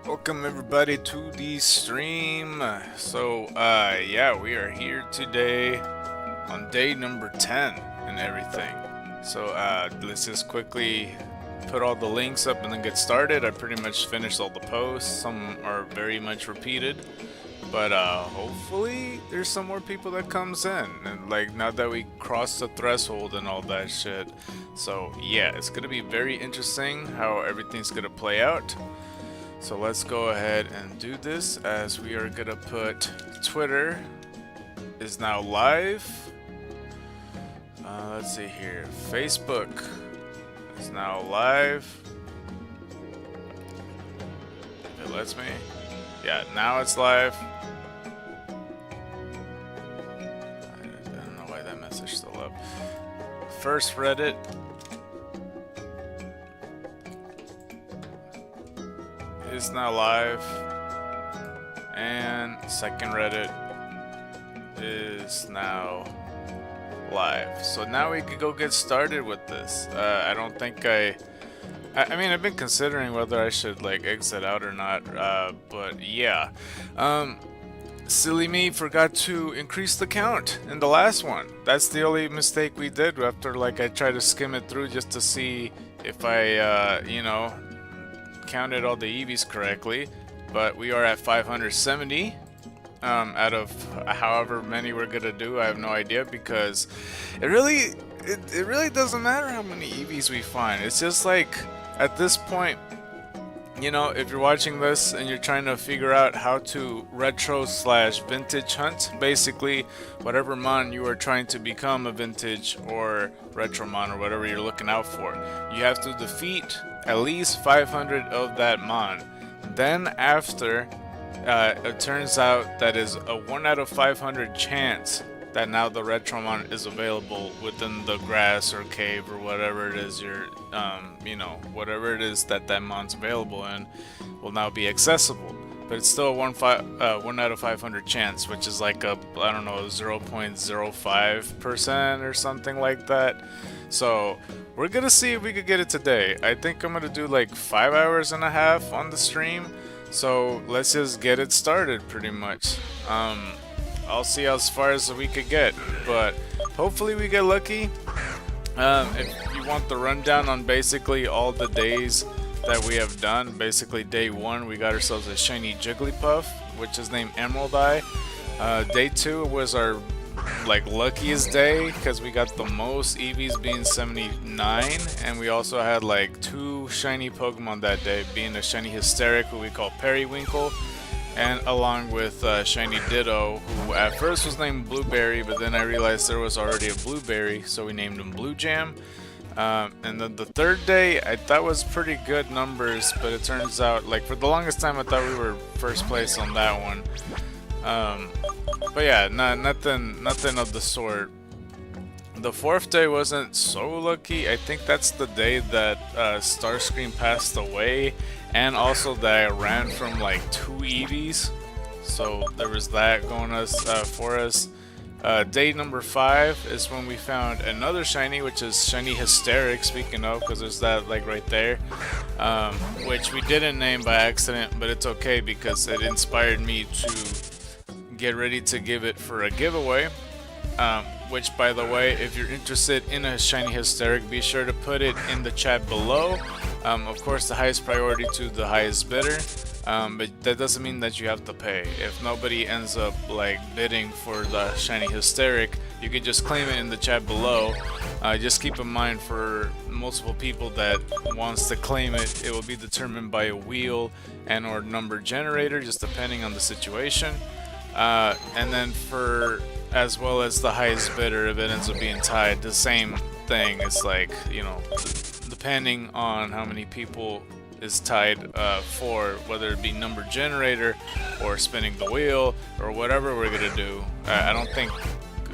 Welcome everybody to the stream. Yeah, we are here today on day number 10 and everything. Let's just quickly put all the links up and then get started. I pretty much finished all the posts. Some are very much repeated, but hopefully there's some more people that comes in, and like now that we crossed the threshold and all that shit. So yeah, it's gonna be very interesting how everything's gonna play out. So let's go ahead and do this, as we are gonna put Twitter is now live. Let's see here. Facebook is now live. If it lets me. Yeah, now it's live. I don't know why that message is still up. First Reddit is now live, and second Reddit is now live. So now we could go get started with this. I don't think I mean, I've been considering whether I should like exit out or not, but yeah. Silly me, forgot to increase the count in the last one. That's the only mistake we did. After like I tried to skim it through just to see if I you know, counted all the Eevees correctly, but we are at 570 out of however many we're gonna do. I have no idea, because it really doesn't matter how many Eevees we find. It's just like at this point, you know, if you're watching this and you're trying to figure out how to retro/vintage hunt, basically whatever mon you are trying to become a vintage or retro mon or whatever you're looking out for, you have to defeat at least 500 of that mon. Then after, it turns out that is a 1 out of 500 chance that now the Retromon is available within the grass or cave or whatever it is you're, you know, whatever it is that mon's available in will now be accessible. But it's still a 1 out of 500 chance, which is like a, I don't know, 0.05% or something like that. So we're gonna see if we could get it today. I think I'm gonna do like 5 hours and a half on the stream. So let's just get it started pretty much. I'll see as far as we could get, but hopefully we get lucky. If you want the rundown on basically all the days that we have done, basically day 1 we got ourselves a shiny Jigglypuff, which is named Emerald Eye. Day 2 was our like luckiest day, because we got the most Eevees, being 79, and we also had like 2 shiny Pokemon that day, being a shiny Hysteric, who we call Periwinkle, and along with shiny Ditto, who at first was named Blueberry, but then I realized there was already a Blueberry, so we named him Blue Jam. And then the third day I thought was pretty good numbers, but it turns out, like, for the longest time I thought we were first place on that one. But yeah, nothing of the sort. The fourth day wasn't so lucky. I think that's the day that Starscream passed away, and also that I ran from like 2 Eevees. So there was that going for us. Day number 5 is when we found another shiny, which is shiny Hysteric, speaking of, because there's that like right there, which we didn't name by accident, but it's okay because it inspired me to get ready to give it for a giveaway. Which, by the way, if you're interested in a shiny Hysteric, be sure to put it in the chat below. Of course, the highest priority to the highest bidder, but that doesn't mean that you have to pay. If nobody ends up like bidding for the shiny Hysteric, you can just claim it in the chat below. Just keep in mind, for multiple people that wants to claim it, it will be determined by a wheel and or number generator, just depending on the situation. And then for, as well as the highest bidder, if it ends up being tied, the same thing. It's like, you know, depending on how many people is tied for, whether it be number generator or spinning the wheel or whatever we're gonna do. I don't think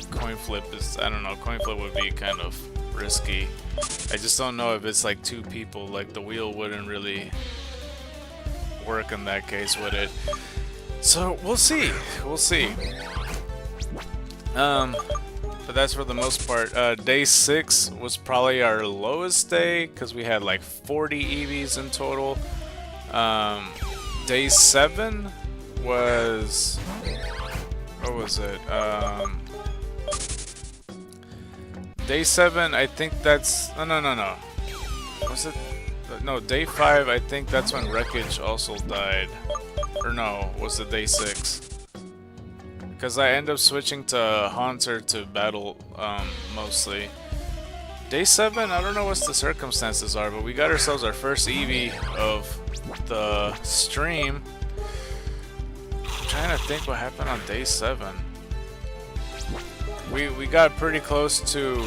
coin flip is, I don't know, coin flip would be kind of risky. I just don't know if it's like 2 people, like the wheel wouldn't really work in that case, would it? So we'll see. But that's for the most part. Day 6 was probably our lowest day because we had like 40 Eevees in total. day 7 was, what was it? Day 7, I think that's, no. Was it? No, day 5, I think that's when Wreckage also died. Or no, was it day 6? Because I end up switching to Haunter to battle, mostly. Day 7, I don't know what the circumstances are, but we got ourselves our first Eevee of the stream. I'm trying to think what happened on day 7. We got pretty close to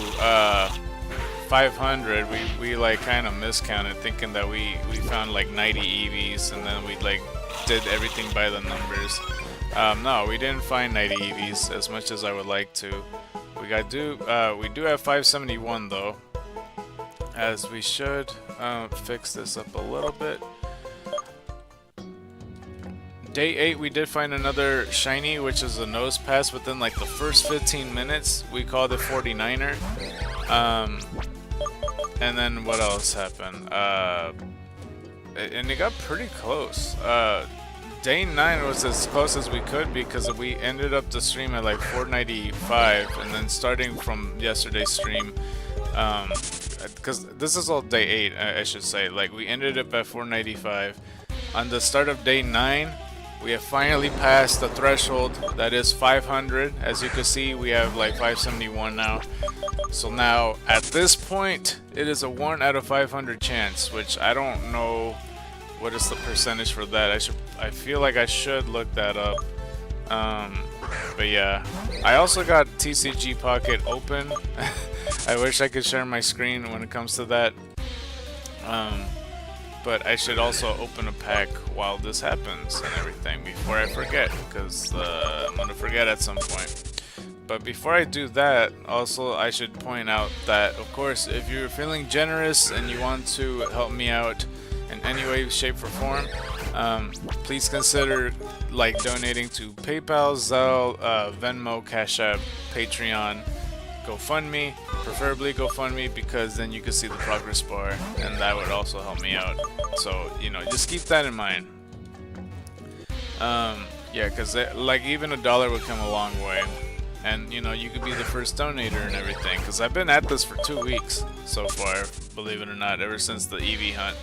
500. We like kind of miscounted, thinking that we found like 90 Eevees, and then we like did everything by the numbers. No, we didn't find 90 Eevees as much as I would like to. We do have 571 though, as we should fix this up a little bit. Day 8, we did find another shiny, which is a nose pass within like the first 15 minutes. We called it 49er. And then what else happened? And it got pretty close. Day 9 was as close as we could because we ended up the stream at like 495, and then starting from yesterday's stream, because this is all day 8, I should say, like we ended up at 495. On the start of day 9, we have finally passed the threshold that is 500. As you can see, we have like 571 now. So now, at this point, it is a 1 out of 500 chance, which I don't know what is the percentage for that. I feel like I should look that up. But yeah, I also got TCG Pocket open. I wish I could share my screen when it comes to that. But I should also open a pack while this happens and everything before I forget, because I'm gonna forget at some point. But before I do that, also I should point out that, of course, if you're feeling generous and you want to help me out in any way, shape, or form, please consider like donating to PayPal, Zelle, Venmo, Cash App, Patreon, GoFundMe, preferably GoFundMe, because then you can see the progress bar, and that would also help me out. So, you know, just keep that in mind. Yeah, because like even $1 would come a long way. And, you know, you could be the first donator and everything. Because I've been at this for 2 weeks so far, believe it or not, ever since the Eevee hunt.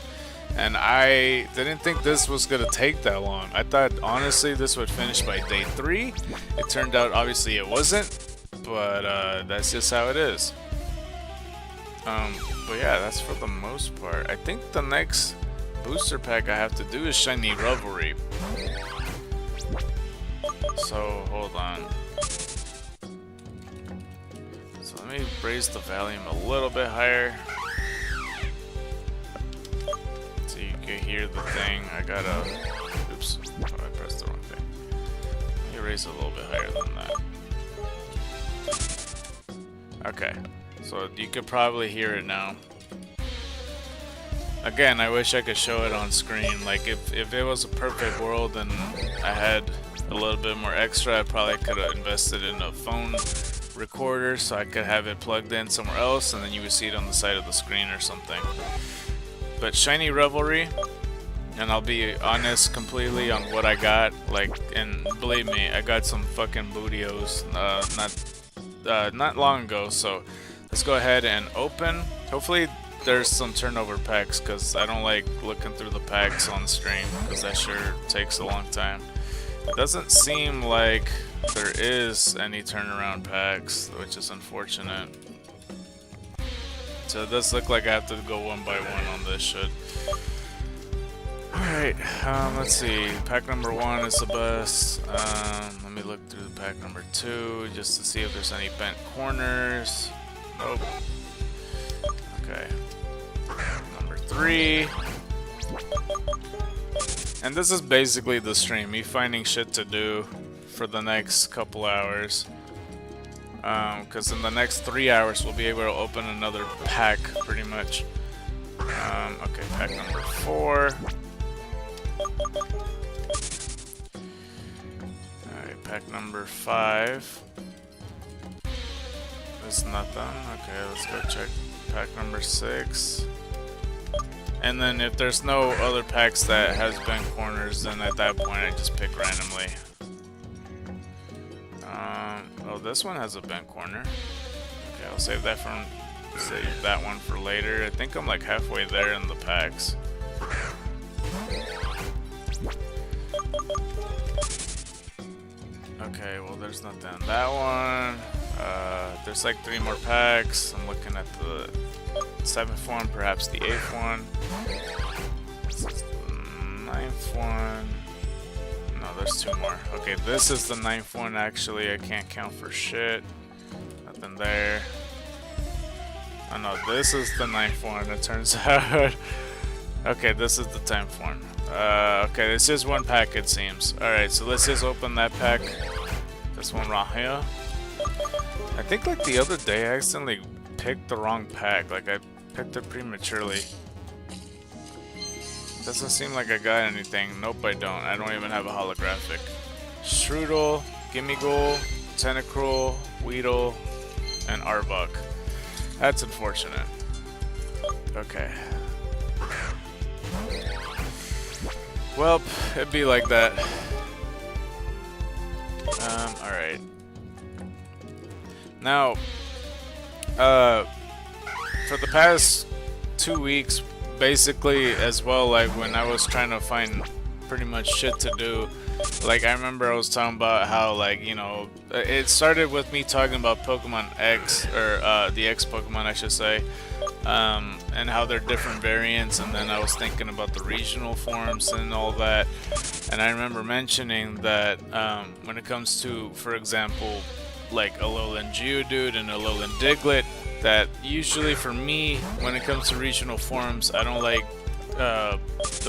And I didn't think this was going to take that long. I thought, honestly, this would finish by day 3. It turned out, obviously, it wasn't. But that's just how it is. But yeah, that's for the most part. I think the next booster pack I have to do is Shiny Revelry. So, hold on. So let me raise the volume a little bit higher, so you can hear the thing. I gotta, oops, oh, I pressed the wrong thing. Let me raise it a little bit higher than that. Okay, so you could probably hear it now. Again, I wish I could show it on screen. Like if it was a perfect world and I had a little bit more extra, I probably could have invested in a phone recorder so I could have it plugged in somewhere else, and then you would see it on the side of the screen or something. But Shiny Revelry, and I'll be honest completely on what I got, like, and believe me, I got some fucking bootios not long ago, so let's go ahead and open. Hopefully there's some turnover packs, because I don't like looking through the packs on stream, because that sure takes a long time. It doesn't seem like there is any turnaround packs, which is unfortunate. So it does look like I have to go one by one on this shit. Alright, let's see. Pack number 1 is the best. Let me look through the pack number 2 just to see if there's any bent corners. Nope. Okay. Number 3. And this is basically the stream, me finding shit to do for the next couple hours. Because in the next 3 hours we'll be able to open another pack, pretty much. Okay, pack number 4. Alright, pack number 5. There's nothing. Okay, let's go check pack number 6. And then if there's no other packs that has bent corners, then at that point I just pick randomly. Oh, this one has a bent corner. Okay, I'll save that one for later. I think I'm like halfway there in the packs. Okay, well there's nothing on that one. There's like 3 more packs. I'm looking at the 7th one, perhaps the 8th one. This is the 9th one. No, there's 2 more. Okay, this is the 9th one actually. I can't count for shit. Nothing there. Oh no, this is the 9th one, it turns out. Okay, this is the 10th one. Okay, this is 1 pack it seems. Alright, so let's just open that pack. This one right here. I think like the other day I accidentally picked the wrong pack. Like I picked it prematurely. Doesn't seem like I got anything. Nope, I don't. I don't even have a holographic. Strudel, Gimmighoul, Tentacruel, Weedle, and Arbok. That's unfortunate. Okay. Well, it'd be like that. Alright. Now, for the past 2 weeks, basically, as well, like when I was trying to find pretty much shit to do, like I remember I was talking about how, like, you know, it started with me talking about Pokemon X, or the X Pokemon I should say, and how they're different variants, and then I was thinking about the regional forms and all that, and I remember mentioning that when it comes to, for example, like Alolan Geodude and Alolan Diglett, that usually for me, when it comes to regional forms, I don't like the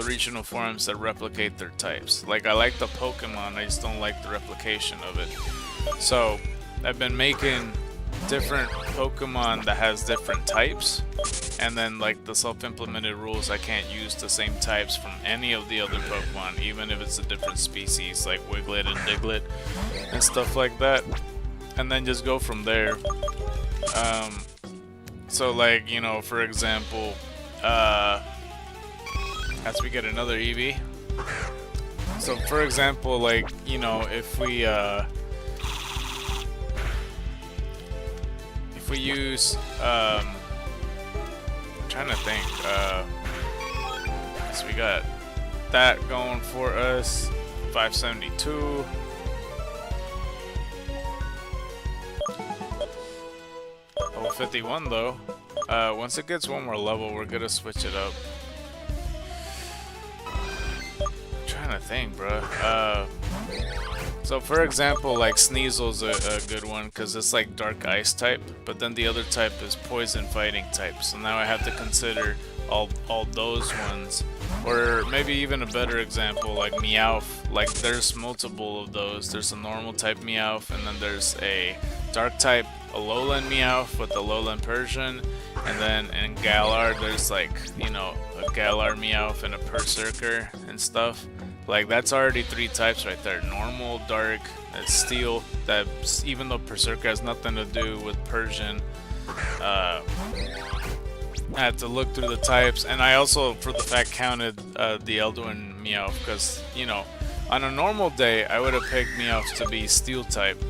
regional forms that replicate their types. Like, I like the Pokemon, I just don't like the replication of it. So I've been making different Pokemon that has different types, and then like the self-implemented rules, I can't use the same types from any of the other Pokemon, even if it's a different species, like Wiglet and Diglett and stuff like that, and then just go from there. So like, you know, for example, as we get another Eevee, so for example, like, you know, if we use, I'm trying to think, so we got that going for us, 572. Level 51 though. Once it gets 1 more level, we're gonna switch it up. I'm trying to think, bro. So for example, like Sneasel's a good one because it's like Dark Ice type, but then the other type is Poison Fighting type. So now I have to consider all those ones. Or maybe even a better example, like Meowth. Like there's multiple of those. There's a normal type Meowth, and then there's a Dark type Alolan Meowth with Alolan Persian, and then in Galar there's like, you know, a Galar Meowth and a Berserker and stuff. Like that's already 3 types right there. Normal, Dark, and Steel. That even though Berserker has nothing to do with Persian, I had to look through the types, and I also, for the fact, counted the Elduin Meowth because, you know, on a normal day I would have picked Meowth to be Steel type,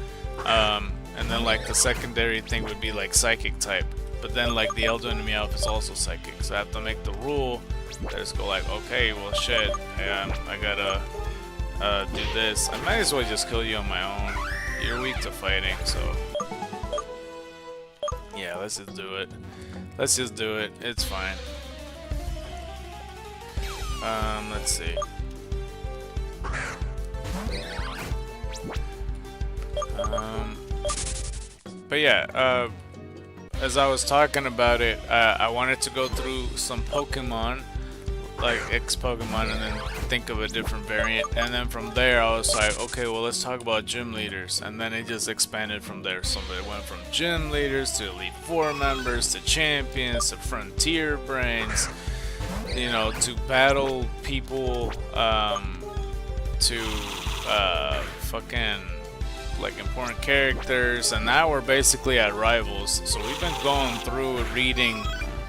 and then like the secondary thing would be like Psychic type. But then like the Elduin Meowth is also Psychic, so I have to make the rule. I just go like, okay, well shit, I gotta do this. I might as well just kill you on my own. You're weak to fighting, so yeah, let's just do it. Let's just do it. It's fine. Let's see. But yeah, as I was talking about it, I wanted to go through some Pokemon, like X Pokemon, and then think of a different variant, and then from there I was like, okay, well let's talk about gym leaders, and then it just expanded from there. So it went from gym leaders to Elite Four members to champions to frontier brains, you know, to battle people, to fucking like important characters, and now we're basically at rivals. So we've been going through reading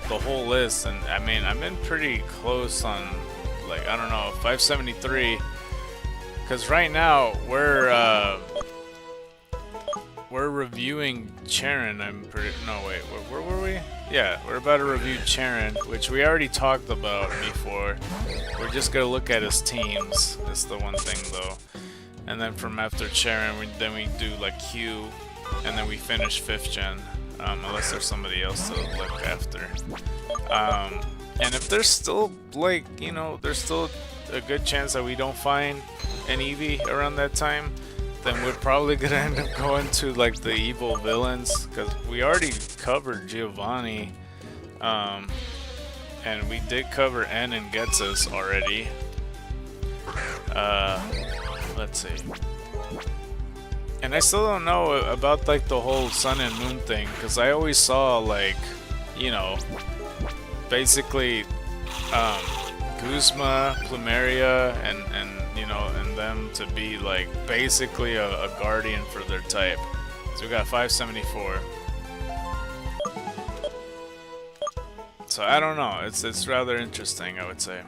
the whole list, and I mean I'm in pretty close on, like, I don't know, 573, because right now we're reviewing Charon. Where were we? Yeah, we're about to review Charon, which we already talked about before. We're just gonna look at his teams. That's the one thing though. And then from after Charon, we do like Q, and then we finish 5th gen, unless there's somebody else to look after. And if there's still, like, you know, there's still a good chance that we don't find an Eevee around that time, then we're probably gonna end up going to like the evil villains, because we already covered Giovanni, and we did cover N and Getsus already. Let's see. And I still don't know about like the whole Sun and Moon thing, because I always saw, like, you know, basically Guzma, Plumeria, and you know, and them to be like basically a guardian for their type. So we got 574. So I don't know. It's rather interesting, I would say.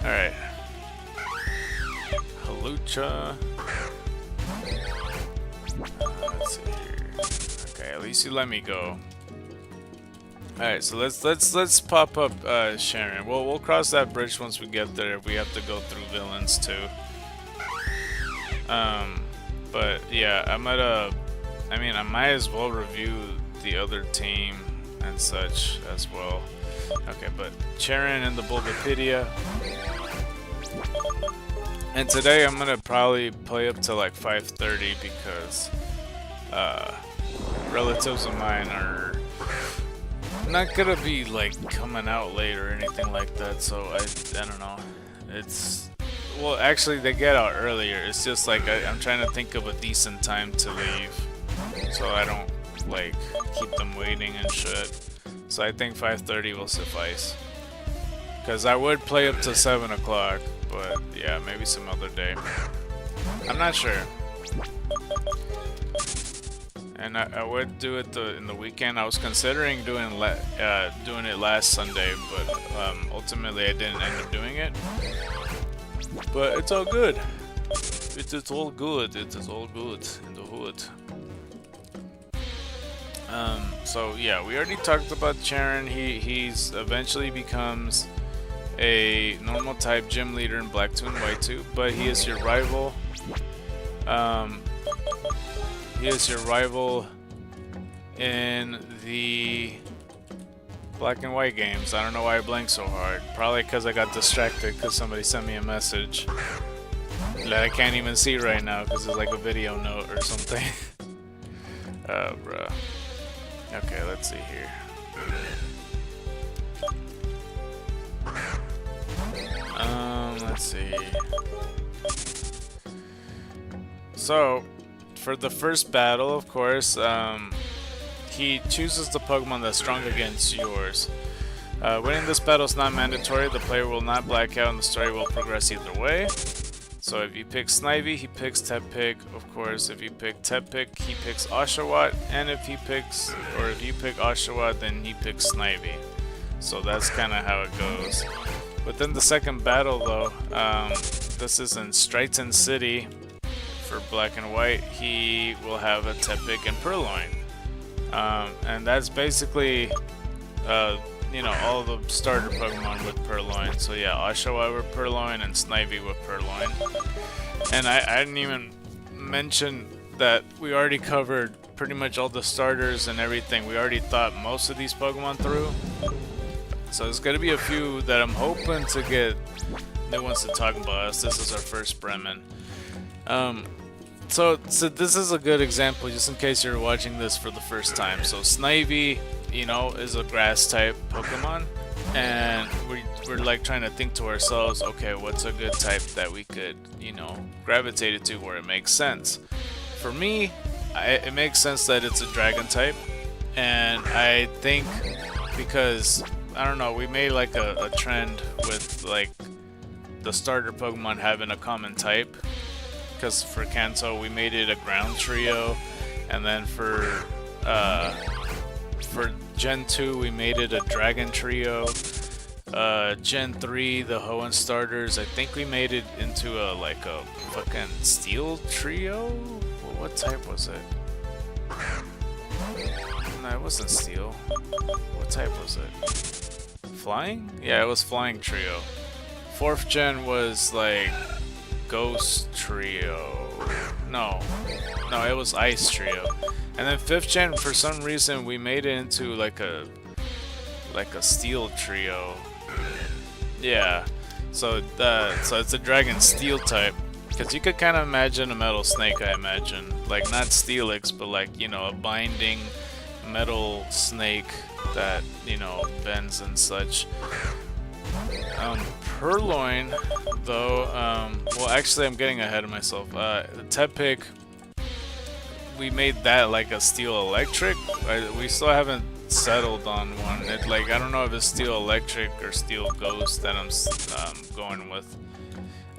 All right. Halucha. Let's see here. Okay, at least you let me go. Alright, so let's pop up Sharon. We'll cross that bridge once we get there if we have to go through villains too. But yeah, I mean, I might as well review the other team and such as well. Okay, but Charon and the Bulbapedia. And today I'm gonna probably play up to like 5:30 because relatives of mine are not gonna be like coming out late or anything like that, so I don't know. It's, well, actually they get out earlier. It's just like I'm trying to think of a decent time to leave, so I don't like keep them waiting and shit. So I think 5:30 will suffice, because I would play up to 7 o'clock, but yeah, maybe some other day. I'm not sure. And I would do it in the weekend. I was considering doing it last Sunday, but ultimately I didn't end up doing it. But it's all good. It is all good. It is all good in the hood. So yeah, we already talked about Charon. He's eventually becomes a normal type gym leader in Black 2 and White 2, but he is your rival. He is your rival in the Black and White games. I don't know why I blanked so hard. Probably because I got distracted because somebody sent me a message that I can't even see right now because it's like a video note or something. Bruh. Okay, let's see here. Let's see. So, for the first battle, of course, he chooses the Pokemon that's strong against yours. Winning this battle is not mandatory. The player will not black out and the story will progress either way. So if you pick Snivy, he picks Tepig. Of course, if you pick Tepig, he picks Oshawott. And if you pick Oshawott, then he picks Snivy. So that's kind of how it goes. Within the second battle, though, this is in Strighton City. For Black and White, he will have a Tepig and Purloin. And that's basically, you know, all the starter Pokemon with Purloin. So yeah, Oshawott with Purloin and Snivy with Purloin. And I didn't even mention that we already covered pretty much all the starters and everything. We already thought most of these Pokemon through. So there's gonna be a few that I'm hoping to get new ones to talk about. This is our first Bremen. So this is a good example just in case you're watching this for the first time. So Snivy, you know, is a grass type Pokemon, and we're like trying to think to ourselves, okay, what's a good type that we could, you know, gravitate it to where it makes sense. For me, it makes sense that it's a dragon type, and I think because, I don't know, we made like a trend with like the starter Pokemon having a common type. Because for Kanto we made it a ground trio, and then for for Gen 2 we made it a Dragon Trio. Gen 3, the Hoenn starters, I think we made it into a like a fucking Steel Trio? What type was it? No, it wasn't Steel. What type was it? Flying? Yeah, it was Flying Trio. 4th Gen was like Ghost Trio. No, it was Ice Trio. And then 5th Gen, for some reason, we made it into like a Steel Trio. Yeah, so it's a Dragon Steel type, because you could kind of imagine a Metal Snake, I imagine. Like, not Steelix, but like, you know, a binding metal snake that, you know, bends and such. Purloin, though, well, actually, I'm getting ahead of myself. The Tepig, we made that like a Steel Electric. We still haven't settled on one. It, like, I don't know if it's Steel Electric or Steel Ghost that I'm going with.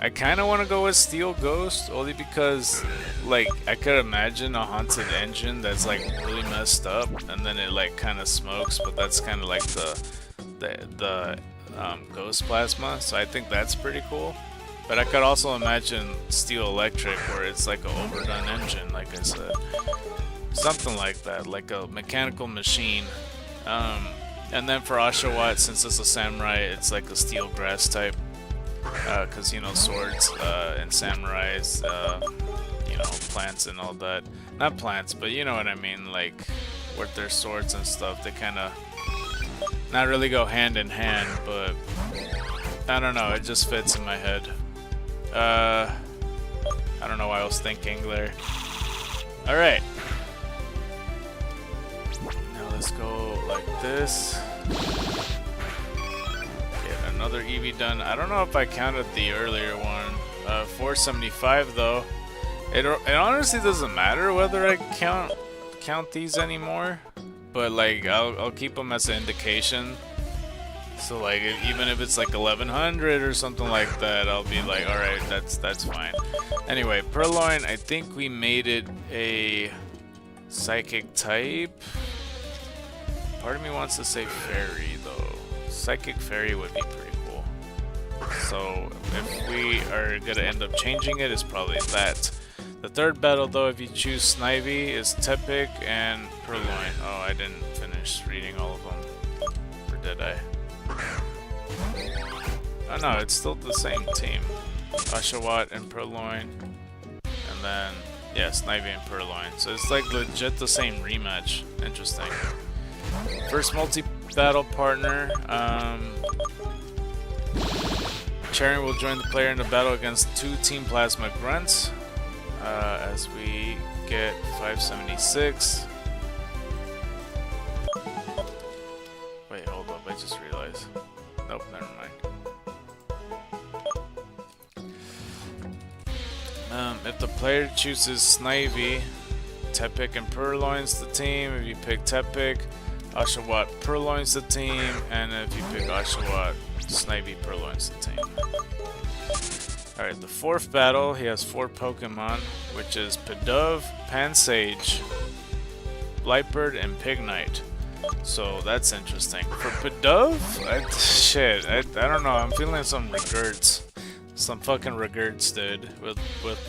I kind of want to go with Steel Ghost, only because, like, I could imagine a haunted engine that's like really messed up, and then it like kind of smokes, but that's kind of like the Ghost Plasma, so I think that's pretty cool. But I could also imagine Steel Electric, where it's like an overdone engine, like I said. Something like that, like a mechanical machine. And then for Oshawott, since it's a samurai, it's like a steel grass type. Because, you know, swords and samurais, you know, plants and all that. Not plants, but you know what I mean, like, with their swords and stuff, they kind of not really go hand in hand, but I don't know, it just fits in my head. I don't know why I was thinking there. Alright. Now let's go like this. Get another Eevee done. I don't know if I counted the earlier one. 475 though. It honestly doesn't matter whether I count these anymore. But like, I'll keep them as an indication. So like, even if it's like 1100 or something like that, I'll be like, alright, that's fine. Anyway, Purloin, I think we made it a Psychic type. Part of me wants to say Fairy though. Psychic Fairy would be pretty cool. So if we are gonna end up changing it, it's probably that. The third battle though, if you choose Snivy, is Tepig and Purloin. Oh, I didn't finish reading all of them. Or did I? Oh no, it's still the same team. Oshawott and Purloin. And then, yeah, Snivy and Purloin. So it's like legit the same rematch. Interesting. First multi-battle partner. Charian will join the player in the battle against 2 Team Plasma Grunts. As we get 576. Wait, hold up, I just realized. Nope, never mind. If the player chooses Snivy, Tepig and Purloin's the team. If you pick Tepig, Oshawott Purloin's the team. And if you pick Oshawott, Snivy Purloin's the team. Alright, the fourth battle, he has 4 Pokemon, which is Pidove, Pansage, Blightbird, and Pignite. So that's interesting. For Pidove, I don't know, I'm feeling some regrets. Some fucking regrets, dude, with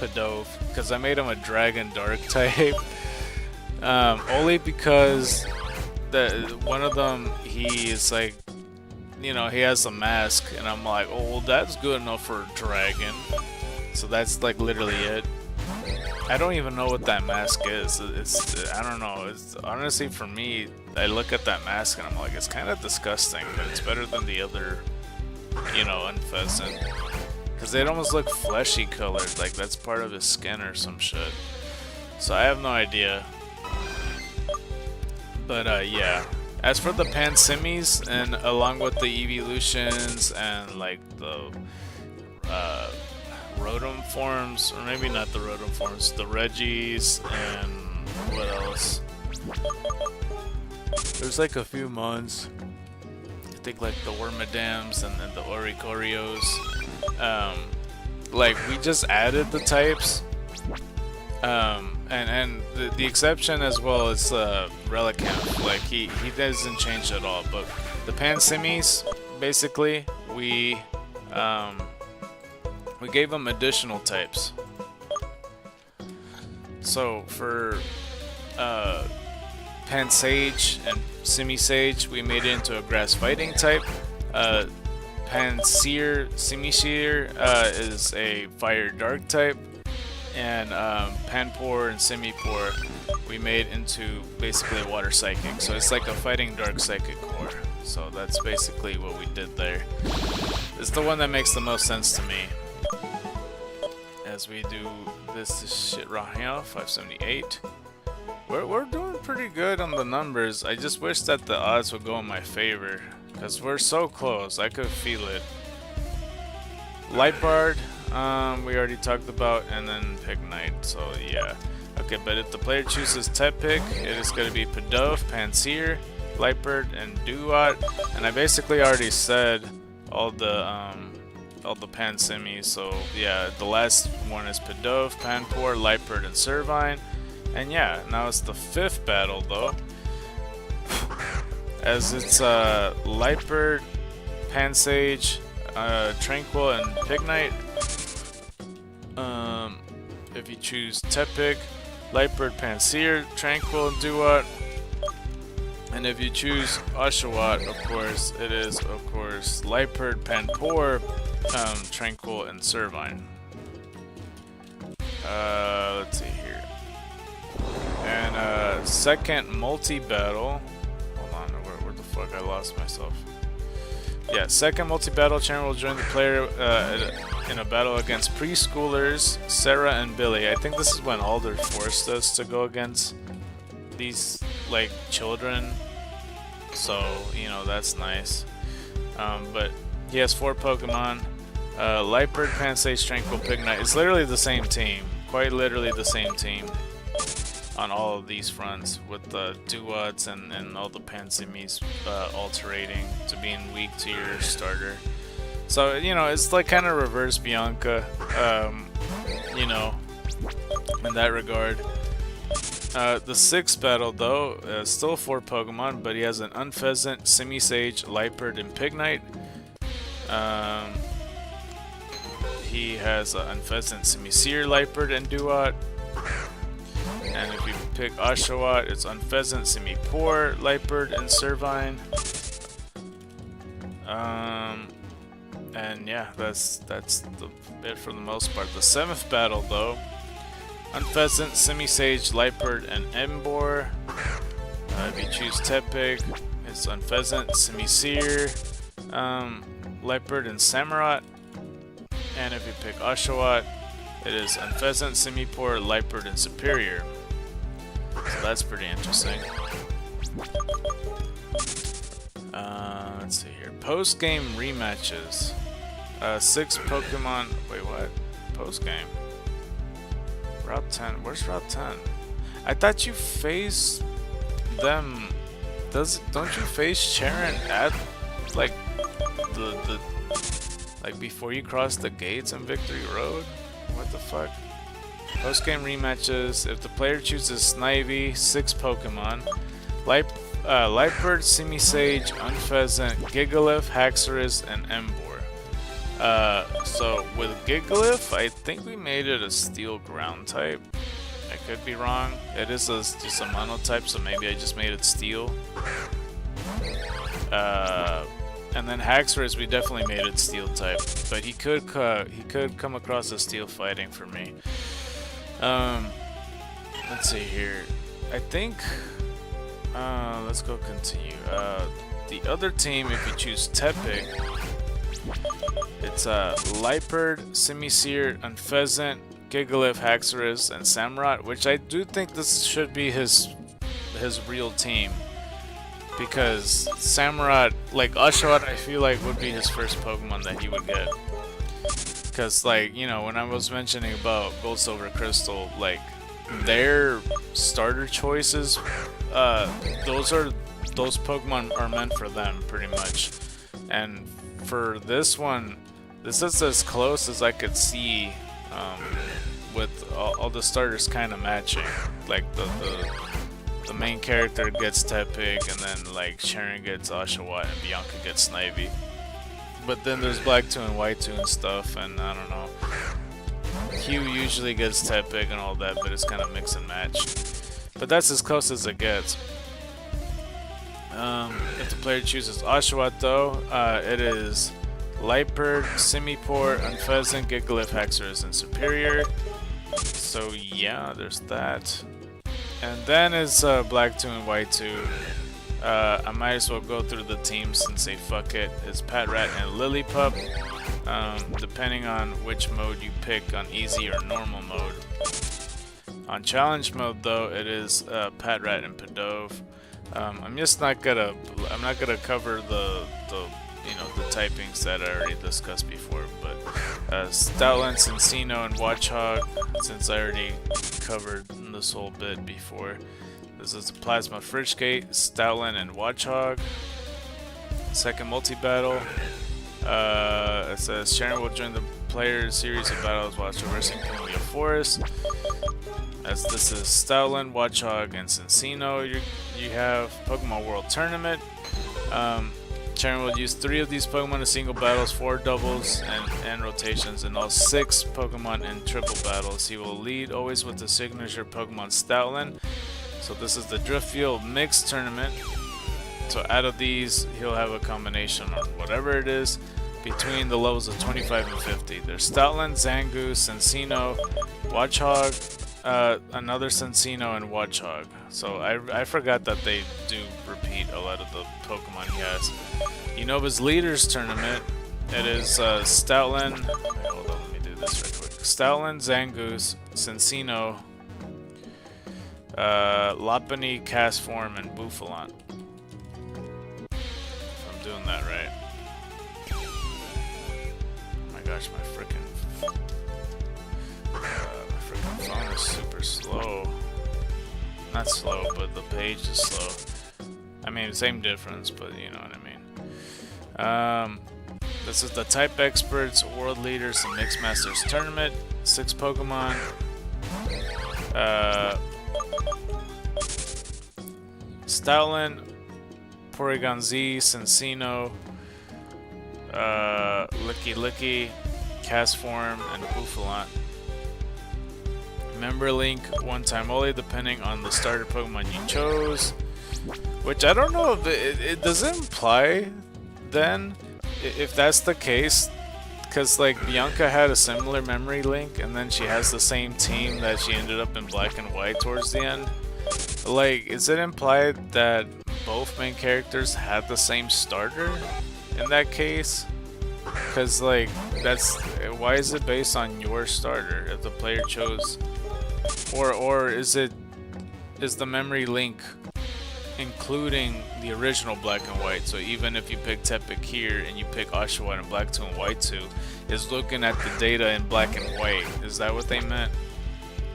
Pidove. Because I made him a Dragon Dark type. Only because one of them, he is like, you know, he has a mask, and I'm like, oh, well, that's good enough for a dragon. So that's like literally it. I don't even know what that mask is. I don't know. It's honestly, for me, I look at that mask and I'm like, it's kind of disgusting, but it's better than the other, you know, Unpheasant. Because they'd almost look fleshy colored, like that's part of his skin or some shit. So I have no idea. But yeah. As for the Pansimis, and along with the Eeveelutions and like the Rotom forms, or maybe not the Rotom forms, the Regis, and what else? There's like a few mons. I think like the Wormadams and then the Oricorios. Like we just added the types. and the exception as well is Relicanth. Like he doesn't change at all. But the Pansimis, basically, we gave them additional types. So for Pansage and Simisage, we made it into a grass fighting type. Panseer, Simiseer is a fire dark type, and Panpour and Simipour we made into basically a water psychic. So it's like a fighting dark psychic core. So that's basically what we did there. It's the one that makes the most sense to me. As we do this shit right here, 578. We're doing pretty good on the numbers. I just wish that the odds would go in my favor, because we're so close. I could feel it. Lightbard, we already talked about, and then Pignite, so yeah. Okay, but if the player chooses Tepig, it is going to be Pidove, Panseer, Lightbird, and Duat. And I basically already said all the Pansimis, so yeah, the last one is Pidove, Panpour, Lightbird, and Servine. And yeah, now it's the 5th battle though, as it's Lightbird, Pansage, Tranquil, and Pignite. If you choose Tepig, Lightbird, Panseer, Tranquil, and Duat. And if you choose Oshawott, of course, it is, of course, Lightbird, Panpour, Tranquil, and Servine. Let's see here. And second multi-battle. Hold on, where the fuck I lost myself. Yeah, second multi-battle, Chandler will join the player in a battle against preschoolers, Sarah and Billy. I think this is when Alder forced us to go against these, like, children. So, you know, that's nice. But he has 4 Pokemon. Lightbird, Pansage, Tranquil, Pignite. It's literally the same team. Quite literally the same team on all of these fronts, with the Duats and all the Pansimis alterating to being weak to your starter. So, you know, it's like kind of reverse Bianca, you know, in that regard. The 6th battle, though, still 4 Pokemon, but he has an Unpheasant, Simisage, Lightbird, and Pignite. He has an Unpheasant, Simiseer, Lightbird, and Duat. And if you pick Oshawott, it's Unpheasant, Simipour, Lightbird, and Servine. And yeah, that's it for the most part. The 7th battle, though, Unpheasant, Simisage, Lightbird, and Emboar. If you choose Tepig, it's Unpheasant, Simiseer, Lightbird, and Samurott. And if you pick Oshawott, it is Unpheasant, Simipour, Lightbird, and Superior. So that's pretty interesting. Let's see here. Post-game rematches. 6 Pokemon. Wait, what? Post-game. Route 10. Where's Route 10? I thought you faced them. Don't you face Charon at like like before you cross the gates on Victory Road? What the fuck? Post-game rematches. If the player chooses Snivy, 6 Pokemon. Lightbird, Simisage, Unpheasant, Gigalith, Haxorus, and Emboar. So with Gigalith, I think we made it a Steel Ground type. I could be wrong. It is just a mono type, so maybe I just made it Steel. And then Haxorus, we definitely made it Steel type, but he could come across as Steel fighting for me. Let's see here. I think. Let's go continue. The other team, if you choose Tepig, it's Lightbird, Simiseer, Unpheasant, Gigalith, Haxorus, and Samurott, which I do think this should be his real team. Because Samurott, like Oshawott, I feel like would be his first Pokemon that he would get. Because, like, you know, when I was mentioning about Gold, Silver, Crystal, like, their starter choices, those Pokemon are meant for them, pretty much. And for this one, this is as close as I could see with all the starters kind of matching. Like the main character gets Tepig, and then like Sharon gets Oshawott, and Bianca gets Snivy. But then there's Black 2 and White 2 and stuff, and I don't know. Hugh usually gets Tepig and all that, but it's kind of mix and match. But that's as close as it gets. If the player chooses Oshawott though, it is Lightbird, Simipour, Unpheasant, Gigalith, Haxorus, and Superior. So yeah, there's that. And then it's Black 2 and White 2. I might as well go through the teams and say fuck it. It's Patrat and Lillipup. Depending on which mode you pick on easy or normal mode. On challenge mode though, it is Patrat and Pidove. I'm not gonna cover the typings that I already discussed before, but Stoutland, Cinccino, and Watchog, since I already covered this whole bit before. This is the Plasma Frichgate, Stoutland, and Watchog. Second multi-battle. It says Sharon will join the player series of battles while traversing Camellia Forest. As this is Stoutland, Watchog, and Cinccino. You have Pokemon World Tournament. Sharon will use 3 of these Pokemon in single battles, 4 doubles, and rotations, and all 6 Pokemon in triple battles. He will lead always with the signature Pokemon Stoutland. So this is the Driftfield Mixed Tournament. So out of these, he'll have a combination or whatever it is between the levels of 25 and 50. There's Stoutland, Zangoose, Cinccino, Watchog, another Cinccino, and Watchog. So I forgot that they do repeat a lot of the Pokemon he has. Unova's Leaders Tournament. It is Stoutland. Wait, hold on, let me do this real quick. Stoutland, Zangoose, Cinccino, Lopunny, Castform, and Bouffalant. If I'm doing that right. Oh my gosh, my freaking phone is super slow. Not slow, but the page is slow. I mean, same difference, but you know what I mean. This is the Type Experts, World Leaders, and Mixed Masters Tournament. 6 Pokemon. Stoutland, Porygon Z, Cinccino, Licky, Castform, and Bouffalant. Member link, one time only, depending on the starter Pokemon you chose. Which I don't know if it doesn't imply then, if that's the case, because like Bianca had a similar memory link, and then she has the same team that she ended up in Black and White towards the end. Like, is it implied that both main characters had the same starter in that case? Because like, why is it based on your starter if the player chose, or is the memory link including the original Black and White? So even if you pick Tepig here and you pick Oshawott and Black 2 and White 2, is looking at the data in Black and White. Is that what they meant?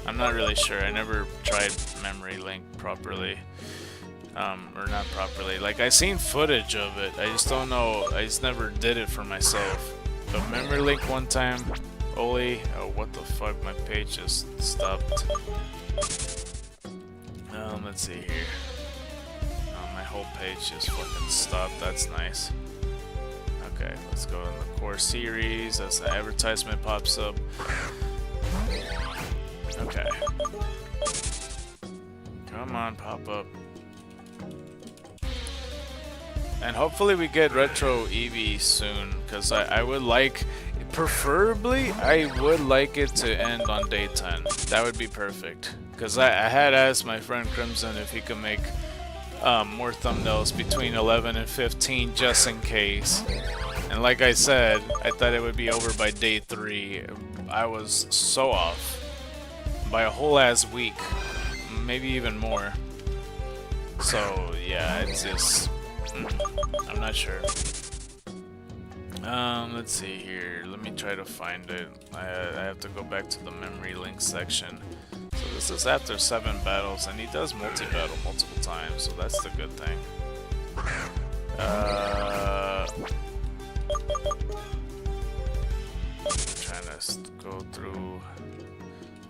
I'm not really sure. I never tried memory link properly. Or not properly. Like, I seen footage of it. I just don't know. I just never did it for myself. But memory link one time. Only. Oh, what the fuck? My page just stopped. Let's see here. My whole page just fucking stopped. That's nice. Okay, let's go in the core series. As the advertisement pops up. Okay. Come on, pop up. And hopefully we get Retro Eevee soon, because I would like, preferably, I would like it to end on day 10. That would be perfect. Because I had asked my friend Crimson if he could make more thumbnails between 11 and 15 just in case. And like I said, I thought it would be over by day 3. I was so off. By a whole ass week. Maybe even more. So yeah, it's just... I'm not sure. Let's see here. Let me try to find it. I have to go back to the memory link section. So this is after 7 battles, and he does multi-battle multiple times, so that's the good thing. Trying to go through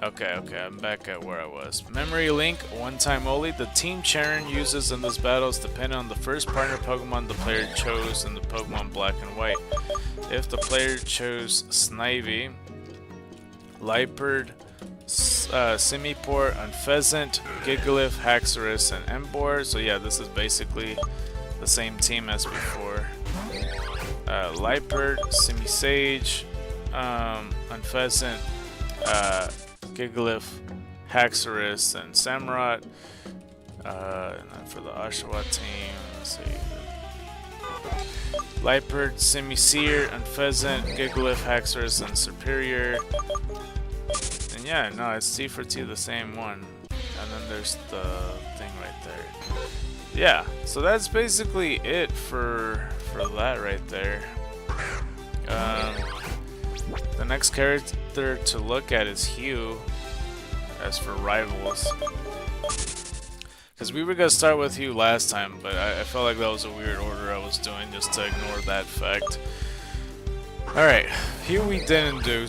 Okay, I'm back at where I was. Memory Link, one time only. The team Charen uses in this battle is dependent on the first partner Pokemon the player chose in the Pokemon Black and White. If the player chose Snivy, Liepard, Simipour, Unpheasant, Gigalith, Haxorus, and Emboar. So yeah, this is basically the same team as before. Liepard, Simisage, Unpheasant, Gigalith, Haxorus, and Samurott. And then for the Oshawa team, let's see. Liepard, Simisear, Unpheasant, Gigalith, Haxorus, and Superior. And yeah, no, it's T for T, the same one. And then there's the thing right there. Yeah, so that's basically it for that right there. The next character to look at is Hugh, as for rivals. Because we were going to start with Hugh last time, but I felt like that was a weird order I was doing just to ignore that fact. Alright, Hugh we didn't do,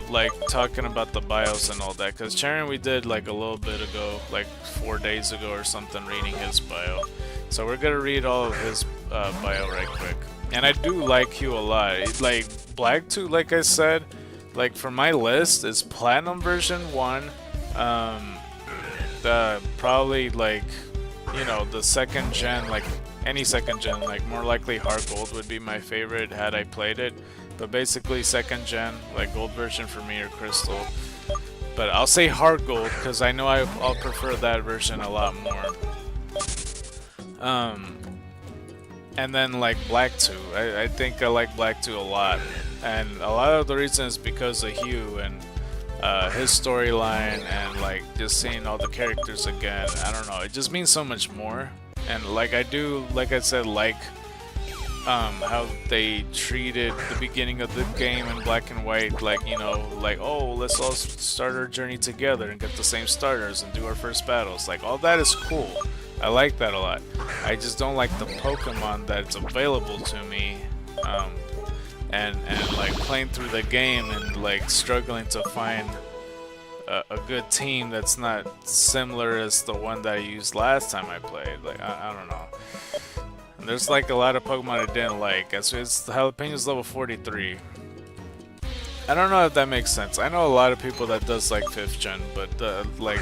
like talking about the BIOS and all that, because Charen we did like a little bit ago, like 4 days ago or something, reading his bio. So we're going to read all of his bio right quick. And I do like Hugh a lot. Like, Blacktooth, like I said, like for my list is Platinum version 1, probably like, you know, the second gen, like any second gen, like more likely Heart Gold would be my favorite had I played it. But basically second gen, like gold version for me or crystal. But I'll say Heart Gold because I know I'll prefer that version a lot more. And then like Blacktooth, I think I like Blacktooth a lot. And a lot of the reason is because of Hugh and his storyline and like just seeing all the characters again. I don't know, it just means so much more. And like I do, like I said, like how they treated the beginning of the game in Black and White, like, you know, like, oh, let's all start our journey together and get the same starters and do our first battles. Like, all that is cool. I like that a lot. I just don't like the Pokemon that's available to me, and like playing through the game and like struggling to find a good team that's not similar as the one that I used last time I played. Like, I don't know. And there's like a lot of Pokemon I didn't like. It's the Jalapeno's level 43. I don't know if that makes sense. I know a lot of people that does like 5th gen, but like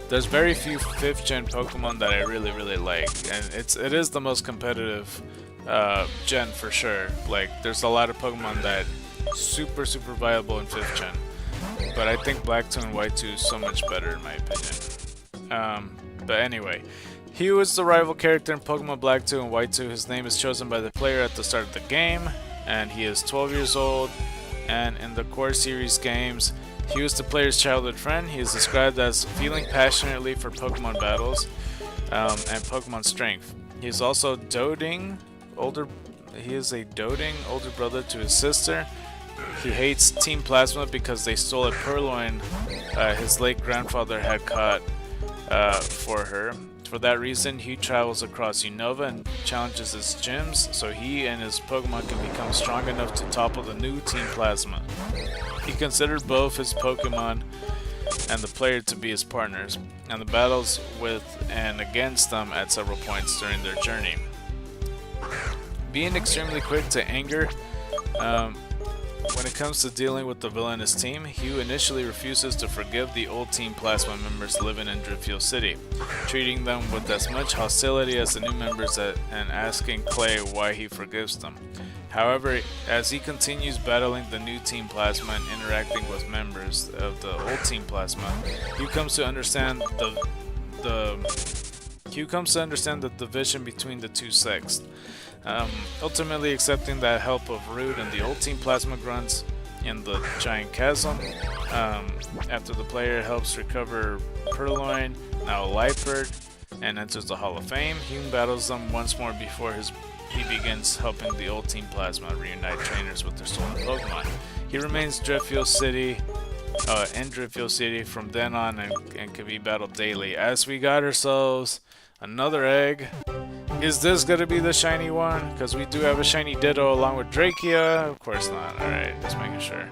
there's very few 5th gen Pokemon that I really like, and it is the most competitive gen for sure. Like there's a lot of Pokemon that super viable in 5th gen, but I think Blacktooth and Whitetooth is so much better in my opinion. But anyway, Hugh is the rival character in Pokemon Blacktooth and Whitetooth. His name is chosen by the player at the start of the game, and he is 12 years old. And in the core series games, Hugh is the player's childhood friend. He is described as feeling passionately for Pokemon battles and Pokemon strength. He is also a doting older brother to his sister. He hates Team Plasma because they stole a Purloin his late grandfather had caught for her. For that reason, Hugh travels across Unova and challenges his gyms so he and his Pokemon can become strong enough to topple the new Team Plasma. He considered both his Pokemon and the player to be his partners, and the battles with and against them at several points during their journey. Being extremely quick to anger, when it comes to dealing with the villainous team, Hugh initially refuses to forgive the old Team Plasma members living in Driftfield City, treating them with as much hostility as the new members and asking Clay why he forgives them. However, as he continues battling the new Team Plasma and interacting with members of the old Team Plasma, Hugh comes to understand the division between the two sects. Ultimately accepting the help of Rude and the old Team Plasma grunts in the Giant Chasm. After the player helps recover Purloin, now Liepard, and enters the Hall of Fame, Hume battles them once more before he begins helping the old Team Plasma reunite trainers with their stolen Pokemon. He remains in Driftfield City from then on and can be battled daily. As we got ourselves another egg. Is this gonna be the shiny one? Because we do have a shiny Ditto along with Drachia. Of course not. Alright, just making sure.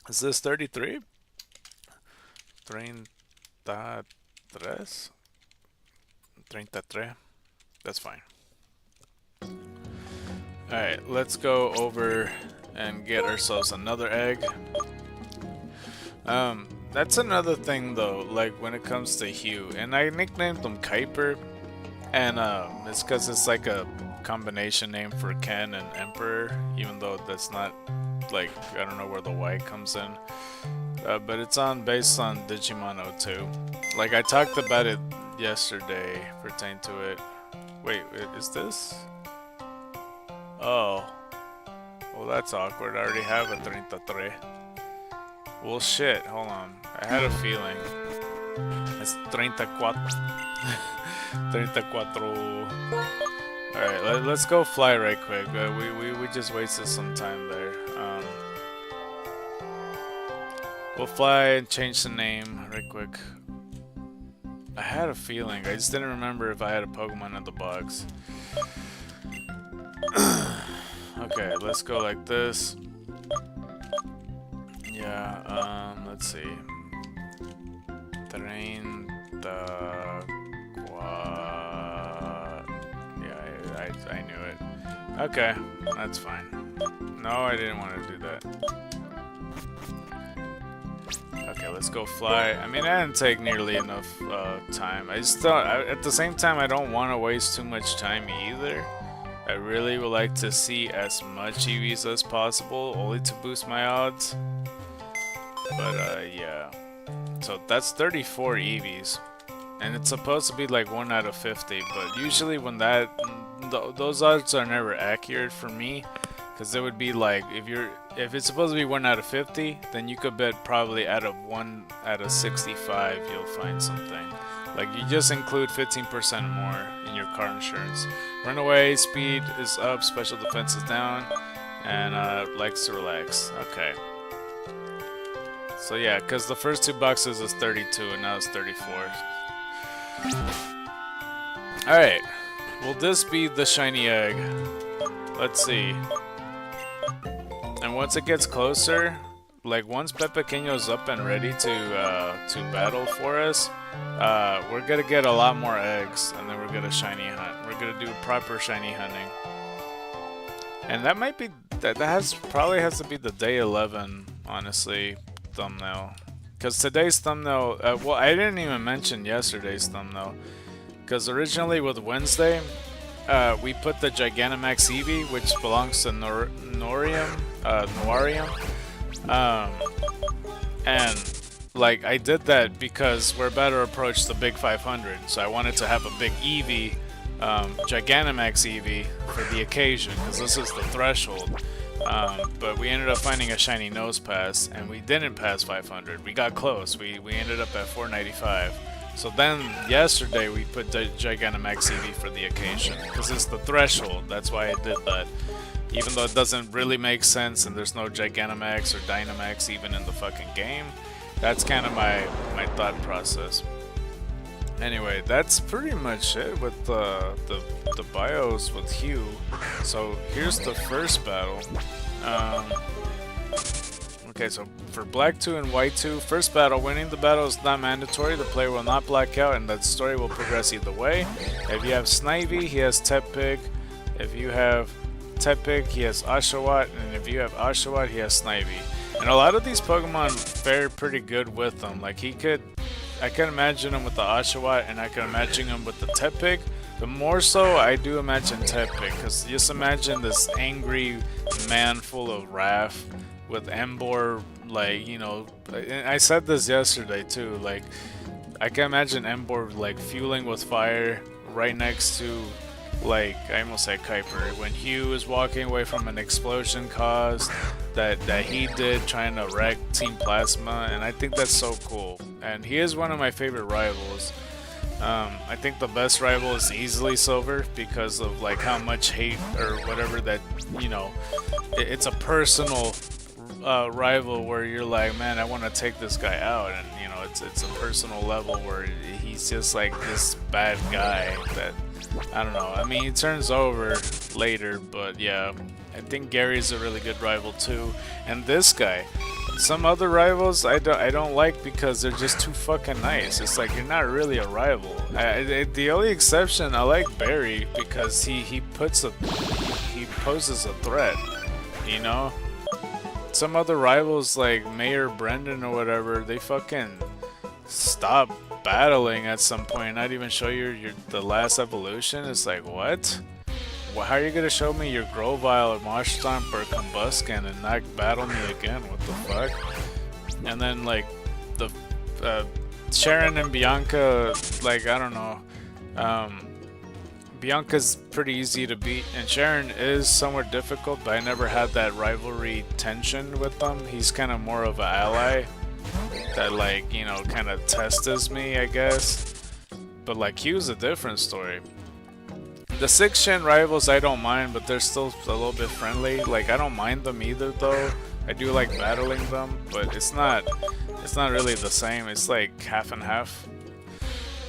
Is this 33? 33? 33? That's fine. Alright, let's go over and get ourselves another egg. That's another thing though, like when it comes to Hugh, and I nicknamed him Kuiper, and it's because it's like a combination name for Ken and Emperor, even though that's not, like, I don't know where the Y comes in, but it's based on Digimon 02. Like, I talked about it yesterday pertaining to it. Wait, is this? Oh, well, that's awkward. I already have a 33. Well, shit, hold on. I had a feeling. It's 34. 34. Alright, let's go fly right quick. We just wasted some time there. We'll fly and change the name right quick. I had a feeling. I just didn't remember if I had a Pokemon in the box. Okay, let's go like this. Yeah, let's see. I knew it. Okay, that's fine. No, I didn't want to do that. Okay, let's go fly. I mean, I didn't take nearly enough time. I just thought, at the same time, I don't want to waste too much time either. I really would like to see as much Eevees as possible, only to boost my odds. But yeah. So that's 34 Eevees. And it's supposed to be like 1 out of 50, but usually when those odds are never accurate for me, because it would be like, if it's supposed to be 1 out of 50, then you could bet probably out of 1 out of 65 you'll find something. Like, you just include 15% more in your car insurance. Runaway speed is up, special defense is down, and likes to relax. Okay. So yeah, because the first 2 boxes is 32 and now it's 34. Alright, will this be the shiny egg? Let's see. And once it gets closer, like once Pepequeño's up and ready to battle for us, we're gonna get a lot more eggs, and then we're gonna shiny hunt. We're gonna do proper shiny hunting. And that might be, probably has to be the day 11, honestly, thumbnail. Because today's thumbnail, well, I didn't even mention yesterday's thumbnail. Because originally with Wednesday, we put the Gigantamax Eevee, which belongs to Noarium. And like, I did that because we're about to approach the big 500, so I wanted to have a big Eevee, Gigantamax Eevee for the occasion, because this is the threshold. But we ended up finding a shiny nose pass, and we didn't pass 500. We got close. We ended up at 495. So then yesterday we put the Gigantamax Eevee for the occasion, because it's the threshold. That's why I did that. Even though it doesn't really make sense, and there's no Gigantamax or Dynamax even in the fucking game. That's kind of my thought process. Anyway, that's pretty much it with the bios with Hugh. So here's the first battle. Okay, so for Black 2 and White 2, first battle, winning the battle is not mandatory. The player will not black out, and the story will progress either way. If you have Snivy, he has Tepig. If you have Tepig, he has Oshawott, and if you have Oshawott, he has Snivy. And a lot of these Pokemon fare pretty good with them. Like, I can imagine him with the Oshawott, and I can imagine him with the Tepig. But more so, I do imagine Tepig, because just imagine this angry man full of wrath with Emboar, like, you know, and I said this yesterday too, like, I can imagine Emboar, like, fueling with fire right next to, like, I almost said Kuiper, when Hugh is walking away from an explosion caused that he did trying to wreck Team Plasma, and I think that's so cool. And he is one of my favorite rivals. I think the best rival is easily Silver, because of like how much hate or whatever that, you know, it's a personal rival where you're like, man, I want to take this guy out, and you know, it's a personal level where he's just like this bad guy that, I don't know, I mean, he turns over later, but yeah, I think Gary's a really good rival too. And this guy, some other rivals I don't like because they're just too fucking nice. It's like you're not really a rival. The only exception, I like Barry because he poses a threat, you know. Some other rivals like Mayor Brendan or whatever, they fucking stop battling at some point. Not even show you the last evolution. It's like, what? How are you gonna show me your Grovyle or Marshtomp or Combusken and not battle me again? What the fuck? And then like the Sharon and Bianca, like I don't know. Bianca's pretty easy to beat, and Sharon is somewhat difficult, but I never had that rivalry tension with them. He's kind of more of an ally that, like, you know, kind of tests me, I guess. But like Q's a different story. The 6 Shin rivals I don't mind, but they're still a little bit friendly. Like I don't mind them either though. I do like battling them, but it's not really the same. It's like half and half.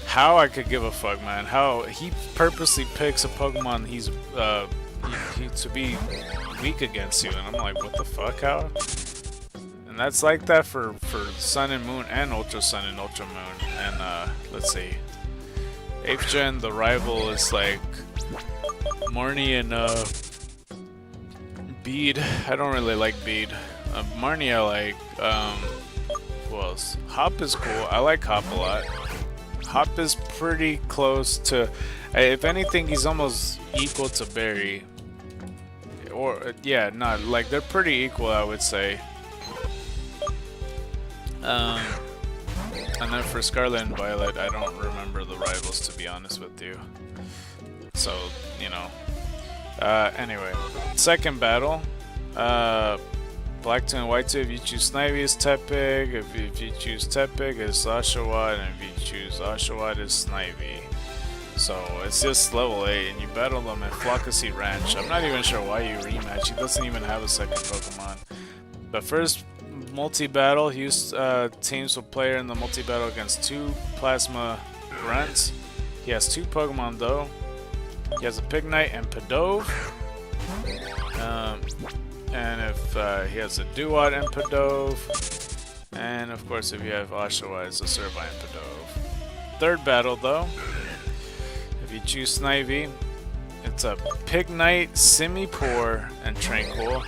How I could give a fuck, man. How he purposely picks a Pokemon he to be weak against you, and I'm like, what the fuck, how? And that's like that for Sun and Moon and Ultra Sun and Ultra Moon. And let's see, 8th Gen, the rival is like Marnie and Bede. I don't really like Bede. Marnie I like. Who else? Hop is cool. I like Hop a lot. Hop is pretty close to, if anything, he's almost equal to Barry. Or, yeah, not, like, they're pretty equal, I would say. And then for Scarlet and Violet, I don't remember the rivals, to be honest with you. So, you know. Anyway, second battle. Black 2 and White 2, if you choose Snivy, is Tepig. If you choose Tepig, it's Oshawott. And if you choose Oshawott, it's Snivy. So it's just level 8, and you battle them at Flockacy Ranch. I'm not even sure why you rematch. He doesn't even have a second Pokemon. But first multi-battle, he used teams will player in the multi-battle against 2 Plasma Grunts. He has 2 Pokemon though. He has a Pignite and Pidove. And if he has a Duat and Pidove, and of course if you have Oshawott, it's a Servine and Pidove. Third battle though, if you choose Snivy, it's a Pignite, Simipour, and Tranquil.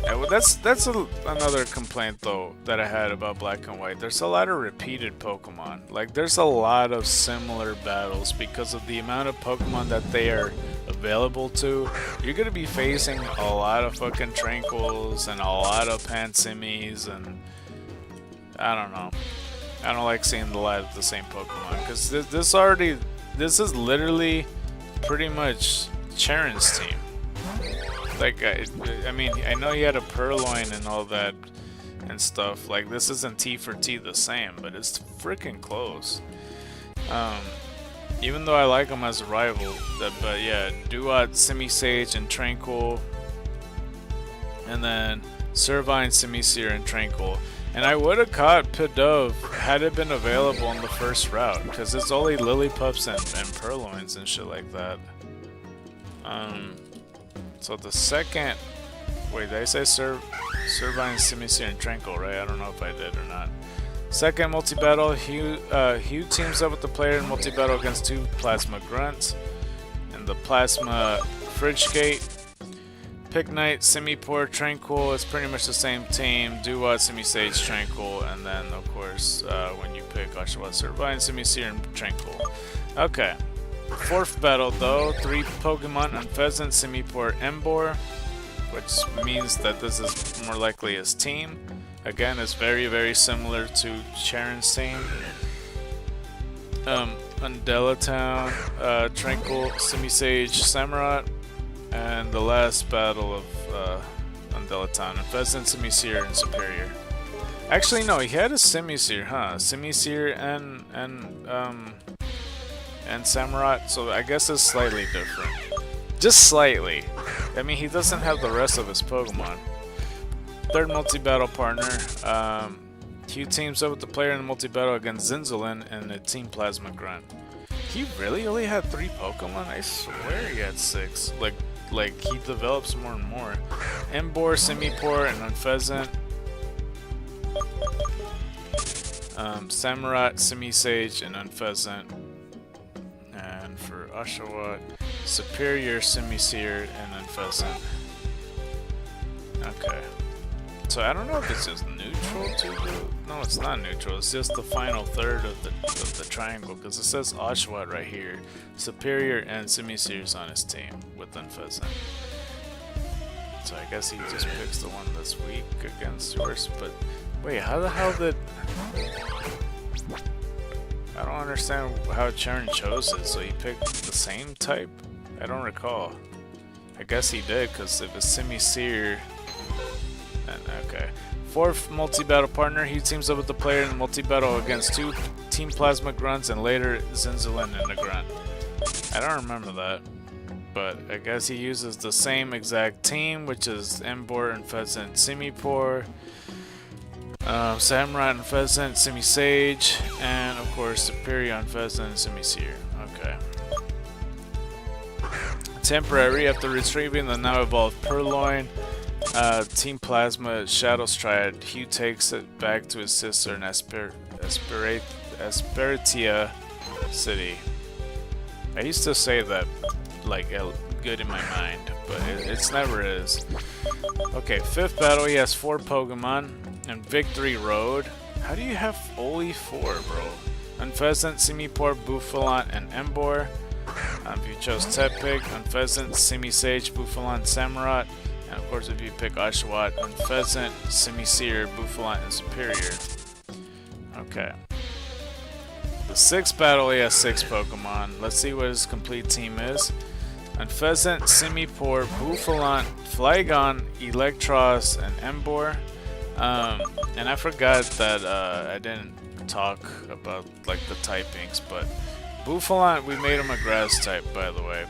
Yeah, well, that's another complaint though that I had about Black and White. There's a lot of repeated Pokemon. Like there's a lot of similar battles because of the amount of Pokemon that they are available to. You're gonna be facing a lot of fucking Tranquils and a lot of Pansimis, and I don't know. I don't like seeing a lot of the same Pokemon because this is literally pretty much Charon's team. Like I mean, I know he had a Purloin and all that and stuff. Like this isn't T for T the same, but it's freaking close. Even though I like him as a rival, but yeah, Duat, Simisage, and Tranquil, and then Servine, Simisear, and Tranquil. And I would have caught Pidove had it been available in the first route, because it's only Lillipups and Purloins and shit like that. So the second, wait, did I say Servine, Simisear, and Tranquil, right? I don't know if I did or not. Second multi-battle, Hugh teams up with the player in multi-battle against 2 Plasma Grunts. And the Plasma Fridge Gate, Pignite, Simipour, Tranquil, it's pretty much the same team. Duat, Simisage, Tranquil, and then of course when you pick Oshawott, Servine, Simisear, and Tranquil. Okay. Fourth battle though, 3 Pokemon, Unpheasant, Simipour, Emboar, which means that this is more likely his team. Again, it's very, very similar to Charon's team. Undellatown, Tranquil, Simisage, Samurott, and the last battle of Undellatown, Pheasant, Simisear, and Superior. Actually, no, he had a Simisear, huh? Simisear and Samurott, so I guess it's slightly different. Just slightly. I mean, he doesn't have the rest of his Pokemon. Third multi-battle partner, Hugh teams up with the player in the multi-battle against Zinzolin and a Team Plasma Grunt. He really only had 3 Pokemon? I swear he had 6. Like he develops more and more. Emboar, Simipour, and Unpheasant. Samurott, Semi-Sage, and Unpheasant. And for Oshawott, Superior, Semi-Seer, and Unpheasant. Okay. So I don't know if it's just neutral to the... No, it's not neutral. It's just the final third of the triangle, because it says Oshawott right here. Superior and Semi-Seer's on his team with Unpheasant. So I guess he just picks the one that's weak against yours. But wait, how the hell did... I don't understand how Chern chose it. So he picked the same type? I don't recall. I guess he did, because if it's Semi-Seer... Okay. Fourth multi-battle partner, he teams up with the player in the multi-battle against 2 Team Plasma Grunts and later Zinzalin and a Grunt. I don't remember that, but I guess he uses the same exact team, which is Embor and Pheasant Semi-Poor, Samurai and Pheasant Semi-Sage, and of course Superior and Pheasant and Semi-Seer. Okay. Temporary, after retrieving the now evolved Purloin, Team Plasma Shadows Triad, Hugh takes it back to his sister in Esperitia City. I used to say that like good in my mind, but it's never is. Okay, 5th battle, he has 4 Pokemon, and Victory Road. How do you have only 4, bro? Unpheasant, Semi-Poor, Buffalant, and Embor. If you chose Tepig, Unpheasant, Semi-Sage, Buffalant, Samurott. And of course, if you pick Oshawott, Unpheasant, Semi-Seer, Buffalant, and Superior. Okay. The 6th battle, he has 6 Pokemon. Let's see what his complete team is. Unpheasant, Semi-Poor, Buffalant, Flygon, Electros, and Embor. And I forgot that I didn't talk about like the typings, but Buffalant, we made him a grass type, by the way.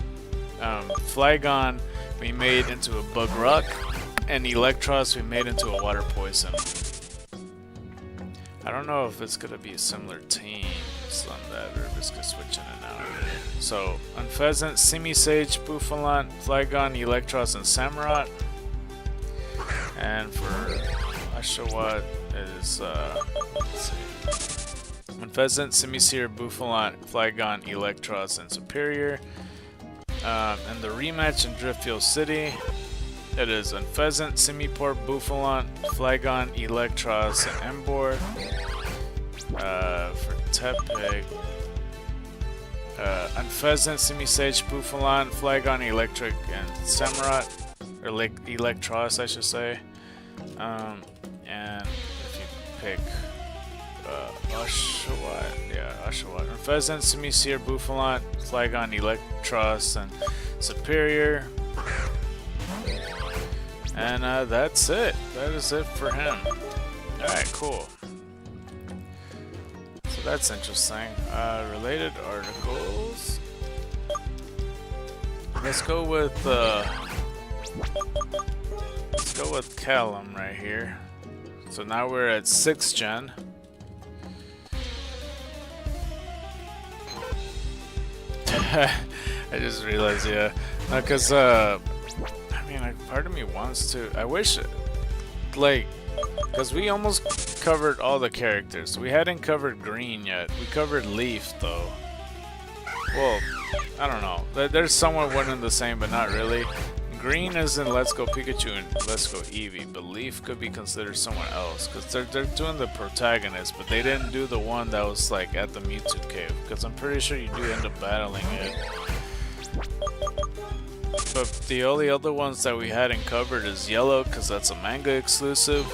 Flygon, we made into a Bug Rock, and Electros, we made into a Water Poison. I don't know if it's gonna be a similar team on that, or if it's gonna switch in and out. So, Unpheasant, Semi-Sage, Buffalant, Flygon, Electros, and Samurott. And for Oshawott is, let's see. Unpheasant, Semi-Seer, Buffalant, Flygon, Electros, and Superior. And the rematch in Driftfield City, it is Unpheasant, Semi-Poor, Buffalant, Flygon, Electros, and Embor. For Tepig, Unpheasant, Semi-Sage, Buffalant, Flygon, Electric, and Samurott, or Electros, I should say. And if you pick Oshawott, yeah, Oshawott. Unpheasant, Semi-Seer, Buffalant, Flygon, Electros, and Superior. And that's it. That is it for him. Alright, cool. So that's interesting. Related articles. Let's go with Callum right here. So now we're at 6th gen. I just realized, yeah. No, because, I mean, like, part of me wants to... I wish, like... Because we almost covered all the characters. We hadn't covered Green yet. We covered Leaf, though. Well, I don't know. They're somewhat one and the same, but not really. Green is in Let's Go Pikachu and Let's Go Eevee, but Leaf could be considered someone else, because they're doing the protagonist, but they didn't do the one that was like at the Mewtwo cave, because I'm pretty sure you do end up battling it. But the only other ones that we hadn't covered is Yellow, because that's a manga exclusive.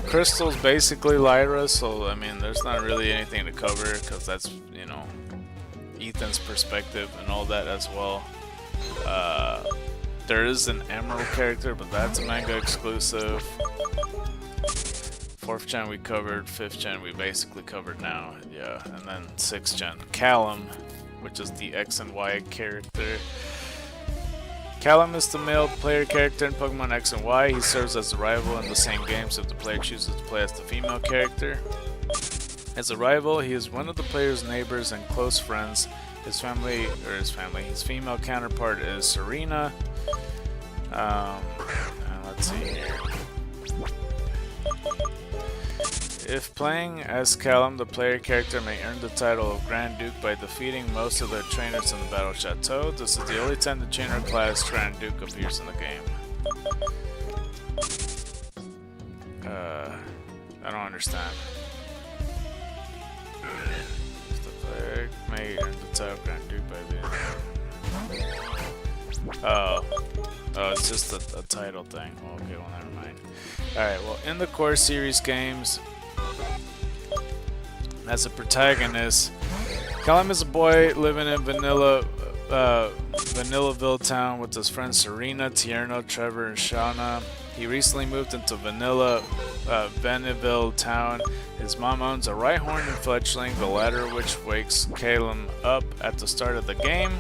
Crystal's basically Lyra, so I mean there's not really anything to cover, because that's, you know, Ethan's perspective and all that as well. There is an Emerald character, but that's a manga exclusive. 4th gen we covered, 5th gen we basically covered now, yeah. And then 6th gen, Callum, which is the X and Y character. Callum is the male player character in Pokemon X and Y. He serves as a rival in the same games if the player chooses to play as the female character. As a rival, he is one of the player's neighbors and close friends. His female counterpart is Serena. Let's see here. If playing as Callum, the player character may earn the title of Grand Duke by defeating most of the trainers in the Battle Chateau. This is the only time the trainer class Grand Duke appears in the game. I don't understand. The player may earn the title of Grand Duke by being... Oh, it's just a title thing. Okay, well, never mind. Alright, well, in the core series games, as a protagonist, Callum is a boy living in Vanillaville town with his friends Serena, Tierno, Trevor, and Shauna. He recently moved into Vanilleville town. His mom owns a Rhyhorn and fletchling, the latter of which wakes Callum up at the start of the game.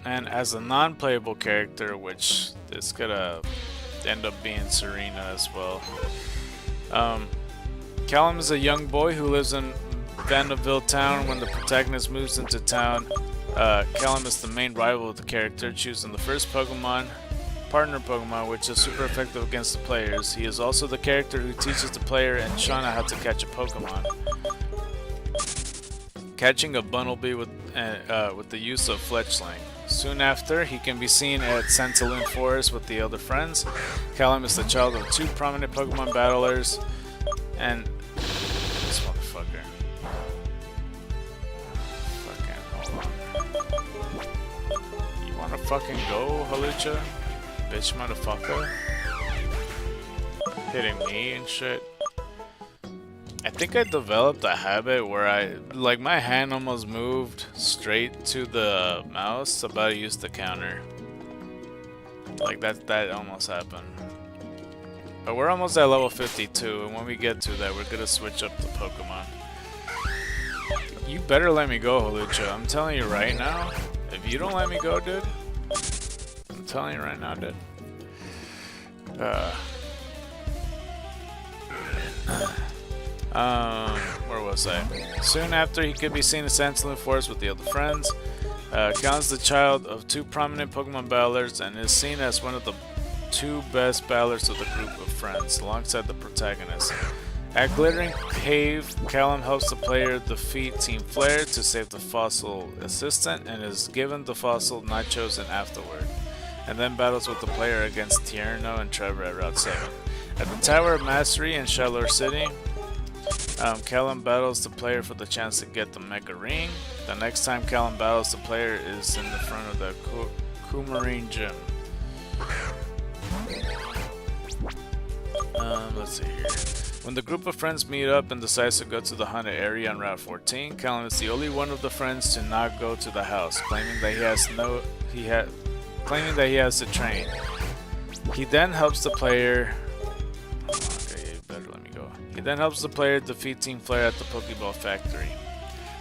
And as a non-playable character, which is gonna end up being Serena as well. Callum is a young boy who lives in Vanilleville town. When the protagonist moves into town, Callum is the main rival of the character, choosing the first partner Pokemon, which is super effective against the players. He is also the character who teaches the player and Shauna how to catch a Pokemon. Catching a Bunnelby with the use of Fletchling. Soon after, he can be seen at Centilune Forest with the other friends. Callum is the child of two prominent Pokemon battlers, and this motherfucker. Fucking hold on. You wanna fucking go, Halucha? Bitch motherfucker. Hitting me and shit. I think I developed a habit where my hand almost moved straight to the mouse about to use the counter. Like that almost happened. But we're almost at level 52, and when we get to that, we're gonna switch up the Pokemon. You better let me go, Halucha. I'm telling you right now. If you don't let me go, dude, I'm telling you right now, dude. Where was I? Soon after, he could be seen at Centilune Forest with the other friends. Callum's the child of two prominent Pokemon battlers and is seen as one of the two best battlers of the group of friends, alongside the protagonist. At Glittering Cave, Callum helps the player defeat Team Flare to save the fossil assistant and is given the fossil not chosen afterward, and then battles with the player against Tierno and Trevor at Route 7. At the Tower of Mastery in Shalor City, Callum battles the player for the chance to get the Mega Ring. The next time Callum battles the player is in the front of the Coumarine Gym. Let's see here. When the group of friends meet up and decides to go to the haunted area on Route 14, Callum is the only one of the friends to not go to the house, claiming that he has to train. He then helps the player. He then helps the player defeat Team Flare at the Pokeball Factory.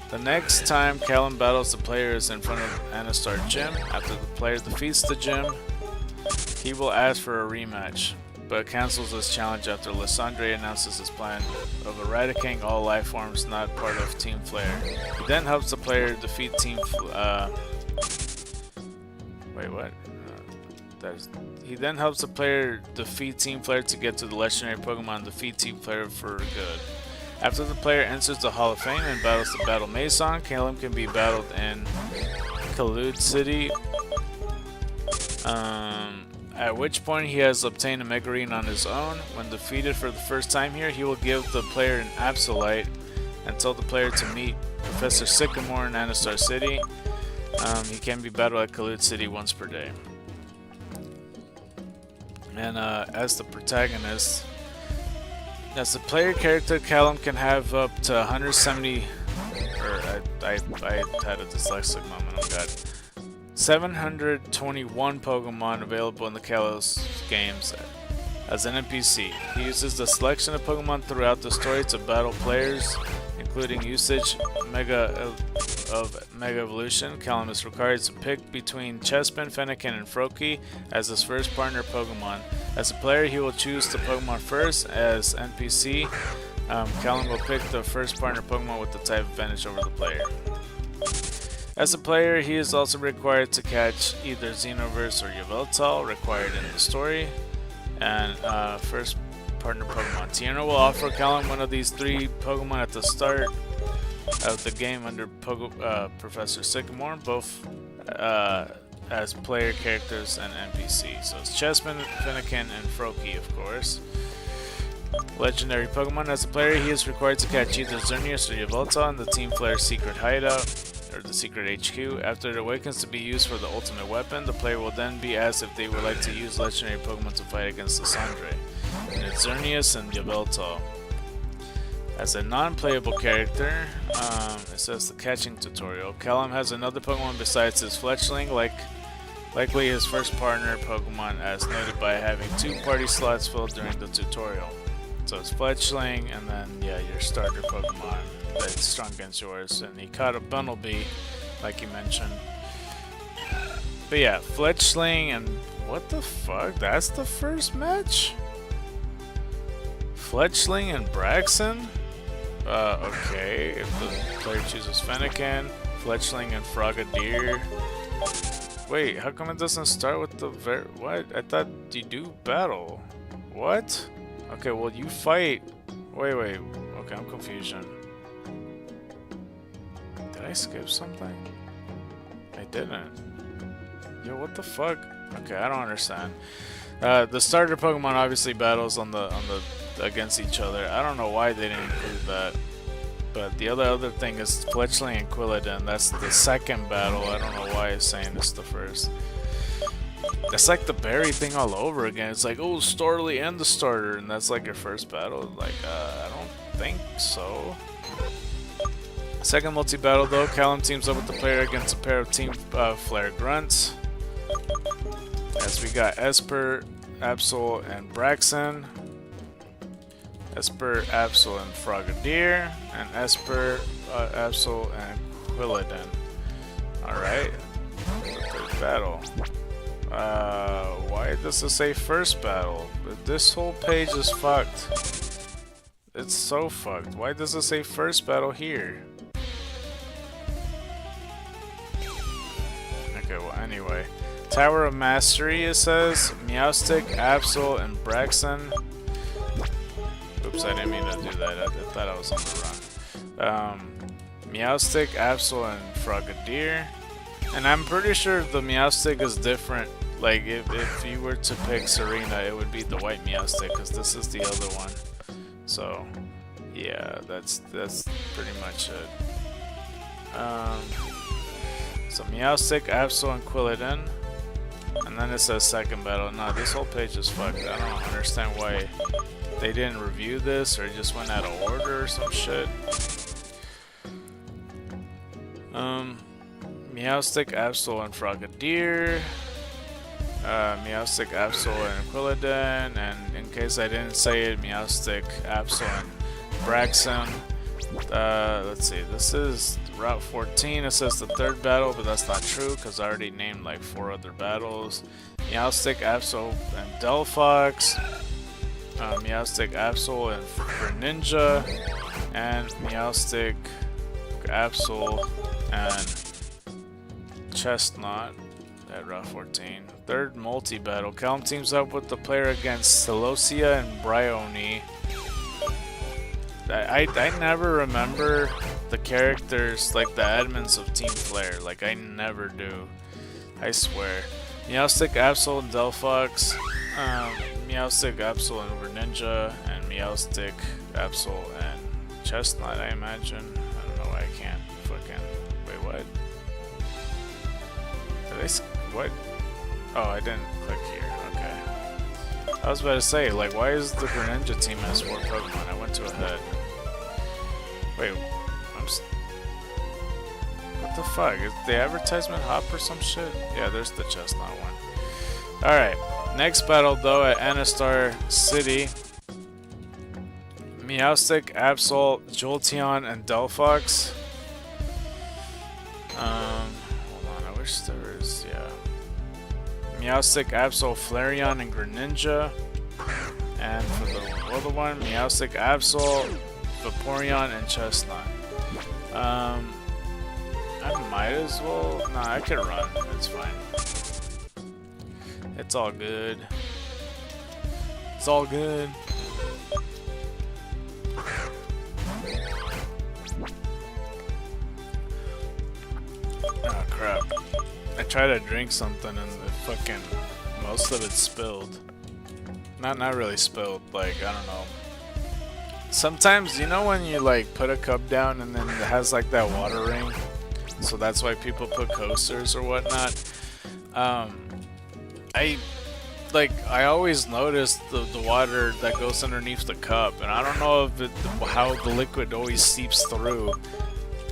The next time Callum battles the player is in front of Anastar Gym. After the player defeats the gym, he will ask for a rematch, but cancels his challenge after Lysandre announces his plan of eradicating all life forms not part of Team Flare. He then helps the player defeat He then helps the player defeat Team Flare to get to the legendary Pokemon and defeat Team Flare for good. After the player enters the Hall of Fame and battles the Battle Mason, Callum can be battled in Kalude City, at which point he has obtained a Megarine on his own. When defeated for the first time here, he will give the player an Absolite and tell the player to meet Professor Sycamore in Anastar City. He can be battled at Kalude City once per day. And as the protagonist, as the player character, Callum can have up to 170, I had a dyslexic moment, oh god, 721 Pokemon available in the Kalos games as an NPC. He uses the selection of Pokemon throughout the story to battle players, including usage of Mega Evolution. Callum is required to pick between Chespin, Fennekin, and Froakie as his first partner Pokemon. As a player, he will choose the Pokemon first. As NPC, Callum will pick the first partner Pokemon with the type advantage over the player. As a player, he is also required to catch either Xenoverse or Yveltal, required in the story. And first partner Pokemon. Tiana will offer Callum one of these 3 Pokemon at the start of the game under Professor Sycamore, both as player characters and NPC. So it's Chessman, Finnegan, and Froakie, of course. Legendary Pokemon. As a player, he is required to catch either Xerneas or Yveltal in the Team Flare's secret hideout, or the secret HQ. After it awakens to be used for the ultimate weapon, the player will then be asked if they would like to use legendary Pokemon to fight against the Sandre. And it's Xerneas and Yveltal. As a non-playable character, it says the catching tutorial. Callum has another Pokemon besides his Fletchling, likely his first partner Pokemon, as noted by having 2 party slots filled during the tutorial. So it's Fletchling, and then yeah, your starter Pokemon that's strong against yours, and he caught a Bunnelby, like you mentioned. But yeah, Fletchling, and what the fuck? That's the first match? Fletchling and Braxton? Okay, if the player chooses Fennekin, Fletchling and Frogadier. Wait, how come it doesn't start with the what? I thought you do battle. What? Okay, well you fight. Wait. Okay, I'm confused. Did I skip something? I didn't. Yo, what the fuck? Okay, I don't understand. The starter Pokemon obviously battles on the against each other. I don't know why they didn't include that. But the other thing is Fletchling and Quilladin. That's the second battle. I don't know why it's saying it's the first. It's like the berry thing all over again. It's like, oh, Starly and the starter, and that's like your first battle. Like, I don't think so. Second multi-battle though, Callum teams up with the player against a pair of Team Flare Grunts. As we got Esper, Absol, and Braxton. Esper, Absol, and Frogadier. And Esper, Absol, and Quilladin. Alright. Third battle. Why does it say first battle? This whole page is fucked. It's so fucked. Why does it say first battle here? Okay, well, anyway. Tower of Mastery, it says. Meowstic, Absol, and Braxton. Oops, I didn't mean to do that. I thought I was on the run. Meowstic, Absol, and Frogadier. And I'm pretty sure the Meowstic is different. Like, if you were to pick Serena, it would be the white Meowstic, because this is the other one. So, yeah, that's pretty much it. So Meowstic, Absol, and Quilladin. And then it says second battle. No, this whole page is fucked. I don't understand why they didn't review this, or it just went out of order or some shit. Meowstic, Absol, and Frogadier. Meowstic, Absol, and Quilladin. And in case I didn't say it, Meowstic, Absol, and Braxton. Let's see, this is Route 14. It says the third battle, but that's not true because I already named like 4 other battles. Meowstic, Absol, and Delphox. Meowstic, Absol, and Greninja. And Meowstic, Absol, and Chestnut at Route 14. Third multi-battle. Callum teams up with the player against Celosia and Bryony. I never remember the characters, like the admins of Team Flare. Like, I never do. I swear. Meowstic, Absol, and Delphox. Meowstic, Absol, and Greninja. And Meowstic, Absol, and Chestnut, I imagine. I don't know why I can't fucking... Wait, what? Did what? Oh, I didn't click here. Okay. I was about to say, like, why is the Greninja team has 4 Pokemon? I went to a head. Wait, what the fuck? Is the advertisement hop or some shit? Yeah, there's the Chestnut one. Alright, next battle though at Anastar City. Meowstic, Absol, Jolteon, and Delphox. Hold on, I wish there was, yeah. Meowstic, Absol, Flareon, and Greninja. And for the other one, Meowstic, Absol, Vaporeon, and Chestnut. I might as well... Nah, I can run. It's fine. It's all good. It's all good. Oh crap. I tried to drink something and the fucking most of it spilled. Not really spilled, like I don't know. Sometimes you know when you like put a cup down and then it has like that water ring? So that's why people put coasters or whatnot. I always notice the water that goes underneath the cup, and I don't know if how the liquid always seeps through,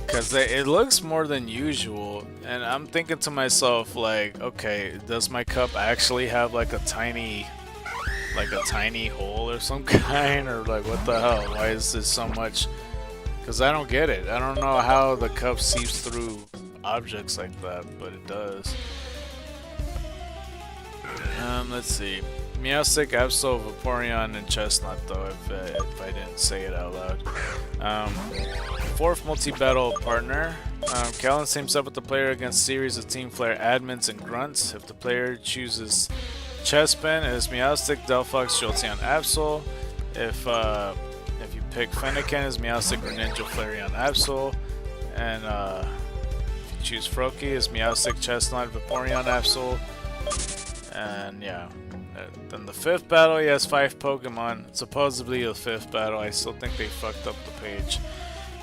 because it looks more than usual, and I'm thinking to myself like, okay, does my cup actually have like a tiny hole or some kind, or like what the hell? Why is this so much? Because I don't get it. I don't know how the cup seeps through objects like that, but it does. Let's see. Meowstic, Absol, Vaporeon, and Chestnut, though, if I didn't say it out loud. Fourth multi-battle partner. Callan teams up with the player against series of Team Flare admins and grunts. If the player chooses Chespin, it is Meowstic, Delphox, Jolteon, Absol. If you pick Fennekin, it's Meowstic, Greninja, Flareon, Absol. And if you choose Froakie, it's Meowstic, Chestnut, Vaporeon, Absol. And yeah, then the fifth battle, he has 5 Pokemon. Supposedly the fifth battle, I still think they fucked up the page.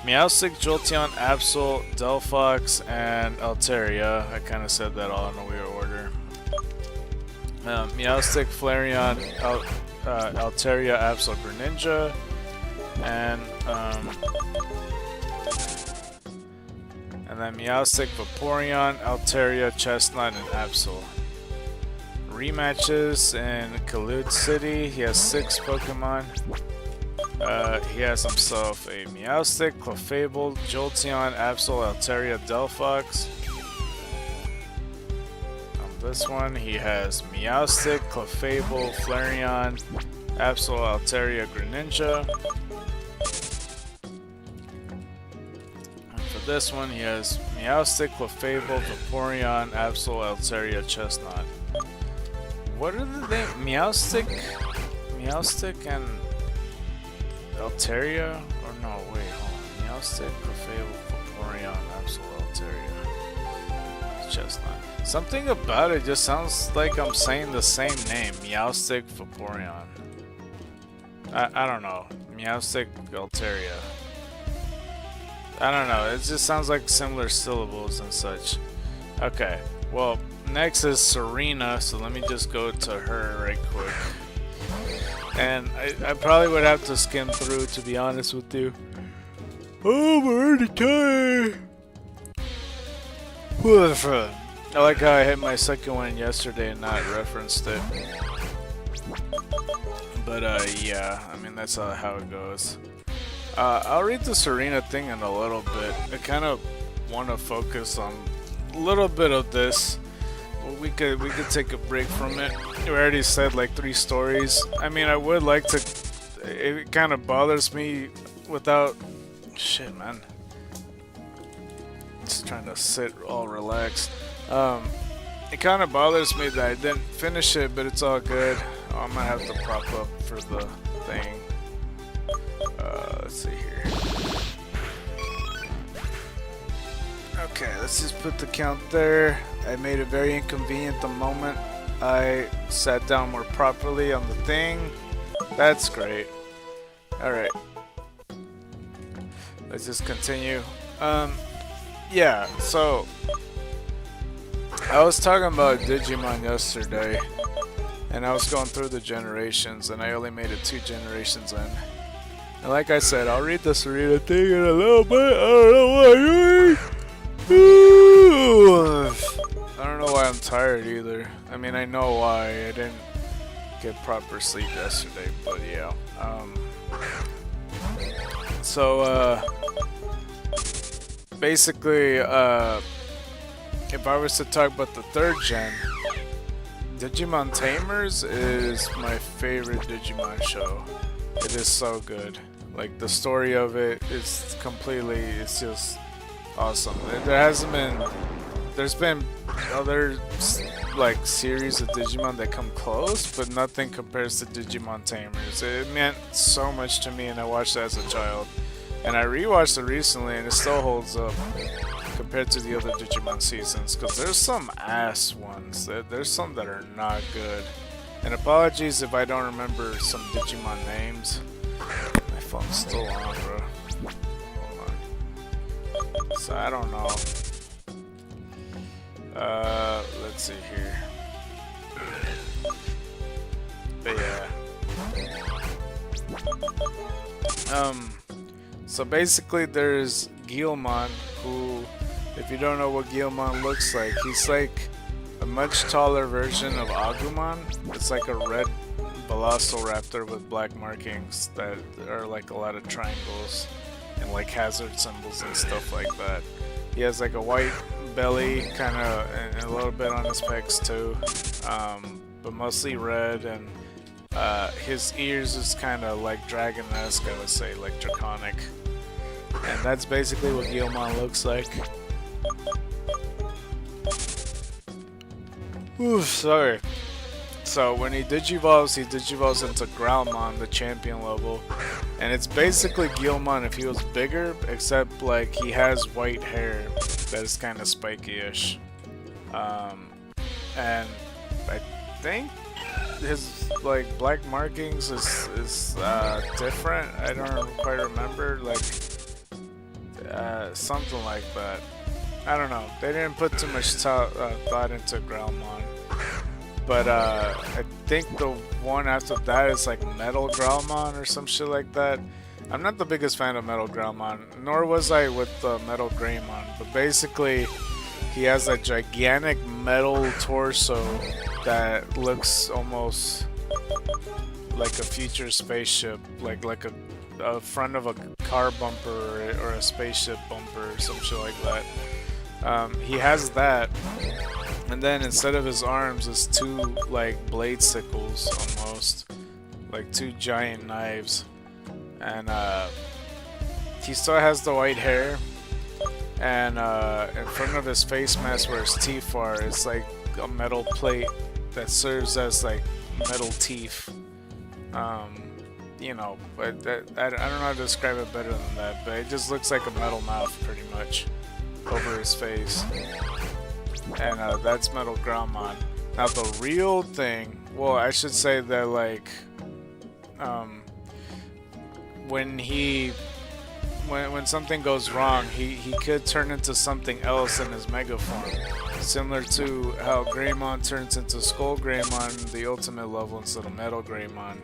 Meowstic, Jolteon, Absol, Delphox, and Altaria. I kind of said that all in a weird order. Meowstic, Flareon, Altaria, Absol, Greninja, and then Meowstic, Vaporeon, Altaria, Chestnut, and Absol. Rematches in Kalut City. He has 6 Pokemon. He has himself a Meowstic, Clefable, Jolteon, Absol, Altaria, Delphox. On this one, he has Meowstic, Clefable, Flareon, Absol, Altaria, Greninja. And for this one, he has Meowstic, Clefable, Vaporeon, Absol, Altaria, Chestnut. What are the names? Meowstic and Altaria? Or no, wait, hold on. Meowstic, Clefable, Vaporeon, Absol, Altaria, Chestnut. Something about it just sounds like I'm saying the same name. Meowstic, Vaporeon. I don't know. Meowstic, Altaria. I don't know. It just sounds like similar syllables and such. Okay, well, next is Serena, so let me just go to her right quick. And I probably would have to skim through, to be honest with you. Oh, I'm already tired. I like how I hit my second one yesterday and not referenced it. But yeah, I mean that's how it goes. I'll read the Serena thing in a little bit. I kind of want to focus on a little bit of this. We could take a break from it. We already said like 3 stories. I mean, I would like to. It kind of bothers me without. Shit, man. Just trying to sit all relaxed. It kind of bothers me that I didn't finish it, but it's all good. I might have to prop up for the thing. Let's see here. Okay, let's just put the count there. I made it very inconvenient the moment I sat down more properly on the thing. That's great. Alright. Let's just continue. Yeah, so I was talking about Digimon yesterday, and I was going through the generations, and I only made it 2 generations in. And like I said, I'll read the Serena thing in a little bit. I don't know why I'm tired either. I mean, I know why. I didn't get proper sleep yesterday, but yeah. So, basically, if I was to talk about the 3rd gen, Digimon Tamers is my favorite Digimon show. It is so good. Like, the story of it is completely, it's just awesome. There's been other, like, series of Digimon that come close, but nothing compares to Digimon Tamers. It meant so much to me, and I watched it as a child. And I rewatched it recently, and it still holds up. compared to the other Digimon seasons, because there's some ass ones. There's some that are not good. And apologies if I don't remember some Digimon names. My phone's still on, bro. Hold on. So I don't know. Let's see here. But yeah. So basically there's Ngl, who, if you don't know what Ngl looks like, he's like a much taller version of Agumon. It's like a red Velociraptor with black markings that are like a lot of triangles and like hazard symbols and stuff like that. He has like a white belly, kind of, and a little bit on his pecs too, but mostly red, and his ears is kind of like dragon-esque, I would say, like draconic. And that's basically what Ngl looks like. Ooh, sorry. So when he digivolves into Growlmon, the champion level. And it's basically Ngl if he was bigger, except like he has white hair that is kind of spiky-ish. And I think his like black markings is different. I don't quite remember, like something like that. I don't know. They didn't put too much thought into Growlmon. But I think the one after that is like Metal Growlmon or some shit like that. I'm not the biggest fan of Metal Growlmon, nor was I with Metal Greymon. But basically, he has a gigantic metal torso that looks almost like a future spaceship, like a front of a car bumper or a spaceship bumper or some shit like that. He has that, and then instead of his arms, it's two like blade sickles, almost like two giant knives, and he still has the white hair, and in front of his face mask where his teeth are, it's like a metal plate that serves as like metal teeth. You know, but I don't know how to describe it better than that, but it just looks like a metal mouth pretty much over his face. And that's Metal Growlmon. Now the real thing, well, I should say that like when something goes wrong, he could turn into something else in his mega form, similar to how Greymon turns into Skull Greymon the ultimate level instead of Metal Greymon.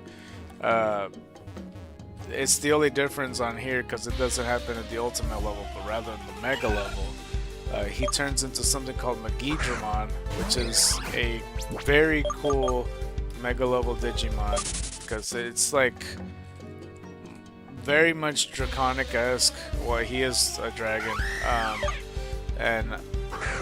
It's the only difference on here because it doesn't happen at the ultimate level, but rather in the mega level. He turns into something called Magidramon, which is a very cool mega level Digimon because it's like very much draconic-esque. Well, he is a dragon, and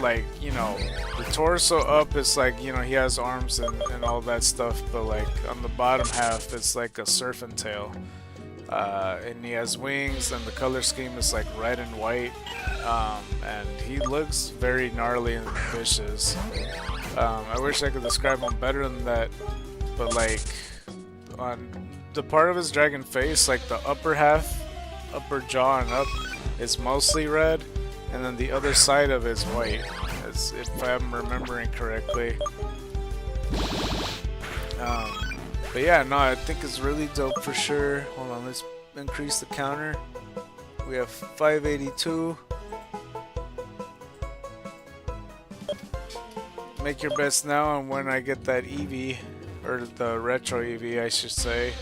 like, you know, the torso up is like, you know, he has arms and all that stuff, but like on the bottom half it's like a serpent tail, and he has wings, and the color scheme is like red and white, and he looks very gnarly and vicious. I wish I could describe him better than that, but like on the part of his dragon face, like the upper half, upper jaw and up, is mostly red, and then the other side of it is white, if I'm remembering correctly. But yeah, no, I think it's really dope for sure. Hold on, let's increase the counter. We have 582. Make your bets now, and when I get that Eevee, or the retro Eevee, I should say.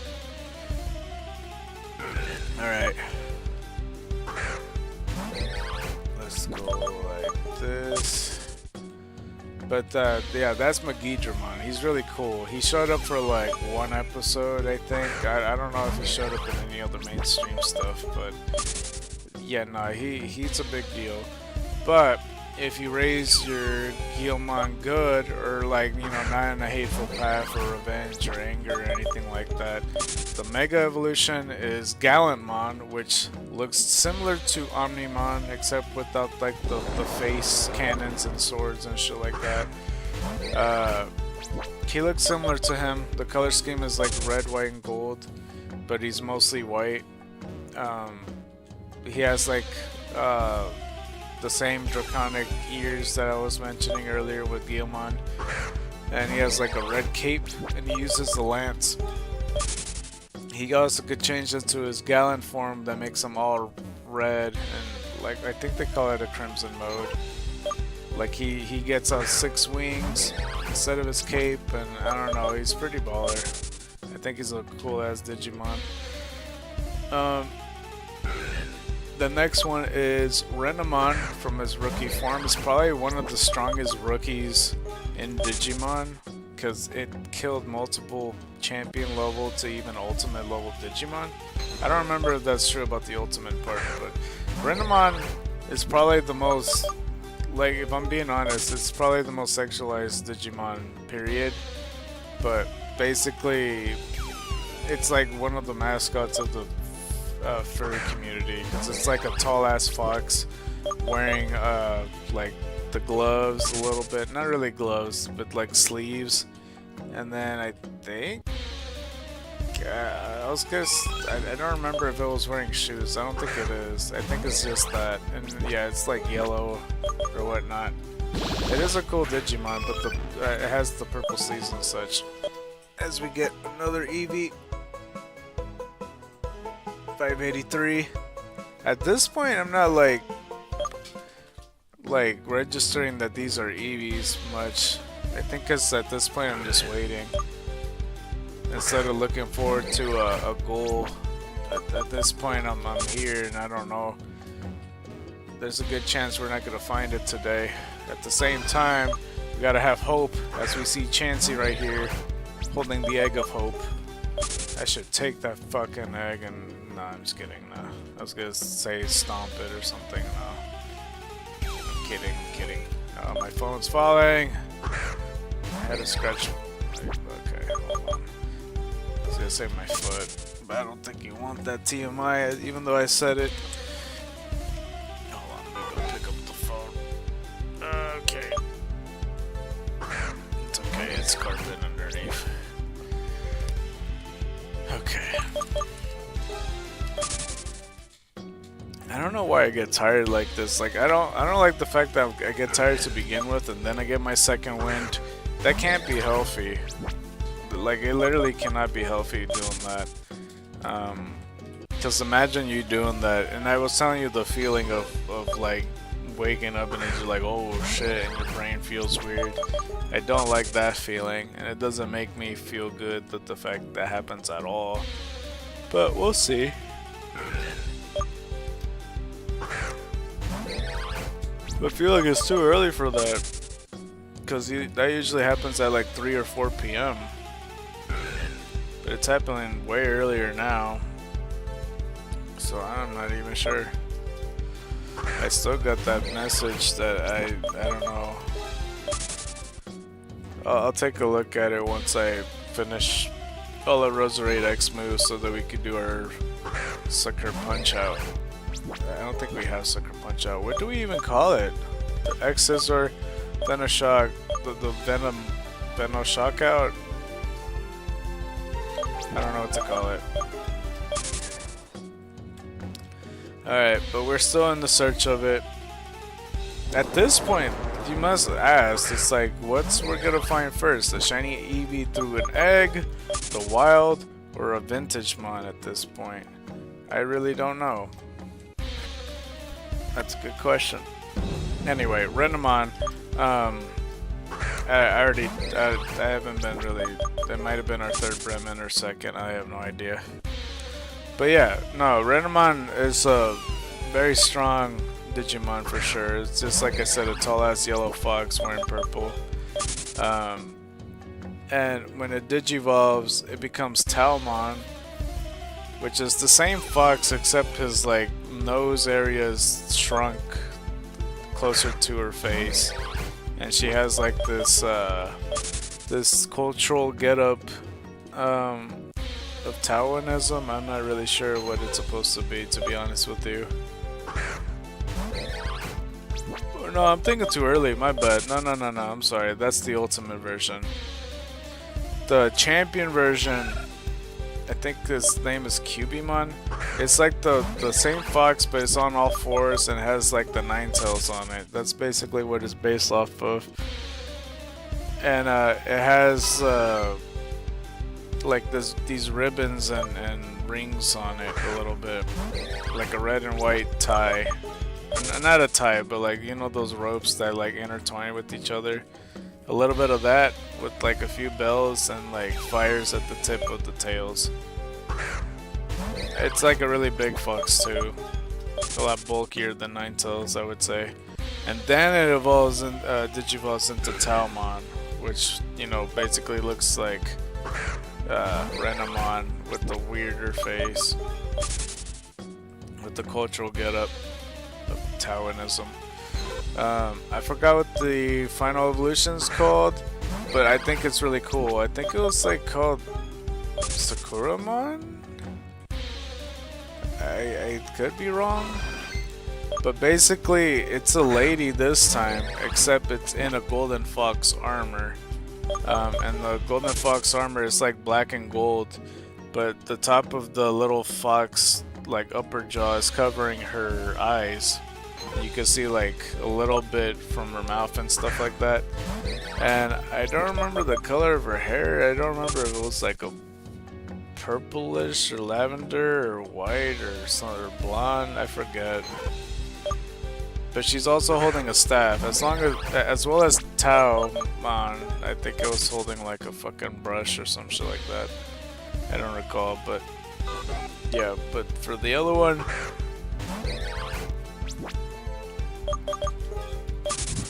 Alright. Let's go like this. But yeah, that's Magidramon. He's really cool. He showed up for like one episode, I think. I don't know if he showed up in any other mainstream stuff, but yeah, no, he's a big deal. But if you raise your Ngl good, or like, you know, not in a hateful path or revenge or anger or anything like that, the Mega Evolution is Gallantmon, which looks similar to Omnimon, except without like the face cannons and swords and shit like that. He looks similar to him. The color scheme is like red, white, and gold, but he's mostly white. He has like the same draconic ears that I was mentioning earlier with Ngl I'm. And he has like a red cape, and he uses the lance. He also could change into his Gallon form that makes him all red, and like I think they call it a crimson mode. Like he gets 6 wings instead of his cape, and I don't know, he's pretty baller. I think he's a cool ass Digimon. The next one is Renamon from his rookie form. It's probably one of the strongest rookies in Digimon, because it killed multiple champion level to even ultimate level Digimon. I don't remember if that's true about the ultimate part, but Renamon is probably the most, like, if I'm being honest, it's probably the most sexualized Digimon, period. But basically, it's like one of the mascots of the furry community, because it's like a tall ass fox wearing like the gloves a little bit, not really gloves, but like sleeves. And then I think I don't remember if it was wearing shoes. I don't think it is. I think it's just that. And yeah, it's like yellow or whatnot. It is a cool Digimon, but it has the purple sleeves and such. As we get another Eevee, 583. At this point, I'm not like registering that these are Eevees much. I think because at this point I'm just waiting instead of looking forward to a goal. At this point I'm here, and I don't know. There's a good chance we're not gonna find it today. At the same time, we gotta have hope, as we see Chansey right here holding the egg of hope. I should take that fucking egg and... Nah, I'm just kidding. Nah. I was gonna say stomp it or something. No. I'm kidding. Oh, my phone's falling. I had to scratch. Okay, hold on. I was gonna say my foot, but I don't think you want that TMI, even though I said it. Hold on, let me go pick up the phone. Okay. It's okay, it's carpet underneath. Okay. I don't know why I get tired like this. Like I don't like the fact that I get tired to begin with, and then I get my second wind. That can't be healthy. Like, it literally cannot be healthy doing that. Because imagine you doing that, and I was telling you the feeling of like waking up and it's like, oh shit, and your brain feels weird. I don't like that feeling, and it doesn't make me feel good that the fact that happens at all. But we'll see. I feel like it's too early for that, because that usually happens at like 3 or 4 p.m. But it's happening way earlier now, so I'm not even sure. I still got that message that I don't know. I'll take a look at it once I finish all the Roserade X moves so that we can do our Sucker Punch Out. I don't think we have Sucker Punch Out. What do we even call it? The X Scissor, Venoshock, the Venoshock Out? I don't know what to call it. Alright, but we're still in the search of it. At this point, you must ask, it's like, what's we're gonna find first? A shiny Eevee through an egg, the wild, or a vintage mon at this point? I really don't know. That's a good question. Anyway, Renamon, I haven't been really, that might have been our third Bremen or second, I have no idea. But yeah, no, Renamon is a very strong Digimon for sure. It's just like I said, a tall ass yellow fox wearing purple. And when it digivolves, it becomes Talmon, which is the same fox except his like nose area is shrunk closer to her face, and she has like this this cultural getup of Taoism. I'm not really sure what it's supposed to be honest with you. Or no, I'm thinking too early, my bad. No, I'm sorry, that's the ultimate version. The champion version I think his name is Cubimon. It's like the same fox, but it's on all fours and has like the 9 tails on it. That's basically what it's based off of. And it has like these ribbons and rings on it a little bit, like a red and white tie. Not a tie, but like, you know, those ropes that like intertwine with each other. A little bit of that with like a few bells and like fires at the tip of the tails. It's like a really big fox too. A lot bulkier than 9 tails, I would say. And then it evolves in, digivolves into Taomon, which, you know, basically looks like Renamon with the weirder face, with the cultural getup of Taoism. I forgot what the final evolution's called, but I think it's really cool. I think it was like called Sakuramon? I could be wrong, but basically it's a lady this time, except it's in a golden fox armor. And the golden fox armor is like black and gold, but the top of the little fox like upper jaw is covering her eyes. You can see like a little bit from her mouth and stuff like that. And I don't remember the color of her hair. I don't remember if it was like a purplish or lavender or white or some or blonde. I forget. But she's also holding a staff, as well as Taomon. I think it was holding like a fucking brush or some shit like that. I don't recall, but yeah. But for the other one,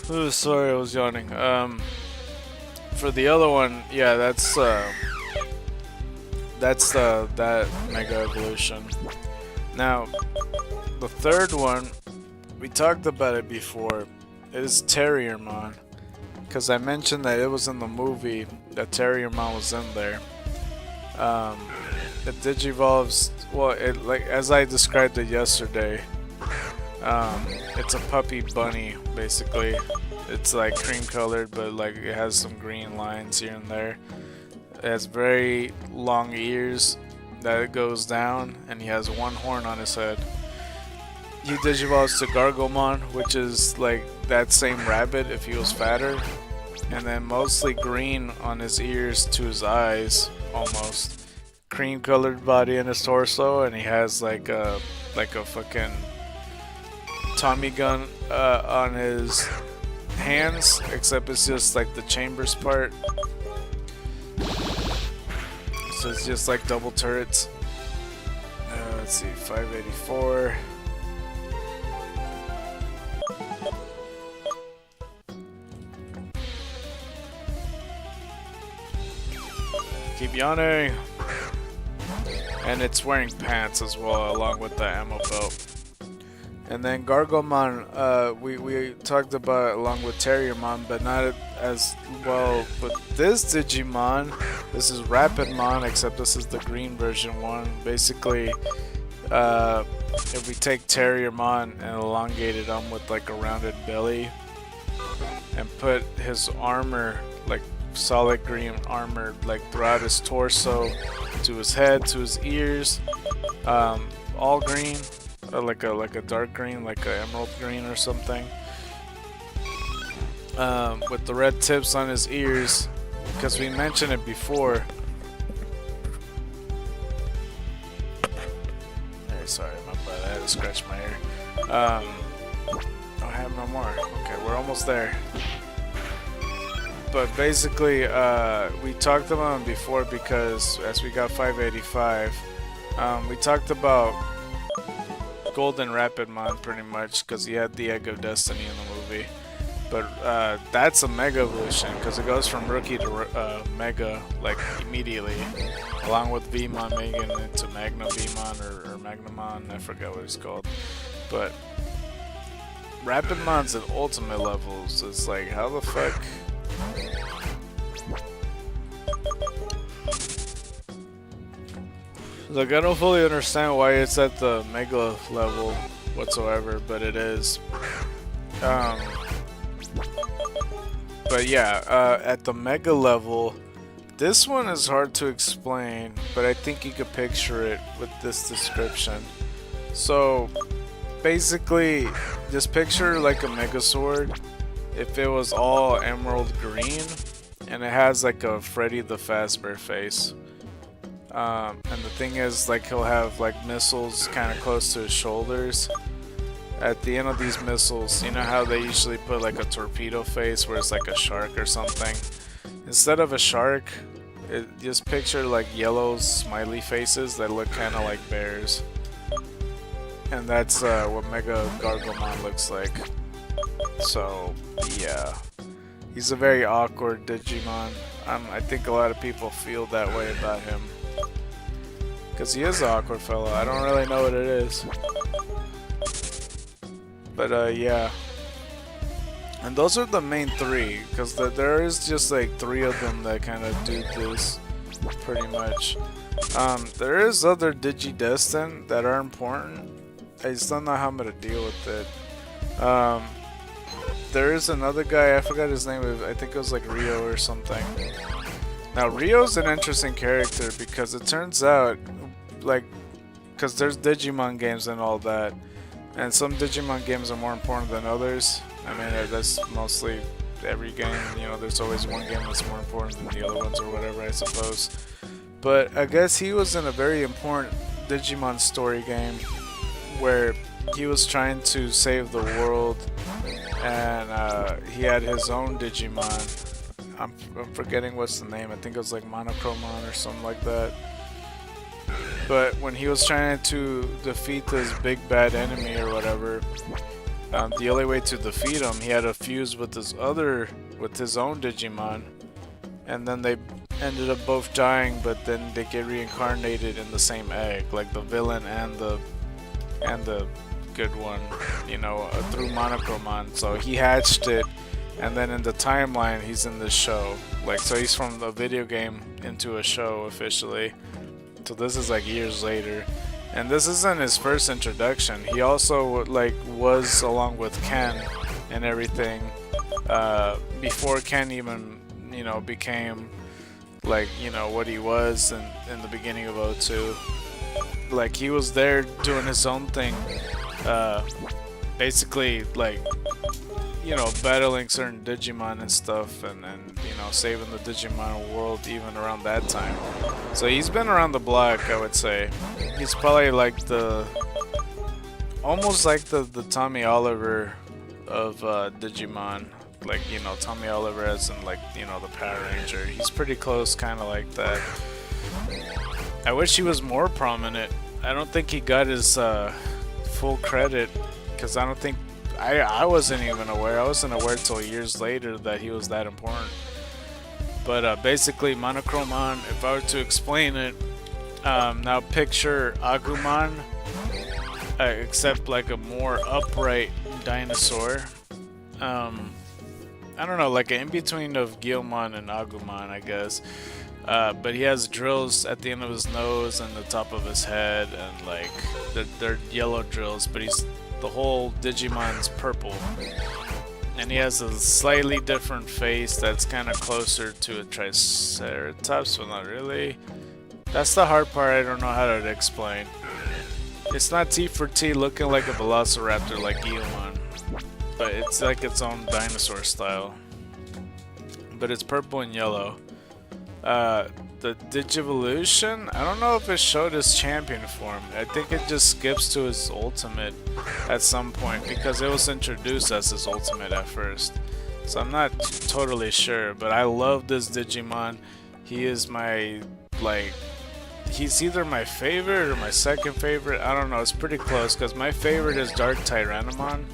oh, sorry, I was yawning. For the other one, yeah, that's that Mega Evolution. Now, the third one, we talked about it before. It is Terriermon, because I mentioned that it was in the movie that Terriermon was in there. It digivolves, well, it like as I described it yesterday. It's a puppy bunny, basically. It's like cream colored, but like it has some green lines here and there. It has very long ears that it goes down, and he has one horn on his head. He digivolves to Gargomon, which is like that same rabbit if he was fatter, and then mostly green on his ears to his eyes, almost. Cream colored body in his torso, and he has like a fucking Tommy gun on his hands, except it's just like the chambers part. So it's just like double turrets. Let's see, 584. Keep yawning. And it's wearing pants as well, along with the ammo belt. And then Gargomon, we talked about it along with Terriermon, but not as well with this Digimon. This is Rapidmon, except this is the green version one. Basically, if we take Terriermon and elongated him with like a rounded belly, and put his armor, like solid green armor, like throughout his torso, to his head, to his ears, all green. Like a dark green, like an emerald green or something, with the red tips on his ears, because we mentioned it before. Hey, sorry, my bad. I had to scratch my ear. I have no more. Okay, we're almost there. But basically, we talked about him before because as we got 585, we talked about Golden Rapidmon pretty much, because he had the Egg of Destiny in the movie. But that's a Mega Evolution, because it goes from Rookie to Mega, like, immediately. Along with Vmon making it to Magna Vmon or Magnamon, I forget what it's called. But Rapidmon's at ultimate levels. It's like, how the fuck? Like, I don't fully understand why it's at the Mega level whatsoever, but it is. But yeah, at the Mega level, This one is hard to explain, but I think you could picture it with this description. So basically, just picture like a Megazord if it was all emerald green, and it has like a Freddy the Fazbear face. And the thing is, like, he'll have like missiles kind of close to his shoulders. At the end of these missiles, you know how they usually put like a torpedo face where it's like a shark or something? Instead of a shark, just picture like yellow smiley faces that look kind of like bears. And that's what Mega Gargomon looks like. So, yeah. He's a very awkward Digimon. I think a lot of people feel that way about him. Because he is an awkward fellow. I don't really know what it is. But, yeah. And those are the main three. Because there is just like 3 of them that kind of do this. Pretty much. There is other Digidestin that are important. I just don't know how I'm going to deal with it. There is another guy, I forgot his name, I think it was like Rio or something. Now Rio's an interesting character because it turns out, like, because there's Digimon games and all that, and some Digimon games are more important than others. I mean, that's mostly every game, you know, there's always one game that's more important than the other ones or whatever, I suppose. But I guess he was in a very important Digimon story game where he was trying to save the world, and he had his own Digimon. I'm forgetting what's the name. I think it was like Monochromon or something like that. But when he was trying to defeat this big bad enemy or whatever, the only way to defeat him, he had to fuse with his own Digimon, and then they ended up both dying, but then they get reincarnated in the same egg, like the villain and the good one, you know, through Monochromon. So he hatched it, and then in the timeline he's in this show, like, so he's from the video game into a show officially. So this is like years later, and this isn't his first introduction. He also like was along with Ken and everything before Ken even, you know, became like, you know, what he was in the beginning of O2. Like, he was there doing his own thing, basically, like, you know, battling certain Digimon and stuff, and you know, saving the Digimon world even around that time. So he's been around the block, I would say. He's probably like almost like the Tommy Oliver of Digimon. Like, you know, Tommy Oliver as in, like, you know, the Power Ranger. He's pretty close, kind of like that. I wish he was more prominent. I don't think he got his full credit, because I don't think I wasn't even aware. I wasn't aware till years later that he was that important. But basically, Monochromon, if I were to explain it, now picture Agumon, except like a more upright dinosaur. I don't know, like an in-between of Guilmon and Agumon, I guess. But he has drills at the end of his nose and the top of his head, and like they're yellow drills, but the whole Digimon's purple, and he has a slightly different face that's kind of closer to a Triceratops, but not really. That's the hard part. I don't know how to explain. It's not T for T looking like a Velociraptor like Guilmon, but it's like its own dinosaur style. But it's purple and yellow. The Digivolution, I don't know if it showed his champion form. I think it just skips to his ultimate at some point, because it was introduced as his ultimate at first. So I'm not totally sure, but I love this Digimon. He is my, like, he's either my favorite or my second favorite. I don't know, it's pretty close, because my favorite is Dark Tyrannomon.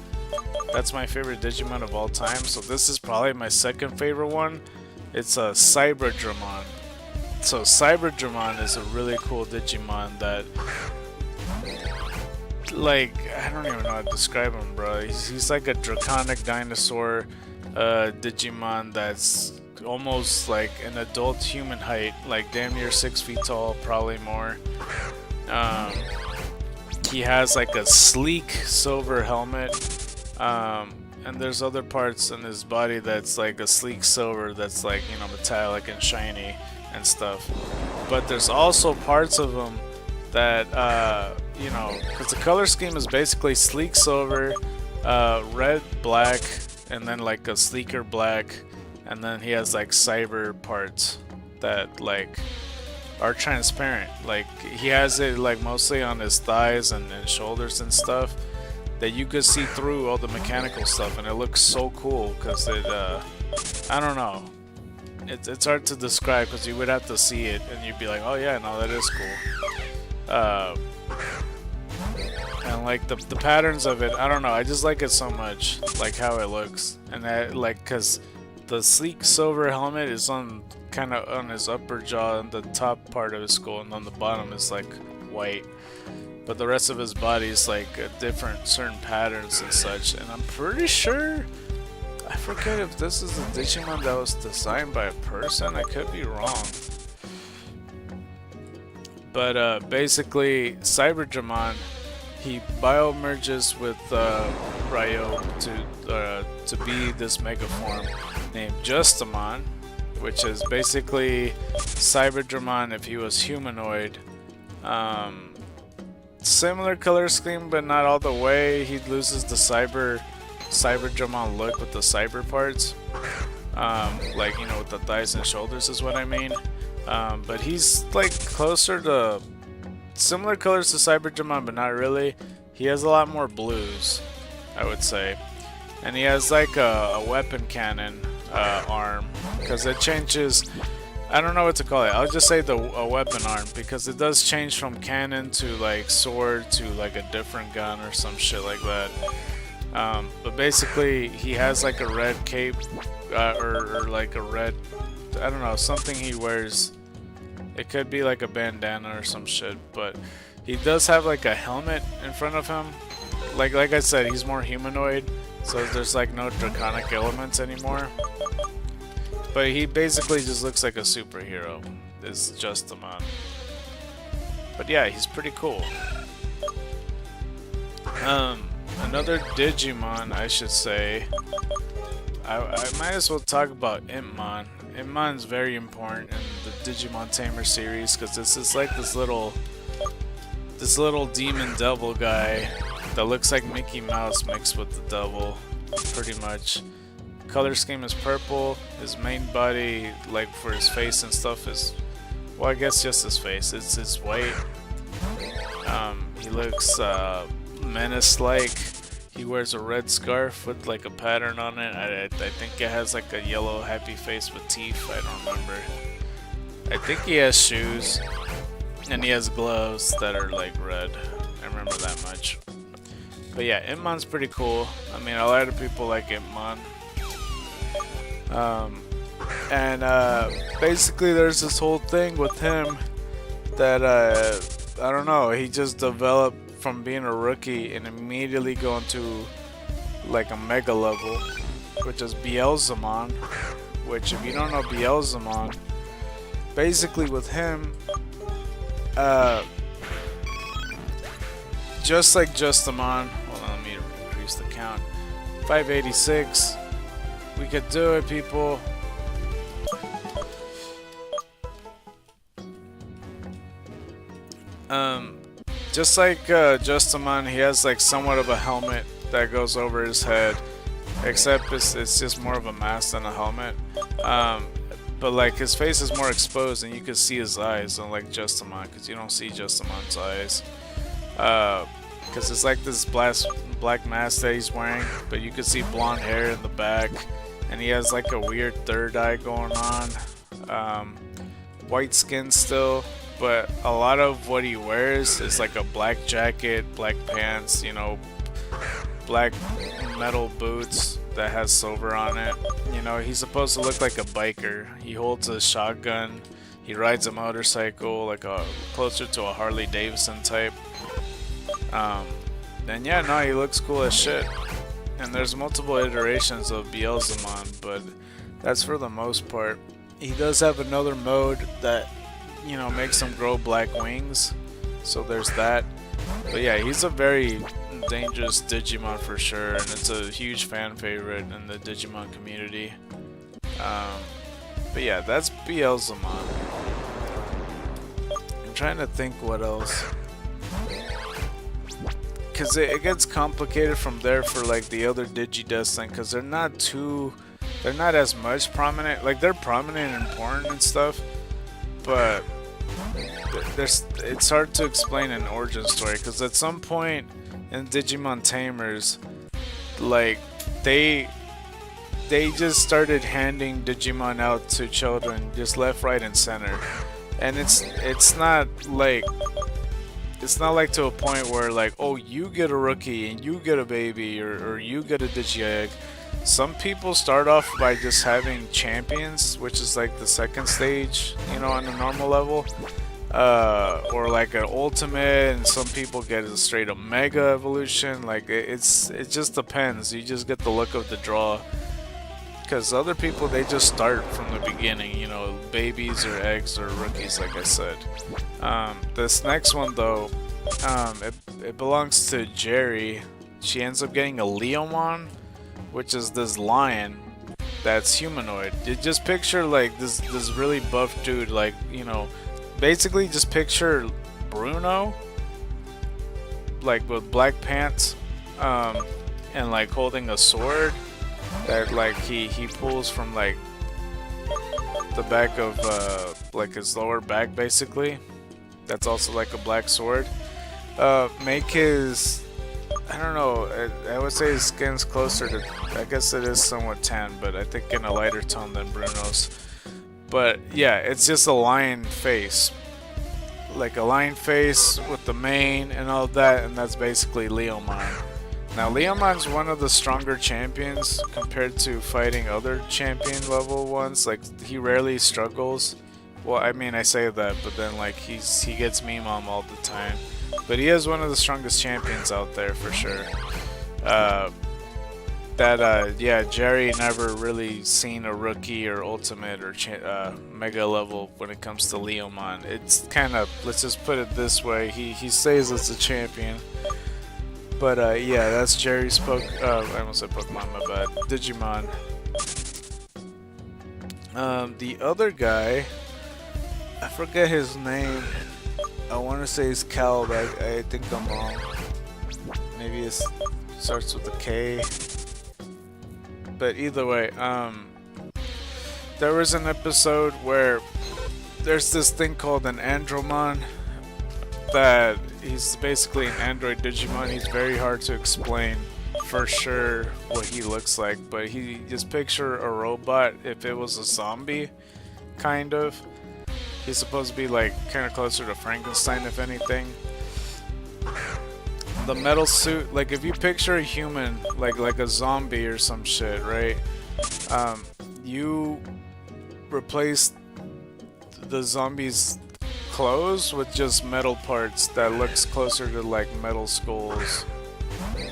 That's my favorite Digimon of all time, so this is probably my second favorite one. It's a Cyberdramon. So Cyberdramon is a really cool Digimon that, like, I don't even know how to describe him, bro. He's like a draconic dinosaur Digimon that's almost like an adult human height, like damn near 6 feet tall, probably more. He has like a sleek silver helmet, and there's other parts in his body that's like a sleek silver that's like, you know, metallic and shiny. and stuff. But there's also parts of him that, you know, because the color scheme is basically sleek silver, red, black, and then like a sleeker black, and then he has like cyber parts that like are transparent. Like he has it like mostly on his thighs and shoulders and stuff that you could see through all the mechanical stuff, and it looks so cool because it I don't know, it's hard to describe because you would have to see it and you'd be like, oh yeah, no, that is cool. And like the patterns of it, I don't know, I just like it so much, like how it looks. And that, like, because the sleek silver helmet is on kind of on his upper jaw and the top part of his skull, and on the bottom is like white, but the rest of his body is like different certain patterns and such. And I'm pretty sure, I forget if this is a Digimon that was designed by a person, I could be wrong. But basically Cyberdramon, he biomerges with Ryo to be this mega form named Justamon, which is basically Cyberdramon if he was humanoid. Similar color scheme, but not all the way. He loses the Cyberdramon look with the cyber parts, like, you know, with the thighs and shoulders is what I mean. But he's like closer to similar colors to Cyberdramon, but not really. He has a lot more blues, I would say, and he has like a weapon cannon arm, because it changes. I don't know what to call it. I'll just say a weapon arm, because it does change from cannon to like sword to like a different gun or some shit like that. But basically, he has like a red cape or like a red, I don't know, something he wears. It could be like a bandana or some shit, but he does have like a helmet in front of him. Like I said, he's more humanoid, so there's like no draconic elements anymore. But he basically just looks like a superhero. It's Justamon. But yeah, he's pretty cool. Another Digimon, I should say. I might as well talk about Imon. Imon's very important in the Digimon Tamer series, because this is like this little demon devil guy that looks like Mickey Mouse mixed with the devil, pretty much. Color scheme is purple. His main body, like for his face and stuff, is, well, I guess just his face. It's white. He looks menace-like. He wears a red scarf with like a pattern on it. I think it has like a yellow happy face with teeth. I don't remember. I think he has shoes, and he has gloves that are like red. I remember that much. But yeah, Imon's pretty cool. I mean, a lot of people like Imon. Basically there's this whole thing with him that I don't know, he just developed from being a rookie and immediately going to like a mega level, which is Beelzemon. Which, if you don't know Beelzemon, basically with him, just like Justamon, hold on, let me increase the count, 586. We could do it, people. Just like Justamon, he has like somewhat of a helmet that goes over his head, except it's just more of a mask than a helmet. But like his face is more exposed, and you can see his eyes, unlike Justamon, because you don't see Justamon's eyes. Because it's like this black mask that he's wearing, but you can see blonde hair in the back. And he has like a weird third eye going on. White skin still, but a lot of what he wears is like a black jacket, black pants, you know, black metal boots that has silver on it. You know, he's supposed to look like a biker. He holds a shotgun. He rides a motorcycle, like a closer to a Harley Davidson type. And yeah, no, he looks cool as shit. And there's multiple iterations of Beelzemon, but that's for the most part. He does have another mode that, you know, makes him grow black wings, so there's that. But yeah, he's a very dangerous Digimon for sure, and it's a huge fan favorite in the Digimon community. But yeah, that's Beelzemon. trying to think what else. Because it gets complicated from there for like the other Digidust thing, because they're not as much prominent. Like, they're prominent and important and stuff, but it's hard to explain an origin story, because at some point in Digimon Tamers, like, they just started handing Digimon out to children just left, right, and center. And it's not like to a point where like, oh, you get a rookie and you get a baby, or you get a Digi-Egg. Some people start off by just having champions, which is like the second stage, you know, on a normal level. Or like an ultimate, and some people get a straight up mega evolution. Like, it just depends. You just get the luck of the draw. Because other people, they just start from the beginning, you know, babies or eggs or rookies, like I said. This next one, though, it belongs to Jerry. She ends up getting a Leomon, which is this lion that's humanoid. You just picture, like, this really buff dude, like, you know, basically just picture Bruno, like, with black pants, and, like, holding a sword that, like, he pulls from, like, the back of like his lower back, basically. That's also like a black sword. Make his, I don't know, I would say his skin's closer to, I guess it is somewhat tan, but I think in a lighter tone than Bruno's. But yeah, it's just a lion face, like a lion face with the mane and all that, and that's basically Leomon. Now, Leomon's one of the stronger champions compared to fighting other champion level ones. Like, he rarely struggles. Well, I mean, I say that, but then, like, he gets Mimom all the time. But he is one of the strongest champions out there, for sure. Yeah, Jerry never really seen a rookie or ultimate or mega level when it comes to Leomon. It's kind of, let's just put it this way, he stays as a champion. But yeah, that's Jerry's I almost said Pokemon, my bad. Digimon. The other guy, I forget his name. I want to say it's Cal, but I think I'm wrong. Maybe it starts with a K. But either way, there was an episode where there's this thing called an Andromon, that he's basically an android Digimon. He's very hard to explain for sure what he looks like, but he just picture a robot if it was a zombie, kind of. He's supposed to be like kind of closer to Frankenstein, if anything. The metal suit, like if you picture a human like a zombie or some shit, right? You replace the zombie's clothes with just metal parts that looks closer to like metal skulls,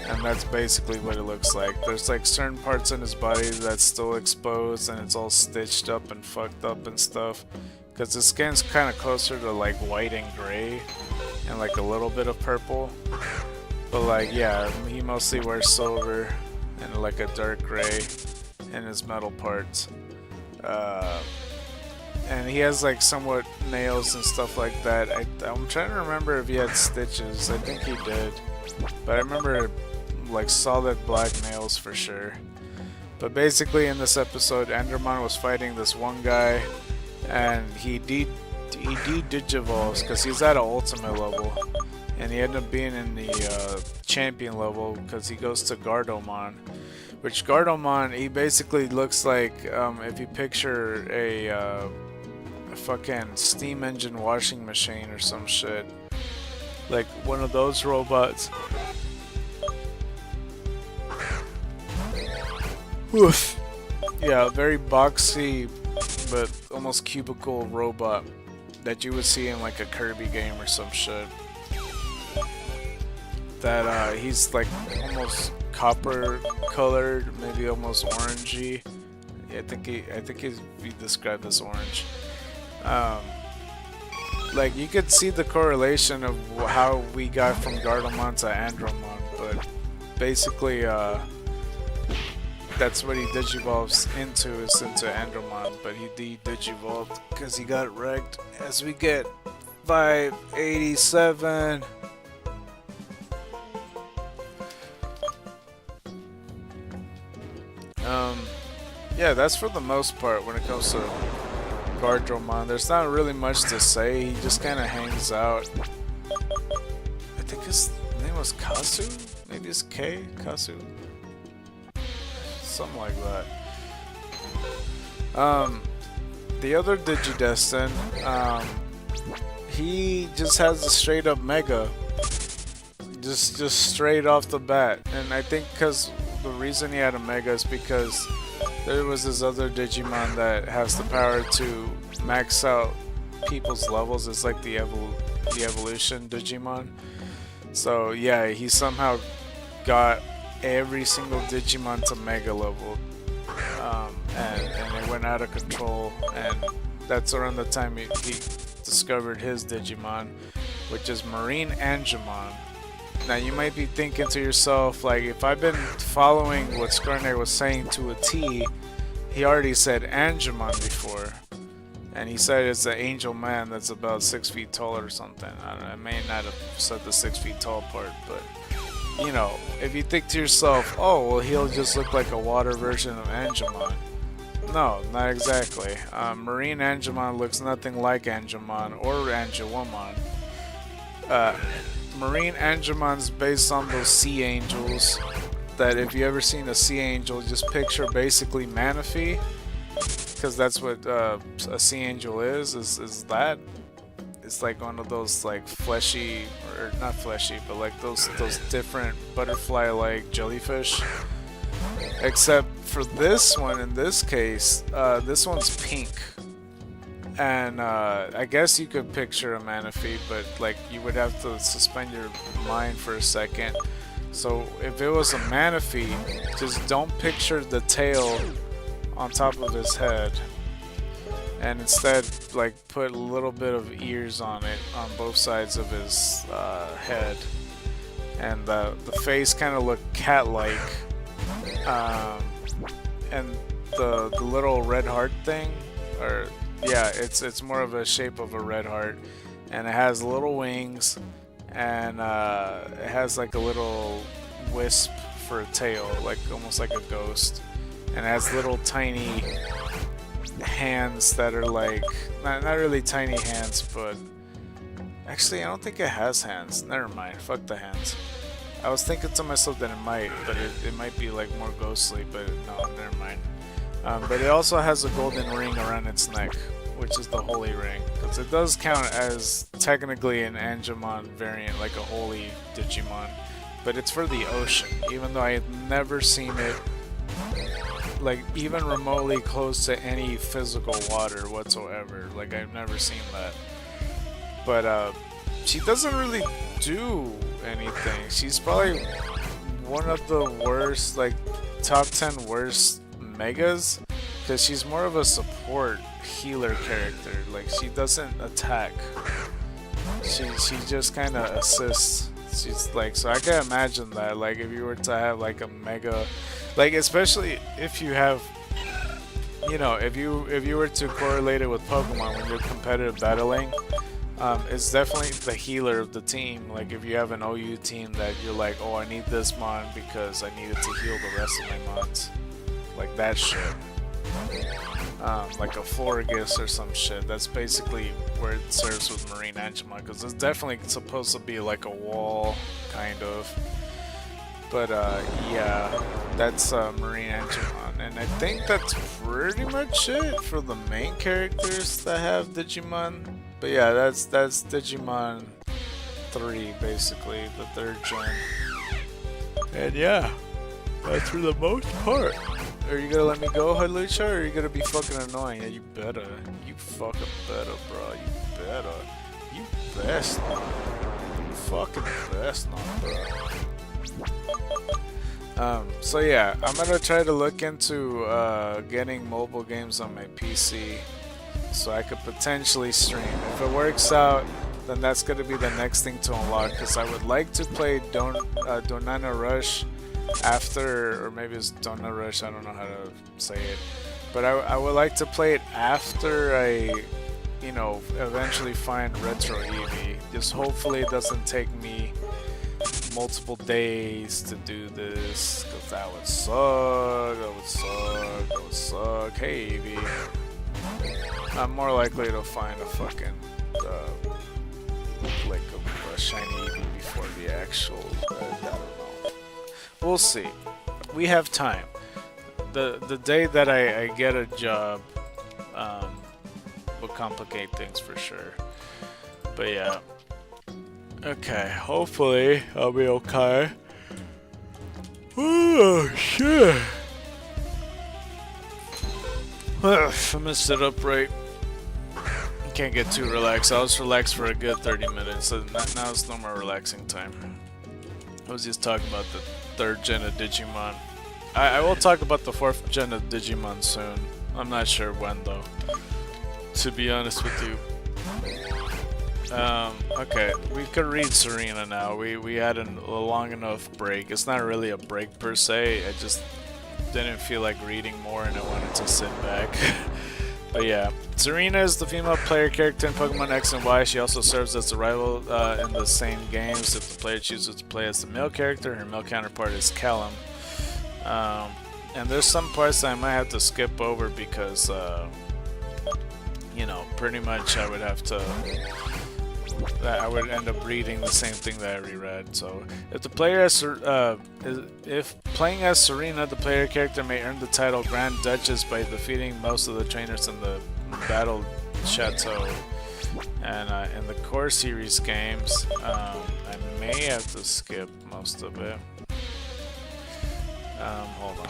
and that's basically what it looks like. There's like certain parts in his body that's still exposed, and it's all stitched up and fucked up and stuff, because the skin's kind of closer to like white and gray and like a little bit of purple. But like, yeah, he mostly wears silver and like a dark gray in his metal parts. And he has like somewhat nails and stuff like that. I'm trying to remember if he had stitches. I think he did, but I remember like solid black nails for sure. But basically in this episode, Endermon was fighting this one guy, and he de-digivolves because he's at an ultimate level, and he ended up being in the champion level because he goes to Gardomon. Which Gardomon, he basically looks like, if you picture a fucking steam engine washing machine or some shit, like one of those robots. Oof. Yeah, very boxy but almost cubicle robot that you would see in like a Kirby game or some shit. That he's like almost copper colored, maybe almost orangey. I think he's described as orange. Like you could see the correlation of how we got from Gardomon to Andromon, but basically that's what he digivolves into, is into Andromon, but he de-digivolved because he got wrecked, as we get 587. Yeah, that's for the most part when it comes to Guardromon. There's not really much to say. He just kind of hangs out. I think his name was Kasu? Maybe it's K? Kasu? Something like that. The other Digidestin, he just has a straight up Mega. Just straight off the bat. And I think because the reason he had a Mega is because there was this other Digimon that has the power to max out people's levels. It's like the evolution Digimon. So yeah, he somehow got every single Digimon to Mega level. And it went out of control, and that's around the time he discovered his Digimon, which is Marine Angemon. Now you might be thinking to yourself, like, if I've been following what SCARKNIGHT was saying to a T, he already said Angemon before, and he said it's an angel man that's about 6 feet tall or something. I don't know, I may not have said the 6 feet tall part, but you know, if you think to yourself, oh well, he'll just look like a water version of Angemon. No, not exactly. Marine Angemon looks nothing like Angemon or Angewomon. Marine Angemon's based on those sea angels that if you ever seen a sea angel, just picture basically Manaphy, because that's what a sea angel is that. It's like one of those like fleshy, or not fleshy, but like those different butterfly-like jellyfish. Except for this one, in this case, this one's pink. And I guess you could picture a Manaphy, but like you would have to suspend your mind for a second. So if it was a Manaphy, just don't picture the tail on top of his head, and instead like put a little bit of ears on it on both sides of his head, and the face kind of looked cat-like, and the little red heart thing, or yeah, it's more of a shape of a red heart, and it has little wings, and it has like a little wisp for a tail, like almost like a ghost, and it has little tiny hands that are like not really tiny hands, but actually I don't think it has hands. Never mind, fuck the hands. I was thinking to myself that it might, but it might be like more ghostly, but no, never mind. But it also has a golden ring around its neck, which is the holy ring, because it does count as technically an Angemon variant, like a holy Digimon, but it's for the ocean, even though I had never seen it like even remotely close to any physical water whatsoever. Like I've never seen that. But she doesn't really do anything. She's probably one of the worst, like top 10 worst megas, because she's more of a support healer character. Like she doesn't attack. She just kind of assists. She's like, so I can imagine that, like if you were to have like a mega, like especially if you have, you know, if you were to correlate it with Pokemon when you're competitive battling, it's definitely the healer of the team. Like if you have an OU team that you're like, oh, I need this mon because I need it to heal the rest of my mons, like that shit. Like a Florigus or some shit. That's basically where it serves with Marine Angemon, because it's definitely supposed to be like a wall, kind of. But yeah, that's Marine Angemon, and I think that's pretty much it for the main characters that have Digimon. But yeah, that's Digimon 3, basically, the 3rd gen. And yeah, that's for the most part. Are you gonna let me go, Halucha, or are you gonna be fucking annoying? Yeah, you better. You fucking better, bro. You better. You best not. You fucking best not, bro. So yeah, I'm gonna try to look into getting mobile games on my PC so I could potentially stream. If it works out, then that's gonna be the next thing to unlock, because I would like to play Donana Rush after, or maybe it's Donna Rush, I don't know how to say it, but I would like to play it after I you know, eventually find Retro Eevee. Just hopefully it doesn't take me multiple days to do this, because that would suck, that would suck, that would suck. Hey Eevee. I'm more likely to find a fucking, like a shiny Eevee before the actual, I don't know. We'll see. We have time. The day that I get a job will complicate things for sure. But yeah. Okay, hopefully I'll be okay. Oh shit. I'm gonna sit upright. Can't get too relaxed. I was relaxed for a good 30 minutes, so now it's no more relaxing time. I was just talking about the 3rd gen of Digimon. I will talk about the 4th gen of Digimon soon. I'm not sure when though, to be honest with you. Okay, we could read Serena now. We had a long enough break. It's not really a break per se. I just didn't feel like reading more and I wanted to sit back. But yeah, Serena is the female player character in Pokemon X and Y. She also serves as a rival in the same games. If the player chooses to play as the male character, her male counterpart is Ngl I'm. And there's some parts that I might have to skip over because, you know, pretty much I would have to... I would end up reading the same thing that I reread. So, if the player has, if playing as Serena, the player character may earn the title Grand Duchess by defeating most of the trainers in the Battle Chateau. And in the core series games, I may have to skip most of it. Hold on.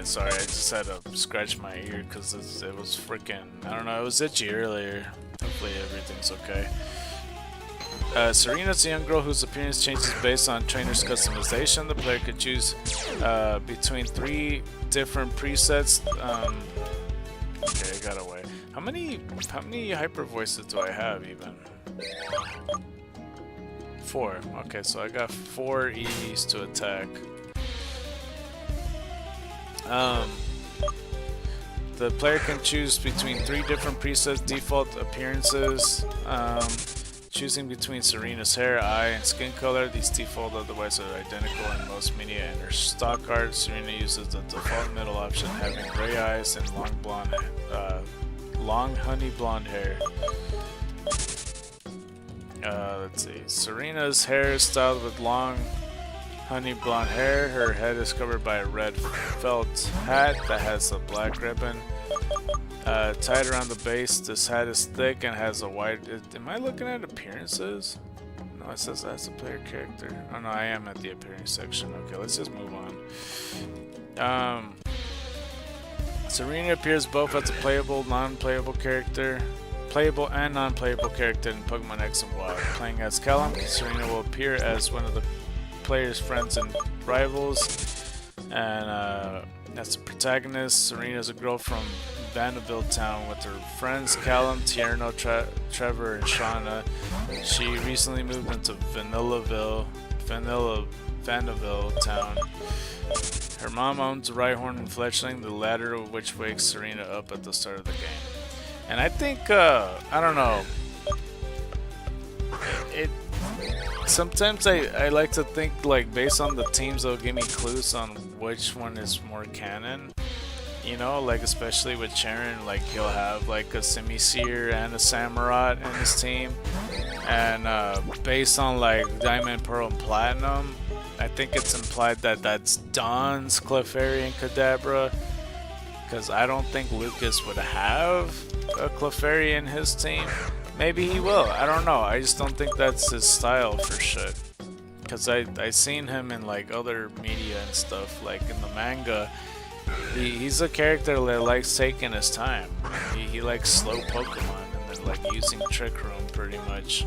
Sorry, I just had to scratch my ear because it was freaking, I don't know, it was itchy earlier. Hopefully everything's okay. Serena's a young girl whose appearance changes based on trainer's customization. The player could choose between 3 different presets. Okay, I got away. How many hyper voices do I have even? 4. Okay, so I got 4 Eevees to attack. The player can choose between 3 different presets, default appearances, choosing between Serena's hair, eye, and skin color. These default otherwise are identical in most media and her stock art. Serena uses the default middle option, having gray eyes and long honey blonde hair. Let's see. Serena's hair is styled with long honey blonde hair. Her head is covered by a red felt hat that has a black ribbon tied around the base. This hat is thick and has a wide... Am I looking at appearances? No, it says that's a player character. Oh no, I am at the appearance section. Okay, let's just move on. Serena appears both as a playable, non-playable character. Playable and non-playable character in Pokemon X and Y. Playing as Ngl I'm, Serena will appear as one of the player's friends and rivals, and as the protagonist, Serena is a girl from Vanderbilt town with her friends Ngl I'm, Tierno, Trevor, and Shauna. She recently moved into Vanderbilt town. Her mom owns a Rhyhorn and Fletchling, the latter of which wakes Serena up at the start of the game. And I think, I don't know, sometimes I like to think, like, based on the teams, they'll give me clues on which one is more canon. You know, like, especially with Sharon, like, he'll have, like, a Simisear and a Samurott in his team. And, based on, like, Diamond, Pearl, and Platinum, I think it's implied that that's Dawn's Clefairy and Kadabra. Because I don't think Lucas would have a Clefairy in his team. Maybe he will, I don't know. I just don't think that's his style for shit. Because I seen him in like other media and stuff, like in the manga. He's a character that likes taking his time. He likes slow Pokemon and then like using Trick Room pretty much.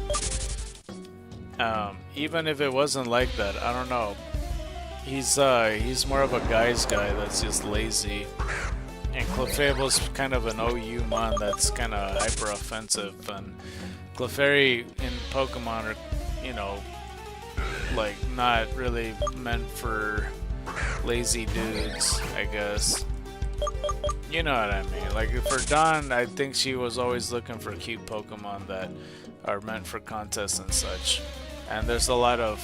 Even if it wasn't like that, I don't know. He's more of a guy's guy that's just lazy. And Clefable's kind of an OU mon that's kind of hyper offensive, and Clefairy in Pokemon are, you know, like not really meant for lazy dudes, I guess. You know what I mean? Like for Dawn, I think she was always looking for cute Pokemon that are meant for contests and such. And there's a lot of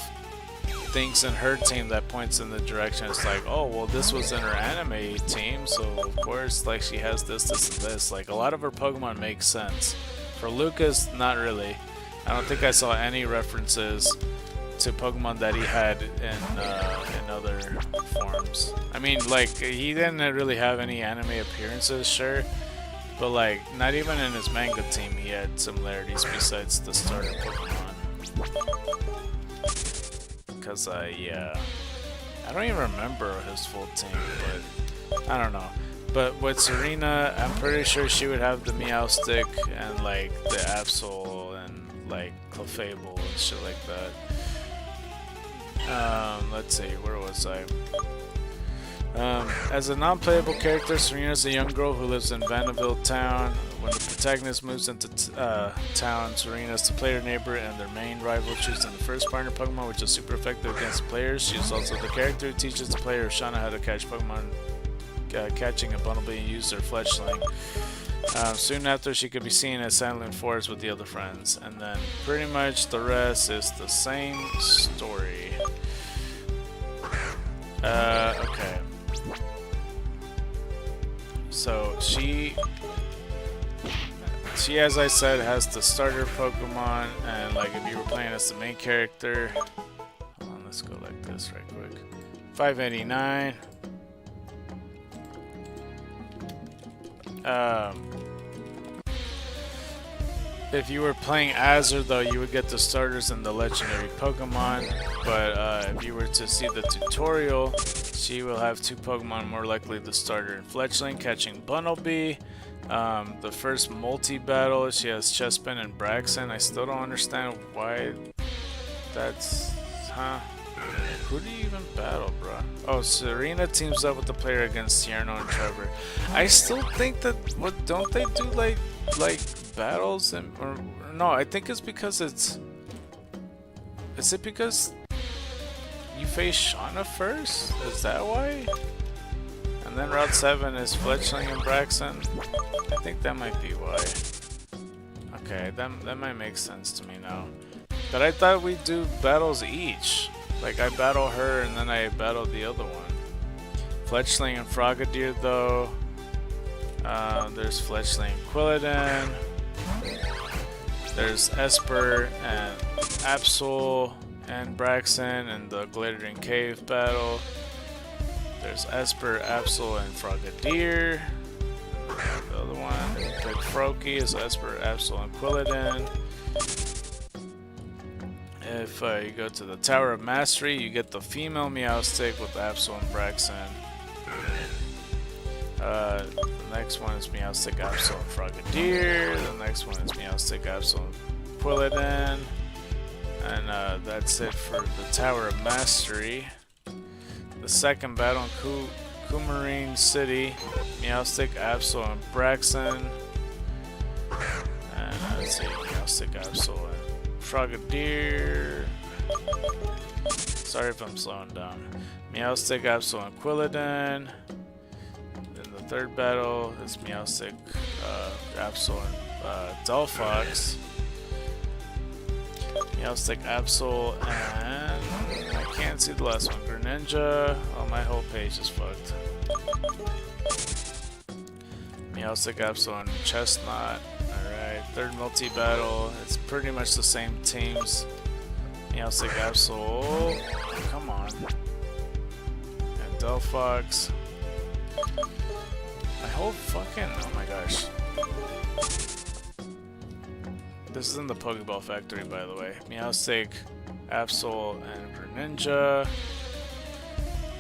things in her team that points in the direction. It's like, oh well, this was in her anime team, so of course like she has this, this, and this. Like a lot of her Pokemon make sense. For Lucas, not really. I don't think I saw any references to Pokemon that he had in other forms. I mean, like he didn't really have any anime appearances, sure, but like not even in his manga team he had similarities besides the starter Pokemon. Cause yeah, I don't even remember his full team, but I don't know. But with Serena, I'm pretty sure she would have the Meowstic and like the Absol and like Clefable and shit like that. Let's see, where was I? As a non-playable character, Serena is a young girl who lives in Vanderbilt Town. When the protagonist moves into town, Serena is the player neighbor and their main rival, choosing the first partner Pokemon, which is super effective against players. She is also the character who teaches the player Shauna how to catch Pokemon, catching a Bumblebee and use their fledgling. Soon after, she could be seen at Silent Forest with the other friends, and then pretty much the rest is the same story. Okay. So she, as I said, has the starter Pokemon, and like if you were playing as the main character, hold on, let's go like this right quick. 589. If you were playing as her, though, you would get the starters and the legendary Pokemon. But if you were to see the tutorial, she will have two Pokemon, more likely the starter and Fletchling, catching Bumblebee. The first multi-battle, she has Chespin and Braxton. I still don't understand why that's... Huh? Who do you even battle, bro? Oh, Serena teams up with the player against Tierno and Trevor. I still think that... What, don't they do, like battles? And or no, I think it's because it's... Is it because you face Shauna first? Is that why? And then Route 7 is Fletchling and Braxton. I think that might be why. Okay, that might make sense to me now. But I thought we'd do battles each. Like I battle her and then I battle the other one. Fletchling and Frogadier though. There's Fletchling and Quilladin. There's Esper and Absol and Braxton in the Glittering Cave battle. There's Esper, Absol, and Frogadier. The other one, Big Froakie, is Esper, Absol, and Quilladin. If you go to the Tower of Mastery, you get the female Meowstic with Absol and Braxton. The next one is Meowstic, Absol, and Frogadier. The next one is Meowstic, Absol, and Quilladin. And that's it for the Tower of Mastery. The second battle in Coumarine City, Meowstic, Absol, and Braxton. And let's see, Meowstic, Absol, and Frogadier. Sorry if I'm slowing down. Meowstic, Absol, and Quilladin. Then the third battle is Meowstic, Absol, and Delphox. Meowstic, Absol, and I can't see the last one. Greninja. Oh, my whole page is fucked. Meowstic, Absol, and Chestnut. Alright, third multi-battle. It's pretty much the same teams. Meowstic, Absol. Oh, come on. And Delphox. My whole fucking... Oh my gosh. This is in the Pokeball Factory, by the way. Meowstic, Absol, and Greninja.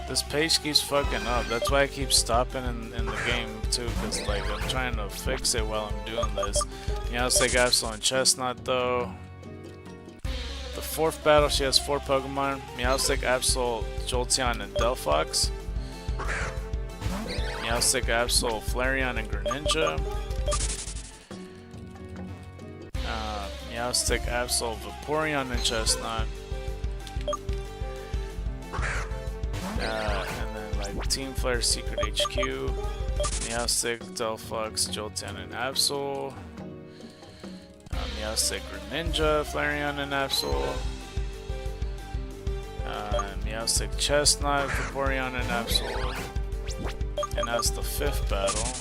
This page keeps fucking up. That's why I keep stopping in the game too, because like I'm trying to fix it while I'm doing this. Meowstic, Absol, and Chestnut though. The fourth battle, she has 4 Pokemon. Meowstic, Absol, Jolteon, and Delphox. Meowstic, Absol, Flareon, and Greninja. Meowstic, Absol, Vaporeon, and Chestnut. Team Flare Secret HQ, Meowstic, Delphox, Jolteon, and Absol. Meowstic, Greninja, Flareon, and Absol. Meowstic, Chestnut, Vaporeon, and Absol. And that's the 5th battle.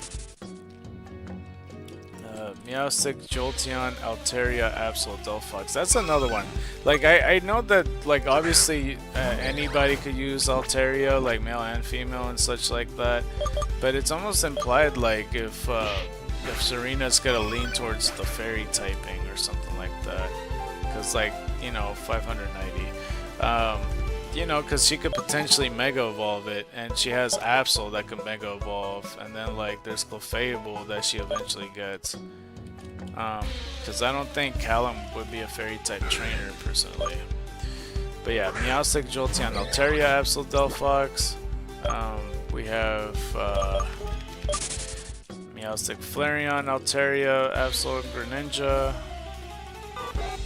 Meowstic, Jolteon, Altaria, Absol, Delphox. That's another one. Like, I know that, like, obviously anybody could use Altaria, like male and female and such like that. But it's almost implied, like, if Serena's gonna lean towards the fairy typing or something like that. Because, like, you know, 590. You know, because she could potentially Mega Evolve it, and she has Absol that can Mega Evolve, and then, like, there's Clefable that she eventually gets. Because I don't think Callum would be a fairy-type trainer, personally. But yeah, Meowstic, Jolteon, Altaria, Absol, Delphox. We have Meowstic, Flareon, Altaria, Absol, Greninja.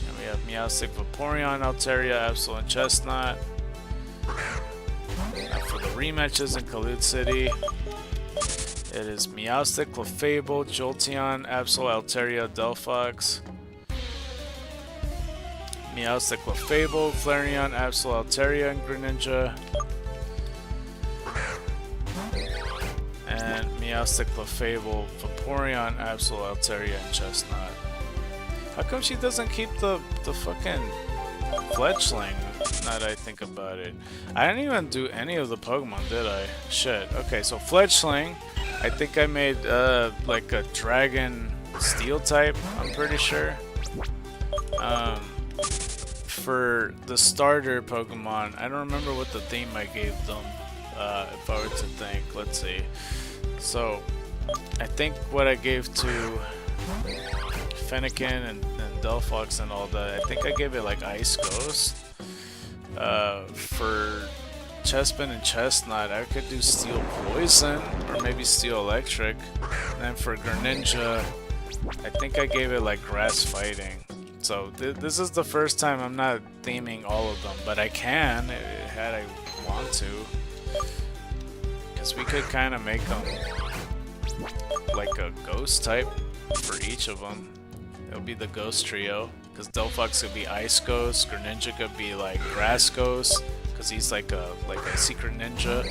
And we have Meowstic, Vaporeon, Altaria, Absol, and Chestnut. Now for the rematches in Kalut City, it is Meowstic, Clefable, Jolteon, Absol, Altaria, Delphox. Meowstic, Clefable, Flareon, Absol, Altaria, and Greninja. And Meowstic, Clefable, Vaporeon, Absol, Altaria, and Chestnut. How come she doesn't keep the fucking Fletchling, now that I think about it? I didn't even do any of the Pokemon, did I? Shit. Okay, so Fletchling, I think I made like a Dragon Steel type, I'm pretty sure. For the starter Pokemon, I don't remember what the theme I gave them, if I were to think. Let's see. So, I think what I gave to Fennekin and Delphox and all that, I think I gave it like Ice Ghost. For Chespin and Chestnut, I could do Steel Poison or maybe Steel Electric. And then for Greninja, I think I gave it like Grass Fighting. So this is the first time I'm not theming all of them, but I can had I want to, because we could kind of make them like a ghost type for each of them. It'll be the Ghost Trio, because Delphox could be Ice Ghost, Greninja could be like Grass Ghost, because he's like a secret ninja,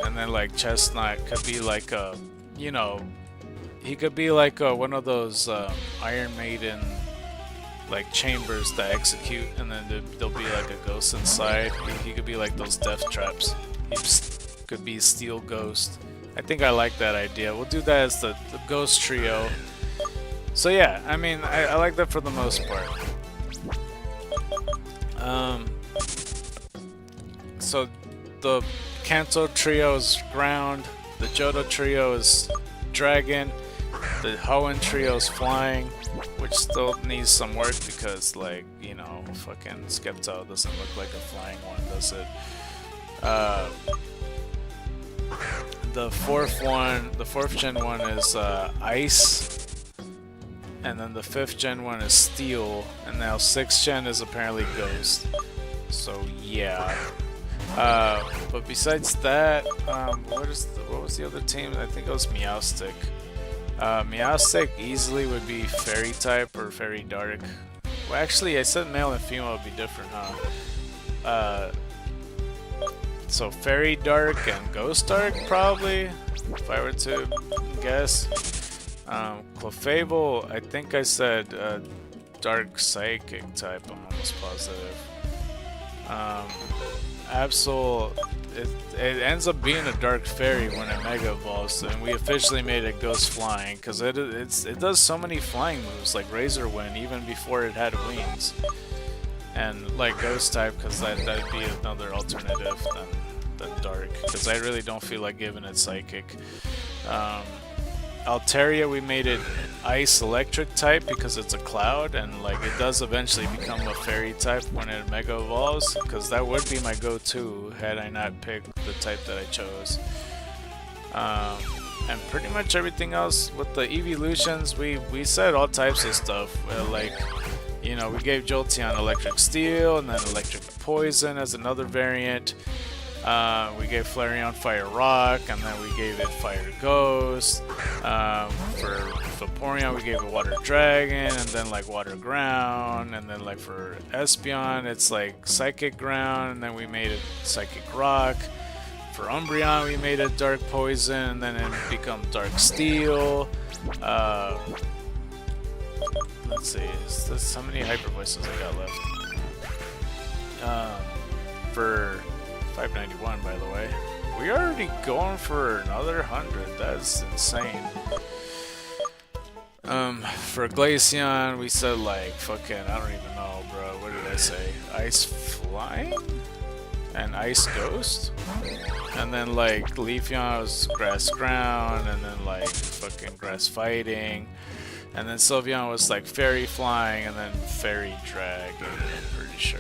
and then like Chestnut could be like a, you know, he could be like one of those Iron Maiden like chambers that execute, and then there'll be like a ghost inside. He could be like those death traps. He could be Steel Ghost. I think I like that idea. We'll do that as the Ghost Trio. So yeah, I mean, I like that for the most part. So the Kanto Trio is Ground, the Johto Trio is Dragon, the Hoenn Trio is Flying, which still needs some work because, like, you know, fucking Skeptile doesn't look like a flying one, does it? The fourth gen one is Ice, and then the 5th gen one is Steel, and now 6th gen is apparently Ghost. So yeah. But besides that, what was the other team? I think it was Meowstic. Meowstic easily would be Fairy type or Fairy Dark. Well, actually, I said male and female would be different, huh? So Fairy Dark and Ghost Dark, probably, if I were to guess. Clefable, I think I said Dark Psychic type, I'm almost positive. Absol, it ends up being a Dark Fairy when it Mega Evolves, and we officially made it Ghost Flying, because it does so many flying moves, like Razor Wind, even before it had wings. And like Ghost type, because that'd be another alternative than Dark, because I really don't feel like giving it Psychic. Altaria, we made it Ice Electric type because it's a cloud, and like it does eventually become a Fairy type when it Mega Evolves, because that would be my go-to had I not picked the type that I chose. And pretty much everything else with the evolutions, we said all types of stuff, like, you know, we gave Jolteon Electric Steel, and then Electric Poison as another variant. We gave Flareon Fire Rock, and then we gave it Fire Ghost. For Vaporeon, we gave it Water Dragon, and then like Water Ground, and then like for Espeon, it's like Psychic Ground, and then we made it Psychic Rock. For Umbreon, we made it Dark Poison, and then it become Dark Steel. Let's see, is this how many Hyper Voices I got left? For 591, by the way. We already going for another 100. That's insane. For Glaceon, we said like fucking, I don't even know, bro. What did I say? Ice Flying? And Ice Ghost? And then like Leafeon was Grass Ground, and then like fucking Grass Fighting. And then Sylveon was like Fairy Flying, and then Fairy Dragon, I'm pretty sure.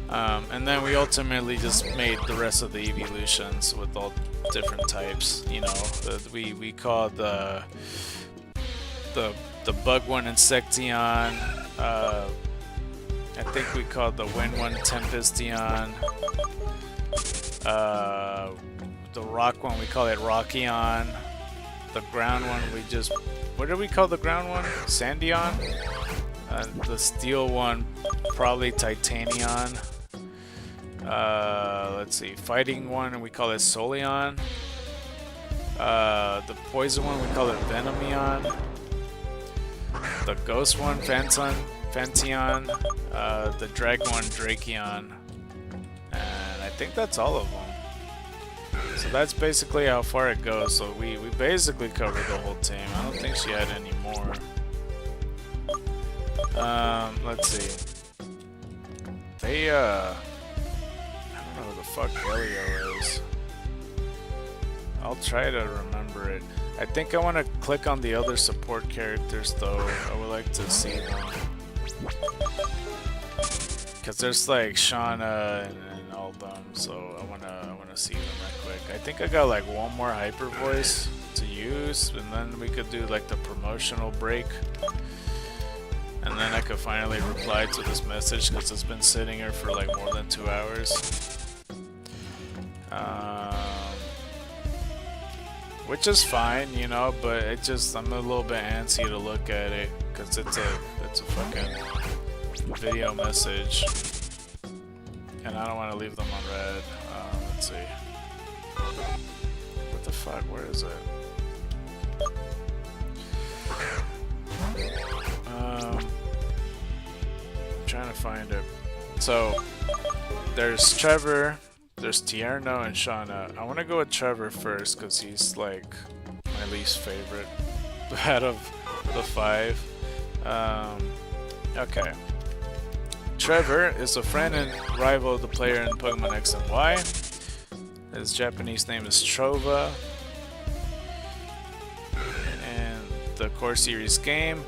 And then we ultimately just made the rest of the evolutions with all different types. You know, we called the bug one Insecteon. I think we called the wind one Tempesteon. The rock one we call it Rockeon. The ground one we just, what did we call the ground one? Sandeon. The steel one probably Titanion. Let's see, fighting one, and we call it Soleon. The poison one, we call it Venomion. The ghost one, Fanteon. The drag one, Drakeon. And I think that's all of them. So that's basically how far it goes. So we basically covered the whole team. I don't think she had any more. Let's see. They, I don't know who the fuck Helio is. I'll try to remember it. I think I want to click on the other support characters though. I would like to see them. Cause there's like Shauna and all them, so I wanna see them right quick. I think I got like one more hyper voice to use, and then we could do like the promotional break. And then I could finally reply to this message because it's been sitting here for like more than 2 hours. Which is fine, you know, but it just, I'm a little bit antsy to look at it because it's a fucking video message. And I don't want to leave them on red. Let's see. What the fuck? Where is it? Trying to find it. So there's Trevor, there's Tierno, and Shauna. I want to go with Trevor first because he's like my least favorite out of the 5. Okay. Trevor is a friend and rival of the player in Pokemon X and Y. His Japanese name is Trova. And the core series game.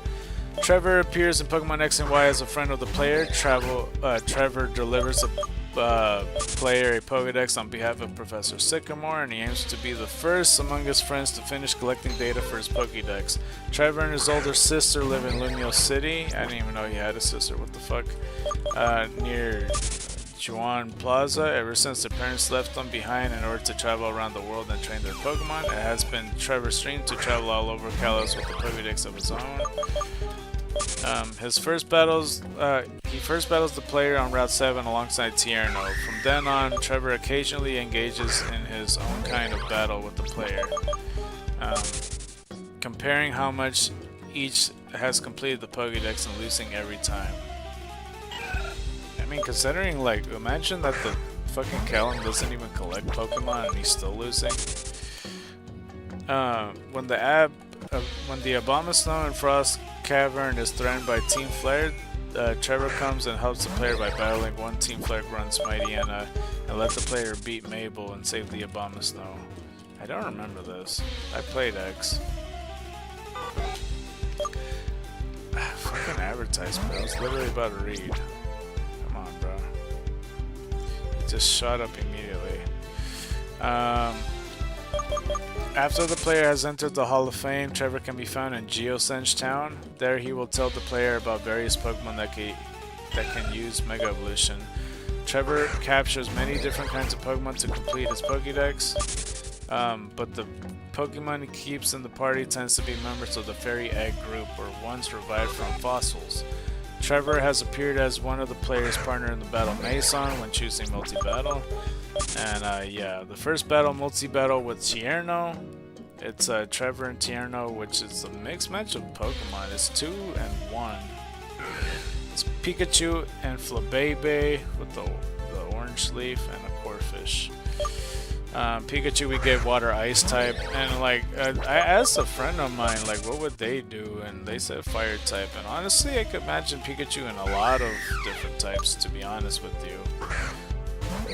Trevor appears in Pokemon X and Y as a friend of the player. Trevor delivers a player a Pokedex on behalf of Professor Sycamore, and he aims to be the first among his friends to finish collecting data for his Pokedex. Trevor and his older sister live in Lumio City. I didn't even know he had a sister, what the fuck? Near Juan Plaza. Ever since their parents left them behind in order to travel around the world and train their Pokemon, it has been Trevor's dream to travel all over Kalos with a Pokedex of his own. He first battles the player on Route 7 alongside Tierno. From then on, Trevor occasionally engages in his own kind of battle with the player, comparing how much each has completed the Pokédex and losing every time. I mean, considering, like, imagine that the fucking Callum doesn't even collect Pokemon and he's still losing. When the Abomasnow and Frost Cavern is threatened by Team Flare, Trevor comes and helps the player by battling one Team Flare Grunt's Mightyena and let the player beat Mabel and save the Abomasnow. I don't remember this. I played X. Fucking advertisement. I was literally about to read. Come on, bro. It just shot up immediately. After the player has entered the Hall of Fame, Trevor can be found in Geosenge Town. There he will tell the player about various Pokemon that can use Mega Evolution. Trevor captures many different kinds of Pokemon to complete his Pokédex, but the Pokemon he keeps in the party tends to be members of the Fairy Egg group or ones revived from fossils. Trevor has appeared as one of the players' partner in the battle Mason when choosing multi-battle. And yeah, the first battle, multi-battle with Tierno. It's Trevor and Tierno, which is a mixed match of Pokemon. It's 2 and 1. It's Pikachu and Flabébé with the orange leaf and a Corphish. Pikachu we gave water ice type, and like I asked a friend of mine like what would they do, and they said fire type, and honestly I could imagine Pikachu in a lot of different types, to be honest with you.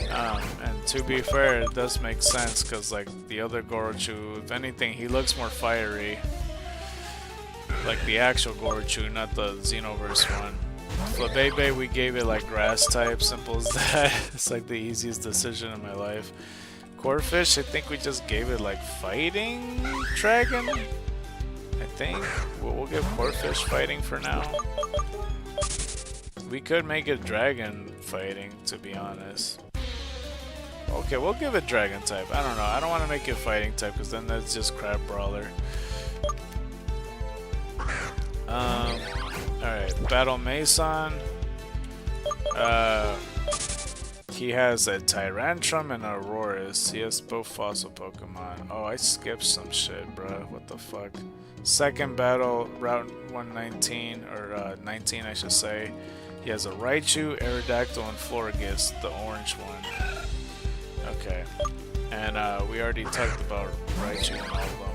And to be fair, it does make sense because like the other Gorochu, if anything, he looks more fiery, like the actual Gorochu, not the Xenoverse one. Flabébé we gave it like grass type, simple as that. It's like the easiest decision in my life. Corphish, I think we just gave it like fighting dragon. I think we'll give Corphish fighting for now. We could make it dragon fighting, to be honest. Okay, we'll give it dragon type. I don't know. I don't want to make it fighting type because then that's just crab brawler. Alright, Battle Mason. He has a Tyrantrum and a Aurorus. He has both fossil Pokemon. Oh, I skipped some shit, bruh. What the fuck? Second battle, Route 119, or 19 I should say. He has a Raichu, Aerodactyl, and Florges, the orange one. Okay. And we already talked about Raichu and all of them.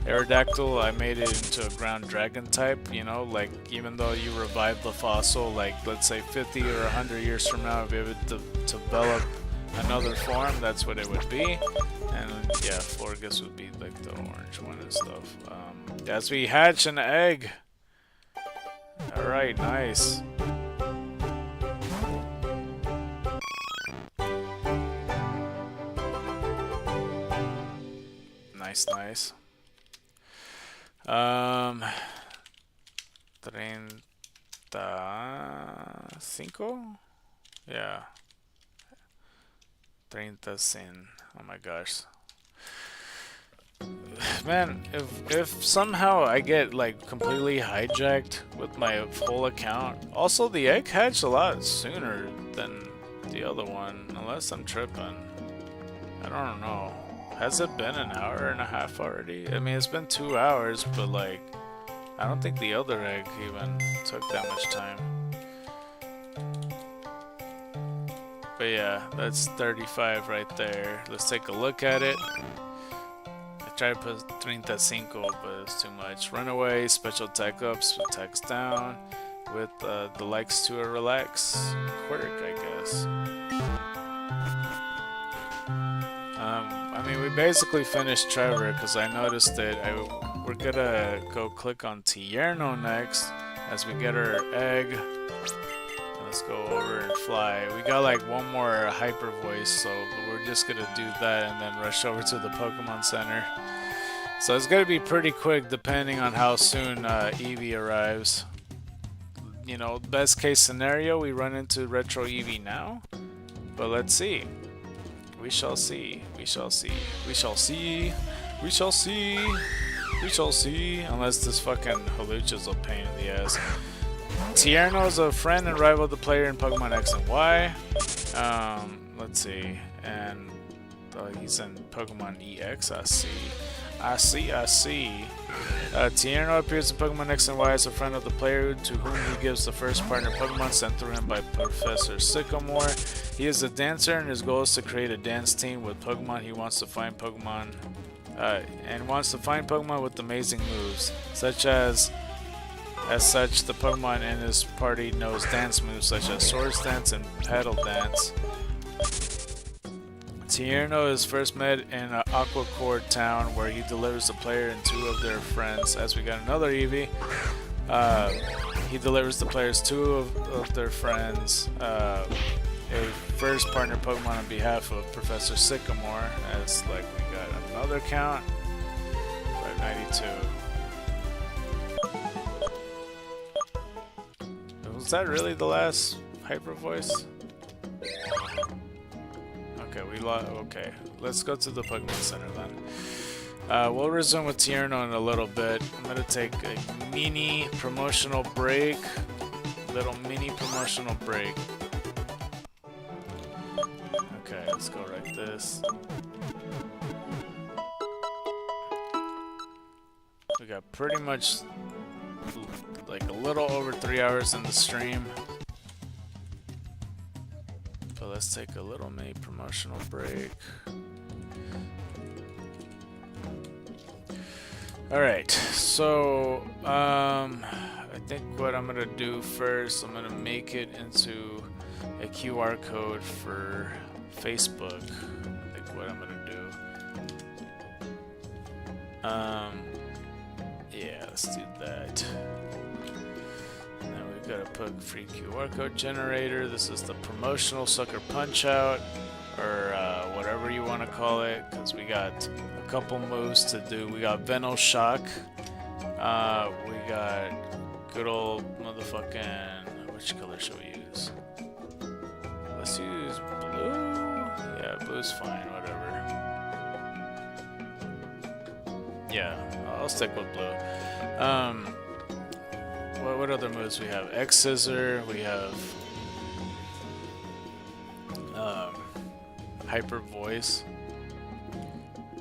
Aerodactyl, I made it into a ground dragon type, you know, like even though you revive the fossil, like let's say 50 or 100 years from now, if you able to develop another form, that's what it would be. And yeah, Florges would be like the orange one and stuff. As we hatch an egg. Alright, nice. Nice. 35? Yeah. 30 sin. Oh my gosh. Man, if somehow I get like completely hijacked with my full account. Also, the egg hatched a lot sooner than the other one, unless I'm tripping. I don't know. Has it been an hour and a half already? I mean, it's been 2 hours, but like, I don't think the other egg even took that much time. But yeah, that's 35 right there. Let's take a look at it. I tried to put 35, but it's too much. Runaway, special attack ups, attacks down, with the likes to a relax quirk, I guess. I mean, we basically finished Trevor because I noticed that we're gonna go click on Tierno next as we get our egg. Let's go over and fly. We got like one more hyper voice, so we're just gonna do that and then rush over to the Pokemon Center. So it's gonna be pretty quick depending on how soon Eevee arrives. You know, best case scenario, we run into Retro Eevee now, but let's see. We shall see. We shall see. We shall see. We shall see. We shall see. Unless this fucking Hoolucha is a pain in the ass. Tierno is a friend and rival of the player in Pokemon X and Y. Let's see. And he's in Pokemon EX. I see. Tierno appears in Pokemon X and Y as a friend of the player to whom he gives the first partner Pokemon sent through him by Professor Sycamore. He is a dancer and his goal is to create a dance team with Pokemon. He wants to find Pokemon with amazing moves, such as such, the Pokemon in his party knows dance moves such as Swords Dance and Paddle Dance. Tierno is first met in Aquacord Town, where he delivers the player and 2 of their friends. As we got another Eevee, he delivers the players 2 of their friends, a first partner Pokemon on behalf of Professor Sycamore. As like we got another count, 592. Was that really the last hyper voice? Okay, okay, let's go to the Pokemon Center then. We'll resume with Tierno in a little bit. I'm gonna take a mini promotional break. Little mini promotional break. Okay, let's go like this. We got pretty much like a little over 3 hours in the stream. But let's take a little mini promotional break. Alright, so I think what I'm gonna do first, I'm gonna make it into a QR code for Facebook. I think what I'm gonna do. Yeah, let's do that. And then we've got a put free QR code generator. This is the promotional sucker punch out, or whatever you want to call it, because we got a couple moves to do. We got Veno Shock. We got good old motherfucking, which color should we use? Let's use blue. Yeah, blue's fine, whatever. Yeah, I'll stick with blue. What other moves we have? X Scissor, we have Hyper Voice.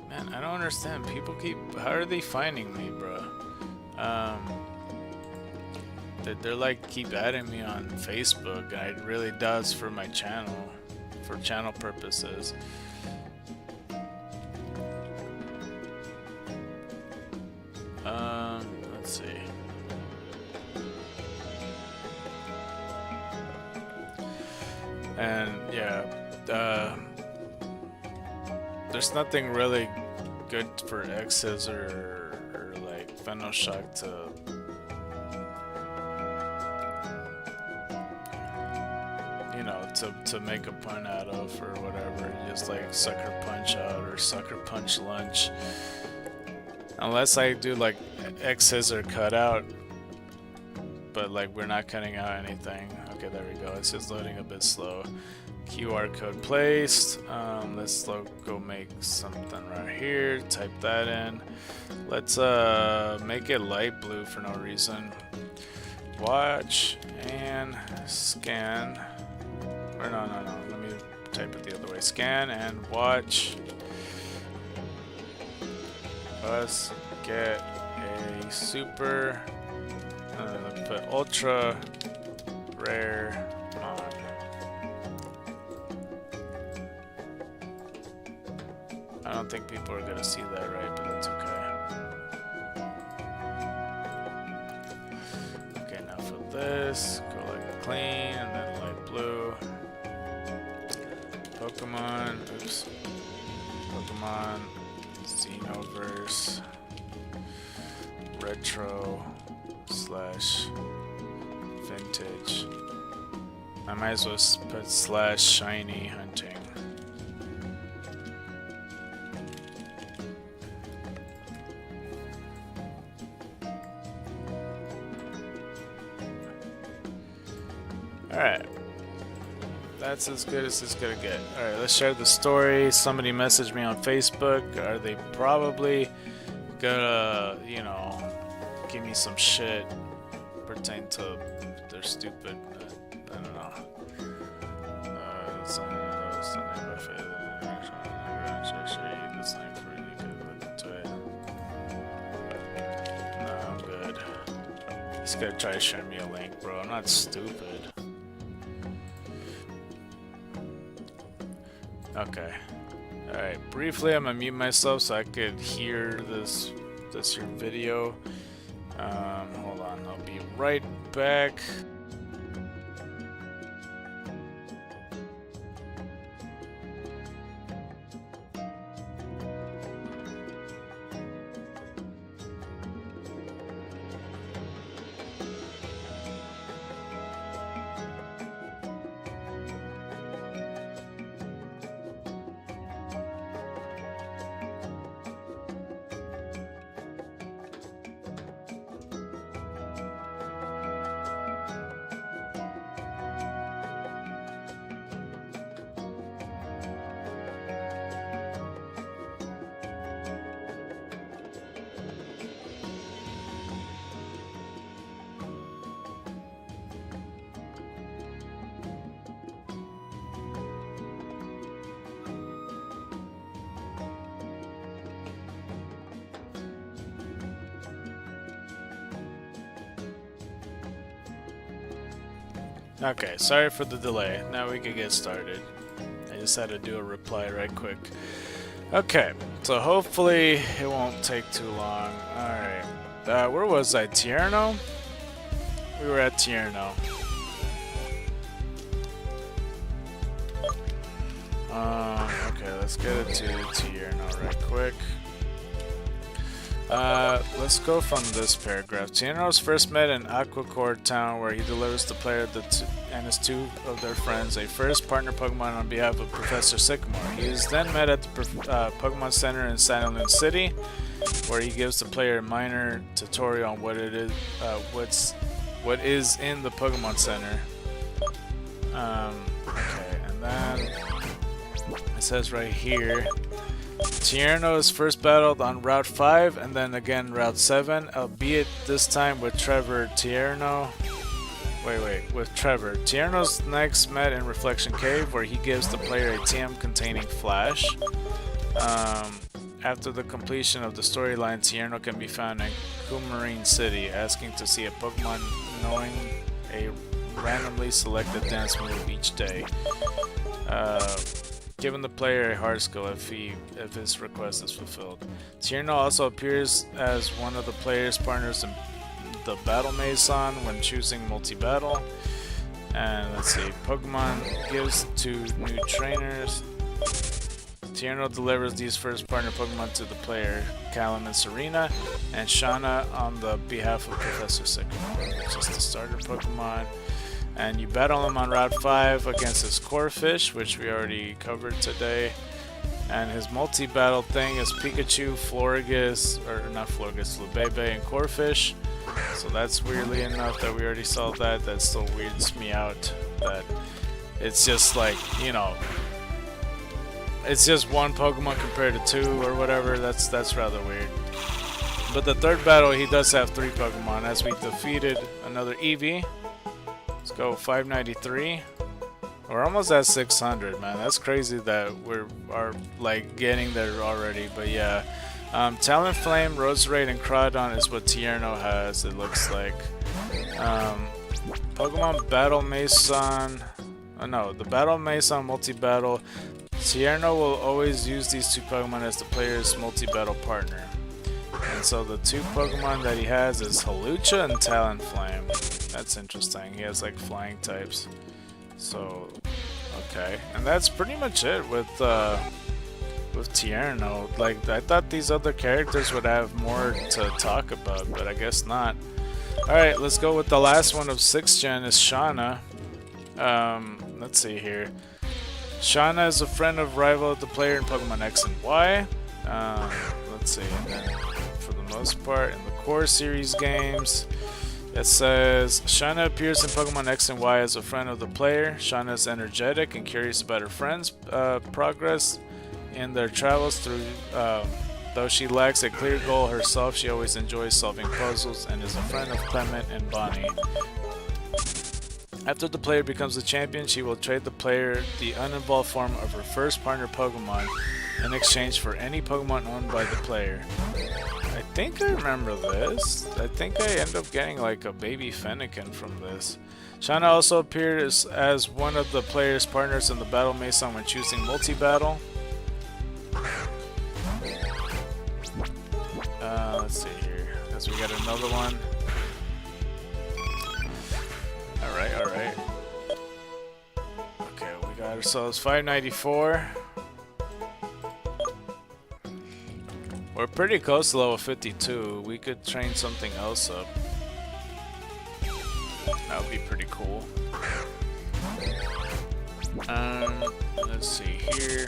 Man, I don't understand. People keep, how are they finding me, bro? They're like keep adding me on Facebook, and I really does for my channel, for channel purposes. Let's see. And yeah, there's nothing really good for X's or like Veno Shock to to make a pun out of or whatever. Just like Sucker Punch Out or Sucker Punch Lunch. Unless I do like X Scissor cut out, but like we're not cutting out anything. Okay, there we go. It's just loading a bit slow. QR code placed. Let's go make something right here. Type that in. Let's make it light blue for no reason. Watch and scan. Or no. Let me type it the other way. Scan and watch us get a super. Let's put ultra rare on. I don't think people are gonna see that right, but that's okay. Okay, now for this, go like clean and then light blue. Pokemon Xenoverse Retro / Vintage. I might as well put / Shiny Hunting. Alright. That's as good as it's gonna get. Alright, let's share the story. Somebody messaged me on Facebook. Are they probably gonna, give me some shit pertaining to their stupid, I don't know. No, I'm good. He's gonna try to share me a link, bro. I'm not stupid. Okay. Alright, briefly I'm gonna mute myself so I could hear this your video. Hold on, I'll be right back. Okay, sorry for the delay. Now we can get started. I just had to do a reply right quick. Okay, so hopefully it won't take too long. Alright. Where was I? Tierno? We were at Tierno. Okay, let's get it to Tierno right quick. Let's go from this paragraph. Tierno's first met in Aquacore Town, where he delivers the player and his two of their friends a first partner Pokemon on behalf of Professor Sycamore. He is then met at the Pokemon Center in Silent City, where he gives the player a minor tutorial on what is in the Pokemon Center. Okay, and then it says right here, Tierno is first battled on Route 5 and then again Route 7, albeit this time with Trevor Tierno. With Trevor. Tierno's next met in Reflection Cave, where he gives the player a TM containing Flash. After the completion of the storyline, Tierno can be found in Coumarine City, asking to see a Pokemon knowing a randomly selected dance move each day. Giving the player a hard skill if his request is fulfilled. Tierno also appears as one of the player's partners in the Battle Mason when choosing multi-battle. And let's see, Pokemon gives to new trainers. Tierno delivers these first partner Pokemon to the player, Callum and Serena, and Shauna on the behalf of Professor Sycamore, which is the starter Pokemon. And you battle him on Route 5 against his Corphish, which we already covered today. And his multi-battle thing is Pikachu, Florges, or not Florges, Lubebe, and Corphish. So that's weirdly enough that we already saw that. That still weirds me out. That it's just like, you know, it's just one Pokemon compared to two or whatever. That's rather weird. But the third battle, he does have 3 Pokemon, as we defeated another Eevee. Let's go 593. We're almost at 600, man. That's crazy that are like getting there already. But yeah, Talonflame, Roserade, and Crawdon is what Tierno has. It looks like. Pokemon Battle Mason. Oh no, the Battle Mason multi-battle. Tierno will always use these 2 Pokemon as the player's multi-battle partner. And so the 2 Pokemon that he has is Hawlucha and Talonflame. That's interesting. He has like flying types. So, okay. And that's pretty much it with Tierno. Like, I thought these other characters would have more to talk about, but I guess not. Alright, let's go with the last one of 6th gen is Shauna. Let's see here. Shauna is a friend of rival of the player in Pokemon X and Y. Let's see. And then for the most part, in the core series games, it says, Shauna appears in Pokemon X and Y as a friend of the player. Shauna is energetic and curious about her friends' progress in their travels through. Though she lacks a clear goal herself, she always enjoys solving puzzles and is a friend of Clement and Bonnie. After the player becomes a champion, she will trade the player the uninvolved form of her first partner Pokemon in exchange for any Pokemon owned by the player. I think I remember this. I think I end up getting like a baby Fennekin from this. Shauna also appears as one of the player's partners in the Battle Mason when choosing multi-battle. Let's see here. Guess we got another one. Alright. Okay, we got ourselves 594. We're pretty close to level 52. We could train something else up. That would be pretty cool. Let's see here.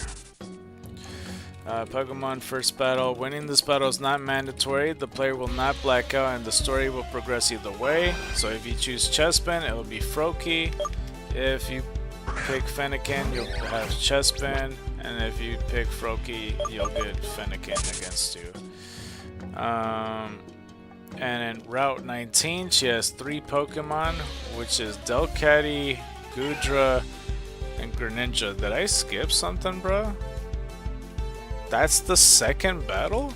Pokemon first battle. Winning this battle is not mandatory. The player will not black out and the story will progress either way. So if you choose Chespin, it will be Froakie. If you pick Fennekin, you'll have Chespin. And if you pick Froakie, you'll get Fennekin against you. And in Route 19, she has 3 Pokemon, which is Delcatty, Goodra, and Greninja. Did I skip something, bro? That's the second battle?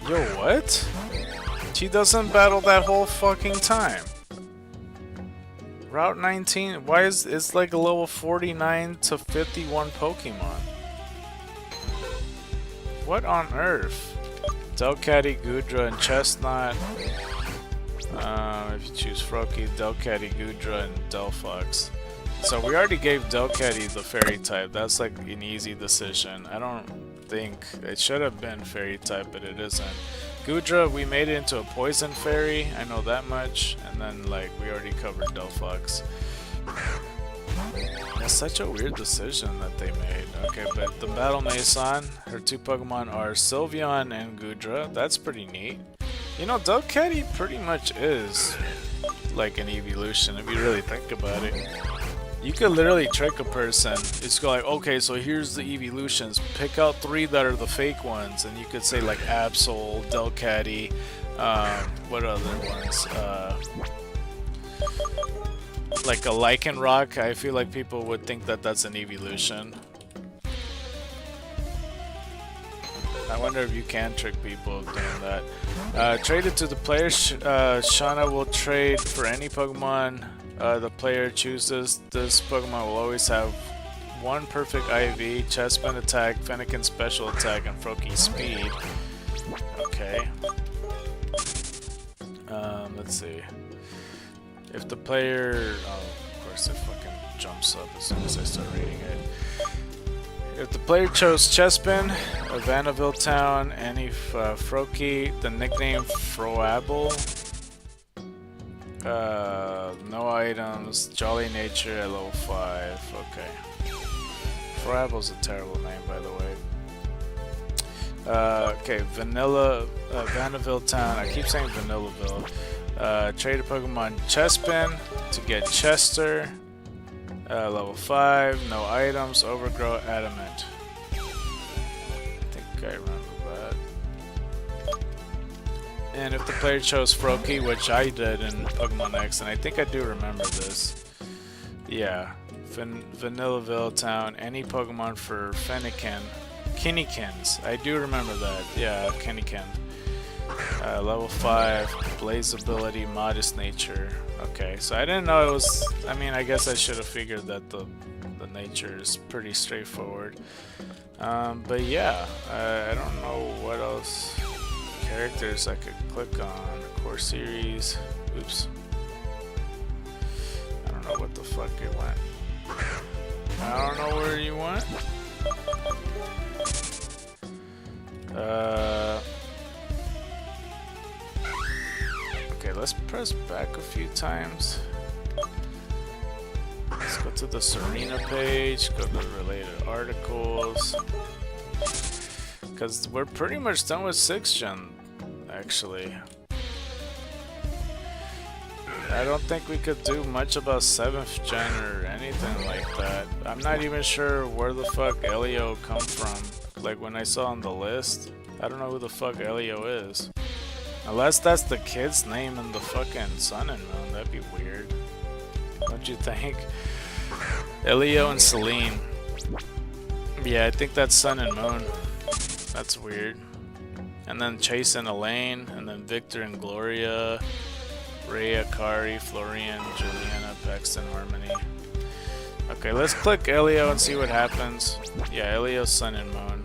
Yo, what? She doesn't battle that whole fucking time. Route 19? Why is it's like a level 49 to 51 Pokemon? What on earth? Delcatty, Goodra, and Chestnut. If you choose Froakie, Delcatty, Goodra, and Delphox. So we already gave Delcatty the fairy type. That's like an easy decision. I don't think it should have been fairy type, but it isn't. Goodra, we made it into a poison fairy. I know that much. And then like we already covered Delphox. That's such a weird decision that they made. Okay, but the Battle Mason, her two Pokemon are Sylveon and Goodra. That's pretty neat. You know, Delcatty pretty much is like an evolution if you really think about it. You could literally trick a person. It's like, okay, so here's the evolutions. Pick out 3 that are the fake ones, and you could say like Absol, Delcatty, what other ones? Like a Lycanroc. I feel like people would think that that's an evolution. I wonder if you can trick people doing that. Trade it to the player. Shauna will trade for any Pokemon the player chooses. This Pokemon will always have 1 perfect IV, Chespin attack, Fennekin special attack, and Froakie speed. Okay. Let's see. If the player... Oh, of course it fucking jumps up as soon as I start reading it. If the player chose Chespin, a Vanderbilt Town, any Froakie, the nickname Froable, no items, Jolly Nature at level 5, okay. Froable's a terrible name, by the way. Okay, Vanderbilt Town, I keep saying Vanillaville. Trade a Pokemon Chespin to get Chester. Level 5, no items, Overgrow, Adamant. I think I remember that. And if the player chose Froakie, which I did in Pokemon X, and I think I do remember this. Yeah, Vanillaville Town, any Pokemon for Fennekin. Kinnykins, I do remember that. Yeah, Kinnykin. Level 5, Blaze ability, Modest Nature. Okay, so I didn't know it was... I mean, I guess I should have figured that the nature is pretty straightforward. But yeah, I don't know what else characters I could click on. Core series. Oops. I don't know what the fuck it went. I don't know where you went. Okay, let's press back a few times. Let's go to the Serena page, go to the related articles. Because we're pretty much done with 6th gen, actually. I don't think we could do much about 7th gen or anything like that. I'm not even sure where the fuck Elio come from. Like when I saw on the list, I don't know who the fuck Elio is. Unless that's the kid's name in the fucking Sun and Moon, that'd be weird. Don't you think? Elio and Celine. Yeah, I think that's Sun and Moon. That's weird. And then Chase and Elaine, and then Victor and Gloria, Rhea, Kari, Florian, Juliana, Paxton, Harmony. Okay, let's click Elio and see what happens. Yeah, Elio's Sun and Moon.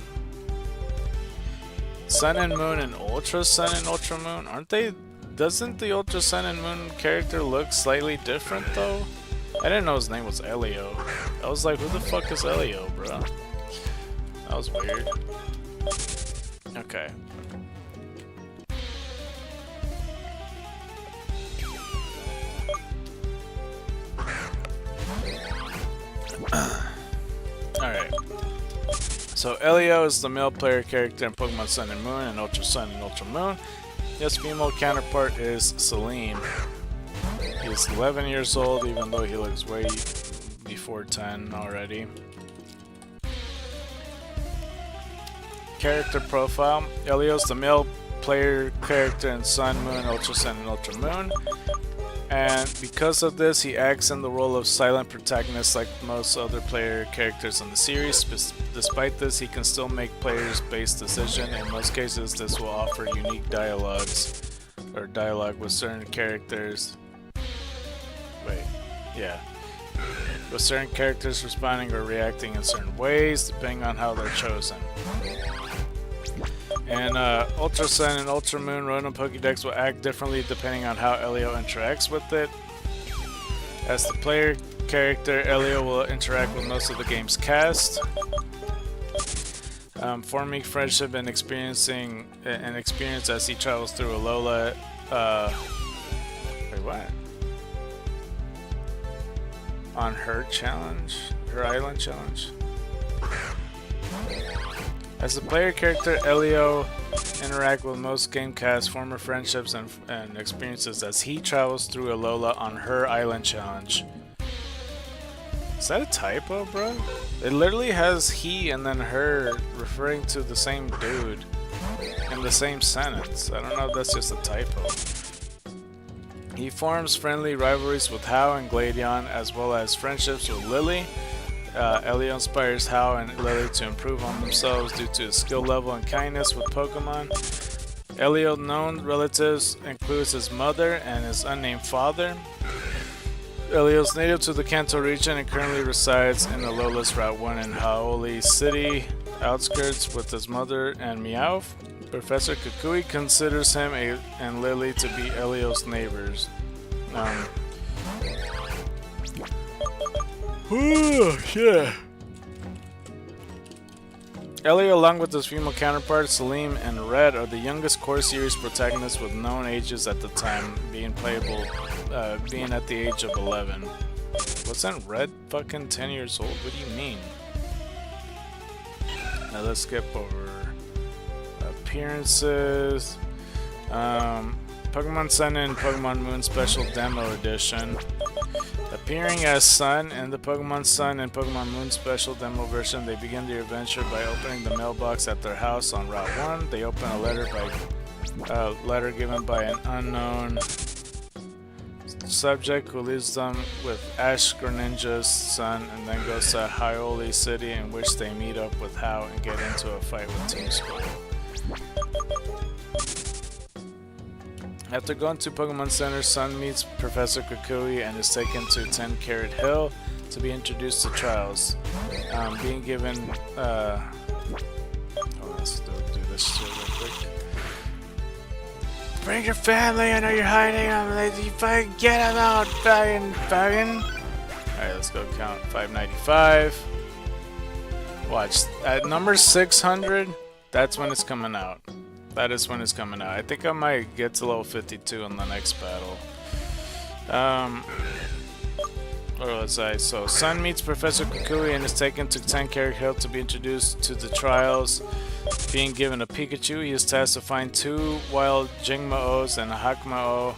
Sun and Moon and Ultra Sun and Ultra Moon, aren't they? Doesn't the Ultra Sun and Moon character look slightly different though? I didn't know his name was Elio. I was like, who the fuck is Elio, bro? That was weird. Okay. Alright. So Elio is the male player character in Pokemon Sun and Moon and Ultra Sun and Ultra Moon. His female counterpart is Celine. He's 11 years old, even though he looks way before 10 already. Character profile. Elio's the male player character in Sun, Moon, Ultra Sun, and Ultra Moon. And because of this, he acts in the role of silent protagonist like most other player characters in the series. Despite this, he can still make players-based decisions. In most cases, this will offer unique dialogue with certain characters. Wait. Yeah. With certain characters responding or reacting in certain ways, depending on how they're chosen. And Ultra Sun and Ultra Moon Rotom Pokédex will act differently depending on how Elio interacts with it. As the player character, Elio will interact with most of the game's cast, forming friendship and experiencing an experience as he travels through Alola. Wait, what? On her island challenge. As the player character, Elio interact with most game casts, former friendships, and experiences as he travels through Alola on her island challenge. Is that a typo, bro? It literally has he and then her referring to the same dude in the same sentence. I don't know if that's just a typo. He forms friendly rivalries with Hau and Gladion, as well as friendships with Lily. Elio inspires Hau and Lily to improve on themselves due to his skill level and kindness with Pokemon. Elio's known relatives includes his mother and his unnamed father. Elio's native to the Kanto region and currently resides in Alola's Route 1 in Hau'oli City outskirts with his mother and Meowth. Professor Kukui considers him and Lily to be Elio's neighbors. Shit. Elio, along with his female counterparts Salim and Red, are the youngest core series protagonists with known ages at the time, being playable, being at the age of 11. Wasn't Red fucking 10 years old? What do you mean? Now let's skip over appearances. Pokemon Sun and Pokemon Moon Special Demo Edition. Appearing as Sun in the Pokemon Sun and Pokemon Moon Special Demo version, they begin their adventure by opening the mailbox at their house on Route 1. They open a letter given by an unknown subject who leaves them with Ash Greninja's son, and then goes to Hau'oli City, in which they meet up with Hau and get into a fight with Team Skull. After going to Pokemon Center, Sun meets Professor Kukui and is taken to 10 Carat Hill to be introduced to trials. Being given let's do this shit real quick. Bring your family, I know you're hiding them. You fucking get them out, fucking. Alright, let's go count 595. Watch, at number 600, that's when it's coming out. That is when it's coming out. I think I might get to level 52 in the next battle. What was I? So, Sun meets Professor Kukui and is taken to 10 Carat Hill to be introduced to the trials. Being given a Pikachu, he is tasked to find 2 wild Jingmo-Os and a Hakamo,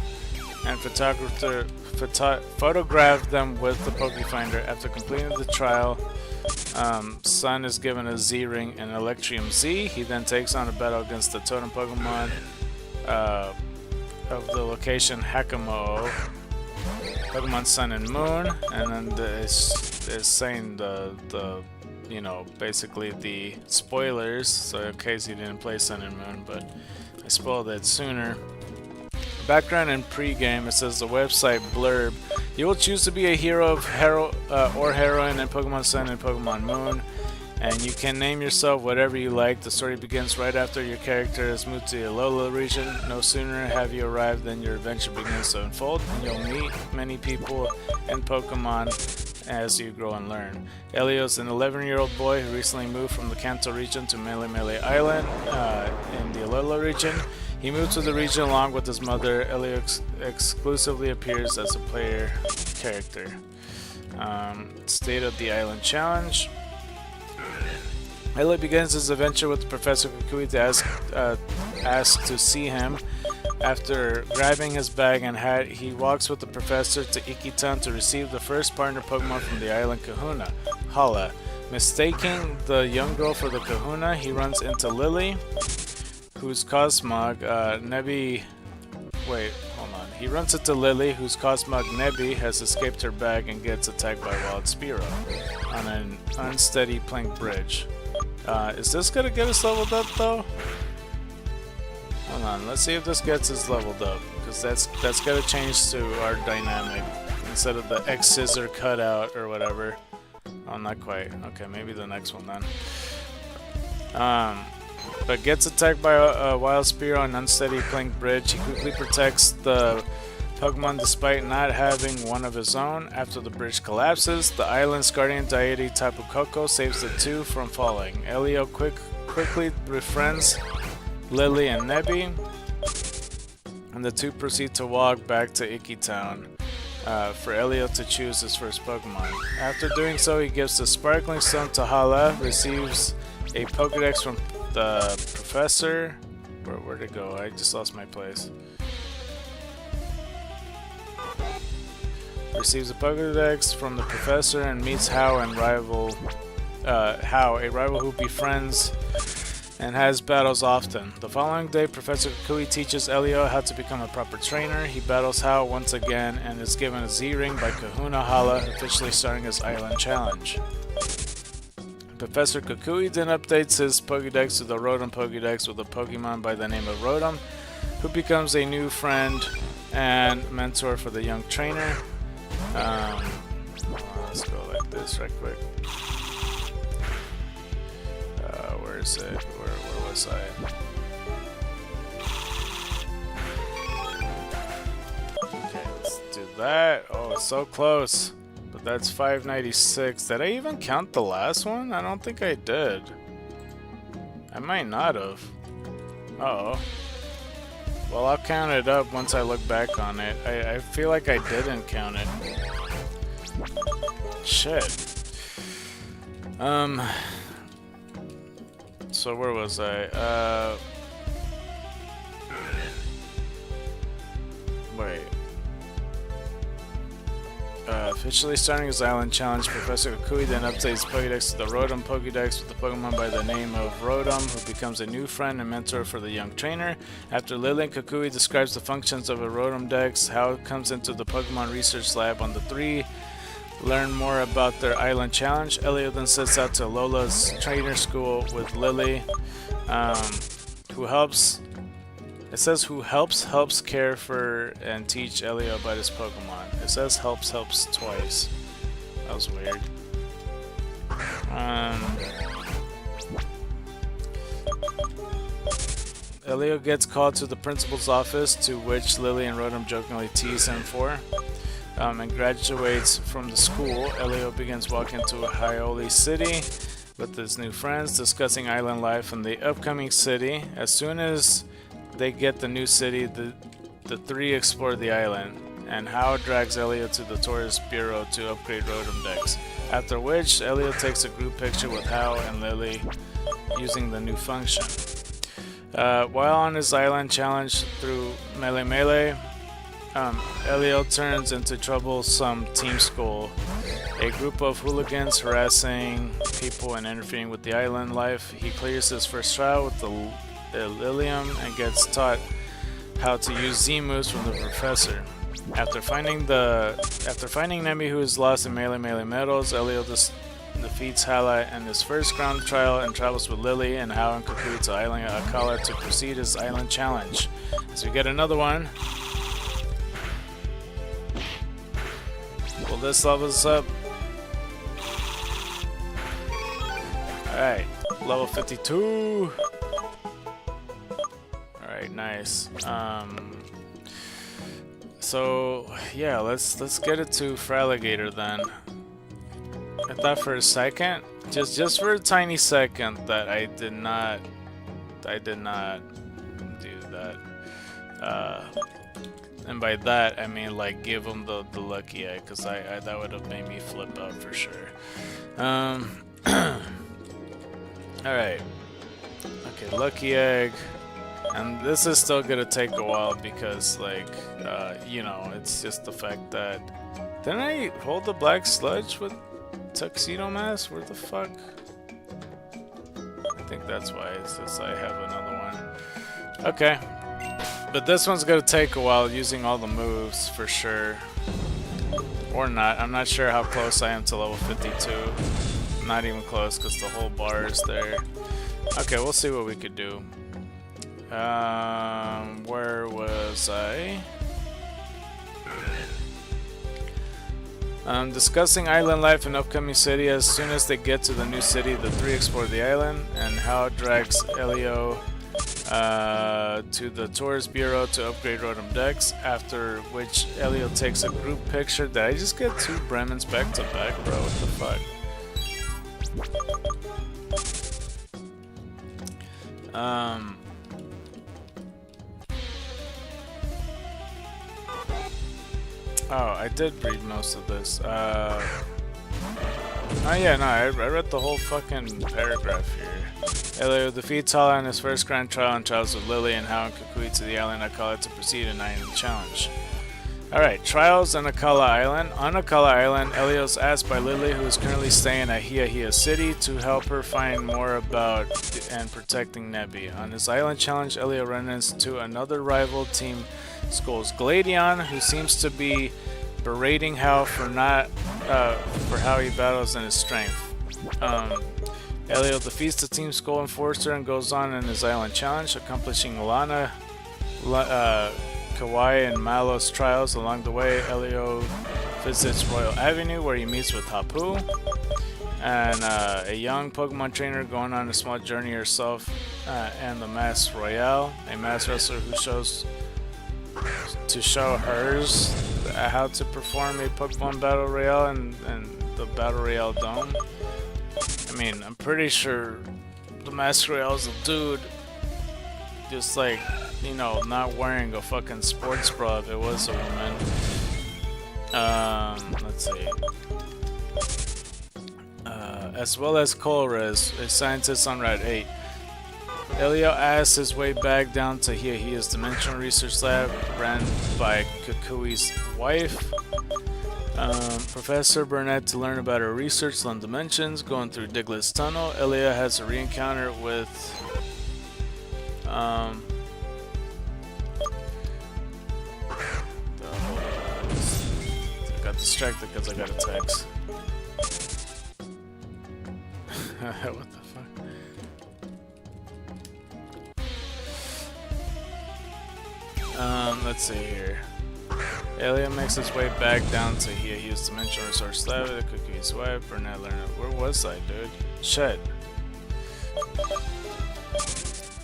and photograph them with the Pokefinder. After completing the trial, Sun is given a Z-Ring and Electrium Z. He then takes on a battle against the totem Pokemon of the location Hakamo, Pokemon Sun and Moon, and then it's saying the you know, basically the spoilers, so in case you didn't play Sun and Moon, but I spoiled it sooner. Background and pre-game, it says the website blurb. You will choose to be a hero or heroine in Pokemon Sun and Pokemon Moon, and you can name yourself whatever you like. The story begins right after your character has moved to the Alola region. No sooner have you arrived than your adventure begins to unfold, and you'll meet many people and Pokemon as you grow and learn. Elio's an 11-year-old boy who recently moved from the Kanto region to Mele Mele Island in the Alola region. He moved to the region along with his mother. Elio exclusively appears as a player character. State of the Island Challenge. Elio begins his adventure with Professor Kukui to ask to see him. After grabbing his bag and hat, he walks with the professor to Ikitan to receive the first partner Pokemon from the island Kahuna, Hala. Mistaking the young girl for the Kahuna, he runs into Lily, whose Cosmog Nebby. Wait, hold on. He runs into Lily, whose Cosmog Nebby has escaped her bag and gets attacked by Wild Spearow on an unsteady plank bridge. Is this gonna get us leveled up though? Hold on, let's see if this gets us leveled up, because that's gotta change to our dynamic instead of the X scissor cutout or whatever. Oh, not quite. Okay, maybe the next one then. But gets attacked by a wild spear on unsteady plank bridge. He quickly protects the Pokemon despite not having one of his own. After the bridge collapses, the island's guardian deity Tapu Koko saves the two from falling. Elio quickly befriends Lily and Nebby, and the two proceed to walk back to Iki Town for Elio to choose his first Pokemon. After doing so, he gives the Sparkling Stone to Hala, receives a Pokedex from the professor. Where'd it go? I just lost my place. Receives a Pokedex from the professor and meets How, a rival who befriends and has battles often. The following day, Professor Kukui teaches Elio how to become a proper trainer. He battles How once again and is given a Z-Ring by Kahuna Hala, officially starting his Island Challenge. Professor Kukui then updates his Pokédex to the Rotom Pokédex with a Pokemon by the name of Rotom, who becomes a new friend and mentor for the young trainer. Let's go like this right quick. Where is it? Where was I? Okay, let's do that. Oh, it's so close. But that's 596. Did I even count the last one? I don't think I did. I might not have. Uh-oh. Well, I'll count it up once I look back on it. I feel like I didn't count it. Shit. So where was I? Wait. Officially starting his Island Challenge, Professor Kukui then updates Pokédex to the Rotom Pokédex with a Pokemon by the name of Rotom, who becomes a new friend and mentor for the young trainer. After Lily and Kukui describes the functions of a Rotom Dex, How comes into the Pokemon Research Lab on the 3. Learn more about their Island Challenge. Elio then sets out to Lola's trainer school with Lily, who helps. It says who helps care for and teach Elio about his Pokemon. It says helps twice. That was weird. Elio gets called to the principal's office, to which Lily and Rotom jokingly tease him for. And graduates from the school. Elio begins walking to Hyoli City with his new friends, discussing island life in the upcoming city. As soon as they get the new city, the three explore the island, and How drags Elio to the tourist bureau to upgrade Rotom Dex. After which, Elio takes a group picture with How and Lily using the new function. While on his Island Challenge through Melee, Elio turns into troublesome Team Skull, a group of hooligans harassing people and interfering with the island life. He clears his first trial with the Lilium and gets taught how to use Z moves from the professor. After finding Nemi, who is lost in Melee Meadows, Elio defeats Hala in his first ground trial and travels with Lily and How and Kukui to Island Akala to proceed his Island Challenge. So we get another one. Will this level us up? Alright, level 52. Alright, nice. So yeah, let's get it to Fraligator then. I thought for a second, just for a tiny second, that I did not do that. And by that I mean like give him the lucky egg, because I that would have made me flip out for sure. Alright. Okay, lucky egg. And this is still gonna take a while because like you know, it's just the fact that didn't I hold the black sludge with Tuxedo Mask? Where the fuck? I think that's why it's just I have another one. Okay. But this one's gonna take a while using all the moves for sure. Or not. I'm not sure how close I am to level 52. Not even close because the whole bar is there. Okay, we'll see what we could do. Where was I? Discussing island life in upcoming city. As soon as they get to the new city, the three explore the island, and Hao drags Elio to the tourist bureau to upgrade Rotom decks, after which Elio takes a group picture. Did I just get 2 Bremens back to back, bro? What the fuck? Oh, I did read most of this. Oh yeah, no, I read the whole fucking paragraph here. Elio defeats Hala in his first grand trial and travels with Lily and Hao and Kukui to the island Akala to proceed in the challenge. Alright, trials on Akala Island. On Akala Island, Elio's asked by Lily, who is currently staying at Hiahia City, to help her find more about and protecting Nebby. On his island challenge, Elio runs into another rival team, Skull's Gladion, who seems to be berating Hao for how he battles and his strength. Elio defeats the Team Skull Enforcer and goes on in his island challenge, accomplishing Lana, Kawaii, and Malo's trials. Along the way, Elio visits Royal Avenue, where he meets with Hapu and a young Pokemon trainer going on a small journey herself, and the Masked Royale, a masked wrestler who show hers how to perform a Pokemon Battle Royale in the Battle Royale Dome. I mean, I'm pretty sure the Masked Royale is a dude, just like, you know, not wearing a fucking sports bra if it was a woman. Let's see. As well as Colress, a scientist on Route 8. Elio asks his way back down to Hiahia's Dimensional Research Lab, ran by Kukui's wife, Professor Burnett, to learn about her research on dimensions. Going through Diglett's Tunnel, Elio has a re-encounter with I got distracted because I got a text. What the fuck? Let's see here. Elio makes his way back down to Hiahia's Dimensional Resource Lab, the Cookie's wife. Burnett learned. Where was I, dude? Shit.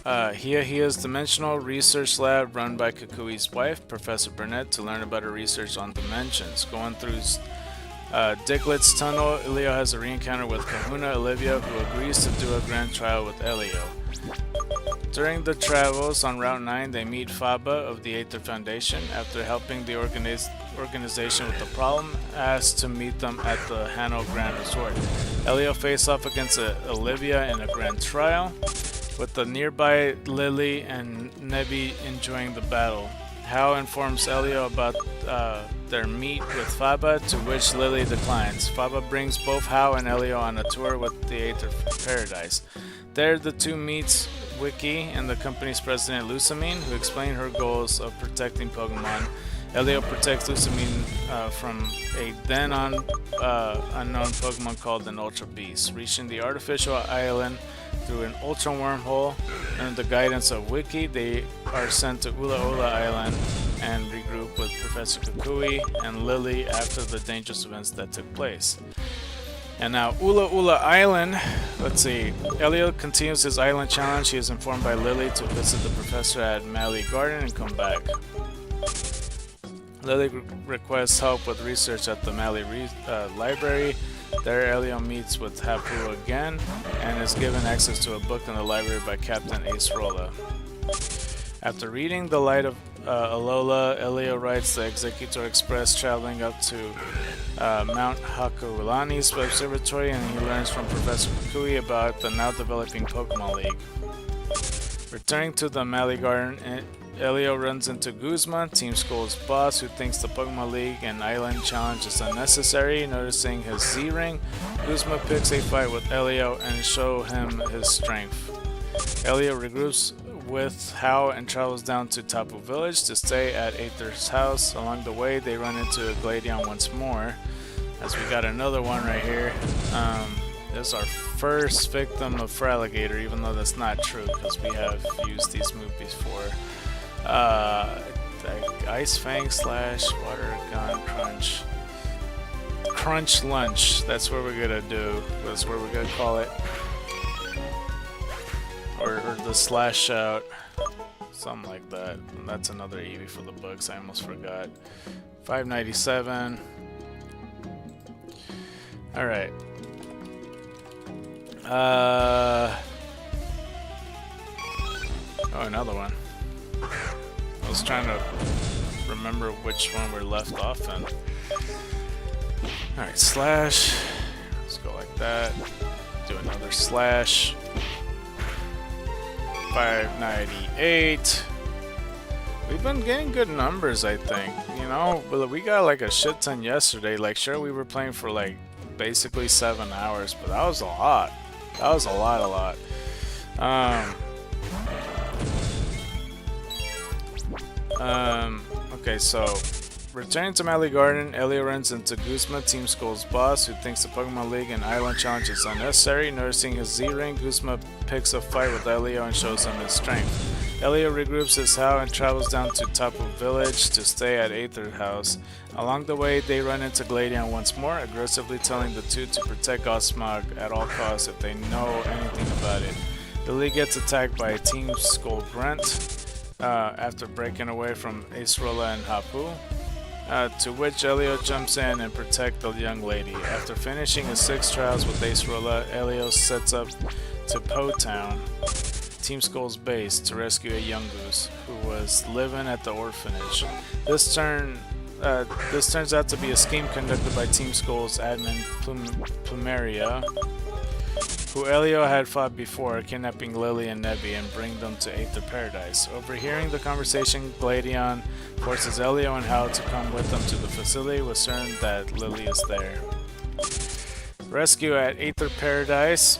Hiahia's Dimensional Research Lab, run by Kukui's wife, Professor Burnett, to learn about her research on dimensions. Going through Diglett's Tunnel, Elio has a re-encounter with Kahuna Olivia, who agrees to do a grand trial with Elio. During the travels on Route 9, they meet Faba of the Aether Foundation. After helping the organization with the problem, asked to meet them at the Hano Grand Resort. Elio faces off against Olivia in a grand trial, with the nearby Lily and Nebby enjoying the battle. Hao informs Elio about their meet with Faba, to which Lily declines. Faba brings both Hao and Elio on a tour with the Aether Paradise. There, the two meets Wiki and the company's president, Lusamine, who explain her goals of protecting Pokemon. Elio protects Lusamine from a then unknown Pokemon called an Ultra Beast. Reaching the artificial island through an Ultra Wormhole, under the guidance of Wiki, they are sent to Ula Ula Island and regroup with Professor Kukui and Lily after the dangerous events that took place. And now, Ula Ula Island, let's see, Elio continues his island challenge. He is informed by Lily to visit the professor at Mally Garden and come back. Lily requests help with research at the Mally Library. There, Elio meets with Hapu again and is given access to a book in the library by Captain Ace Rolla. After reading The Light of Alola, Elio rides the Executor Express, traveling up to Mount Hakuulani's observatory, and he learns from Professor Kukui about the now developing Pokemon League. Returning to the Mally Garden, Elio runs into Guzma, Team Skull's boss, who thinks the Pokemon League and Island Challenge is unnecessary. Noticing his Z-Ring, Guzma picks a fight with Elio and shows him his strength. Elio regroups with Hao and travels down to Tapu Village to stay at Aether's house. Along the way, they run into a Gladion once more, as we got another one right here. This is our first victim of Feraligatr, even though that's not true because we have used these moves before. Ice Fang slash Water Gun Crunch. Crunch Lunch. That's what we're gonna do. That's what we're gonna call it. Or the Slash Out. Something like that. And that's another Eevee for the books. I almost forgot. 597. Alright. Oh, another one. I was trying to remember which one we're left off in. Alright, slash. Let's go like that. Do another slash. 598. We've been getting good numbers, I think. You know, but we got like a shit ton yesterday. Like, sure, we were playing for like basically 7 hours, but that was a lot. That was a lot. Okay, so returning to Mally Garden, Elio runs into Guzma, Team Skull's boss, who thinks the Pokemon League and Island Challenge is unnecessary. Noticing his Z-Ring, Guzma picks a fight with Elio and shows him his strength. Elio regroups his How and travels down to Tapu Village to stay at Aether House. Along the way, they run into Gladion once more, aggressively telling the two to protect Cosmog at all costs if they know anything about it. The League gets attacked by Team Skull Grunt after breaking away from Acerola and Hapu, to which Elio jumps in and protects the young lady. After finishing his 6 trials with Acerola, Elio sets up to Po Town, Team Skull's base, to rescue a young goose who was living at the orphanage. This turns out to be a scheme conducted by Team Skull's admin Plumeria, who Elio had fought before, kidnapping Lily and Nebby and bring them to Aether Paradise. Overhearing the conversation, Gladion forces Elio and Hal to come with them to the facility, with certain that Lily is there. Rescue at Aether Paradise.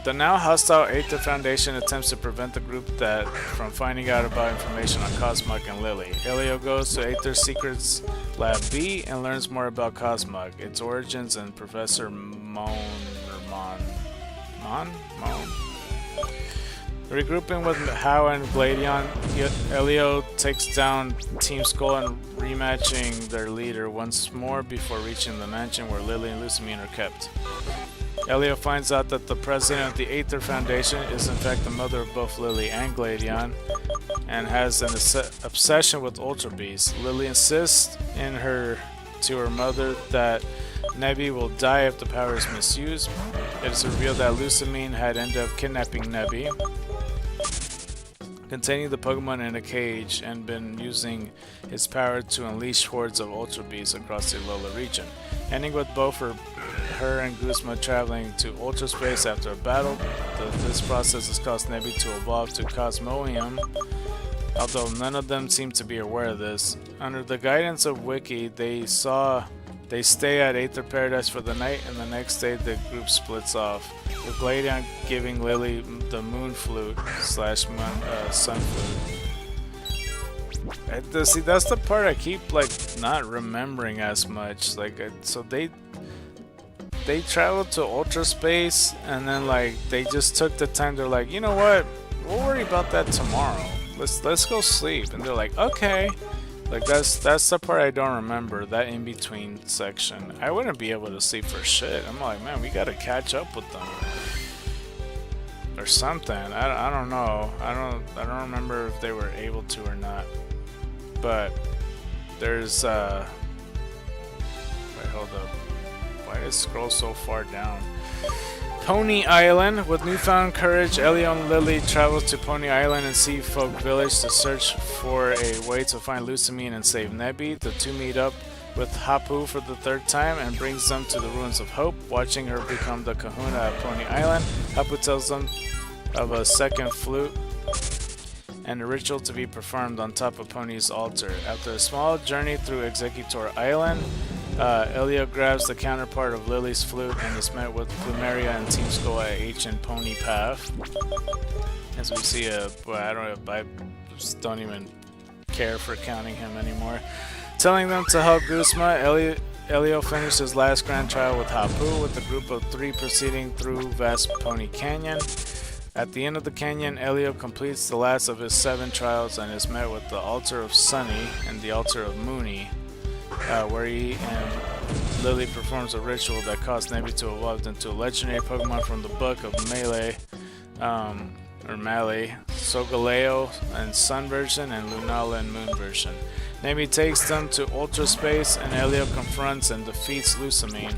The now hostile Aether Foundation attempts to prevent the group from finding out about information on Cosmog and Lily. Elio goes to Aether Secrets Lab B and learns more about Cosmog, its origins, and Professor Mon. Regrouping with How and Gladion, Elio takes down Team Skull and rematching their leader once more before reaching the mansion where Lily and Lucamine are kept. Elio finds out that the president of the Aether Foundation is in fact the mother of both Lily and Gladion, and has an obsession with Ultra Beasts. Lily insists to her mother that Nebby will die if the power is misused. It is revealed that Lucamine had ended up kidnapping Nebby, containing the Pokemon in a cage, and been using his power to unleash hordes of Ultra Beasts across the Alola region, ending with both her and Guzma traveling to Ultra Space after a battle. This process has caused Nebby to evolve to Cosmoem, although none of them seem to be aware of this. Under the guidance of Wiki, they stay at Aether Paradise for the night, and the next day the group splits off, with Gladion giving Lily the Moon Flute / Sun Flute. See, that's the part I keep like not remembering as much. Like, so they traveled to Ultra Space, and then like they just took the time. They're like, you know what? We'll worry about that tomorrow. Let's go sleep. And they're like, okay. Like that's the part I don't remember, that in between section. I wouldn't be able to sleep for shit. I'm like, man, we gotta catch up with them or something. I don't know. I don't remember if they were able to or not. But there's wait, hold up. Why did it scroll so far down? Pony Island. With newfound courage, Elio and Lily travel to Pony Island and Sea Folk Village to search for a way to find Lucamine and save Nebby. The two meet up with Hapu for the 3rd time and brings them to the Ruins of Hope. Watching her become the kahuna at Pony Island, Hapu tells them of a second flute and a ritual to be performed on top of Pony's altar. After a small journey through Executor Island, Elio grabs the counterpart of Lily's flute and is met with Plumeria and Team Skull at H and Pony Path. As we see I just don't even care for counting him anymore. Telling them to help Guzma, Elio finished his last grand trial with Hapu, with a group of 3 proceeding through Vast Pony Canyon. At the end of the canyon, Elio completes the last of his 7 trials and is met with the Altar of Sunny and the Altar of Moony, where he and Lily performs a ritual that caused Nebby to evolve into a legendary Pokemon from the book of Melee, or Melee, Solgaleo and Sun version, and Lunala and Moon version. Nebby takes them to Ultra Space, and Elio confronts and defeats Lusamine,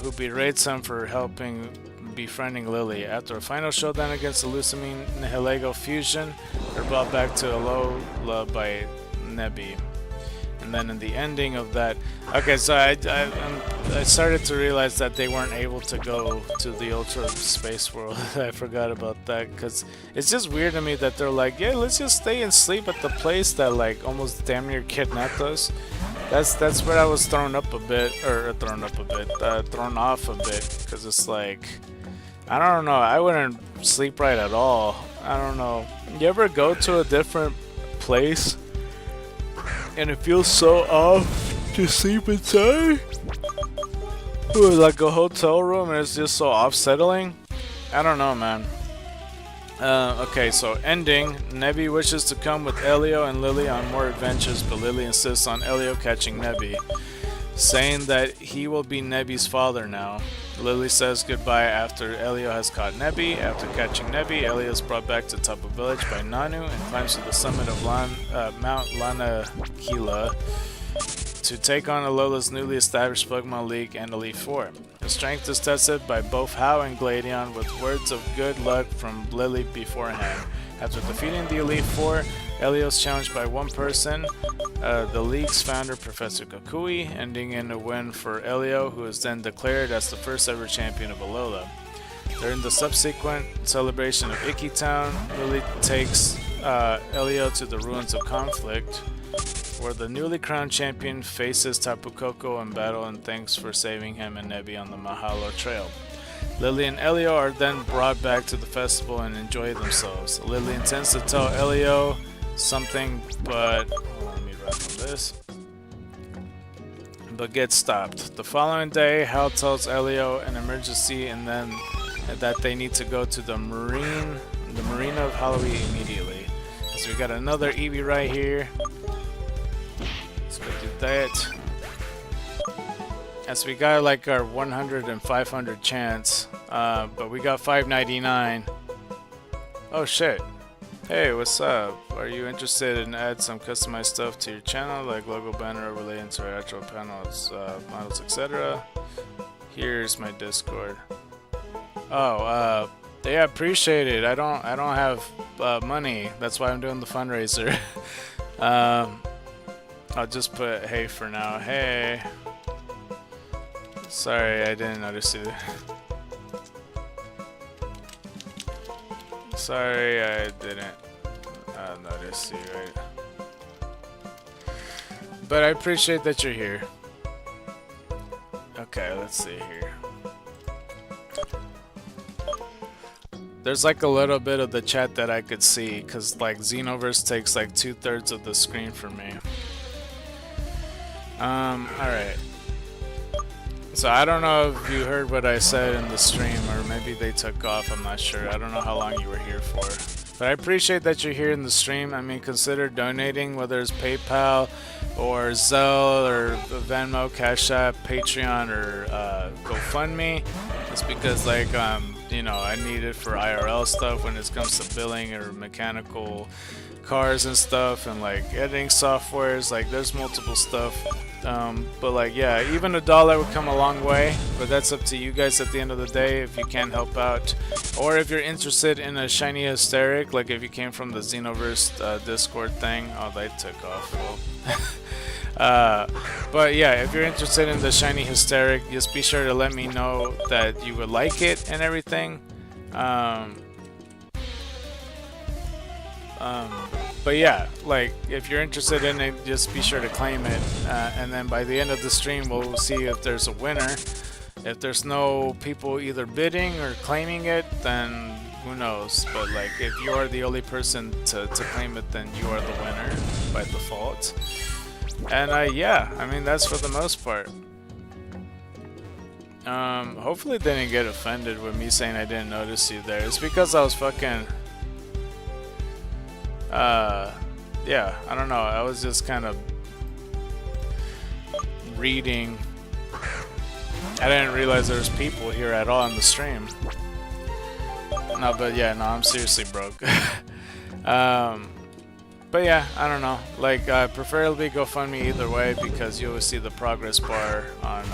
who berates him for helping befriending Lily. After a final showdown against the Lusamine Nihilego fusion, they're brought back to Alola by Nebby. And then in the ending of that, okay, so I started to realize that they weren't able to go to the Ultra Space World. I forgot about that, because it's just weird to me that they're like, yeah, let's just stay and sleep at the place that like almost damn near kidnapped us. That's where I was thrown off a bit, because it's like, I don't know, I wouldn't sleep right at all. I don't know. You ever go to a different place and it feels so off to sleep inside? Ooh, like a hotel room, and it's just so off-settling. I don't know, man. Okay, so ending. Nebby wishes to come with Elio and Lily on more adventures, but Lily insists on Elio catching Nebby, saying that he will be Nebby's father now. Lily says goodbye after Elio has caught Nebby. After catching Nebby, Elio is brought back to Tapu Village by Nanu and climbs to the summit of Mount Lanakila to take on Alola's newly established Pokemon League and Elite Four. His strength is tested by both Hau and Gladion with words of good luck from Lily beforehand. After defeating the Elite Four, Elio is challenged by one person, the League's founder, Professor Kukui, ending in a win for Elio, who is then declared as the first ever champion of Alola. During the subsequent celebration of Iki Town, Lily takes Elio to the Ruins of Conflict, where the newly crowned champion faces Tapu Koko in battle and thanks for saving him and Nebby on the Mahalo Trail. Lily and Elio are then brought back to the festival and enjoy themselves. Lily intends to tell Elio something, but let me run from this. But gets stopped. The following day, Hal tells Elio an emergency and then that they need to go to the marina of Halloween immediately. So we got another Eevee right here. Let's go do that. As we got like our 100 and 500 chance, but we got 599. Oh shit. Hey, what's up? Are you interested in add some customized stuff to your channel, like logo, banner, overlay into our actual panels, models, etc.? Here's my Discord. Oh, yeah, appreciate it. I don't have money. That's why I'm doing the fundraiser. I'll just put hey for now. Hey. Sorry, I didn't notice you. Sorry, I didn't notice you, right? But I appreciate that you're here. Okay, let's see here. There's like a little bit of the chat that I could see, because like Xenoverse takes like 2/3 of the screen for me. Alright. So I don't know if you heard what I said in the stream, or maybe they took off, I'm not sure. I don't know how long you were here for. But I appreciate that you're here in the stream. I mean, consider donating, whether it's PayPal or Zelle or Venmo, Cash App, Patreon, or GoFundMe. It's because like, you know, I need it for IRL stuff when it comes to billing or mechanical cars and stuff, and like editing softwares. Like there's multiple stuff. But like, yeah, even $1 would come a long way, but that's up to you guys at the end of the day if you can help out, or if you're interested in a shiny hysteric, like if you came from the Xenoverse Discord thing. Oh, they took off. Well, but yeah, if you're interested in the shiny hysteric, just be sure to let me know that you would like it and everything. But yeah, like if you're interested in it, just be sure to claim it, and then by the end of the stream we'll see if there's a winner. If there's no people either bidding or claiming it, then who knows. But like if you are the only person to claim it, then you are the winner by default. And yeah, I mean that's for the most part. Hopefully they didn't get offended with me saying I didn't notice you there. It's because I was fucking yeah, I don't know, I was just kind of reading. I didn't realize there was people here at all in the stream. No, but yeah, no, I'm seriously broke. But yeah, I don't know. Like, preferably GoFundMe either way, because you always see the progress bar on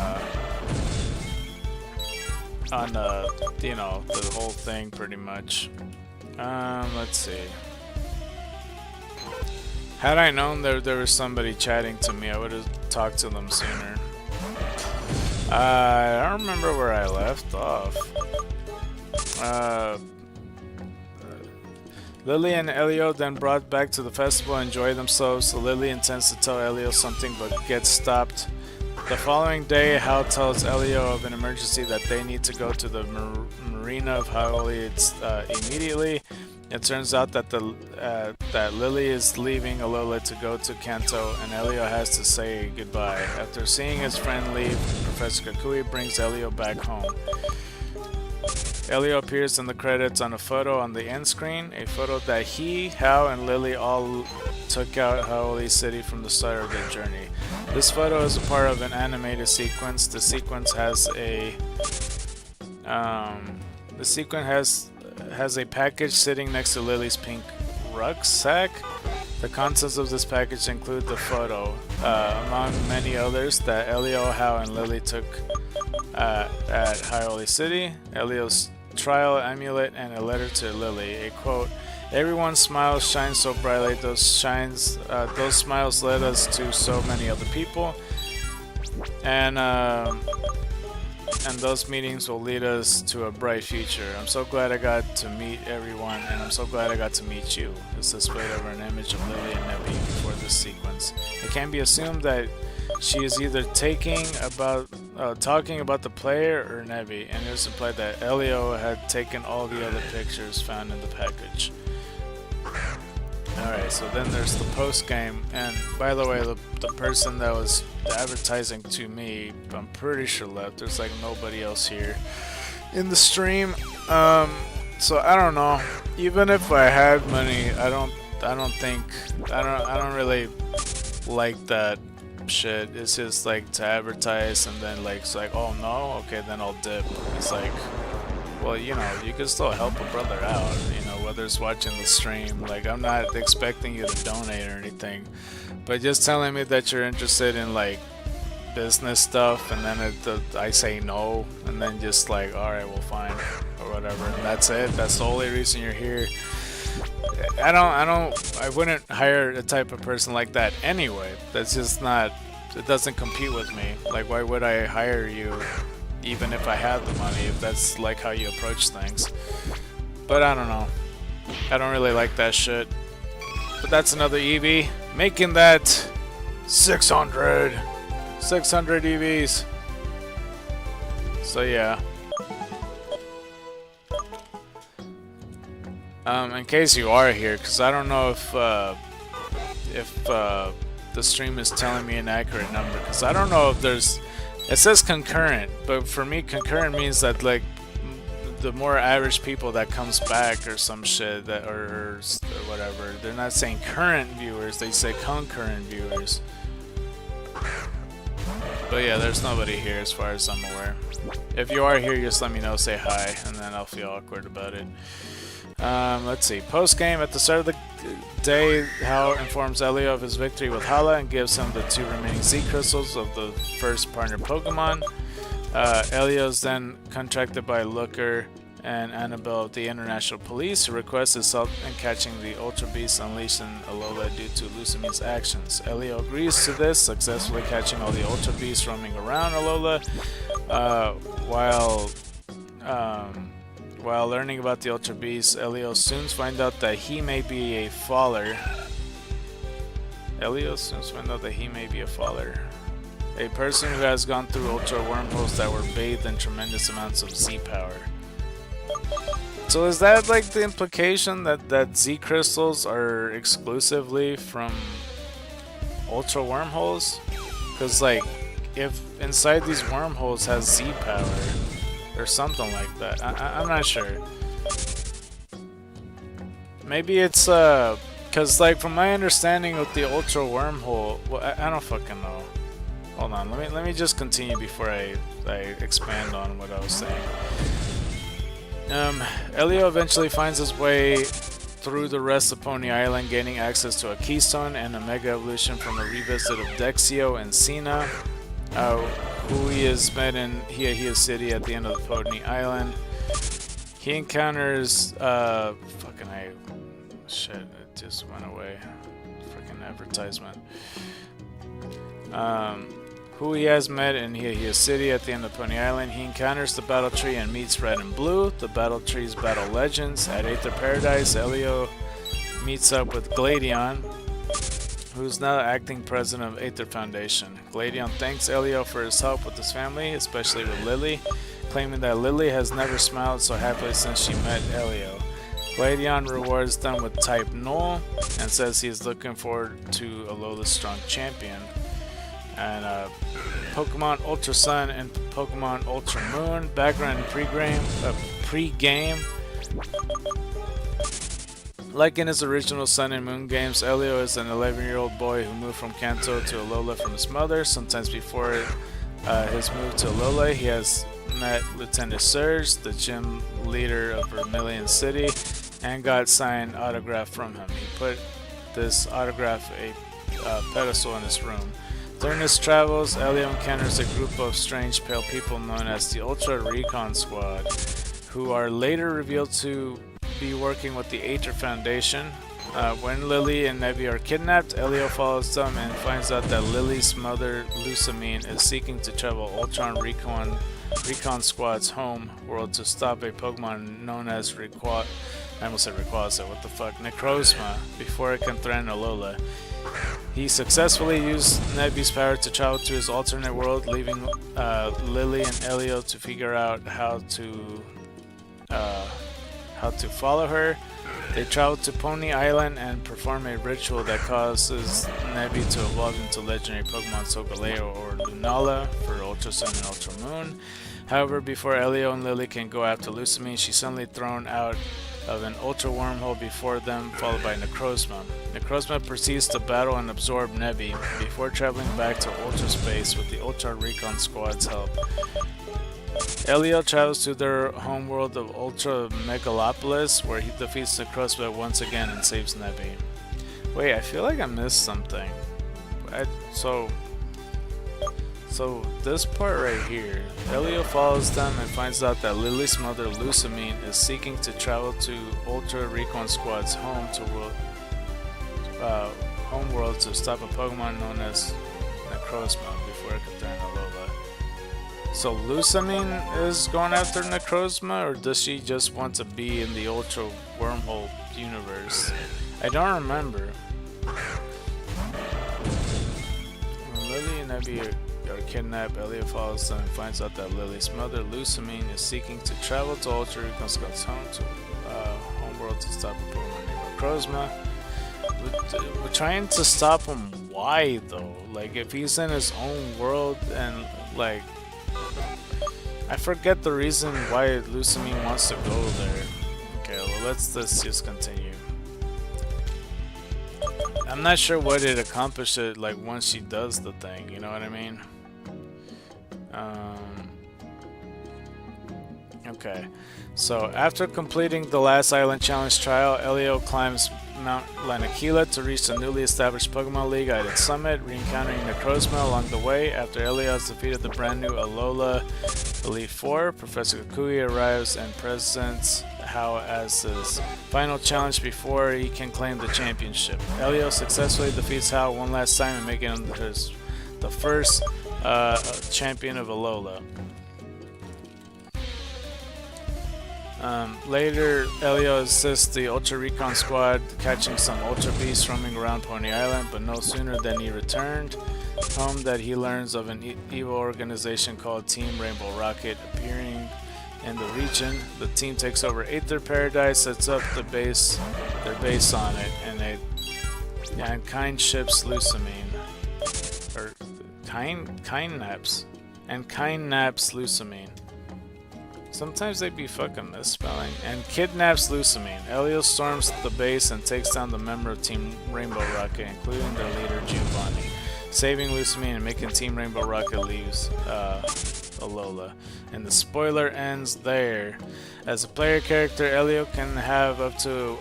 you know, the whole thing pretty much. Let's see. Had I known there was somebody chatting to me, I would have talked to them sooner. I don't remember where I left off. Lily and Elio then brought back to the festival and enjoy themselves. So Lily intends to tell Elio something but gets stopped. The following day, Hal tells Elio of an emergency that they need to go to the marina of Howley immediately. It turns out that that Lily is leaving Alola to go to Kanto, and Elio has to say goodbye. After seeing his friend leave, Professor Kakui brings Elio back home. Elio appears in the credits on a photo on the end screen, a photo that he, Hal, and Lily all took out Howley City from the start of their journey. This photo is a part of an animated sequence. The sequence has a package sitting next to Lily's pink rucksack. The contents of this package include the photo, among many others, that Elio, Hal, and Lily took at Howley City, Elio's trial amulet, and a letter to Lily. A quote, "Everyone's smiles shine so brightly, those smiles led us to so many other people, and those meetings will lead us to a bright future. I'm so glad I got to meet everyone, and I'm so glad I got to meet you." It's displayed over an image of Lily and Nebby before this sequence. It can be assumed that she is either talking about the player or Nebby, and it was implied that Elio had taken all the other pictures found in the package. Alright, so then there's the post game, and by the way, the person that was advertising to me, I'm pretty sure left. There's like nobody else here in the stream. So I don't know. Even if I had money, I don't really like that shit. It's just like to advertise and then like it's like, oh no, okay, then I'll dip. It's like, well, you know, you can still help a brother out, you know, whether it's watching the stream. Like, I'm not expecting you to donate or anything, but just telling me that you're interested in like business stuff, and then I say no, and then just like, alright, well, fine, or whatever, and that's it. That's the only reason you're here. I wouldn't hire a type of person like that anyway. That's just not, it doesn't compete with me. Like, why would I hire you even if I had the money, if that's like how you approach things? But I don't know. I don't really like that shit. But that's another Eevee. Making that 600 EVs. So yeah. In case you are here, because I don't know if the stream is telling me an accurate number, because I don't know if there's, it says concurrent, but for me concurrent means that like the more average people that comes back or some shit, that or whatever. They're not saying current viewers, they say concurrent viewers. But yeah, there's nobody here as far as I'm aware. If you are here, just let me know, say hi, and then I'll feel awkward about it. Let's see. Post game, at the start of the day, Hal informs Elio of his victory with Hala and gives him the 2 remaining Z crystals of the first partner Pokemon. Elio's then contracted by Looker and Annabelle of the International Police, who requests his help in catching the Ultra Beast unleashed in Alola due to Lucamine's actions. Elio agrees to this, successfully catching all the Ultra Beasts roaming around Alola, while learning about the Ultra Beasts, Elio soon finds out that he may be a faller. A person who has gone through Ultra wormholes that were bathed in tremendous amounts of Z power. So is that like the implication that Z crystals are exclusively from Ultra wormholes? Because like, if inside these wormholes has Z power or something like that, I'm not sure. Maybe it's because like from my understanding with the Ultra wormhole, well, I don't fucking know. hold on. Let me just continue before I expand on what I was saying. Elio eventually finds his way through the rest of Pony Island, gaining access to a keystone and a mega evolution from a revisit of Dexio and Cena, who he has met in Hiahia City at the end of the Pony Island. He encounters shit, it just went away. Freaking advertisement. Who he has met in Hiahia City at the end of Pony Island. He encounters the Battle Tree and meets Red and Blue, the Battle Tree's battle legends. At Aether Paradise, Elio meets up with Gladion, who's now acting president of Aether Foundation. Gladion thanks Elio for his help with his family, especially with Lily, claiming that Lily has never smiled so happily since she met Elio. Gladion rewards them with type Null and says he is looking forward to Alola's strong champion. And Pokemon Ultra Sun and Pokemon Ultra Moon. Background pre-game. Like in his original Sun and Moon games, Elio is an 11-year-old boy who moved from Kanto to Alola from his mother. Sometimes before his move to Alola, he has met Lieutenant Surge, the gym leader of Vermilion City, and got signed autograph from him. He put this autograph a pedestal in his room. During his travels, Elio encounters a group of strange pale people known as the Ultra Recon Squad, who are later revealed to be working with the Aether Foundation. When Lily and Nebby are kidnapped, Elio follows them and finds out that Lily's mother, Lusamine, is seeking to travel Ultron Recon Squad's home world to stop a Pokemon known as Necrozma before it can threaten Alola. He successfully used Nebby's power to travel to his alternate world, leaving Lily and Elio to figure out how to follow her. They travel to Pony Island and perform a ritual that causes Nebby to evolve into legendary Pokemon Solgaleo or Lunala for Ultra Sun and Ultra Moon. However, before Elio and Lily can go after Lusamine, she's suddenly thrown out of an Ultra Wormhole before them, followed by Necrozma. Necrozma proceeds to battle and absorb Nebby before traveling back to Ultra Space with the Ultra Recon Squad's help. Elio travels to their homeworld of Ultra Megalopolis, where he defeats Necrozma once again and saves Nebby. Wait, I feel like I missed something. So this part right here, Elio follows them and finds out that Lily's mother, Lusamine, is seeking to travel to Ultra Recon Squad's homeworld to stop a Pokemon known as Necrozma before it can threaten Alola. So Lusamine is going after Necrozma, or does she just want to be in the Ultra Wormhole universe? I don't remember. Lily and Nebby are kidnapped. Elio follows them and finds out that Lily's mother, Lusamine, is seeking to travel to Ultra Recon Squad's homeworld to stop a Pokemon named Necrozma. We're trying to stop him. Why though? Like, if he's in his own world and like, I forget the reason why Lusamine wants to go there. Okay, well let's just continue. I'm not sure what it accomplishes like once she does the thing, you know what I mean? Okay, so after completing the last island challenge trial, Elio climbs Mount Lanakila to reach the newly established Pokemon League at its summit, re-encountering Necrozma along the way. After Elio has defeated the brand new Alola Elite Four, Professor Kukui arrives and presents Hao as his final challenge before he can claim the championship. Elio successfully defeats Hao one last time and making him the first champion of Alola. Later, Elio assists the Ultra Recon Squad, catching some Ultra Beasts roaming around Pony Island, but no sooner than he returned home that he learns of an evil organization called Team Rainbow Rocket appearing in the region. The team takes over Aether Paradise, sets up their base on it, and kind ships Lusamine, or kind naps Lusamine. Sometimes they be fucking misspelling. And kidnaps Lusamine. Elio storms the base and takes down the member of Team Rainbow Rocket, including their leader Giovanni. saving Lusamine and making Team Rainbow Rocket leaves Alola. And the spoiler ends there. As a player character, Elio can have up to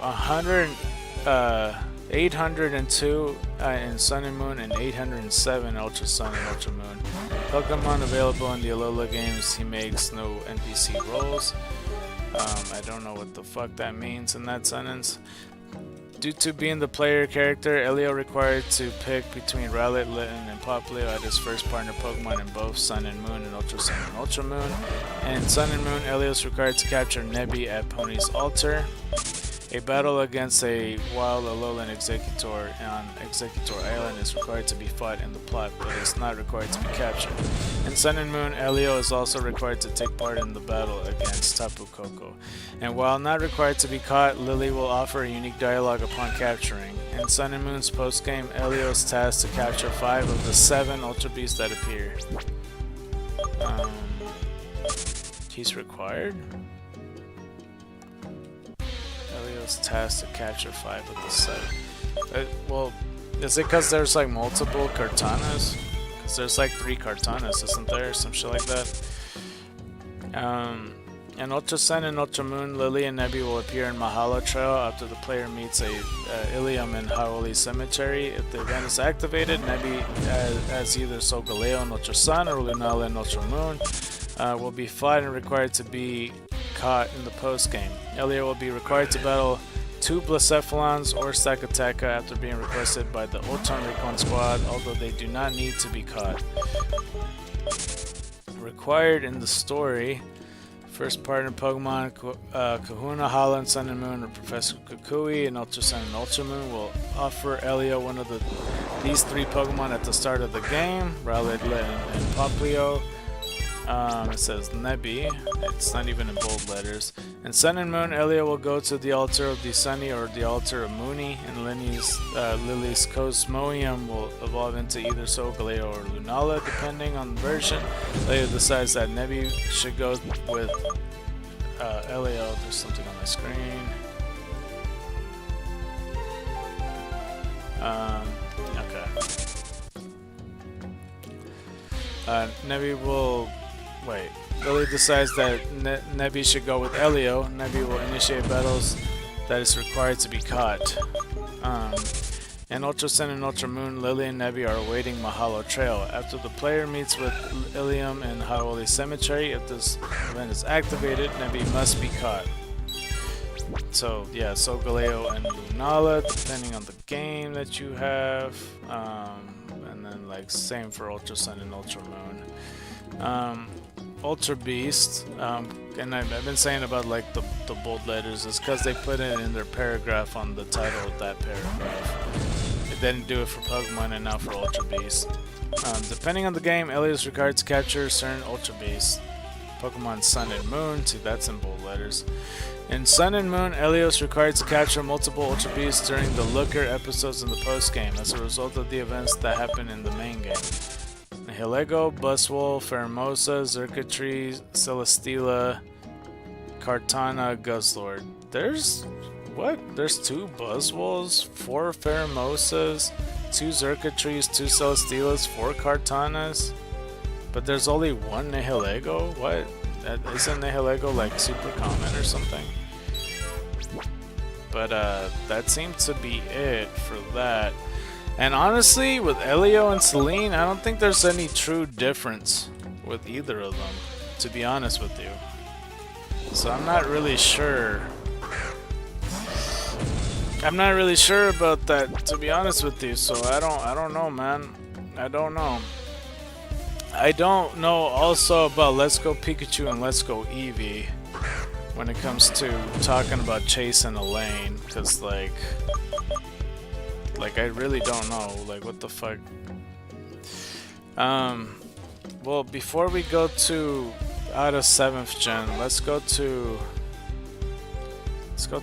802 in Sun and Moon and 807 Ultra Sun and Ultra Moon. Pokemon available in the Alola games. He makes no NPC roles. I don't know what the fuck that means in that sentence. Due to being the player character, Elio required to pick between Rowlet, Litten, and Popplio as his first partner Pokemon in both Sun and Moon and Ultra Sun and Ultra Moon. And Sun and Moon, Elio is required to capture Nebby at Pony's Altar. A battle against a wild Alolan Executor on Executor Island is required to be fought in the plot, but is not required to be captured. In Sun and Moon, Elio is also required to take part in the battle against Tapu Koko. And while not required to be caught, Lily will offer a unique dialogue upon capturing. In Sun and Moon's post-game, Elio is tasked to capture 5 of the 7 Ultra Beasts that appear. He's required? Elio's tasked to capture 5 of the 7. Well, is it because there's like multiple Kartanas? Because there's like 3 Kartanas, isn't there? Some shit like that. In Ultra Sun and Ultra Moon, Lily and Nebby will appear in Mahalo Trail after the player meets a Ilium in Hau'oli Cemetery. If the event is activated, Nebby as either Solgaleo in Ultra Sun or Lunala in Ultra Moon will be fought and required to be caught in the post-game. Elio will be required to battle 2 Blacephalons or Sakataka after being requested by the Ultron Recon Squad, although they do not need to be caught. Required in the story, first partner Pokemon Kahuna, Hala, and Sun and Moon, or Professor Kukui in Ultra Sun and Ultra Moon will offer Elio one of these 3 Pokemon at the start of the game, Rowlet, Litten, and Popplio. It says Nebby, it's not even in bold letters. In Sun and Moon, Elio will go to the altar of the Sunny or the altar of Moony, and Lily's Cosmoem will evolve into either Solgaleo or Lunala, depending on the version. Elio decides that Nebby should go with Elio. There's something on my screen. Okay. Nebby will... Wait. Lily decides that Nebby should go with Elio. Nebby will initiate battles that is required to be caught. In Ultra Sun and Ultra Moon, Lily and Nebby are awaiting Mahalo Trail. After the player meets with Ilium in Hau'oli Cemetery, if this event is activated, Nebby must be caught. So yeah, Solgaleo and Lunala, depending on the game that you have. And then like same for Ultra Sun and Ultra Moon. Ultra Beast, and I've been saying about like the bold letters, is because they put it in their paragraph on the title of that paragraph. They didn't do it for Pokemon and now for Ultra Beast. Depending on the game, Elio is required to capture certain Ultra Beasts. Pokemon Sun and Moon, see that's in bold letters. In Sun and Moon, Elio is required to capture multiple Ultra Beasts during the Looker episodes in the post-game as a result of the events that happen in the main game. Nihilego, Buzzwole, Pheromosa, Xurkitree, Celesteela, Kartana, Guzzlord. There's 2 Buzzwoles, 4 Pheromosas, 2 Xurkitrees, 2 Celesteelas, 4 Kartanas. But there's only 1 Nihilego? What? Isn't Nihilego like super common or something? But that seemed to be it for that. And honestly, with Elio and Celine, I don't think there's any true difference with either of them, to be honest with you. So I'm not really sure. I'm not really sure about that, to be honest with you. So I don't know, man. I don't know. I don't know also about Let's Go Pikachu and Let's Go Eevee when it comes to talking about chasing a lane, because like I really don't know, like what the fuck. Well, before we go to out of 7th gen, let's go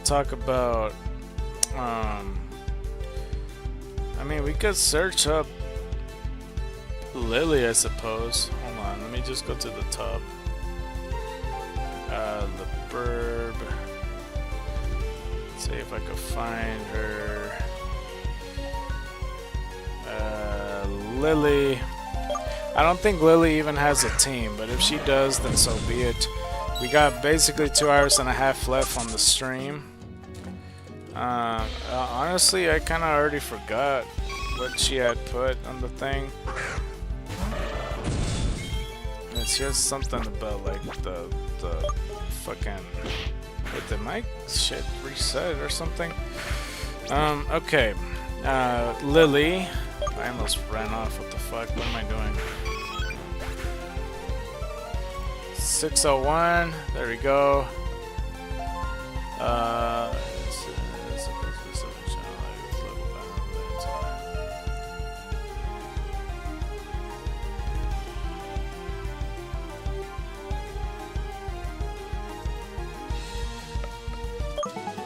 talk about I mean, we could search up Lily, I suppose. Hold on, let me just go to the top. The burb. See if I can find her. Lily. I don't think Lily even has a team, but if she does, then so be it. We got basically 2 hours and a half left on the stream. Honestly, I kind of already forgot what she had put on the thing. It's just something about like the fucking. Wait, did my shit reset or something? Okay. Lily. I almost ran off. What the fuck? What am I doing? 601. There we go.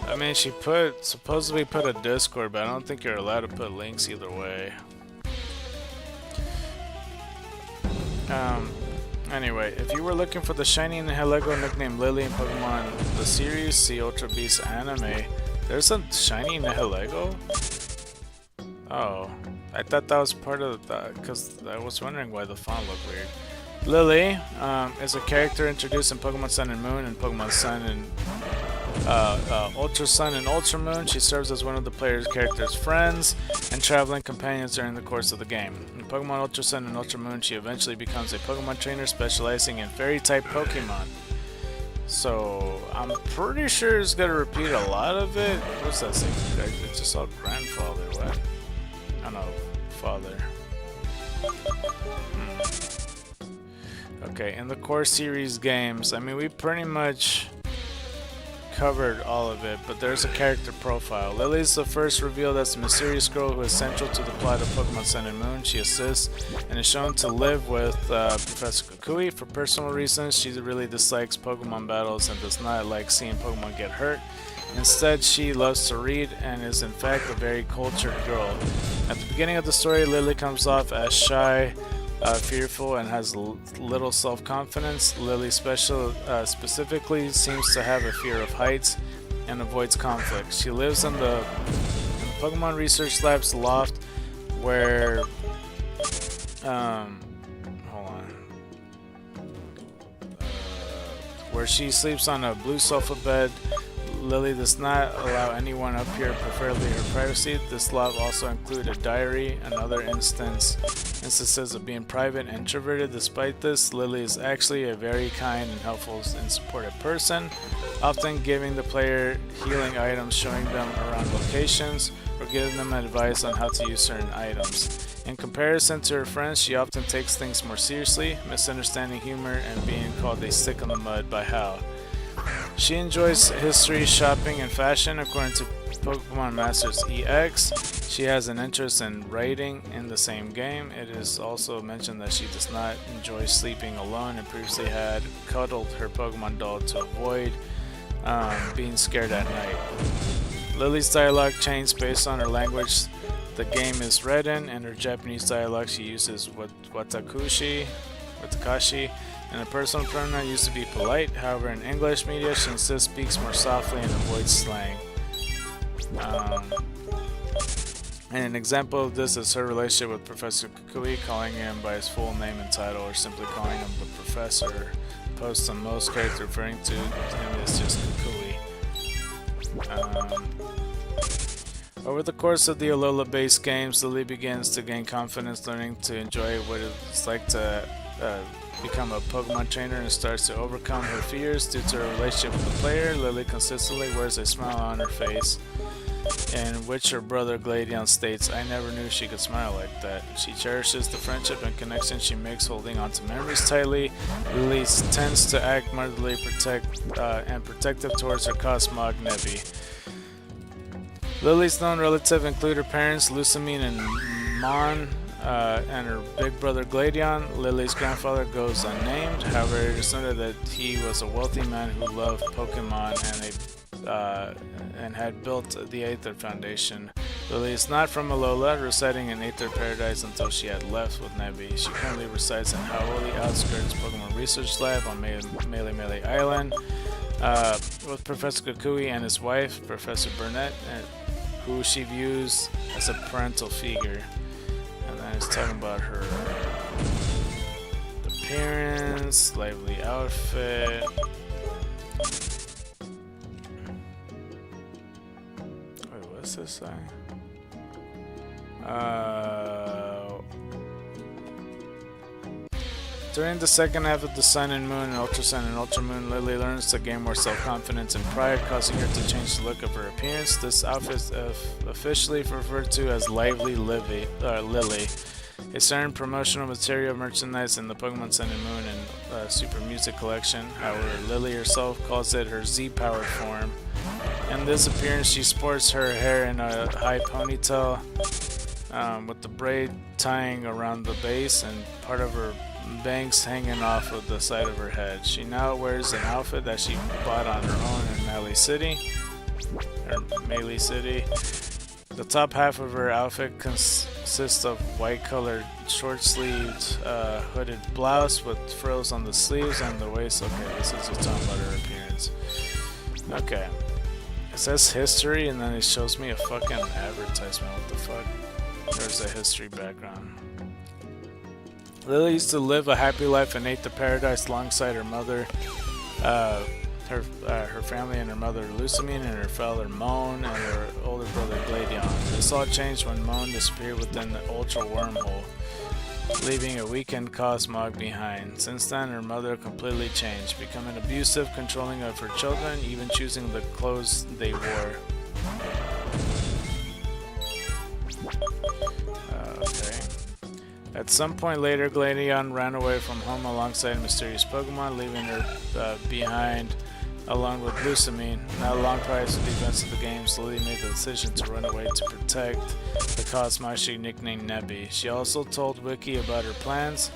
I mean, she supposedly put a Discord, but I don't think you're allowed to put links either way. Anyway, if you were looking for the shiny Nihilego nicknamed Lily in Pokemon the series, see Ultra Beast anime. There's a shiny Nihilego? Oh, I thought that was part of the, because I was wondering why the font looked weird. Lily is a character introduced in Pokemon Sun and Moon and Pokemon Sun and Ultra Sun and Ultra Moon. She serves as one of the player's character's friends and traveling companions during the course of the game. In Pokemon Ultra Sun and Ultra Moon, she eventually becomes a Pokemon trainer specializing in fairy-type Pokemon. So, I'm pretty sure it's gonna repeat a lot of it. What's that say? It's just all grandfather, what? I don't know, father. Okay, in the core series games, I mean, we pretty much covered all of it, but there's a character profile. Lily is the first revealed as a mysterious girl who is central to the plot of Pokemon Sun and Moon. She assists and is shown to live with Professor Kukui. For personal reasons, she really dislikes Pokemon battles and does not like seeing Pokemon get hurt. Instead, she loves to read and is in fact a very cultured girl. At the beginning of the story, Lily comes off as shy, fearful, and has little self-confidence. Lily specifically seems to have a fear of heights and avoids conflict. She lives in the Pokemon Research Lab's loft where where she sleeps on a blue sofa bed. Lily does not allow anyone up here, preferably her privacy. This loft also includes a diary and other instances of being private and introverted. Despite this, Lily is actually a very kind and helpful and supportive person, often giving the player healing items, showing them around locations, or giving them advice on how to use certain items. In comparison to her friends, she often takes things more seriously, misunderstanding humor and being called a stick in the mud by Hal. She enjoys history, shopping, and fashion. According to Pokemon Masters EX, she has an interest in writing in the same game. It is also mentioned that she does not enjoy sleeping alone and previously had cuddled her Pokemon doll to avoid being scared at night. Lily's dialogue changed based on her language the game is read in. In her Japanese dialogue, she uses Watakashi, and a personal pronoun used to be polite. However, in English media, she instead speaks more softly and avoids slang. And an example of this is her relationship with Professor Kukui, calling him by his full name and title, or simply calling him the Professor. Post on most character referring to him is just Kukui. Over the course of the Alola-based games, Lily begins to gain confidence, learning to enjoy what it's like to become a Pokemon trainer and starts to overcome her fears. Due to her relationship with the player, Lily consistently wears a smile on her face, in which her brother Gladion states, "I never knew she could smile like that." She cherishes the friendship and connection she makes, holding on to memories tightly. Lily tends to act motherly and protective towards her Cosmog Nebby. Lily's known relatives include her parents, Lucamine and Mon, and her big brother Gladion. Lily's grandfather goes unnamed. However, it is noted that he was a wealthy man who loved Pokemon and had built the Aether Foundation. Lily is not from Alola, residing in Aether Paradise until she had left with Nebby. She currently resides in Hau'oli outskirts Pokemon Research Lab on Melee Island with Professor Kukui and his wife, Professor Burnett, who she views as a parental figure. And then and it's talking about her appearance, lively outfit. Wait, what's this saying? During the second half of the Sun and Moon and Ultra Sun and Ultra Moon, Lily learns to gain more self-confidence and pride, causing her to change the look of her appearance. This outfit is officially referred to as Lively Lily, a certain promotional material merchandise in the Pokemon Sun and Moon and Super Music Collection. However, Lily herself calls it her Z-powered form. In this appearance, she sports her hair in a high ponytail with the braid tying around the base and part of her bangs hanging off of the side of her head. She now wears an outfit that she bought on her own in Melee City. The top half of her outfit consists of white colored short sleeved hooded blouse with frills on the sleeves and the waist. Okay, this is just talking about her appearance. Okay. It says history and then it shows me a fucking advertisement. What the fuck? There's a history background. Lily used to live a happy life in Eighth Paradise alongside her mother, her family and her mother Lucamine and her father Moan and her older brother Gladion. This all changed when Moan disappeared within the Ultra Wormhole, leaving a weakened Cosmog behind. Since then, her mother completely changed, becoming abusive, controlling of her children, even choosing the clothes they wore. Okay. At some point later, Gladion ran away from home alongside a mysterious Pokemon, leaving her behind along with Lucamine. Not long prior to the events of the games, Lily made the decision to run away to protect the Cosmog she nicknamed Nebby. She also told Wiki about her plans,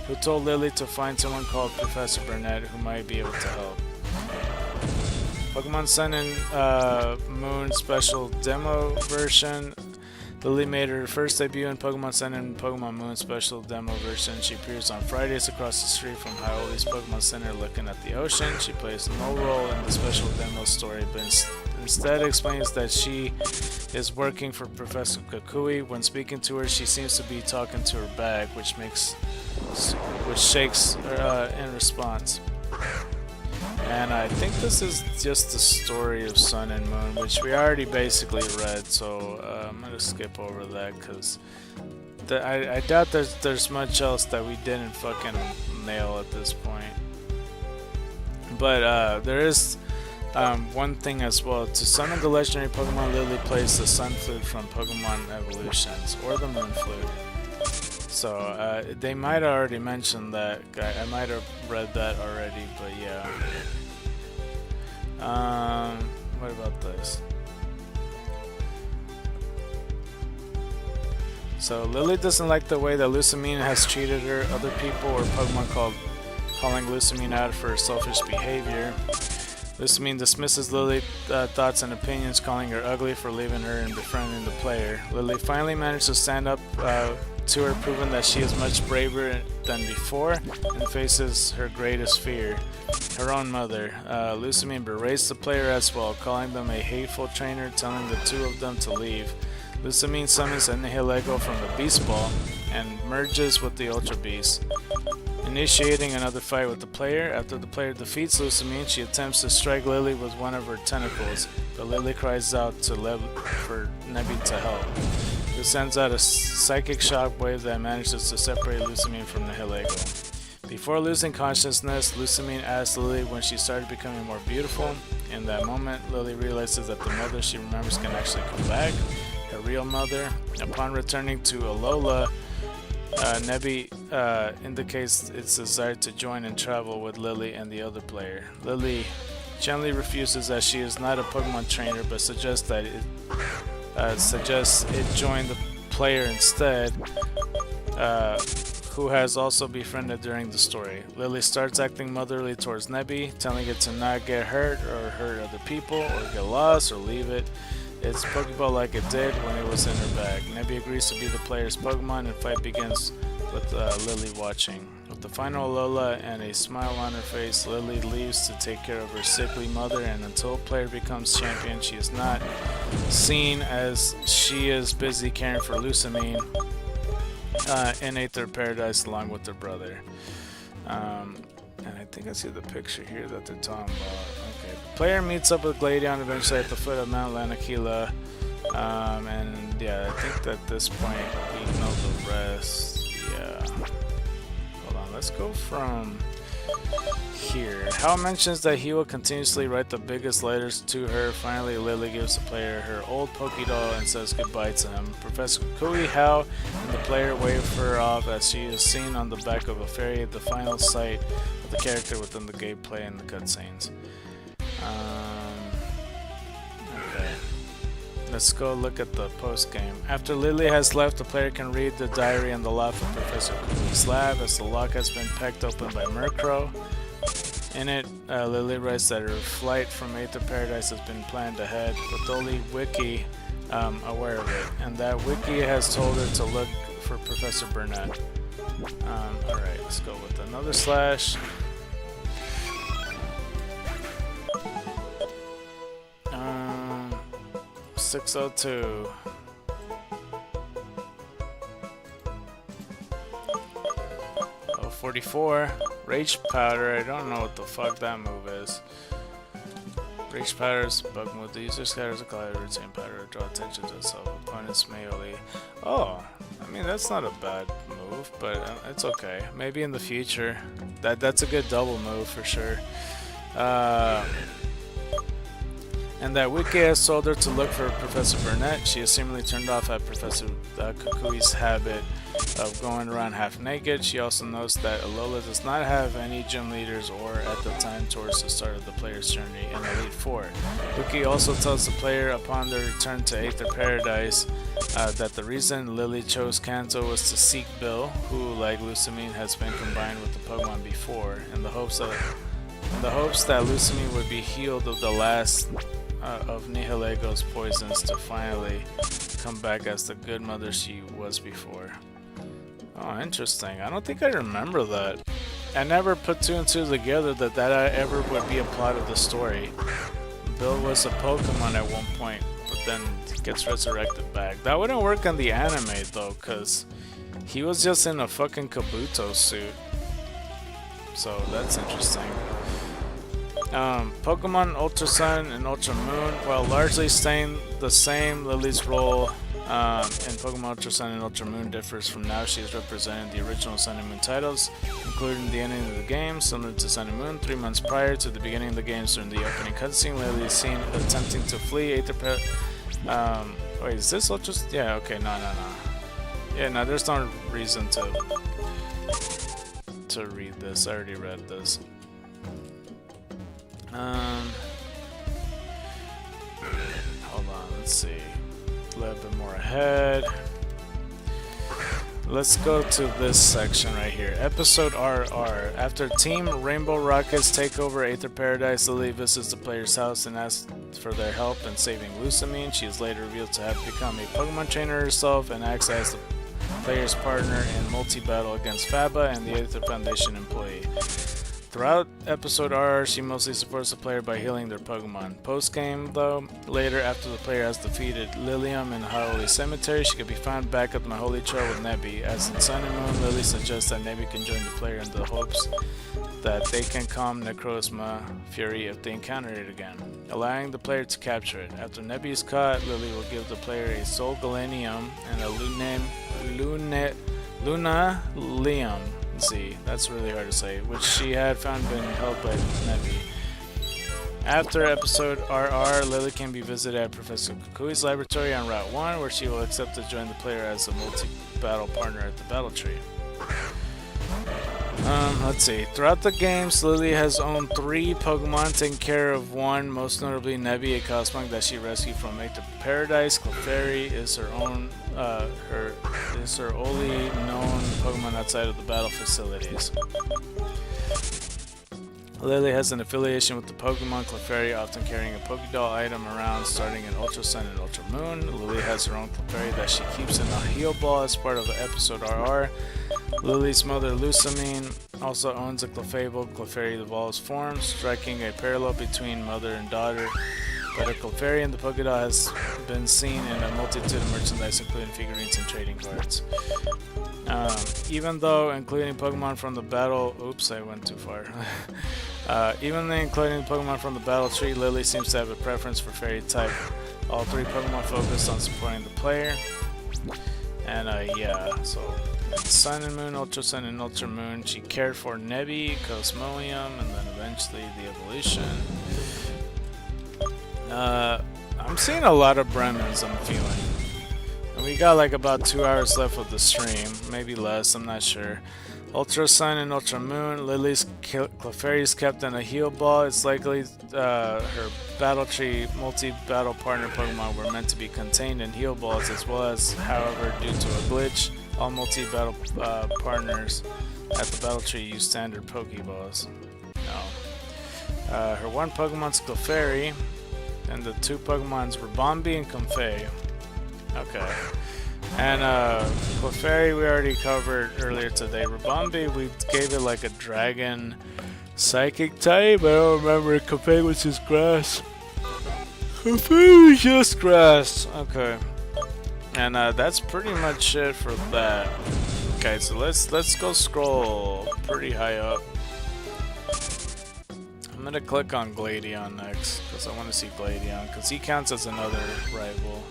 who told Lily to find someone called Professor Burnett who might be able to help. Pokemon Sun and Moon Special Demo Version. Lily made her first debut in Pokemon Sun and Pokemon Moon Special Demo Version. She appears on Fridays across the street from Hyoli's Pokemon Center looking at the ocean. She plays no role in the special demo story, but instead explains that she is working for Professor Kukui. When speaking to her, she seems to be talking to her bag, which shakes in response. And I think this is just the story of Sun and Moon, which we already basically read, so I'm going to skip over that because I doubt there's much else that we didn't fucking nail at this point. But there is one thing as well. To summon the legendary Pokemon, Lily plays the Sun Flute from Pokemon Evolutions, or the Moon Flute. So they might have already mentioned that. I might have read that already, but yeah. What about this? So Lily doesn't like the way that Lucamine has treated her. Other people or Pokemon calling Lucamine out for her selfish behavior. Lucamine dismisses Lily's thoughts and opinions, calling her ugly for leaving her and befriending the player. Lily finally managed to stand up to her, proving that she is much braver than before and faces her greatest fear, her own mother. Lucamine berates the player as well, calling them a hateful trainer, telling the two of them to leave. Lucamine summons a Nihilego from the Beast Ball and merges with the Ultra Beast, initiating another fight with the player. After the player defeats Lucamine, she attempts to strike Lily with one of her tentacles, but Lily cries out for Nebby to help. This sends out a psychic shockwave that manages to separate Lucamine from Nihilego. Before losing consciousness, Lucamine asks Lily when she started becoming more beautiful. In that moment, Lily realizes that the mother she remembers can actually come back, her real mother. Upon returning to Alola, Nebby indicates its desire to join and travel with Lily and the other player. Lily gently refuses as she is not a Pokemon trainer, but suggests it join the player instead, who has also befriended during the story. Lily starts acting motherly towards Nebby, telling it to not get hurt or hurt other people or get lost or leave its Pokeball like it did when it was in her bag. Nebby agrees to be the player's Pokemon and fight begins with Lily watching. With the final Alola and a smile on her face, Lily leaves to take care of her sickly mother, and until a player becomes champion, she is not seen as she is busy caring for Lucamine. in Aether Paradise along with their brother. And I think I see the picture here that they're talking about. Okay, the player meets up with Gladion eventually at the foot of Mount Lanakila. And yeah, I think that at this point we know the rest. Yeah. Hold on, let's go from here. Hal mentions that he will continuously write the biggest letters to her. Finally, Lily gives the player her old Pokédoll and says goodbye to him. Professor Kukui, Hal, and the player wave her off as she is seen on the back of a ferry, the final sight of the character within the gameplay and the cutscenes. Okay. Let's go look at the post-game. After Lily has left, the player can read the diary in the loft of Professor Kukui's lab as the lock has been pecked open by Murkrow. In it, Lily writes that her flight from Aether Paradise has been planned ahead, with only Wiki aware of it, and that Wiki has told her to look for Professor Burnett. Alright, let's go with another slash. 602. 44. Rage Powder. I don't know what the fuck that move is. Rage Powder is a bug move. The user scatters a cloud of retain powder to draw attention to itself. Opponents may only. Oh, I mean that's not a bad move, but it's okay. Maybe in the future. That's a good double move for sure. And that Wiki has told her to look for Professor Burnett. She is seemingly turned off at Professor Kukui's habit of going around half naked. She also knows that Alola does not have any gym leaders or at the time towards the start of the player's journey in Elite Four. Wiki also tells the player upon their return to Aether Paradise that the reason Lily chose Kanto was to seek Bill, who, like Lusamine, has been combined with the Pokemon before, in the hopes that Lusamine would be healed of the last of Nihilego poisons to finally come back as the good mother she was before. Oh, interesting. I don't think I remember that. I never put two and two together that ever would be a plot of the story. Bill was a Pokemon at one point, but then gets resurrected back. That wouldn't work in the anime though, because he was just in a fucking Kabuto suit. So that's interesting. Pokemon Ultra Sun and Ultra Moon, while largely staying the same, Lily's role in Pokemon Ultra Sun and Ultra Moon differs from now. She is representing the original Sun and Moon titles, including the ending of the game, similar to Sun and Moon. 3 months prior to the beginning of the games, during the opening cutscene, Lily is seen attempting to flee Aether wait, is this Ultra? Yeah, okay, no. Yeah, no, there's no reason to read this. I already read this. Hold on, let's see. A little bit more ahead. Let's go to this section right here. Episode RR. After Team Rainbow Rockets take over Aether Paradise, Lily visits the player's house and asks for their help in saving Lusamine. She is later revealed to have become a Pokemon trainer herself and acts as the player's partner in multi-battle against Faba and the Aether Foundation employee. Throughout episode RR, she mostly supports the player by healing their Pokemon. Post-game, though, later after the player has defeated Lilium in Howley Cemetery, she can be found back at the Maholi Trail with Nebby. As in Sun and Moon, Lily suggests that Nebby can join the player in the hopes that they can calm Necrozma Fury if they encounter it again, allowing the player to capture it. After Nebby is caught, Lily will give the player a Soul Galenium and a Lunalium. See, that's really hard to say, which she had found been held by Nebby. After episode RR, Lily can be visited at Professor Kukui's laboratory on Route 1, where she will accept to join the player as a multi-battle partner at the Battle Tree. Let's see. Throughout the games, Lily has owned 3 Pokemon, taking care of 1, most notably Nebby, a Cosmog that she rescued from Aether Paradise. Clefairy is her only known Pokemon outside of the battle facilities. Lily has an affiliation with the Pokemon Clefairy, often carrying a Pokédoll item around starting in Ultra Sun and Ultra Moon. Lily has her own Clefairy that she keeps in a heal ball as part of the episode RR. Lily's mother, Lusamine, also owns a Clefable. Clefairy evolves forms, striking a parallel between mother and daughter. but a Clefairy in the Pokédoll has been seen in a multitude of merchandise, including figurines and trading cards. Even though including Pokemon from the battle... Oops, I went too far. Even though including Pokemon from the battle tree, Lily seems to have a preference for Fairy type. All 3 Pokemon focus on supporting the player. And yeah, so Sun and Moon, Ultra Sun and Ultra Moon, she cared for Nebby, Cosmoem, and then eventually the evolution. I'm seeing a lot of Bremens, I'm feeling. And we got like about 2 hours left of the stream, maybe less, I'm not sure. Ultra Sun and Ultra Moon, Lily's Clefairy is kept in a heal ball. It's likely her battle tree multi-battle partner Pokemon were meant to be contained in heal balls, as well as, however, due to a glitch, all multi-battle partners at the battle tree use standard Pokeballs. No. Her one Pokemon's Clefairy, and the 2 Pokemon's Ribombee and Comfey. Okay. And Clefairy we already covered earlier today. Ribombee we gave it like a dragon psychic type. I don't remember. Comfey was just grass. Comfey was just grass. Okay. And that's pretty much it for that. Okay, so let's go scroll pretty high up. I'm gonna click on Gladion next because I want to see Gladion because he counts as another rival.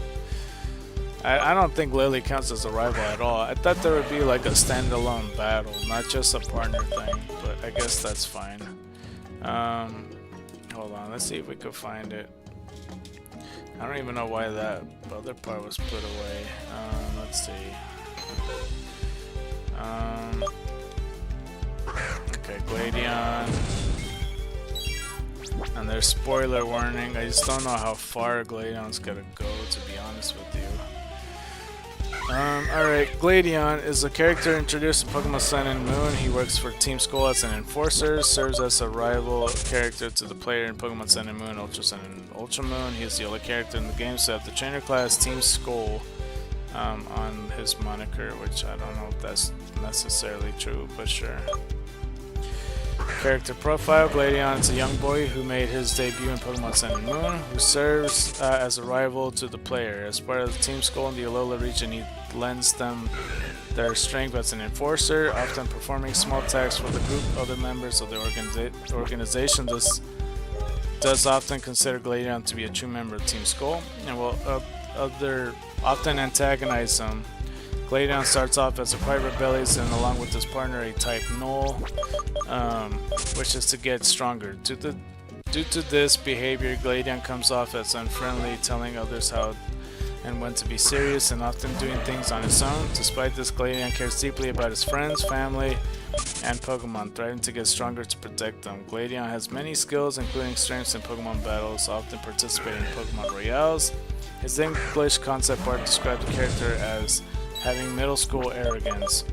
I don't think Lily counts as a rival at all. I thought there would be like a standalone battle, not just a partner thing, but I guess that's fine. Hold on, let's see if we could find it. I don't even know why that other part was put away. Let's see. Okay, Gladion. And there's spoiler warning. I just don't know how far Gladion's gonna go, to be honest with you. Alright, Gladion is a character introduced in Pokemon Sun and Moon. He works for Team Skull as an enforcer, serves as a rival character to the player in Pokemon Sun and Moon, Ultra Sun and Ultra Moon. He is the only character in the game to have the trainer class Team Skull on his moniker, which I don't know if that's necessarily true, but sure. Character profile: Gladion is a young boy who made his debut in Pokemon Sun and Moon, who serves as a rival to the player. As part of the Team Skull in the Alola region, he lends them their strength as an enforcer, often performing small tasks for the group. Other members of the organization does often consider Gladion to be a true member of Team Skull, and will often antagonize him. Gladion starts off as a quite rebellious and along with his partner a type Null, which is to get stronger. Due to this behavior, Gladion comes off as unfriendly, telling others how and when to be serious and often doing things on his own. Despite this, Gladion cares deeply about his friends, family, and Pokemon, thriving to get stronger to protect them. Gladion has many skills, including strengths in Pokemon battles, often participating in Pokemon Royales. His English concept art describes the character as having middle school arrogance.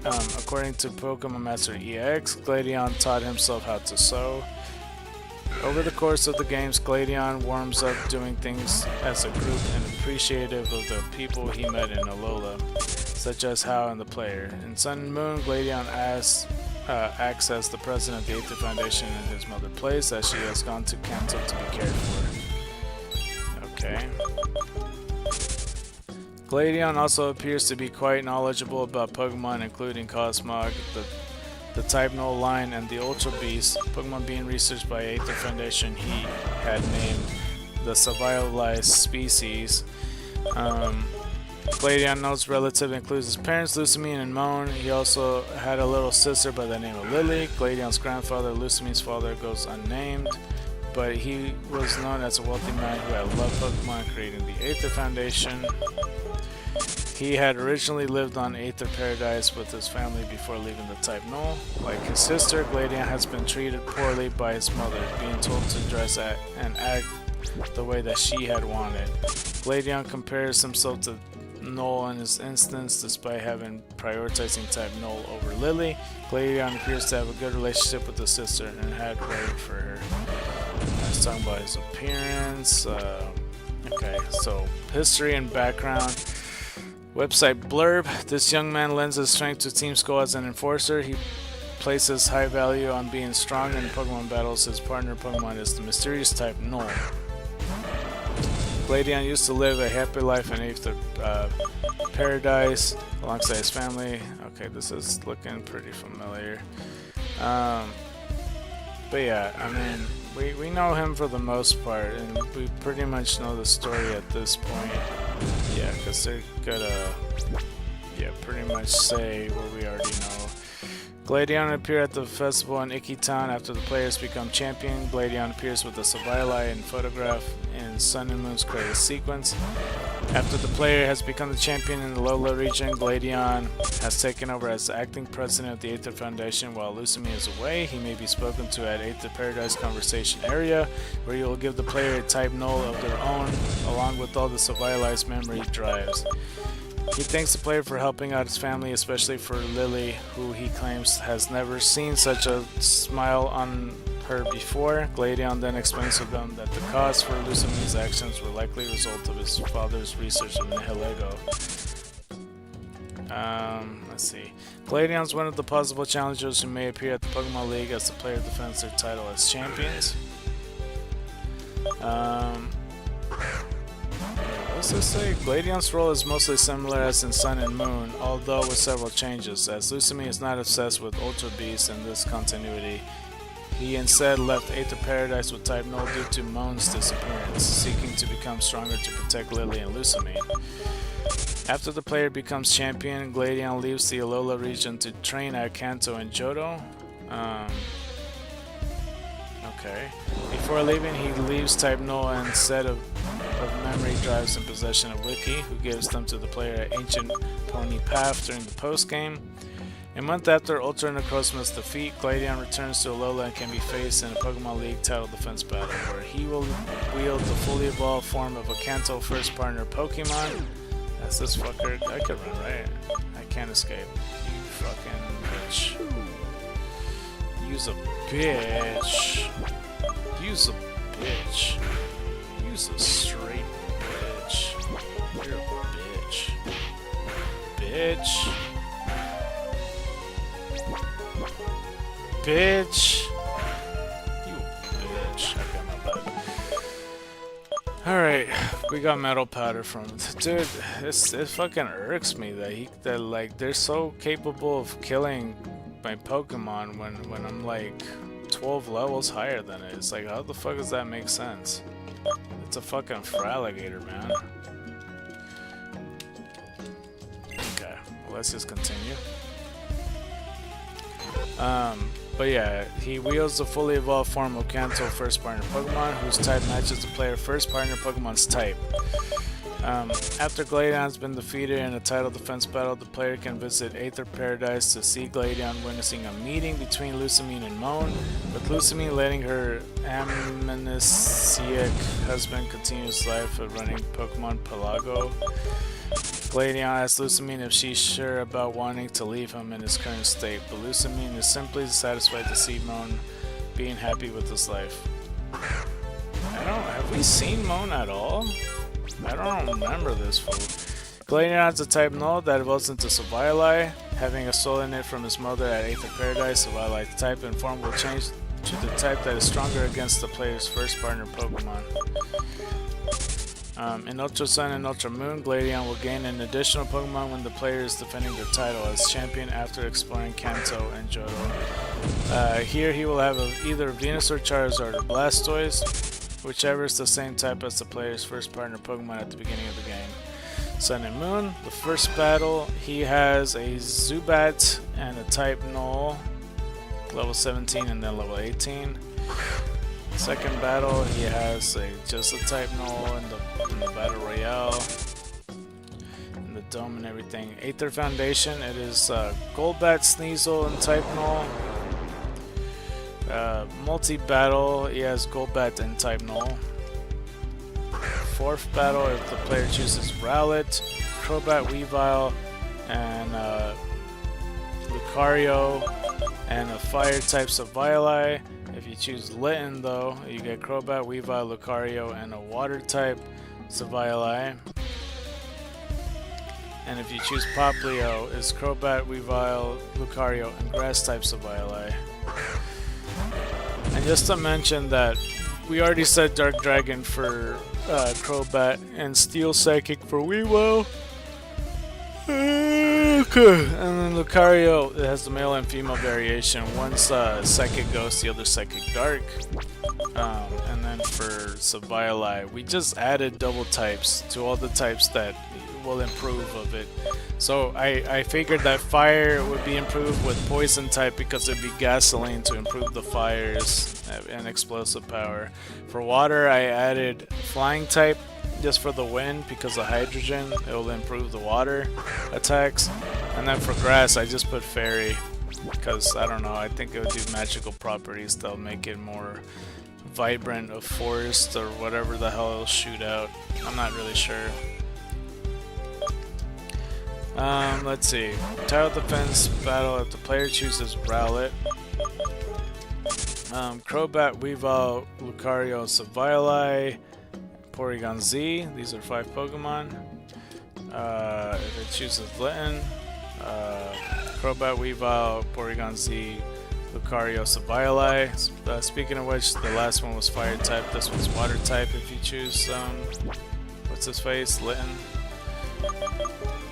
According to Pokemon Master EX, Gladion taught himself how to sew. Over the course of the games, Gladion warms up doing things as a group and appreciative of the people he met in Alola, such as Hau and the player. In Sun and Moon, Gladion acts as the president of the Aether Foundation in his mother's place, as she has gone to Kanto to be cared for. Okay. Gladion also appears to be quite knowledgeable about Pokemon, including Cosmog, the Type Null line, and the Ultra Beast, Pokemon being researched by Aether Foundation he had named the civilized species. Gladion knows relative includes his parents, Lucamine and Moan. He also had a little sister by the name of Lily. Gladion's grandfather, Lucamine's father, goes unnamed, but he was known as a wealthy man who had loved Pokemon, creating the Aether Foundation. He had originally lived on Aether Paradise with his family before leaving the type Null. Like his sister, Gladion has been treated poorly by his mother, being told to dress and act the way that she had wanted. Gladion compares himself to Null in his instance, despite having prioritizing type Null over Lily. Gladion appears to have a good relationship with his sister and had worried for her. I was talking about his appearance. Okay, so history and background. Website blurb: this young man lends his strength to Team Skull as an enforcer. He places high value on being strong in Pokemon battles. His partner Pokemon is the mysterious type Null. Gladion used to live a happy life in Aether Paradise alongside his family. Okay, this is looking pretty familiar. But yeah, I mean, we know him for the most part, and we pretty much know the story at this point. Yeah, because they're gonna, yeah, pretty much say what we already know. Gladion appears at the festival in Iki Town after the players become champion. Gladion appears with the Sylvili and photograph in Sun and Moon's credit sequence. After the player has become the champion in the Lola region, Gladion has taken over as the acting president of the Aether Foundation. While Lucami is away, he may be spoken to at Aether Paradise Conversation Area, where he will give the player a type null of their own, along with all the Sylvili's memory drives. He thanks the player for helping out his family, especially for Lily, who he claims has never seen such a smile on her before. Gladion then explains to them that the cause for Lucami's actions were likely a result of his father's research of Nihilego. Let's see. Gladion is one of the possible challengers who may appear at the Pokemon League as the player defends their title as champions. What's this say? Gladion's role is mostly similar as in Sun and Moon, although with several changes, as Lucami is not obsessed with Ultra Beasts in this continuity. He instead left Aether Paradise with type null due to Moon's disappearance, seeking to become stronger to protect Lily and Lucami. After the player becomes champion, Gladion leaves the Alola region to train at Kanto and Johto. Okay. Before leaving, he leaves type null and set of memory drives in possession of Wiki, who gives them to the player at Ancient Pony Path during the post-game. A month after Ultra Necrozma's defeat, Gladion returns to Alola and can be faced in a Pokemon League title defense battle, where he will wield the fully evolved form of a Kanto first partner Pokemon. That's this fucker. I could run, right? I can't escape. You fucking bitch. Use a bitch. Use a bitch. Use a straight bitch. You're a bitch. Bitch. Bitch. You bitch. Okay, my bad. Alright, we got Metal Powder from dude, it fucking irks me that like they're so capable of killing my Pokemon when I'm like 12 levels higher than it. It's like, how the fuck does that make sense? It's a fucking Feraligatr, man. Okay, well, let's just continue. But yeah, he wields the fully evolved form of Kanto first partner Pokemon, whose type matches the player first partner Pokemon's type. After Gladion has been defeated in a title defense battle, the player can visit Aether Paradise to see Gladion witnessing a meeting between Lucamine and Moan, with Lucamine letting her amnesiac husband continue his life of running Pokemon Pelago. Gladion asks Lucamine if she's sure about wanting to leave him in his current state, but Lucamine is simply satisfied to see Moan being happy with his life. Have we seen Moan at all? I don't remember this fool. Gladion has a type null that evolves into Sylvili, having a soul in it from his mother at Aether Paradise. Sylvili's type and form will change to the type that is stronger against the player's first partner Pokemon. In Ultra Sun and Ultra Moon, Gladion will gain an additional Pokemon when the player is defending their title as champion after exploring Kanto and Johto. Here he will have either Venusaur, Charizard, or Blastoise, whichever is the same type as the player's first partner Pokemon at the beginning of the game. Sun and Moon, the first battle, he has a Zubat and a type null, level 17 and then level 18. Second battle, he has just a type null in the Battle Royale, in the Dome and everything. Aether Foundation, it is Golbat, Sneasel, and type null. Multi-battle, he has Golbat and type null. Fourth battle, if the player chooses Rowlet, Crobat, Weavile, and Lucario, and a fire type Sylvili. If you choose Litten, though, you get Crobat, Weavile, Lucario, and a water type Sylvili. And if you choose Popplio, it's Crobat, Weavile, Lucario, and grass type Sylvili. And just to mention that we already said Dark Dragon for Crobat, and Steel Psychic for Weavile. Okay. And then Lucario, it has the male and female variation. One's Psychic Ghost, the other Psychic Dark. And then for Savioli, we just added double types to all the types that will improve of it. So I figured that fire would be improved with poison type because it'd be gasoline to improve the fires and explosive power. For water, I added flying type just for the wind because of hydrogen. It will improve the water attacks. And then for grass, I just put fairy because I don't know, I think it would do magical properties that'll make it more vibrant of forest or whatever the hell it'll shoot out. I'm not really sure. Let's see. Tile defense battle if the player chooses Rowlet. Crobat, Weavile, Lucario, Savioli, Porygon Z. These are 5 Pokemon. If it chooses Litten, Crobat, Weavile, Porygon Z, Lucario, Savioli. Speaking of which, the last one was Fire type. This one's Water type. If you choose, what's his face, Litten.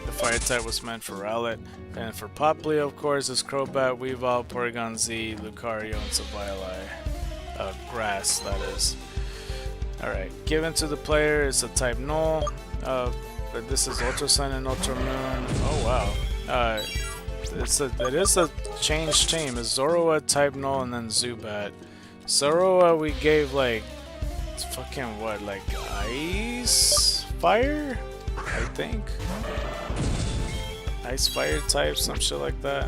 The Fire type was meant for Rowlet. And for Popplio, of course, is Crobat, Weavile, Porygon Z, Lucario, and Savioli. Grass, that is. Alright, given to the player is a type Null. But this is Ultra Sun and Ultra Moon. Oh wow. It is a changed team. It's Zorua, type Null, and then Zubat. Zorua we gave like fucking what, like Ice Fire? I think. Ice Fire type, some shit like that.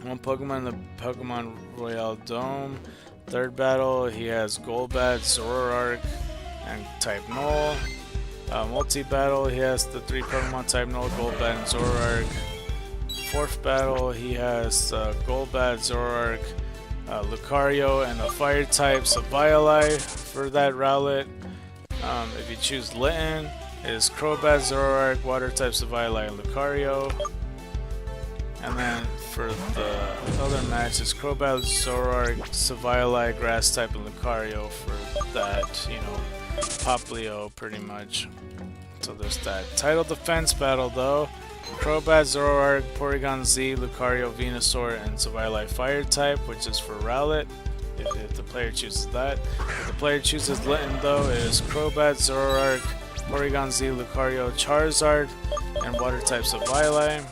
One Pokemon in the Pokemon Royale Dome. Third battle, he has Golbat, Zoroark, and type Null. Multi-battle, he has the 3 Pokemon type Null, Golbat, and Zoroark. Fourth battle, he has Golbat, Zoroark, Lucario, and a Fire type Savioli for that Rowlet. If you choose Litten, it is Crobat, Zoroark, Water type Savioli, and Lucario. And then for the other match, it's Crobat, Zoroark, Savioli, Grass type, and Lucario for that, you know, Popplio pretty much. So there's that. Title defense battle though. Crobat, Zoroark, Porygon Z, Lucario, Venusaur, and Savioli Fire type, which is for Rowlet. If the player chooses that. If the player chooses Litten though, it is Crobat, Zoroark, Porygon Z, Lucario, Charizard, and Water type Savioli.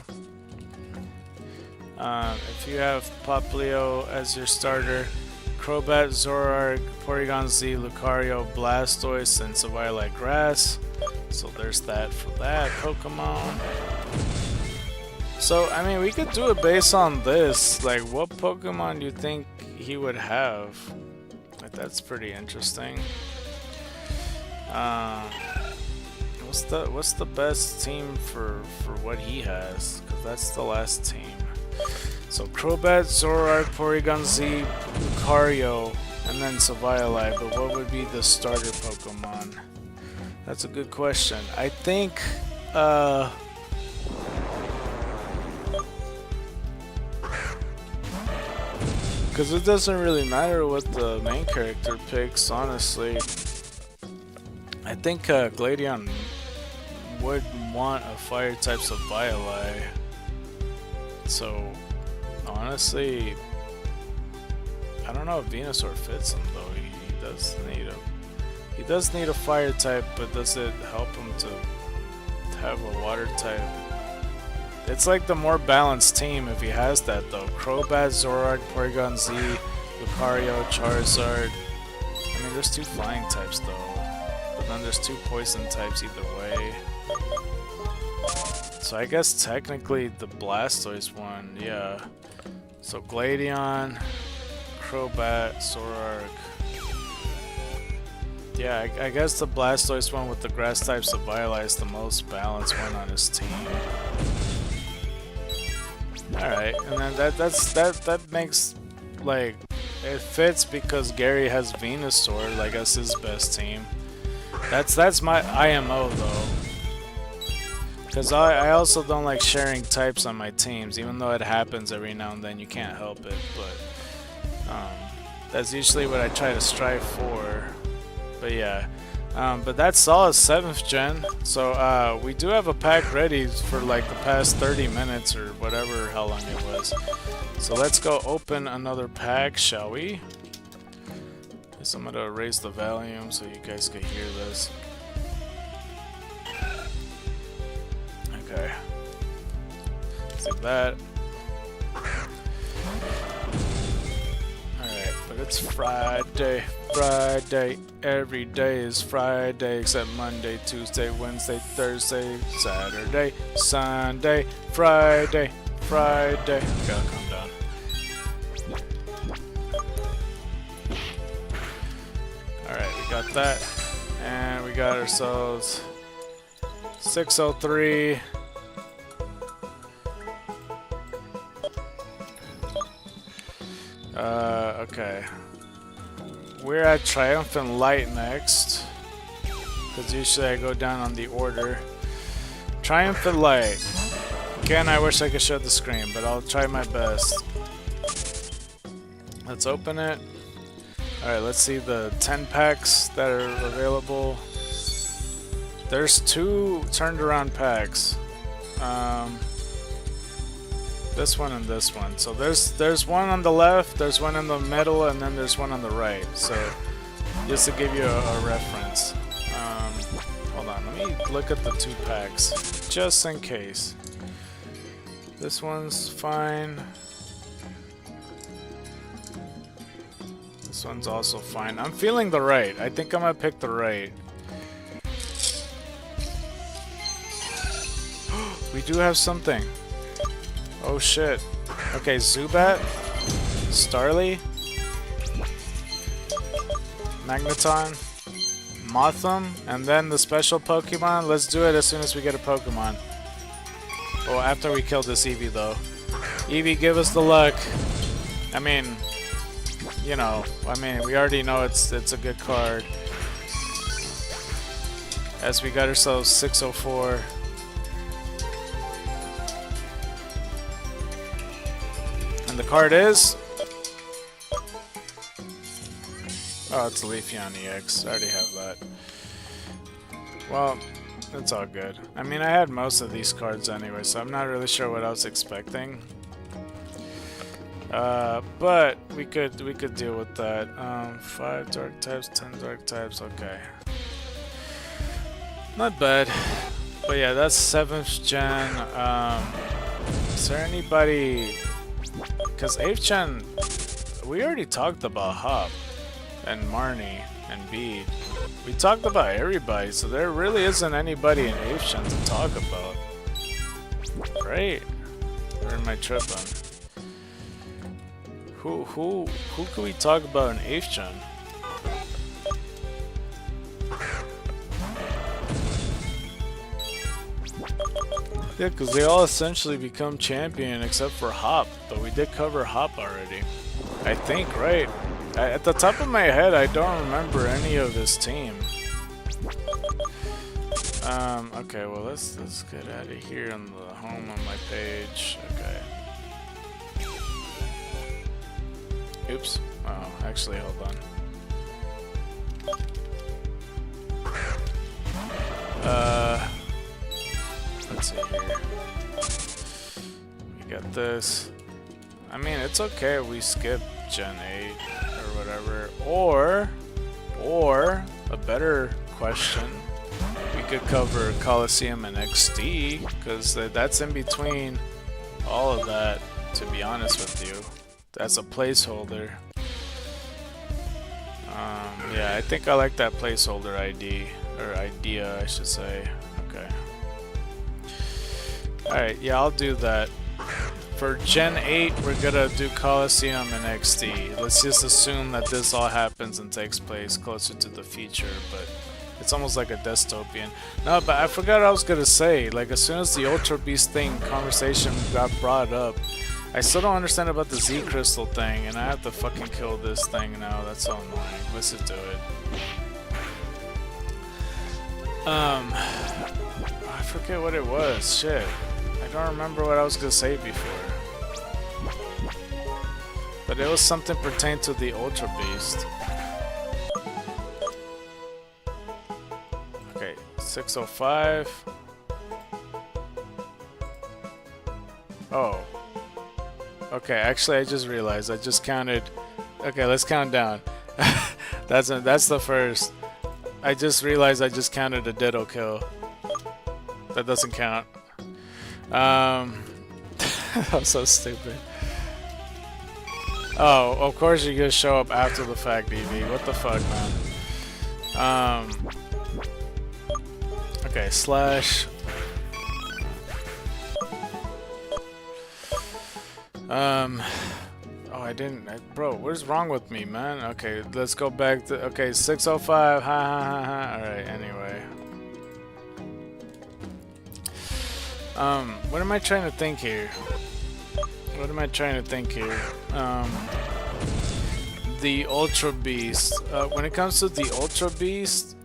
If you have Popplio as your starter, Crobat, Zoroark, Porygon Z, Lucario, Blastoise, and Savioli Grass. So there's that for that Pokemon. So, I mean, we could do it based on this. Like, what Pokemon do you think he would have? Like, that's pretty interesting. What's the best team for what he has? Because that's the last team. So Crobat, Zoroark, Porygon Z, Lucario, and then Savioli. But what would be the starter Pokemon? That's a good question. I think because it doesn't really matter what the main character picks, honestly. I think Gladion would want a fire type Savioli. So honestly, I don't know if Venusaur fits him though. He does need a fire type, but does it help him to have a water type? It's like the more balanced team if he has that though. Crobat, Zoroark, Porygon Z, Lucario, Charizard. I mean, there's 2 flying types though, but then there's 2 poison types either way. So I guess technically the Blastoise one, yeah. So Gladion, Crobat, Zoroark. Yeah, I guess the Blastoise one with the grass type Savioli is the most balanced one on his team. Alright, and then that makes, like, it fits because Gary has Venusaur, like, as his best team. That's my IMO though. Because I also don't like sharing types on my teams, even though it happens every now and then, you can't help it, but that's usually what I try to strive for. But yeah. But that's all 7th gen. So we do have a pack ready for like the past 30 minutes or whatever how long it was. So let's go open another pack, shall we? So I'm gonna raise the volume so you guys can hear this. Okay. See that. Alright, but it's Friday. Friday. Every day is Friday except Monday, Tuesday, Wednesday, Thursday, Saturday, Sunday, Friday, Friday. Okay, I'll calm down. Alright, we got that. And we got ourselves 603. Okay. We're at Triumphant Light next. Because usually I go down on the order. Triumphant Light. Again, I wish I could show the screen, but I'll try my best. Let's open it. Alright, let's see the 10 packs that are available. There's 2 turned around packs. This one and this one. So there's one on the left, there's one in the middle, and then there's one on the right. So just to give you a reference. Hold on, let me look at the 2 packs just in case. This one's fine. This one's also fine. I'm feeling the right. I think I'm gonna pick the right. We do have something. Oh shit. Okay, Zubat, Starly, Magneton, Mothim, and then the special Pokemon. Let's do it as soon as we get a Pokemon. Oh, after we kill this Eevee though. Eevee, give us the luck. I mean, you know, we already know it's a good card. As we got ourselves 604. And the card is... Oh, it's Leafeon EX. I already have that. Well, it's all good. I mean, I had most of these cards anyway, so I'm not really sure what I was expecting. But we could deal with that. 5 dark types, 10 dark types. Okay, not bad. But yeah, that's 7th gen. Is there anybody? Because 8th gen, we already talked about Hop and Marnie and Bede. We talked about everybody, so there really isn't anybody in 8th gen to talk about. Right? Or am I tripping? Who can we talk about in 8th gen? Yeah, because they all essentially become champion except for Hop, but we did cover Hop already. I think, right? At the top of my head, I don't remember any of this team. Okay, well let's get out of here on the home on my page. Okay. Oops. Oh, actually, hold on. Let's see here. We got this. I mean, it's okay if we skip Gen 8 or whatever. Or a better question, we could cover Coliseum and XD, because that's in between all of that, to be honest with you. That's a placeholder. Yeah, I think I like that placeholder ID, or idea, I should say. Okay. Alright, yeah, I'll do that. For Gen 8, we're gonna do Coliseum and XD. Let's just assume that this all happens and takes place closer to the future, but it's almost like a dystopian. No, but I forgot what I was gonna say. Like, as soon as the Ultra Beast thing conversation got brought up, I still don't understand about the Z Crystal thing, and I have to fucking kill this thing now. That's so annoying. Let's just do it. I forget what it was. Shit. I don't remember what I was gonna say before. But it was something pertaining to the Ultra Beast. Alright, 605. Oh. Okay, actually I just realized I just counted. Okay, let's count down. That's the first. I just realized I just counted a ditto kill. That doesn't count. I'm so stupid. Oh, of course you're gonna show up after the fact, Eevee. What the fuck, man? Okay, slash. Oh, I didn't. Bro, what is wrong with me, man? Okay, let's go back to. Okay, 605. Ha ha ha ha. Alright, anyway. What am I trying to think here? What am I trying to think here? The Ultra Beast. When it comes to the Ultra Beast,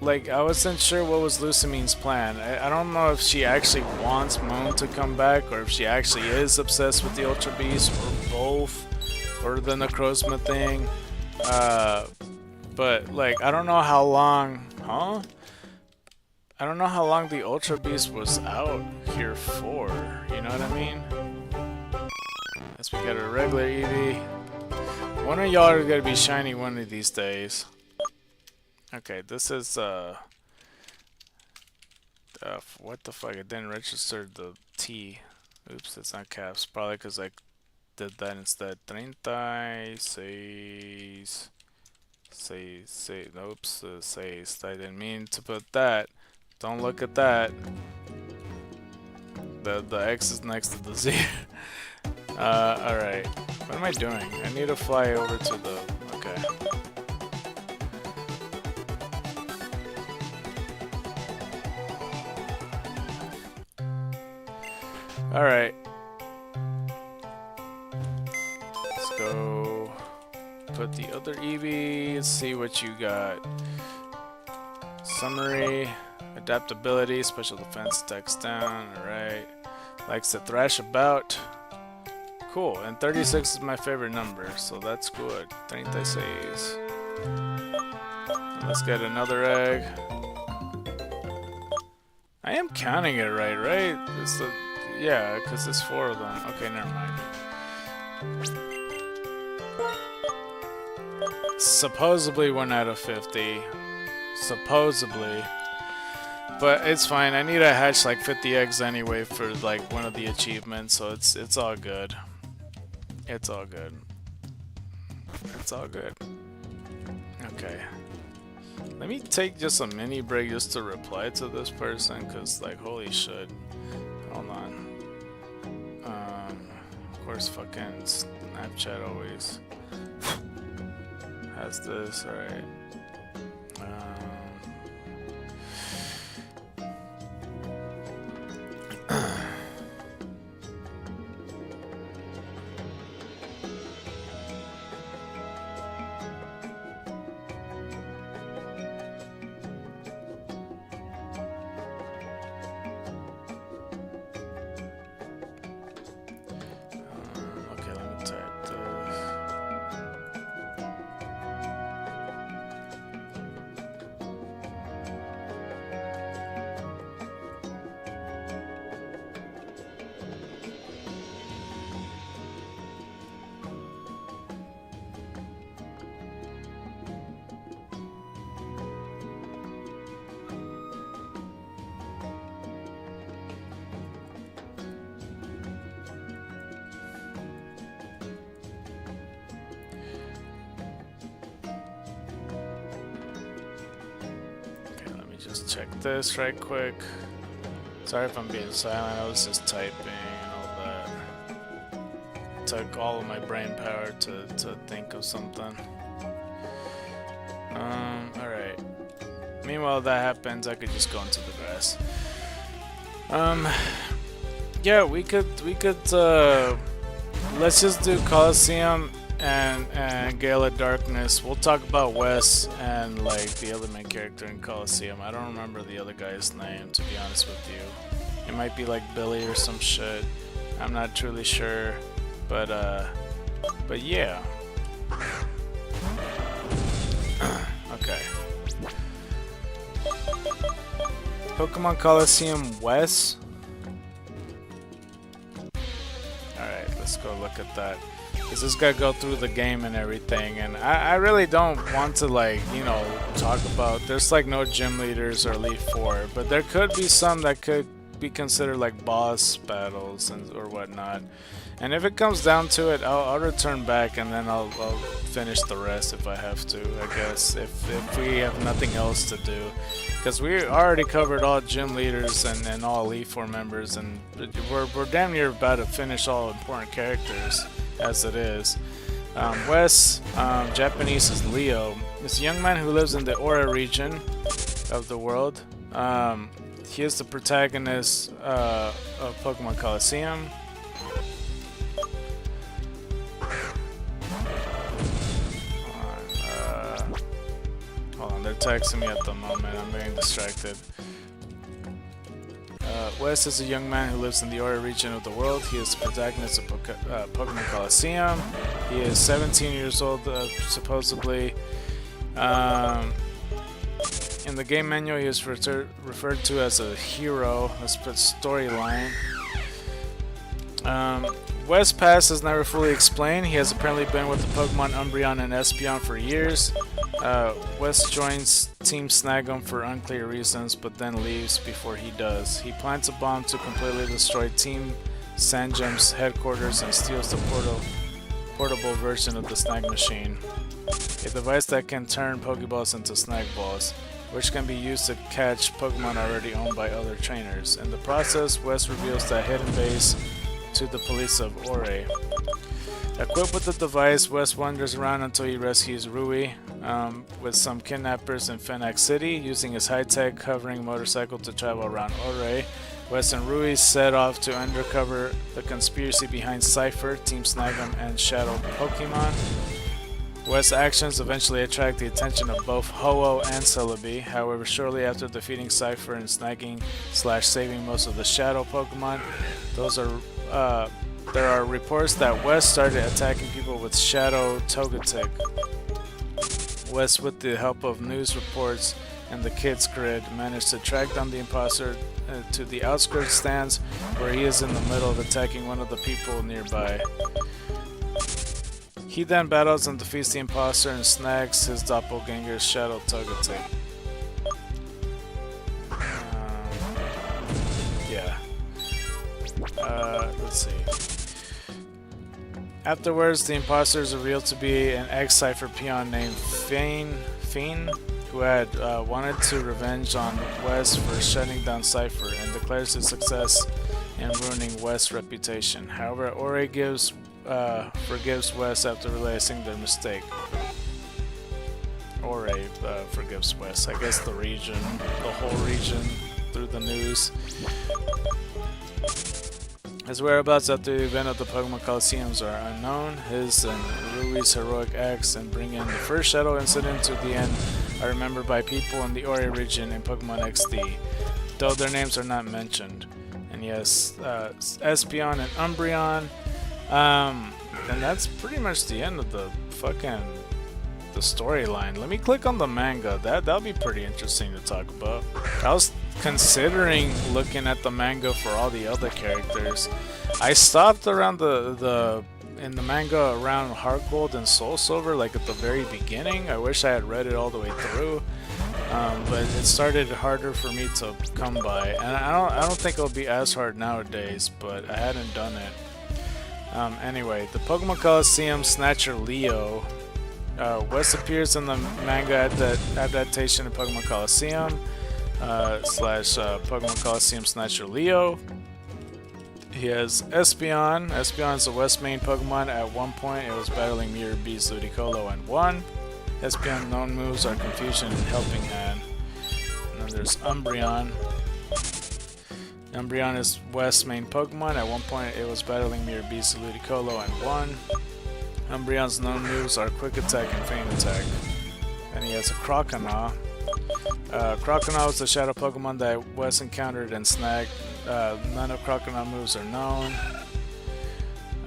like, I wasn't sure what was Lucimine's plan. I don't know if she actually wants Moon to come back, or if she actually is obsessed with the Ultra Beast, or both, or the Necrozma thing. But, like, I don't know how long... Huh? I don't know how long the Ultra Beast was out here for. You know what I mean? Let's we got a regular Eevee. One of y'all are gonna be shiny one of these days. Okay, this is what the fuck? It didn't register the T. Oops, that's not caps. Probably because I did that instead. 36. Oops, 6. I didn't mean to put that. Don't look at that. The X is next to the Z. Alright. What am I doing? I need to fly over to the... Okay. Alright. Let's go put the other Eevee. Let's see what you got. Summary. Adaptability. Special defense. Text down. Alright. Likes to thrash about. Cool, and 36 is my favorite number, so that's good. 36. Let's get another egg. I am counting it right? It's the, yeah, because there's 4 of them. Okay, never mind. Supposedly 1 out of 50. Supposedly. But it's fine. I need to hatch like 50 eggs anyway for like one of the achievements, so it's all good. It's all good. It's all good. Okay. Let me take just a mini break just to reply to this person, cause like holy shit. Hold on. Of course, fucking Snapchat always has this. All right. Just check this right quick. Sorry if I'm being silent, I was just typing and all that. It took all of my brain power to think of something. Alright. Meanwhile that happens, I could just go into the grass. Yeah, we could let's just do Coliseum and Gale of Darkness. We'll talk about Wes and like the other main character in Coliseum. I don't remember the other guy's name, to be honest with you. It might be like Billy or some shit. I'm not truly sure, but yeah. Okay. Pokemon Coliseum West. Alright, let's go look at that. Because this guy go through the game and everything, and I really don't want to, like, you know, talk about, there's like no gym leaders or Elite Four, but there could be some that could be considered like boss battles and or whatnot. And if it comes down to it, I'll return back and then I'll finish the rest if I have to, I guess, if we have nothing else to do. Because we already covered all gym leaders and all Elite Four members, and we're damn near about to finish all important characters as it is. Wes, Japanese is Leo. He's a young man who lives in the Aura region of the world. He is the protagonist of Pokemon Coliseum. Hold on, they're texting me at the moment. I'm getting distracted. Wes is a young man who lives in the Aura region of the world. He is the protagonist of Pokemon Coliseum. He is 17 years old, supposedly. In the game manual, he is referred to as a hero. Let's put storyline. Wes' past is never fully explained. He has apparently been with the Pokemon Umbreon and Espeon for years. Wes joins Team Snag'em for unclear reasons, but then leaves before he does. He plants a bomb to completely destroy Team Sangem's headquarters and steals the portable version of the Snag Machine, a device that can turn Pokeballs into Snag Balls, which can be used to catch Pokemon already owned by other trainers. In the process, Wes reveals that hidden base to the police of Ore. Equipped with the device, Wes wanders around until he rescues Rui with some kidnappers in Fenac City, using his high-tech hovering motorcycle to travel around Ore. Wes and Rui set off to uncover the conspiracy behind Cypher, Team Snag'em, and Shadow Pokemon. Wes' actions eventually attract the attention of both Ho-Oh and Celebi. However, shortly after defeating Cypher and snagging/saving most of the Shadow Pokemon, there are reports that Wes started attacking people with Shadow Togetic. Wes, with the help of news reports and the Kids Grid, managed to track down the imposter to the outskirts stands, where he is in the middle of attacking one of the people nearby. He then battles and defeats the imposter and snags his doppelganger's Shadow Togetic. Yeah. Let's see. Afterwards, the imposter is revealed to be an ex-Cypher peon named Fiend, who had wanted to revenge on Wes for shutting down Cypher, and declares his success in ruining Wes' reputation. However, Ore forgives Wes after realizing their mistake. Ore forgives Wes. I guess the whole region, through the news. His whereabouts after the event of the Pokemon Coliseums are unknown. His and Rui's heroic acts in bringing the first Shadow incident to the end are remembered by people in the Ore region in Pokemon XD, though their names are not mentioned. And yes, Espeon and Umbreon. And that's pretty much the end of the storyline. Let me click on the manga. That'll be pretty interesting to talk about. I was considering looking at the manga for all the other characters. I stopped around in the manga around Heart Gold and Soul Silver, like at the very beginning. I wish I had read it all the way through, but it started harder for me to come by, and I don't think it'll be as hard nowadays, but I hadn't done it. Anyway, the Pokemon Coliseum Snatcher Leo. Wes appears in the manga adaptation of Pokemon Coliseum / Pokemon Coliseum Snatcher Leo. He has Espeon. Espeon is a West main Pokemon. At one point, it was battling Mirror Beast, Ludicolo, and won. Espeon's known moves are Confusion and Helping Hand. And then there's Umbreon. Umbreon is West main Pokemon. At one point, it was battling Mirror Beast, Ludicolo, and won. Umbreon's known moves are Quick Attack and Feint Attack. And he has a Croconaw. Croconaw is the Shadow Pokemon that Wes encountered and snagged. None of Croconaw moves are known.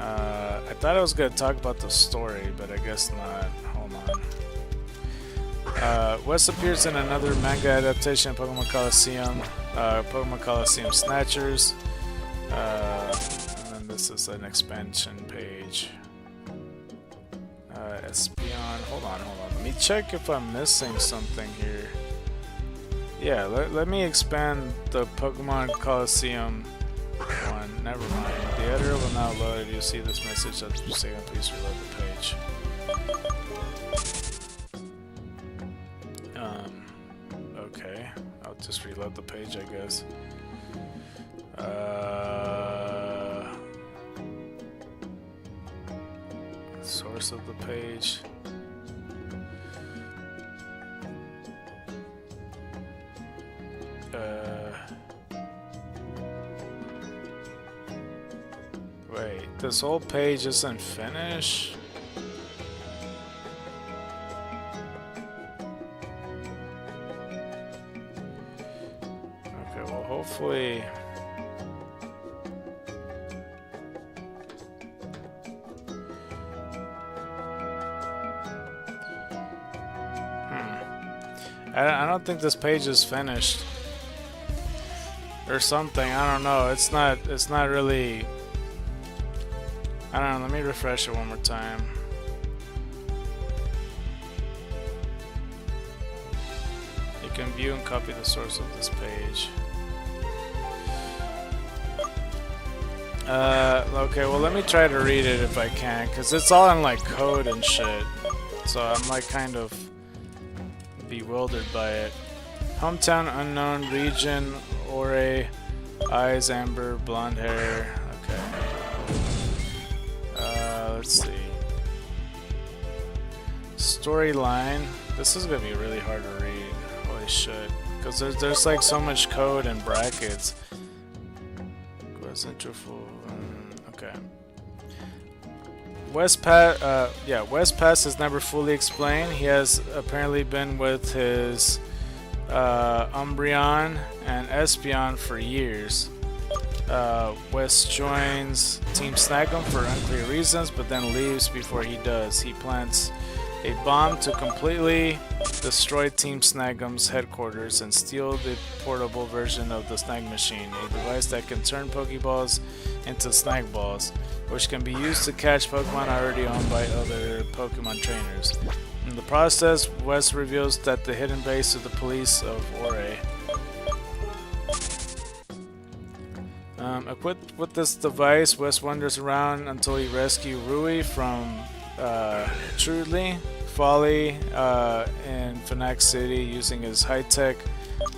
I thought I was going to talk about the story, but I guess not. Hold on. West appears in another manga adaptation, Pokemon Coliseum, Pokemon Coliseum Snatchers, and then this is an expansion page. Espeon, hold on, let me check if I'm missing something here. Yeah, let me expand the Pokemon Coliseum one. Never mind. The editor will now load. You'll see this message at the second. Please reload the page. Okay. I'll just reload the page, I guess. Source of the page. Wait, this whole page isn't finished? Okay, well, hopefully... I don't think this page is finished. Or something, I don't know. It's not really... I don't know, let me refresh it one more time. You can view and copy the source of this page. Okay, well let me try to read it if I can, because it's all in like code and shit. So I'm like kind of bewildered by it. Hometown unknown, region, Ore, eyes amber, blonde hair. Okay. Let's see. Storyline. This is gonna be really hard to read. Holy shit. Because there's like so much code and brackets. Okay. West Pass is never fully explained. He has apparently been with his Umbreon and Espeon for years. West joins Team Snag'em for unclear reasons, but then leaves before he does. He plants a bomb to completely destroy Team Snag'em's headquarters and steal the portable version of the Snag Machine, a device that can turn Pokeballs into Snag Balls, which can be used to catch Pokemon already owned by other Pokemon trainers. In the process, West reveals that the hidden base of the police of Ore. Equipped with this device, West wanders around until he rescues Rui from Trudley Folly in Phoenix City using his high-tech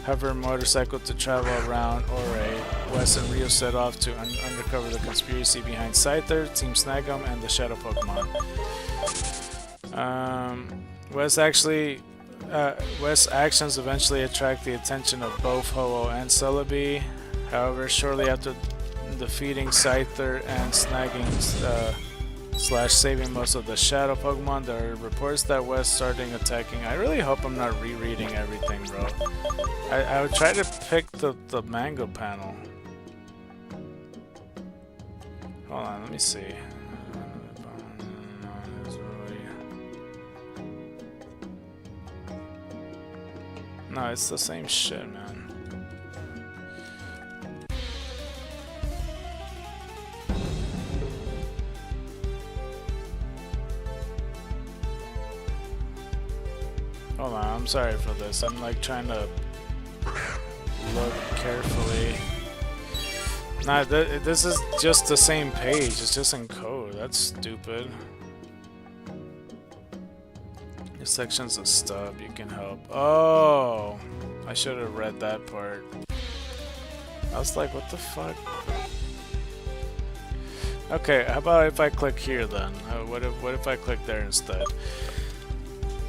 hover motorcycle to travel around Ore. West and Rio set off to uncover the conspiracy behind Scyther, Team Snag'em, and the Shadow Pokemon. West's actions eventually attract the attention of both Ho-Oh and Celebi. However, shortly after defeating Scyther and snagging saving most of the Shadow Pokemon, there are reports that West starting attacking. I really hope I'm not rereading everything, bro. I would try to pick the manga panel. Hold on, let me see. No, it's the same shit, man. Hold on, I'm sorry for this. I'm like trying to look carefully. Nah, this is just the same page. It's just in code. That's stupid. There's sections of stuff you can help. Oh, I should have read that part. I was like, what the fuck? Okay, how about if I click here then? What if I click there instead?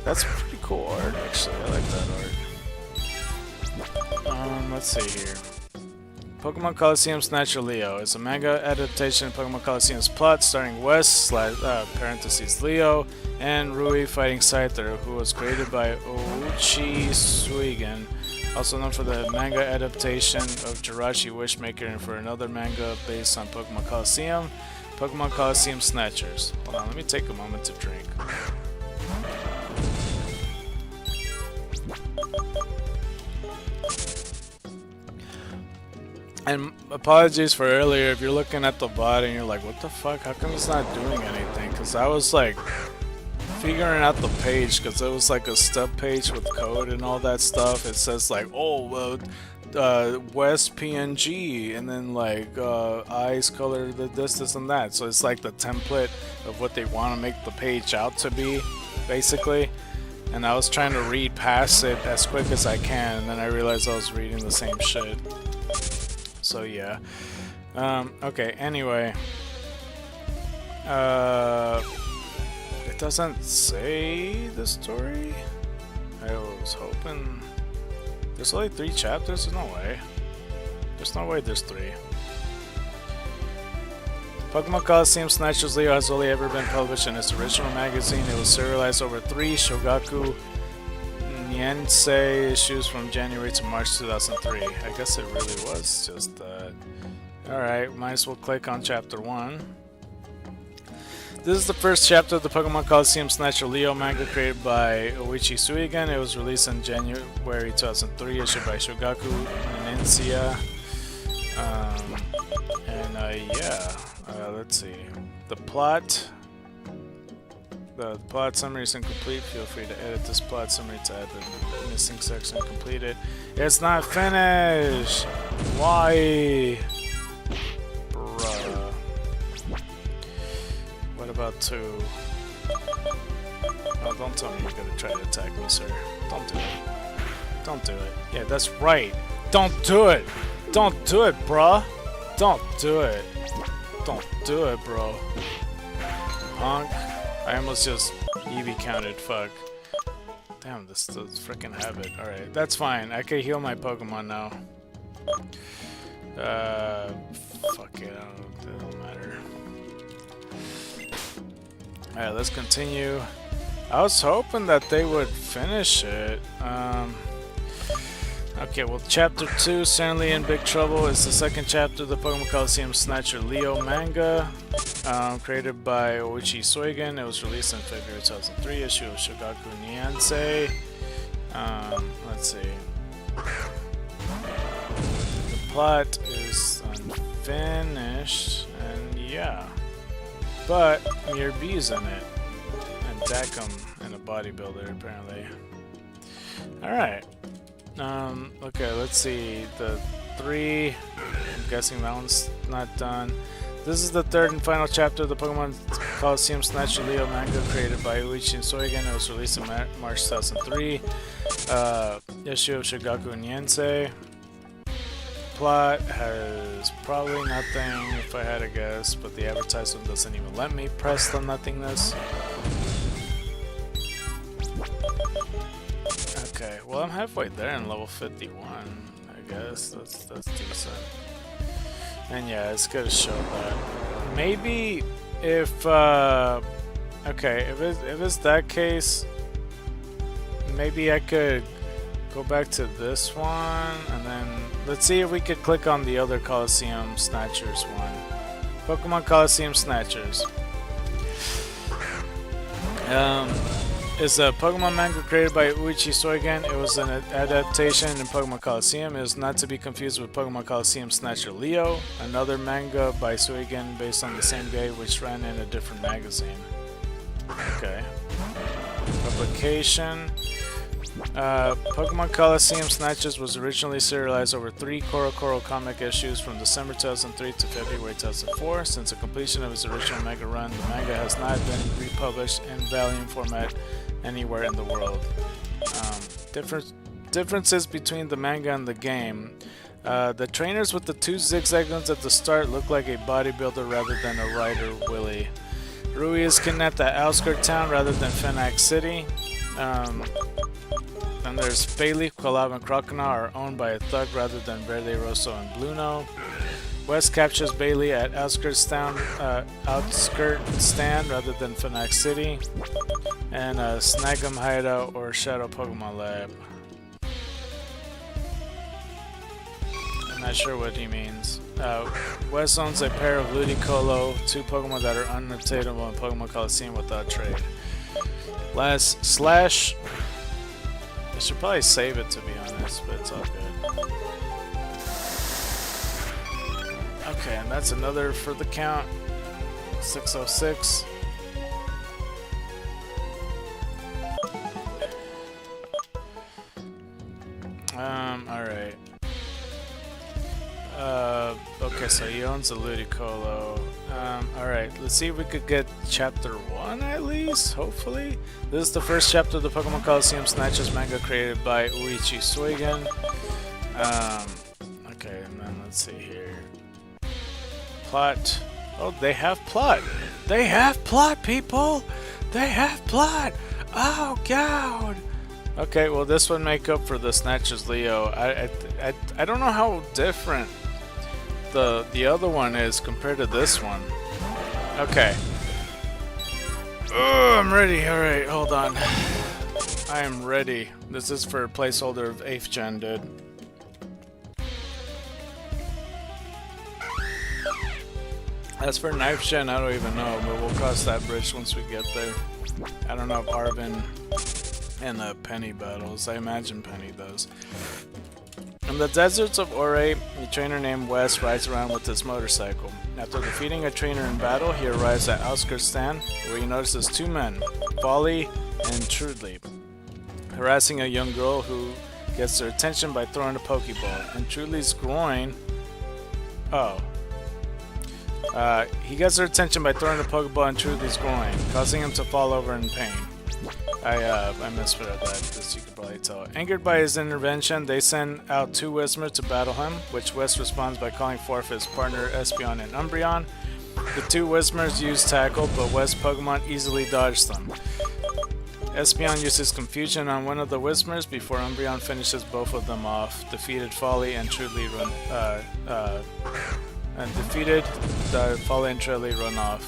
That's pretty cool art, actually. I like that art. Let's see here. Pokemon Coliseum Snatcher Leo is a manga adaptation of Pokemon Coliseum's plot starring West parentheses Leo and Rui fighting Scyther, who was created by Ouchi Suigen, also known for the manga adaptation of Jirachi Wishmaker and for another manga based on Pokemon Coliseum Snatchers. Hold on, let me take a moment to drink. And apologies for earlier, if you're looking at the bot and you're like, what the fuck, how come it's not doing anything? Because I was like figuring out the page, because it was like a step page with code and all that stuff. It says like, oh, well, West PNG, and then like eyes color, this and that. So it's like the template of what they want to make the page out to be, basically. And I was trying to read past it as quick as I can, and then I realized I was reading the same shit. So yeah. Okay, anyway. It doesn't say the story? I was hoping... There's only 3 chapters? There's no way. There's no way there's 3. Pokemon Coliseum Snatchers Leo has only ever been published in its original magazine. It was serialized over 3 Shogaku Niensei issues from January to March 2003. I guess it really was just that. Alright, might as well click on chapter 1. This is the first chapter of the Pokemon Coliseum Snatcher Leo manga created by Oichi Suigan. It was released in January 2003, issued by Shogaku Niensei. Let's see. The plot summary is incomplete. Feel free to edit this plot summary to add the missing section and complete it. It's not finished! Why? Bruh. What about 2? Oh, don't tell me you're gonna try to attack me, sir. Don't do it. Don't do it. Yeah, that's right. Don't do it! Don't do it, bruh! Don't do it. Don't do it, bro. Honk. I almost just Eevee counted, fuck. Damn, this is a freaking habit. Alright, that's fine. I can heal my Pokemon now. Fuck it, it don't matter. Alright, let's continue. I was hoping that they would finish it. Okay, well, Chapter 2, Certainly in Big Trouble, is the second chapter of the Pokemon Coliseum Snatcher Leo manga, created by Oichi Suigan. It was released in February 2003, issue of Shogaku Niensei. Let's see. The plot is unfinished, and yeah. But Mirbee's in it, and Dakum, and a bodybuilder, apparently. Alright. Okay, let's see. The 3, I'm guessing that one's not done. This is the third and final chapter of the Pokemon Coliseum Snatcher Leo manga created by Uichi Suigan. It was released in March 2003. Issue of Shogaku Niensei. Plot has probably nothing if I had to guess, but the advertisement doesn't even let me press the nothingness. Okay, well, I'm halfway there in level 51, I guess. That's decent. And yeah, it's gonna show that. Maybe if okay, if it's that case, maybe I could go back to this one, and then let's see if we could click on the other Coliseum Snatchers one. Pokemon Coliseum Snatchers. Is a Pokemon manga created by Uichi Suigan. It was an adaptation in Pokemon Coliseum. It is not to be confused with Pokemon Coliseum Snatcher Leo, another manga by Suigan based on the same game which ran in a different magazine. Okay. Publication. Pokemon Coliseum Snatchers was originally serialized over 3 Koro comic issues from December 2003 to February 2004. Since the completion of its original manga run, the manga has not been republished in volume format anywhere in the world. Differences between the manga and the game. The trainers with the 2 zigzag guns at the start look like a bodybuilder rather than a rider Willy. Rui is kidnapped at Outskirt Town rather than Fenac City. Then there's Bailey, Quilab, and Croconaw are owned by a thug rather than Verde, Rosso, and Bluno. West captures Bailey at Outskirt Stand rather than Fenac City. And Snag'em Hideout or Shadow Pokemon Lab. I'm not sure what he means. West owns a pair of Ludicolo, 2 Pokemon that are unobtainable in Pokemon Coliseum without trade. Last Slash. I should probably save it, to be honest, but it's all good. Okay, and that's another for the count. 606. Alright. Okay, so he owns a Ludicolo. Alright, let's see if we could get chapter 1 at least, hopefully. This is the first chapter of the Pokemon Coliseum Snatches manga created by Uichi Suigen. Okay, and then let's see here. Plot. Oh, they have plot! They have plot, people! They have plot! Oh, God! Okay, well, this would make up for the Snatches Leo. I don't know how different the other one is compared to this one. Okay. Oh, I'm ready. Alright, hold on. I am ready. This is for a placeholder of 8th gen, dude. As for 9th gen, I don't even know, but we'll cross that bridge once we get there. I don't know if Arvin and Penny battles. I imagine Penny does. In the deserts of Ore, a trainer named Wes rides around with his motorcycle. After defeating a trainer in battle, he arrives at Outskirts Stand, where he notices two men, Folly and Trudely, harassing a young girl who gets their attention by throwing a Pokeball. And Trudely's groin... he gets their attention by throwing the Pokeball in Trudely's groin, causing him to fall over in pain. I misread that, as you could probably tell. Angered by his intervention, they send out two Whismers to battle him, which Wes responds by calling forth his partner Espeon and Umbreon. The two Whismers use Tackle, but Wes' Pokemon easily dodge them. Espeon uses Confusion on one of the Whismers before Umbreon finishes both of them off. Defeated Folly and Trudely run off.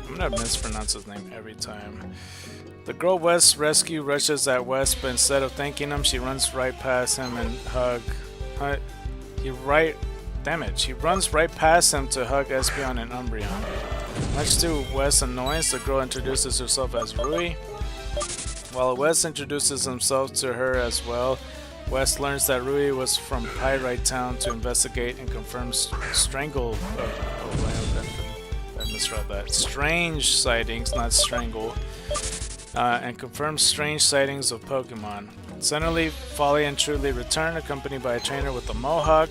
I'm gonna mispronounce his name every time. The girl Wes rescue rushes at Wes, but instead of thanking him, she runs right past him and She runs right past him to hug Espeon and Umbreon. Much to Wes' annoyance, the girl introduces herself as Rui. While Wes introduces himself to her as well, Wes learns that Rui was from Pyrite Town to investigate and confirm strange sightings, not strangle, and confirms strange sightings of Pokemon. Suddenly, Folly and Trudely return, accompanied by a trainer with a mohawk.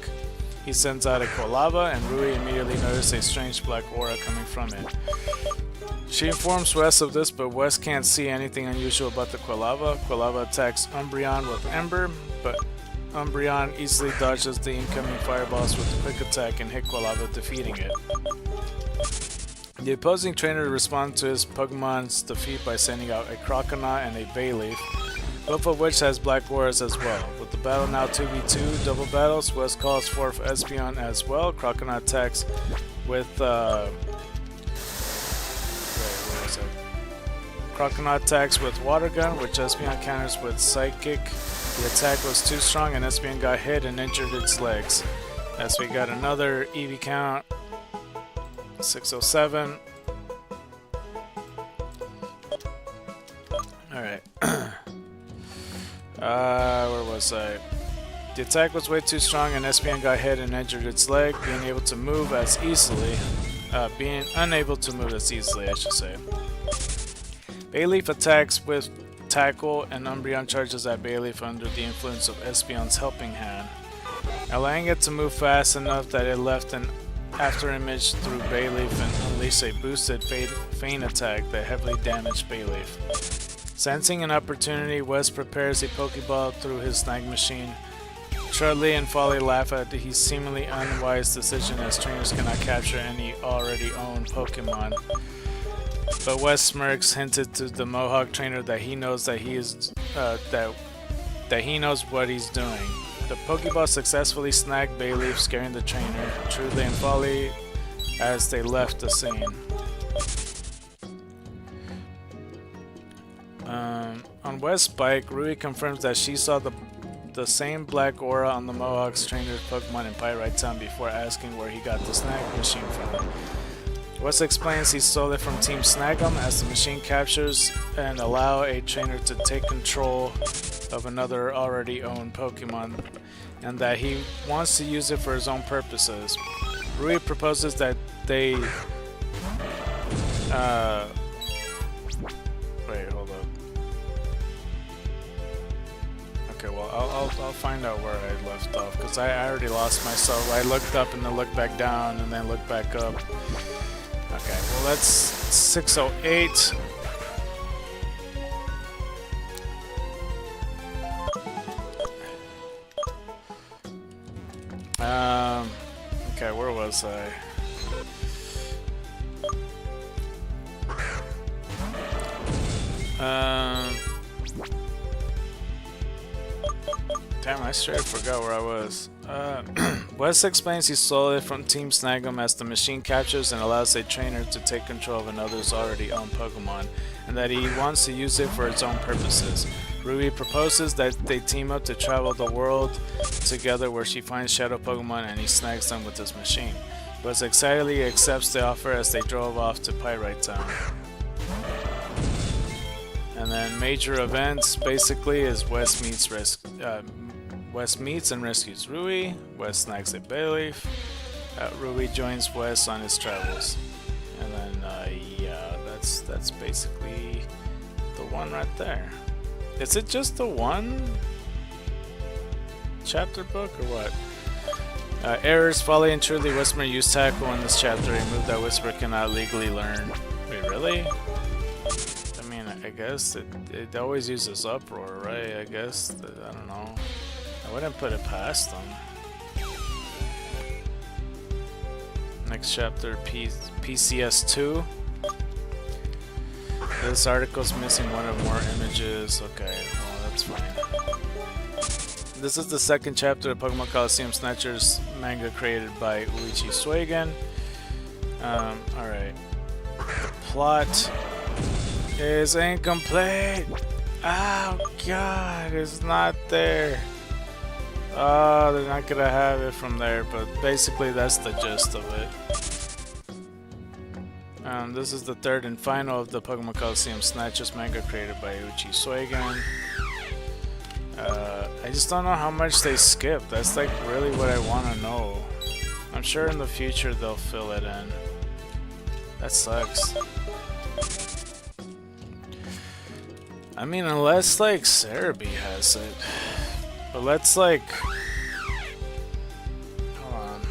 He sends out a Quilava, and Rui immediately notices a strange black aura coming from it. She informs Wes of this, but Wes can't see anything unusual about the Quilava. Quilava attacks Umbreon with Ember, but Umbreon easily dodges the incoming fireballs with a quick attack and hit Quilava, defeating it. The opposing trainer responds to his Pokemon's defeat by sending out a Croconaut and a Bayleaf, both of which has black auras as well. With the battle now 2v2 double battles, Wes calls forth Espeon as well. Croconaut attacks with Croconaut attacks with Water Gun, which Espeon counters with Psychic. The attack was too strong and Espeon got hit and injured its legs. As we got another Eevee count. 607. Alright. Where was I? The attack was way too strong and Espeon got hit and injured its leg, being unable to move as easily, I should say. Bayleaf attacks with Tackle and Umbreon charges at Bayleaf under the influence of Espeon's helping hand, allowing it to move fast enough that it left an after image through Bayleaf and unleashed a boosted Feint attack that heavily damaged Bayleaf. Sensing an opportunity, Wes prepares a Pokeball through his snag machine. Trudely and Folly laugh at his seemingly unwise decision, as trainers cannot capture any already owned Pokemon. But Wes smirks, hinted to the Mohawk trainer that he knows that he knows what he's doing. The Pokeball successfully snagged Bayleaf, scaring the trainer, Trudely and Folly as they left the scene. On West's bike, Rui confirms that she saw the same black aura on the Mohawk's trainer's Pokemon in Pyrite Town before asking where he got the snag machine from. West explains he stole it from Team Snag'em, as the machine captures and allow a trainer to take control of another already owned Pokemon, and that he wants to use it for his own purposes. Rui proposes that they... wait, hold up. Okay, well, I'll find out where I left off, because I already lost myself. I looked up and then looked back down and then looked back up. Okay, well, that's 608. Okay, where was I? Damn, I straight forgot where I was. Wes explains he stole it from Team Snag'em as the machine captures and allows a trainer to take control of another's already owned Pokemon, and that he wants to use it for its own purposes. Rui proposes that they team up to travel the world together, where she finds shadow Pokemon and he snags them with his machine. Wes excitedly accepts the offer as they drove off to Pyrite Town. And then major events basically is Wes meets and rescues Rui. Wes snags a Bayleaf. Rui joins Wes on his travels. And then yeah, that's basically the one right there. Is it just the one chapter book or what? Errors, folly, and truly Whisper use tackle in this chapter, a move that Whisper cannot legally learn. Wait, really? I mean, I guess it always uses uproar, right? I guess, I don't know. I wouldn't put it past them. Next chapter, PCS 2. This article's missing one or more images. Okay, well, that's fine. This is the second chapter of Pokemon Coliseum Snatchers manga created by Uichi Suigen. Alright. The plot is incomplete! Oh god, it's not there. Oh, they're not gonna have it from there, but basically that's the gist of it. This is the third and final of the Pokemon Coliseum Snatchers manga created by Uichi Suigen. I just don't know how much they skipped. That's like really what I want to know. I'm sure in the future they'll fill it in. That sucks. I mean, unless like Cerebi has it. But let's like... Hold on.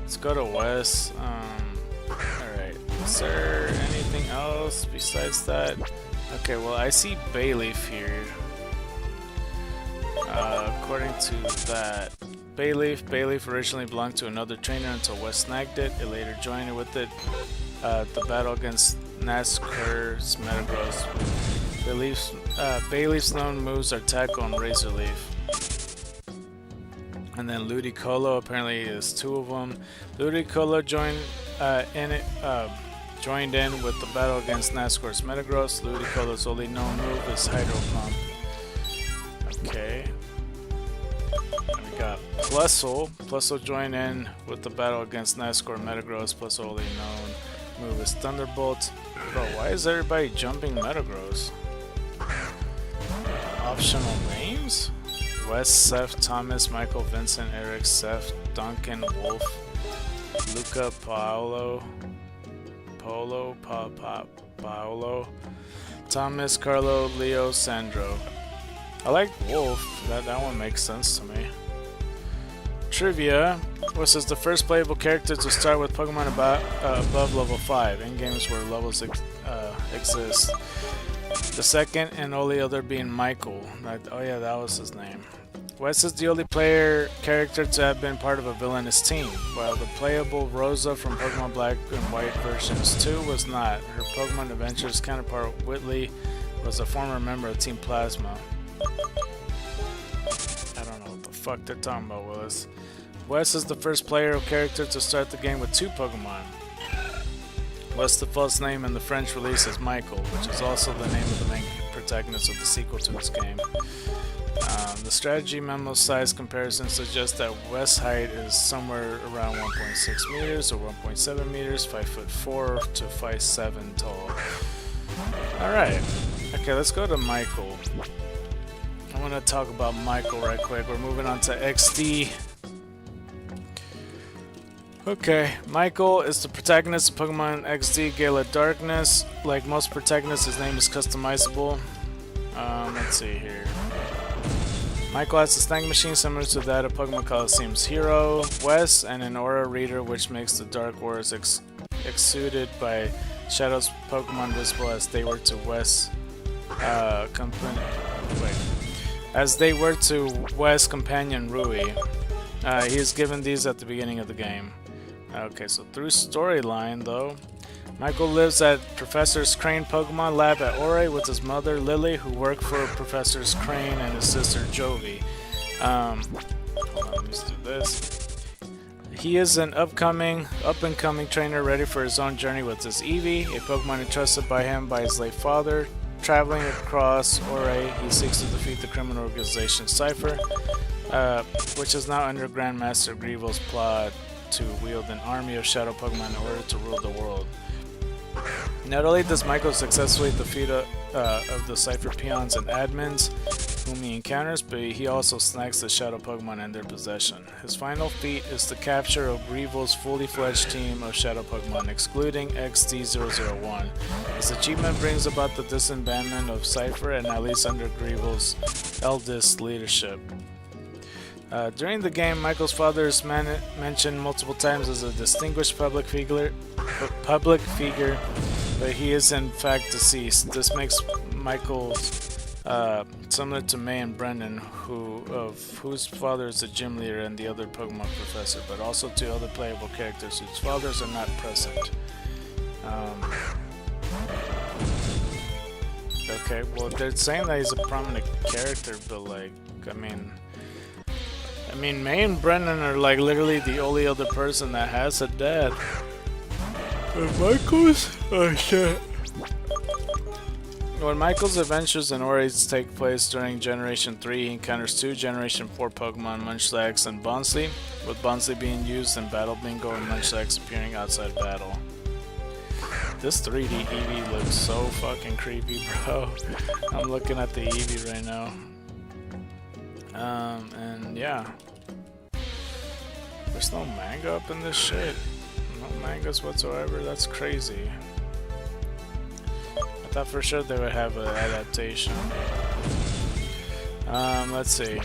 Let's go to Wes. Alright. Is there anything else besides that? Okay, well I see Bayleaf here. According to that, Bayleaf originally belonged to another trainer until Wes snagged it. It later joined with it the battle against Nazgûr's Metagross. Bayleaf's known moves are Tackle and Razor Leaf. And then Ludicolo apparently is two of them. Ludicolo joined in with the battle against Nazgûr's Metagross. Ludicolo's only known move is Hydro Pump. Okay. We got Plusle. Plusle joined in with the battle against Nazgûr Metagross. Plusle only known move is Thunderbolt. Bro, why is everybody jumping Metagross? Optional names? Wes, Seth, Thomas, Michael, Vincent, Eric, Seth, Duncan, Wolf, Luca, Paolo, Thomas, Carlo, Leo, Sandro. I like Wolf. That one makes sense to me. Trivia. Wes is the first playable character to start with Pokemon above level 5 in games where levels exist. The second and only other being Michael. Oh yeah, that was his name. Wes is the only player character to have been part of a villainous team, while the playable Rosa from Pokemon Black and White versions 2 was not. Her Pokemon Adventures counterpart Whitley was a former member of Team Plasma. I don't know what the fuck they're talking about, Willis. Wes is the first player or character to start the game with 2 Pokemon. Wes, the false name in the French release, is Michael, which is also the name of the main protagonist of the sequel to this game. The strategy memo size comparison suggests that Wes' height is somewhere around 1.6 meters or 1.7 meters, 5'4" to 5'7" tall. Alright, okay, let's go to Michael. I want to talk about Michael right quick. We're moving on to XD. Okay, Michael is the protagonist of Pokemon XD Gala Darkness. Like most protagonists, his name is customizable. Let's see here. Michael has a snag machine similar to that of Pokemon Coliseum's hero, Wes, and an aura reader which makes the dark auras exuded by Shadow's Pokemon visible as they were to Wes' companion Rui. He is given these at the beginning of the game. Okay, so through storyline though, Michael lives at Professor Crane Pokemon Lab at Ore with his mother Lily, who work for Professor Crane, and his sister Jovi. Hold on, let's do this. He is an up-and-coming trainer ready for his own journey with his Eevee, a Pokemon entrusted by him by his late father. Traveling across Ore, he seeks to defeat the criminal organization Cypher, which is now under Grandmaster Greevil's plot to wield an army of shadow Pokemon in order to rule the world. Not only does Michael successfully defeat of the Cypher peons and admins whom he encounters, but he also snags the shadow Pokemon in their possession. His final feat is the capture of Greevil's fully fledged team of shadow Pokemon, excluding XD001. This achievement brings about the disbandment of Cypher, and at least under Greevil's eldest leadership. During the game, Michael's father is mentioned multiple times as a distinguished public figure, but he is in fact deceased. This makes Michael similar to May and Brendan, whose father is the gym leader and the other Pokemon professor, but also to other playable characters whose fathers are not present. Okay, well, they're saying that he's a prominent character, but like, I mean, May and Brendan are like literally the only other person that has a dad. And Michael's? Oh shit. When Michael's adventures in Orades take place during Generation 3, he encounters two Generation 4 Pokemon, Munchlax and Bonsly, with Bonsly being used in Battle Bingo and Munchlax appearing outside battle. This 3D Eevee looks so fucking creepy, bro. I'm looking at the Eevee right now. And yeah. There's no manga up in this shit. No mangas whatsoever, that's crazy. I thought for sure they would have an adaptation. Let's see.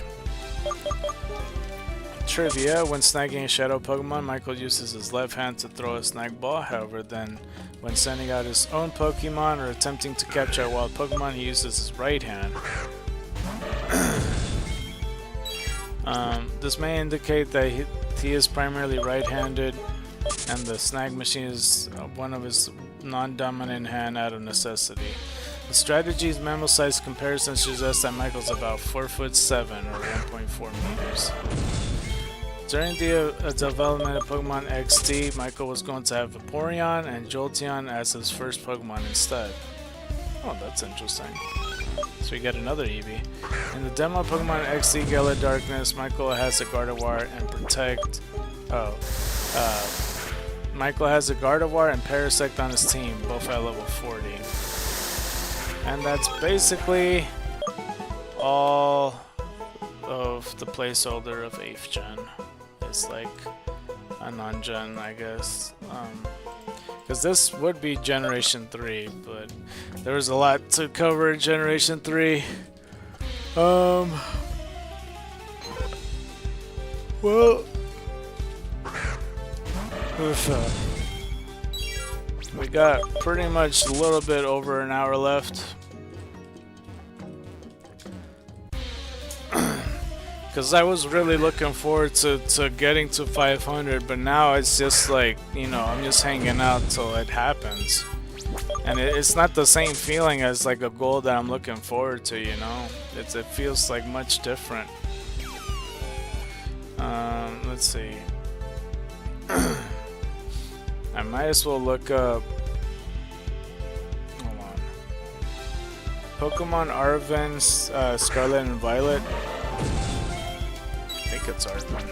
Trivia: when snagging a shadow Pokemon, Michael uses his left hand to throw a snag ball. However, then when sending out his own Pokemon or attempting to capture a wild Pokemon, he uses his right hand. This may indicate that he is primarily right-handed, and the snag machine is one of his non-dominant hand out of necessity. The strategy's memo-sized comparison suggests that Michael's about 4'7" or 1.4 meters. During the development of Pokemon XD, Michael was going to have Vaporeon and Jolteon as his first Pokemon instead. Oh, that's interesting. So we get another Eevee. In the demo of Pokemon XD Gala Darkness, Michael has a Gardevoir and Protect. Michael has a Gardevoir and Parasect on his team, both at level 40. And that's basically all of the placeholder of 8th gen. It's like a non-gen, I guess. Because this would be Generation 3, but there was a lot to cover in Generation 3. Well, we got pretty much a little bit over an hour left. Because I was really looking forward to getting to 500, but now it's just like, you know, I'm just hanging out till it happens. And it's not the same feeling as like a goal that I'm looking forward to, you know? It feels like much different. Let's see. I might as well look up... Hold on. Pokemon Arven's Scarlet and Violet. I think it's Arven.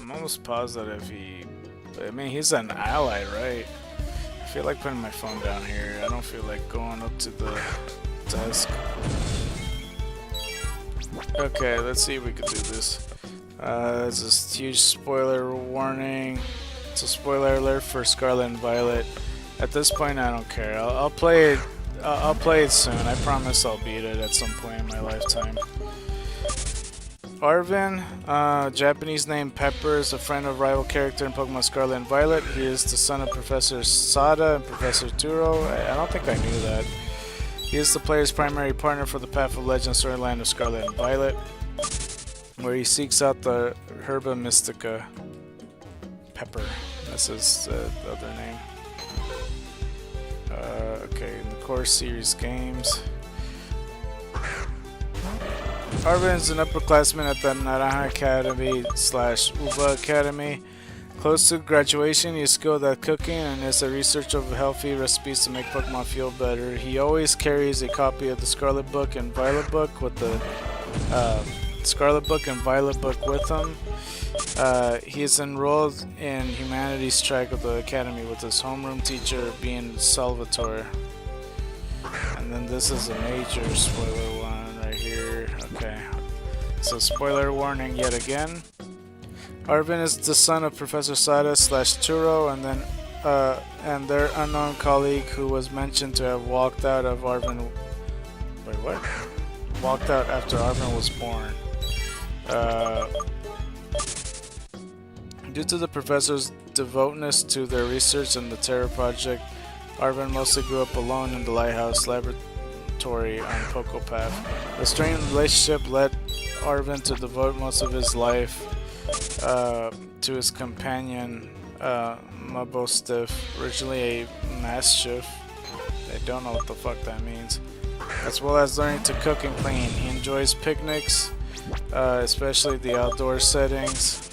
I'm almost positive I mean, he's an ally, right? I feel like putting my phone down here. I don't feel like going up to the desk. Okay, let's see if we can do this. There's this huge spoiler warning. It's a spoiler alert for Scarlet and Violet. At this point, I don't care. I'll play it. I'll play it soon. I promise I'll beat it at some point in my lifetime. Arvin, Japanese name Pepper, is a friend of rival character in Pokemon Scarlet and Violet. He is the son of Professor Sada and Professor Turo. I don't think I knew that. He is the player's primary partner for the Path of Legend storyline of Scarlet and Violet, where he seeks out the Herba Mystica. Pepper, that's his other name. Okay, in the core series games. Arvin is an upperclassman at the Naranja Academy / Uva Academy. Close to graduation, he is skilled at cooking and is a researcher of healthy recipes to make Pokemon feel better. He always carries a copy of the Scarlet Book and Violet Book with the Scarlet Book and Violet Book with him. He is enrolled in Humanities track of the Academy with his homeroom teacher being Salvatore. And then this is a major spoiler one right here. Okay, so spoiler warning yet again. Arvin is the son of Professor Sada / Turo, and their unknown colleague who was mentioned to have walked out of Arvin. Wait, what? Walked out after Arvin was born. Due to the professor's devoteness to their research and the Terror Project, Arvin mostly grew up alone in the Lighthouse Laboratory on Pocopath. The strained relationship led Arvin to devote most of his life to his companion, Mabostiff, originally a Mastiff. I don't know what the fuck that means. As well as learning to cook and clean. He enjoys picnics, especially the outdoor settings,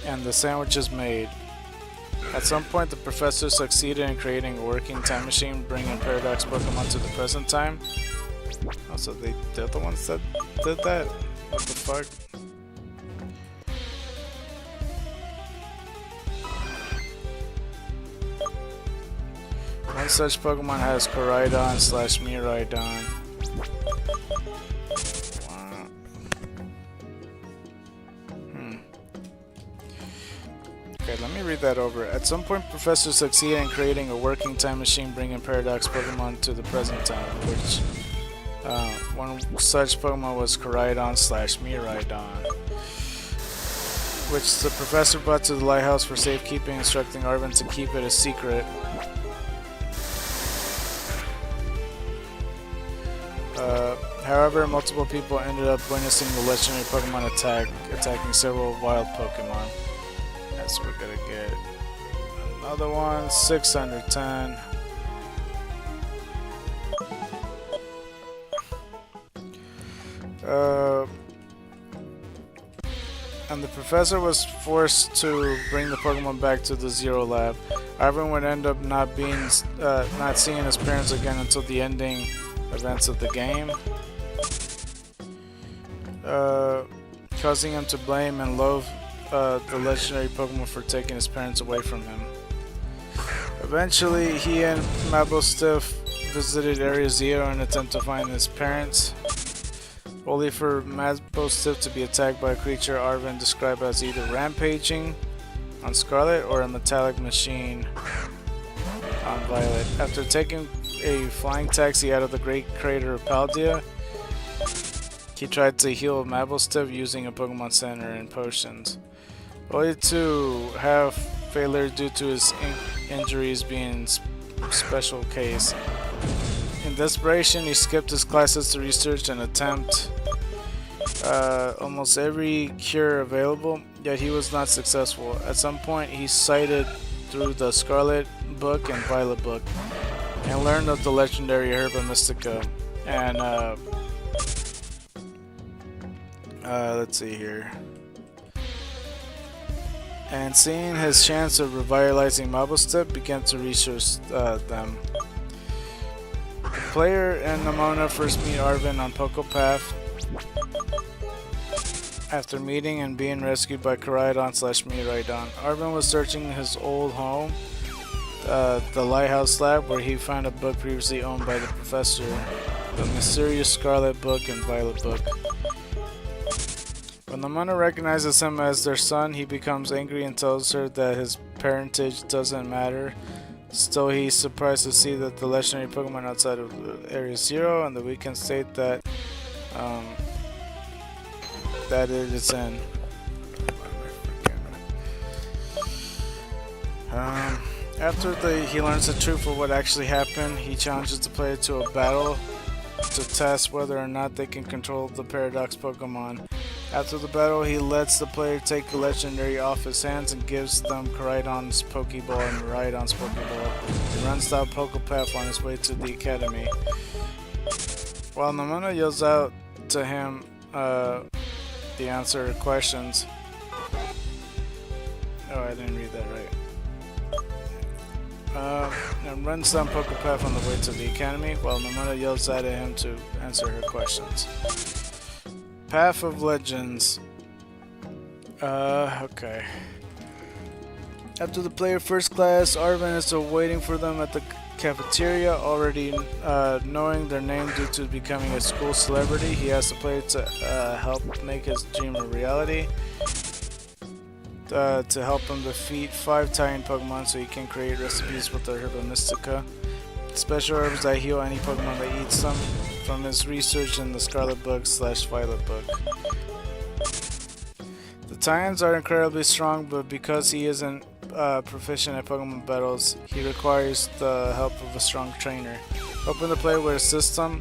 and the sandwiches made. At some point, the professor succeeded in creating a working time machine, bringing Paradox Pokemon to the present time. Also, they're the ones that did that? What the fuck? One such Pokemon has Koraidon / Miraidon. Okay, let me read that over. At some point, Professor succeeded in creating a working time machine, bringing Paradox Pokemon to the present time, which one such Pokemon was Koraidon / Miraidon, which the Professor brought to the lighthouse for safekeeping, instructing Arvin to keep it a secret. However, multiple people ended up witnessing the legendary Pokemon attacking several wild Pokemon. That's what we're gonna get. Another one, 610. And the professor was forced to bring the Pokemon back to the Zero Lab. Arvin would end up not seeing his parents again until the ending events of the game, causing him to blame and loathe the legendary Pokemon for taking his parents away from him. Eventually, he and Mabostiff visited Area Zero in an attempt to find his parents, only for Mabostiff to be attacked by a creature Arvin described as either rampaging on Scarlet or a metallic machine on Violet. After taking a flying taxi out of the Great Crater of Paldea, he tried to heal Mabostiff using a Pokemon Center and potions, only to have failure due to his injuries being special case. In desperation, he skipped his classes to research and attempt almost every cure available, yet he was not successful. At some point, he sighted through the Scarlet Book and Violet Book and learned of the legendary Herba Mystica. And let's see here. And seeing his chance of revitalizing Mabostiff, began to research them. The player and Nimona first meet Arvin on Pocopath. After meeting and being rescued by Koraidon / Miraidon, Arvin was searching his old home, the Lighthouse Lab, where he found a book previously owned by the Professor, the mysterious Scarlet Book and Violet Book. When Lamona recognizes him as their son, he becomes angry and tells her that his parentage doesn't matter. Still, he's surprised to see that the legendary Pokemon outside of Area Zero and the weekend state that it is in. After he learns the truth of what actually happened, he challenges the player to a battle to test whether or not they can control the Paradox Pokemon. After the battle, he lets the player take the legendary off his hands and gives them Koraidon's Pokeball and Miraidon's Pokeball. He runs down Pokepath on his way to the academy. While Nemona yells out to him the answer to questions. Oh, I didn't read that right. And runs down Pokepath on the way to the academy, while Nemona yells at him to answer her questions. Path of Legends. Okay. After the player first class, Arven is waiting for them at the cafeteria, already knowing their name due to becoming a school celebrity. He asks the player to help make his dream a reality. To help him defeat 5 Titan Pokemon so he can create recipes with the Herba Mystica. Special herbs that heal any Pokemon that eats them, from his research in the Scarlet Book / Violet Book. The Titans are incredibly strong, but because he isn't proficient at Pokemon battles, he requires the help of a strong trainer. Hoping the player would assist him,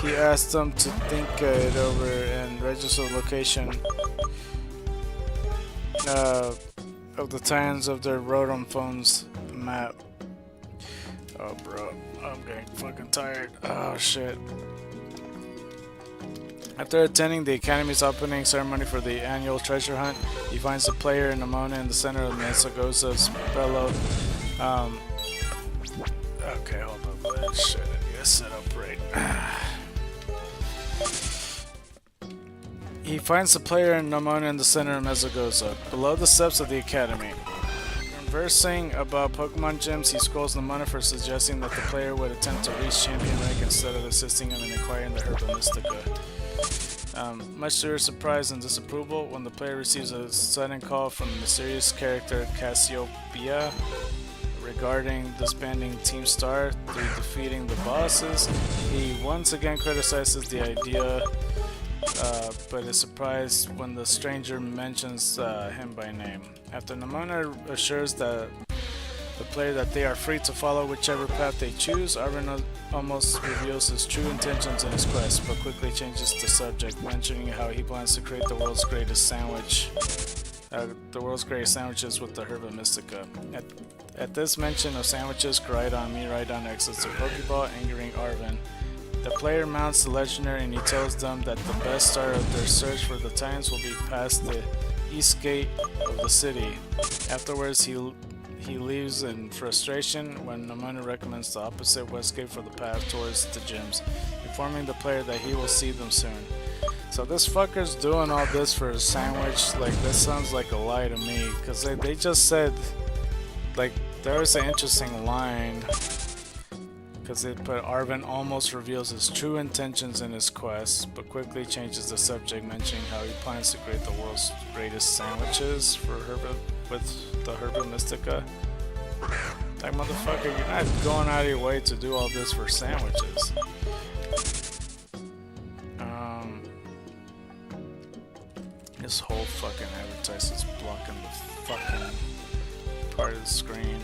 he asks them to think it over and register the location of the Titans of their Rotom phone's map. Oh bro, I'm getting fucking tired. Oh shit. After attending the Academy's opening ceremony for the annual treasure hunt, he finds the player in Nemona in the center of Mesagoza's bellow. Okay, hold up. Shit, I need to set up right. He finds the player in Nemona in the center of Mesagoza, below the steps of the Academy. Conversing about Pokemon gyms, he scolds Nemona for suggesting that the player would attempt to reach champion rank instead of assisting him in acquiring the Herba Mystica. Much to her surprise and disapproval, when the player receives a sudden call from the mysterious character Cassiopeia regarding disbanding Team Star through defeating the bosses, he once again criticizes the idea, but is surprised when the stranger mentions him by name. After Nemona assures the player that they are free to follow whichever path they choose, Arven almost reveals his true intentions in his quest, but quickly changes the subject, mentioning how he plans to create the world's greatest sandwich. The world's greatest sandwiches with the Herba Mystica. At this mention of sandwiches, Koraidon Miraidon exits the Pokeball, angering Arven. The player mounts the legendary and he tells them that the best start of their search for the Titans will be past the east gate of the city. Afterwards, he leaves in frustration when Nemona recommends the opposite west gate for the path towards the gyms, informing the player that he will see them soon. So this fucker's doing all this for a sandwich. Like, this sounds like a lie to me, because they just said, like, there was an interesting line, because they put Arven almost reveals his true intentions in his quest, but quickly changes the subject, mentioning how he plans to create the world's greatest sandwiches for with the Herba Mystica. Like, motherfucker, you're not going out of your way to do all this for sandwiches. This whole fucking advertisement's blocking the fucking part of the screen.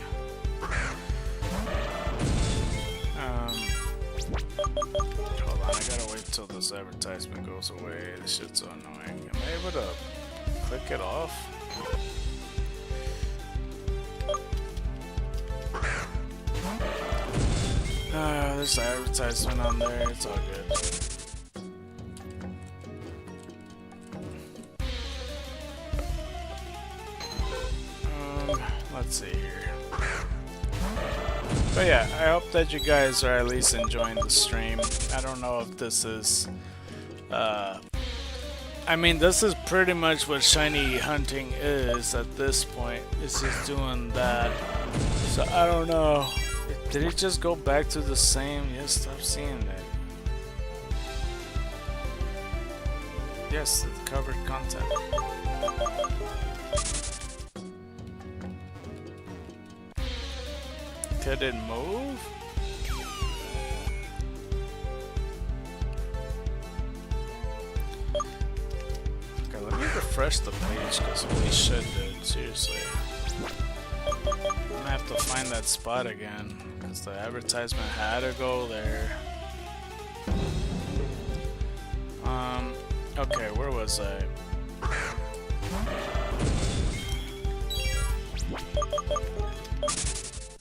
Hold on, I gotta wait till this advertisement goes away. This shit's so annoying. Am I able to click it off? There's an advertisement on there, it's all good. Let's see here. But yeah, I hope that you guys are at least enjoying the stream. I don't know if this is I mean, this is pretty much what shiny hunting is at this point. It's just doing that. So I don't know. Did it just go back to the same? Yes, stop seeing that. Yes, it's covered content. Could it move? Okay, let me refresh the page because we should, dude. Seriously. I'm gonna have to find that spot again because the advertisement had to go there. Okay, where was I?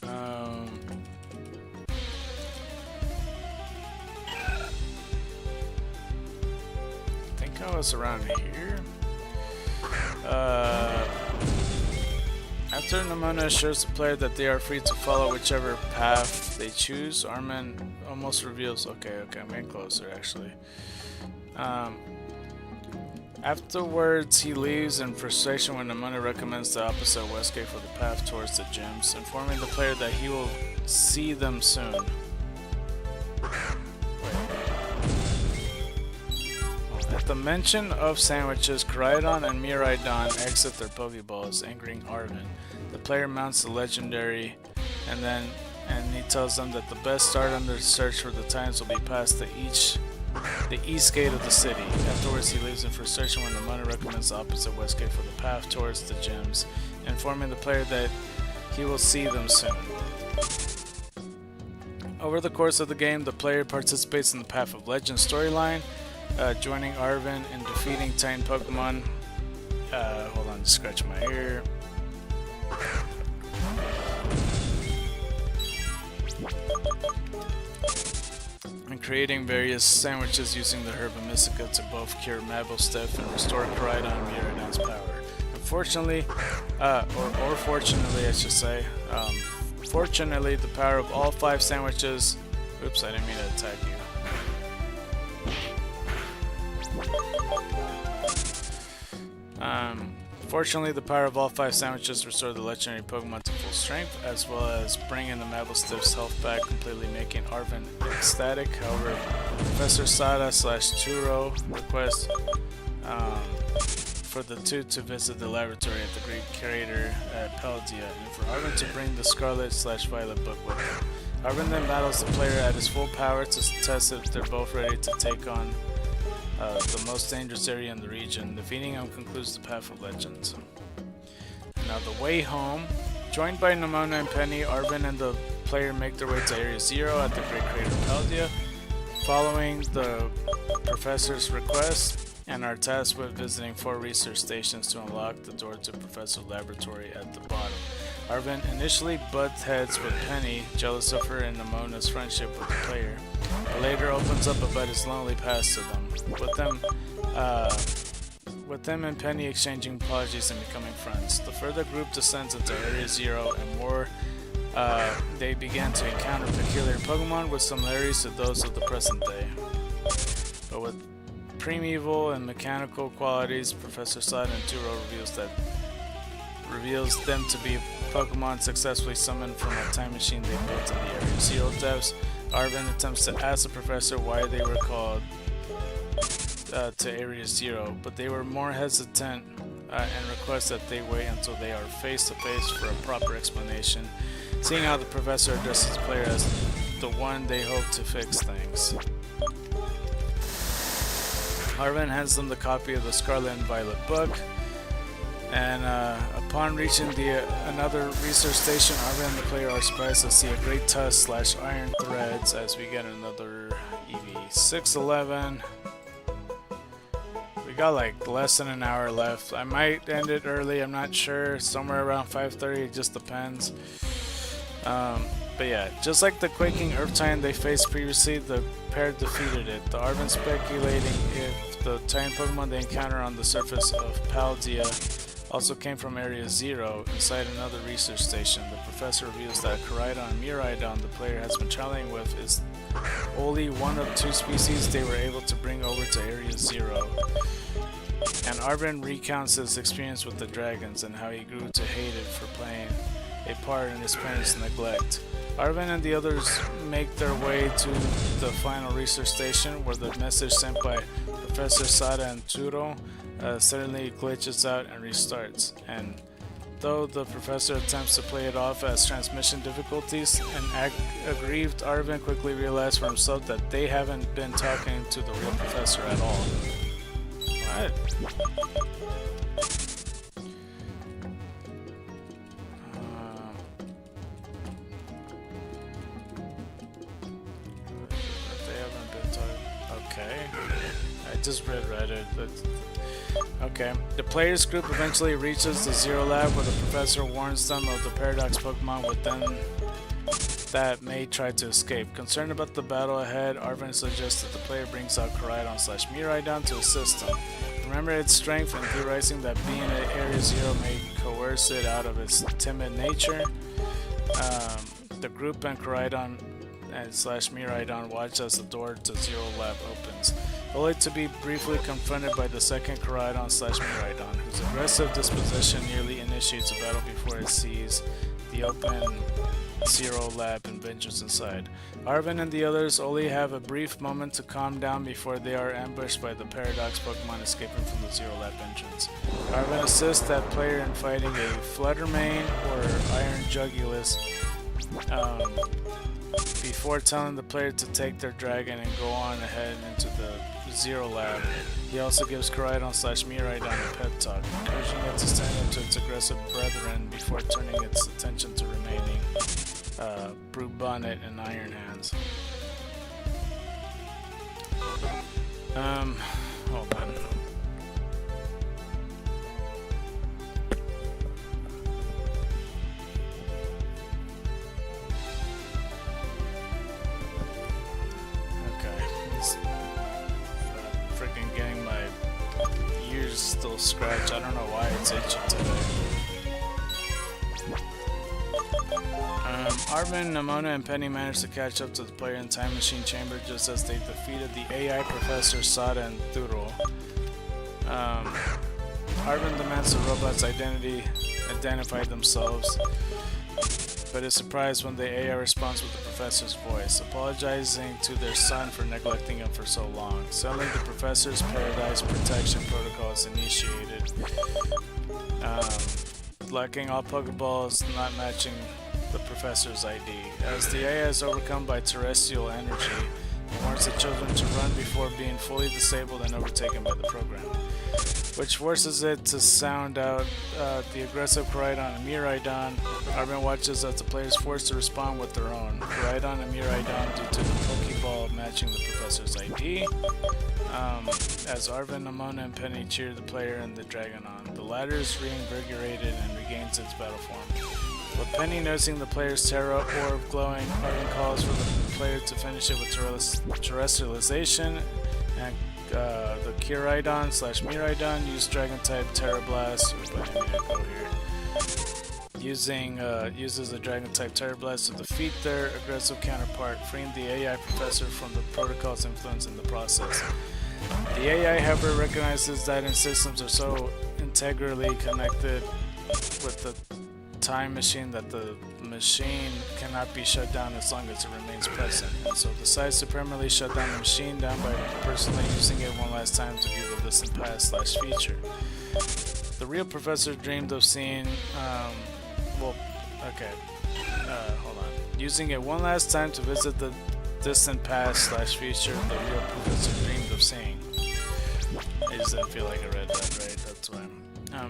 I think I was around here. After Nimona assures the player that they are free to follow whichever path they choose, Armin almost reveals. Okay, I'm getting closer actually. Afterwards, he leaves in frustration when Nimona recommends the opposite Westgate for the path towards the gyms, informing the player that he will see them soon. At the mention of sandwiches, Koraidon and Miraidon exit their Pokeballs, angering Arvin. The player mounts the legendary, and he tells them that the best start on their search for the times will be past the east gate of the city. Afterwards, he leaves in frustration when Nimona recommends the opposite west gate for the path towards the gyms, informing the player that he will see them soon. Over the course of the game, the player participates in the Path of Legend storyline, joining Arvin in defeating Titan Pokemon. Hold on, just scratch my ear. And creating various sandwiches using the herb and Mystica to both cure Mablestiff and restore Koraidon and Miraidon's power. Unfortunately, or fortunately I should say, fortunately the power of all 5 sandwiches... Oops, I didn't mean to attack you. Fortunately, the power of all 5 sandwiches restore the legendary Pokemon to full strength, as well as bringing the Mablestiff's health back, completely making Arvin ecstatic. However, Professor Sada / Turo requests for the two to visit the laboratory at the Great Crater at Paldea, and for Arvin to bring the Scarlet / Violet book with him. Arvin then battles the player at his full power to test if they're both ready to take on the most dangerous area in the region. Defeating him concludes the Path of Legends. Now the way home, joined by Nimona and Penny, Arvin and the player make their way to Area 0 at the Great Crater Paldea, following the professor's request, and are tasked with visiting 4 research stations to unlock the door to Professor's laboratory at the bottom. Arvin initially butts heads with Penny, jealous of her and Nimona's friendship with the player, but later opens up about his lonely past to them, with them and Penny exchanging apologies and becoming friends. The further group descends into Area 0 and more, they begin to encounter peculiar Pokemon with similarities to those of the present day, but with primeval and mechanical qualities. Professor Sada and Turo reveals them to be Pokemon successfully summoned from a time machine they built in the Area 0 depths. Arvin attempts to ask the professor why they were called to Area 0, but they were more hesitant and request that they wait until they are face to face for a proper explanation, seeing how the professor addresses the player as the one they hope to fix things. Arvin hands them the copy of the Scarlet and Violet book, and upon reaching another research station, Arvin and the player are surprised to see a great tusk / iron threads as we get another Eevee. 6:11. We got like less than an hour left. I might end it early, I'm not sure. Somewhere around 5:30, it just depends. But yeah, just like the Quaking Earth Titan they faced previously, the pair defeated it. The Arvin speculating if the Titan Pokemon they encounter on the surface of Paldea also came from Area 0 inside another research station. The professor reveals that Koraidon and Miraidon the player has been traveling with is only one of 2 species they were able to bring over to Area 0. And Arvin recounts his experience with the dragons and how he grew to hate it for playing a part in his parents' neglect. Arvin and the others make their way to the final research station, where the message sent by Professor Sada and Turo, suddenly it glitches out and restarts. And though the professor attempts to play it off as transmission difficulties, an aggrieved Arvin quickly realizes for himself that they haven't been talking to the real professor at all. What? They haven't been talking. Okay. I just read Reddit. Okay. The players group eventually reaches the Zero Lab where the professor warns them of the Paradox Pokemon within that may try to escape. Concerned about the battle ahead, Arvin suggests that the player brings out Koraidon/Miraidon to assist them. Remember its strength and theorizing that being at Area Zero may coerce it out of its timid nature. The group and Koraidon and Miraidon watch as the door to Zero Lab opens, only to be briefly confronted by the second Koraidon/Miraidon, whose aggressive disposition nearly initiates a battle before it sees the open Zero Lab and ventures inside. Arvin and the others only have a brief moment to calm down before they are ambushed by the Paradox Pokemon escaping from the Zero Lab entrance. Arvin assists that player in fighting a Fluttermane or Iron Jugulus before telling the player to take their dragon and go on ahead into the Zero Lab. He also gives Koraidon/Miraidon a pep talk, encouraging it to stand up to its aggressive brethren before turning its attention to remaining Brute Bonnet and Iron Hands. Hold on. Freaking getting my ears still scratched. I don't know why it's itching today. Arvin, Nimona, and Penny managed to catch up to the player in Time Machine Chamber just as they defeated the AI Professor Sada and Thuro. Arvin demands the robot's identify themselves, but is surprised when the AI responds with the professor's voice, apologizing to their son for neglecting him for so long. Suddenly, the professor's Paradise Protection Protocol is initiated, lacking all Pokeballs not matching the professor's ID. As the AI is overcome by terrestrial energy, it warns the children to run before being fully disabled and overtaken by the program, which forces it to sound out the aggressive Koraidon and Miraidon. Arvin watches as the players forced to respond with their own Koraidon and Miraidon due to the Pokeball matching the professor's ID. As Arvin, Nimona, and Penny cheer the player and the dragon on, the latter is reinvigorated and regains its battle form. With Penny noticing the player's Terra Orb glowing, Arvin calls for the player to finish it with terrestrialization, and the Koraidon/Miraidon use Dragon-type Terra Blast. Uses the Dragon-type Terra Blast to defeat their aggressive counterpart, freeing the AI Professor from the protocol's influence in the process. The AI, however, recognizes that its systems are so integrally connected with the time machine that the machine cannot be shut down as long as it remains present, and so decides to permanently shut down the machine down by personally using it one last time to view the distant past / future. The real professor dreamed of seeing, hold on. Using it one last time to visit the distant past / future the real professor dreamed of seeing. I just didn't feel like I read that right, that's why.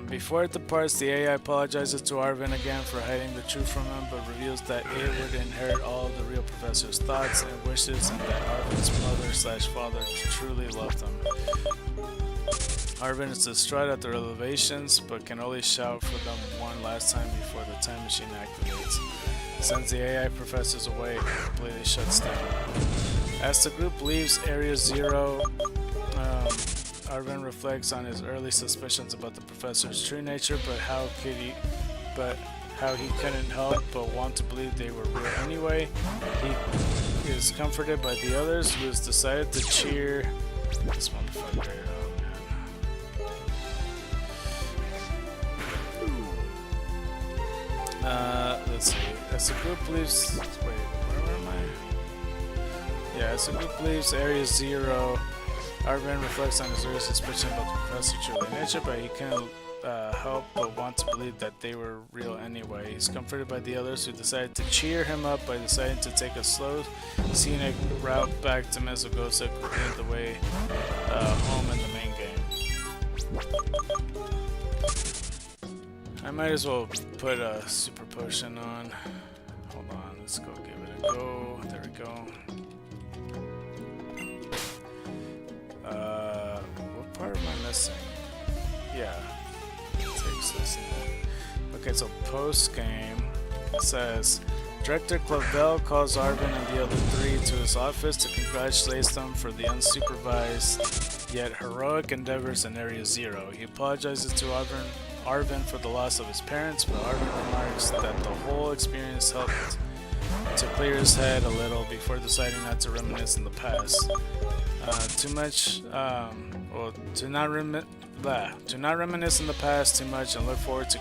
Before it departs, the AI apologizes to Arvin again for hiding the truth from him, but reveals that it would inherit all of the real professor's thoughts and wishes, and that Arvin's mother / father truly loved him. Arvin is distraught at the revelations, but can only shout for them one last time before the time machine activates. Since the AI professor's away, it completely shuts down. As the group leaves Area Zero, Arvin reflects on his early suspicions about the professor's true nature, but how he couldn't help but want to believe they were real anyway. He is comforted by the others, who has decided to cheer this motherfucker. Let's see. As the group leaves, where am I? Yeah, as the group leaves Area Zero, Arvin reflects on his early suspicion about the professor's true nature, but he can't help but want to believe that they were real anyway. He's comforted by the others who decided to cheer him up by deciding to take a slow, scenic route back to Mesogosa to clear the way home in the main game. I might as well put a super potion on. Hold on, let's go give it a go. There we go. What part am I missing? Yeah. Takes this in. Okay, so post game it says Director Clavel calls Arvin and the other three to his office to congratulate them for the unsupervised yet heroic endeavors in Area Zero. He apologizes to Arvin for the loss of his parents, but Arvin remarks that the whole experience helped to clear his head a little before deciding not to reminisce in the past. To not reminisce in the past too much and look forward to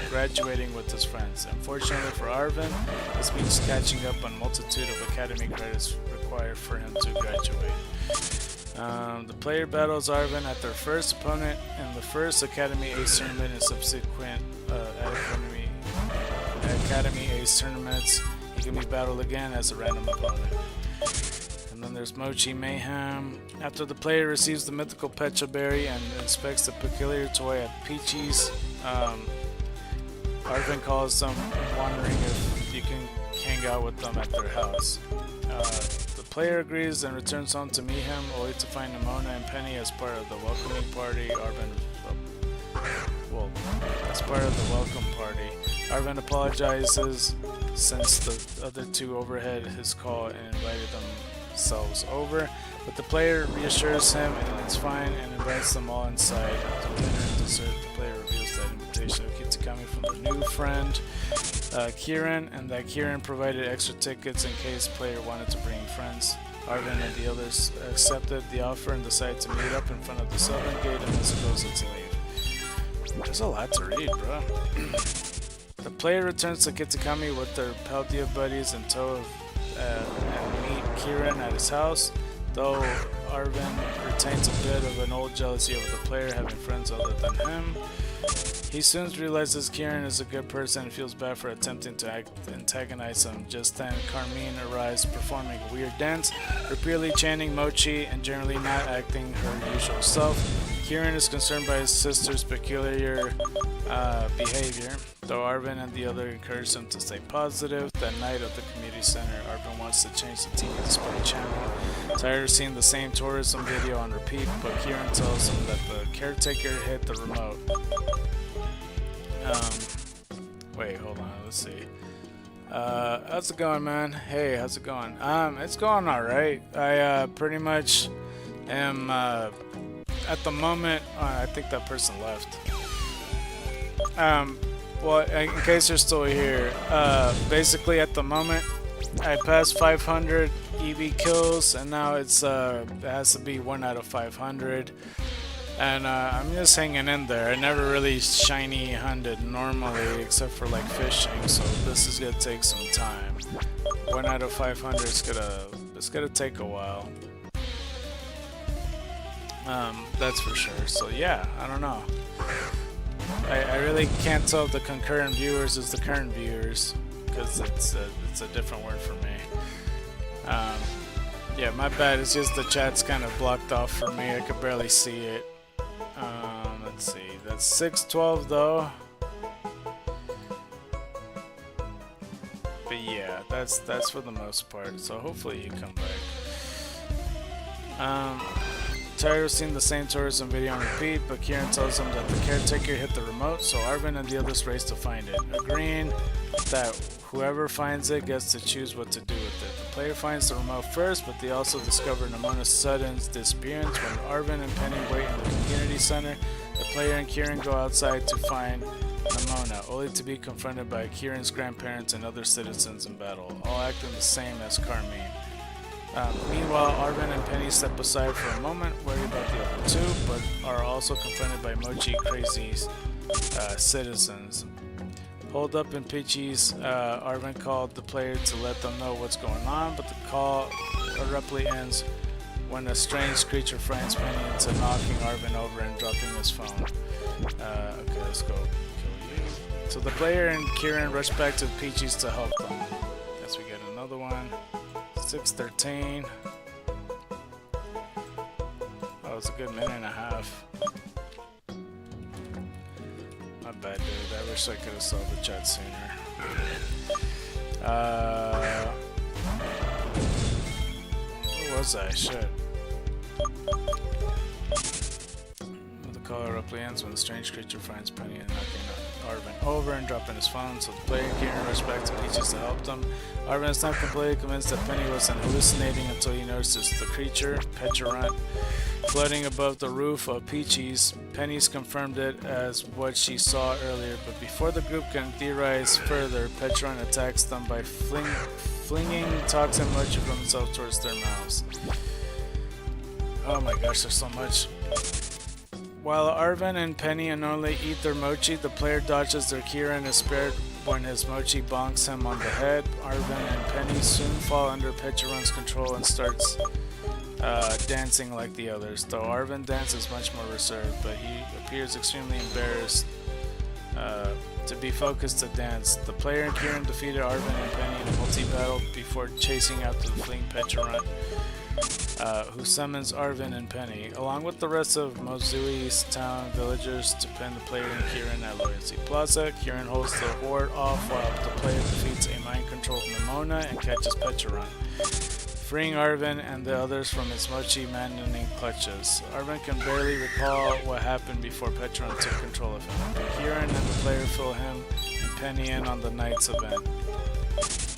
graduating with his friends. Unfortunately for Arvin, this means catching up on multitude of academy credits required for him to graduate. The player battles Arvin at their first opponent in the first Academy Ace tournament and subsequent Academy Ace tournaments. He can be battled again as a random opponent. And then there's Mochi Mayhem. After the player receives the mythical Pecha Berry and inspects the peculiar toy at Peachy's, Arvin calls them, wondering if you can hang out with them at their house. The player agrees and returns home to meet him, only to find Nimona and Penny as part of the welcoming party. As part of the welcome party, Arvin apologizes since the other two overheard his call and invited themselves over, but the player reassures him and it's fine and invites them all inside. After dinner and dessert, the player reveals that invitation of Kitakami from the new friend, Kieran, and that Kieran provided extra tickets in case player wanted to bring friends. Arvin and the others accepted the offer and decided to meet up in front of the southern gate and Mesogosa to leave. There's a lot to read, bro. The player returns to Kitakami with their Paldea buddies in tow and meet Kieran at his house, though Arvin retains a bit of an old jealousy over the player having friends other than him. He soon realizes Kieran is a good person and feels bad for attempting to antagonize him. Just then, Carmine arrives performing a weird dance, repeatedly chanting Mochi and generally not acting her usual self. Kieran is concerned by his sister's peculiar behavior, though Arvin and the other encourage him to stay positive. That night at the community center, Arvin wants to change the TV display channel. Tired of seeing the same tourism video on repeat, but Kieran tells him that the caretaker hit the remote. Wait, hold on, let's see. How's it going, man? Hey, how's it going? It's going alright. I pretty much am at the moment, I think that person left. Well, in case you're still here, basically at the moment, I passed 500 Eevee kills, and now it has to be 1 out of 500. And I'm just hanging in there. I never really shiny hunted normally, except for like fishing, so this is gonna take some time. 1 out of 500 it's gonna take a while. That's for sure. So yeah, I don't know. I really can't tell if the concurrent viewers is the current viewers, because it's a different word for me. Yeah, my bad. It's just the chat's kind of blocked off for me. I could barely see it. Let's see. That's 612 though. But yeah, that's for the most part. So hopefully you come back. Tired of seeing the same tourism video on repeat, but Kieran tells him that the caretaker hit the remote, so Arvin and the others race to find it, agreeing that whoever finds it gets to choose what to do with it. The player finds the remote first, but they also discover Nimona's sudden disappearance. When Arvin and Penny wait in the community center, the player and Kieran go outside to find Nimona, only to be confronted by Kieran's grandparents and other citizens in battle, all acting the same as Carmine. Meanwhile, Arvin and Penny step aside for a moment, worried about the other two, but are also confronted by Mochi Crazy's citizens. Holed up in Peachy's, Arvin called the player to let them know what's going on, but the call abruptly ends when a strange creature frightens Penny into knocking Arvin over and dropping his phone. Okay, let's go kill you. So the player and Kieran rush back to the Peaches to help them. Guess we get another one. 6:13. Oh, it's a good minute and a half. Not bad, dude. I wish I could have saw the chat sooner. Where was I? Shit. The color abruptly ends when the strange creature finds Penny and knocking Arvin over and dropping his phone, so the player and Kieran rush back to Peaches to help them. Arvin is not completely convinced that Penny wasn't hallucinating until he notices the creature, Petulant, floating above the roof of Peaches. Penny's confirmed it as what she saw earlier, but before the group can theorize further, Petulant attacks them by flinging toxin mochi from himself towards their mouths. Oh my gosh, there's so much. While Arvin and Penny unknowingly eat their mochi, the player dodges their Kira and is spared when his mochi bonks him on the head. Arvin and Penny soon fall under Petulant's control and starts dancing like the others. Though Arvin dances much more reserved, but he appears extremely embarrassed to be focused to dance. The player and Kieran defeated Arvin and Penny in a multi-battle before chasing out the fleeing Petulant, who summons Arvin and Penny, along with the rest of Mozui's town villagers, to pin the player and Kieran at Loyalty Plaza. Kieran holds the horde off while the player defeats a mind-controlled Nimona and catches Petulant, freeing Arvin and the others from its mochi-maddening clutches. Arvin can barely recall what happened before Petulant took control of him, but Kieran and the player fill him and Penny in on the night's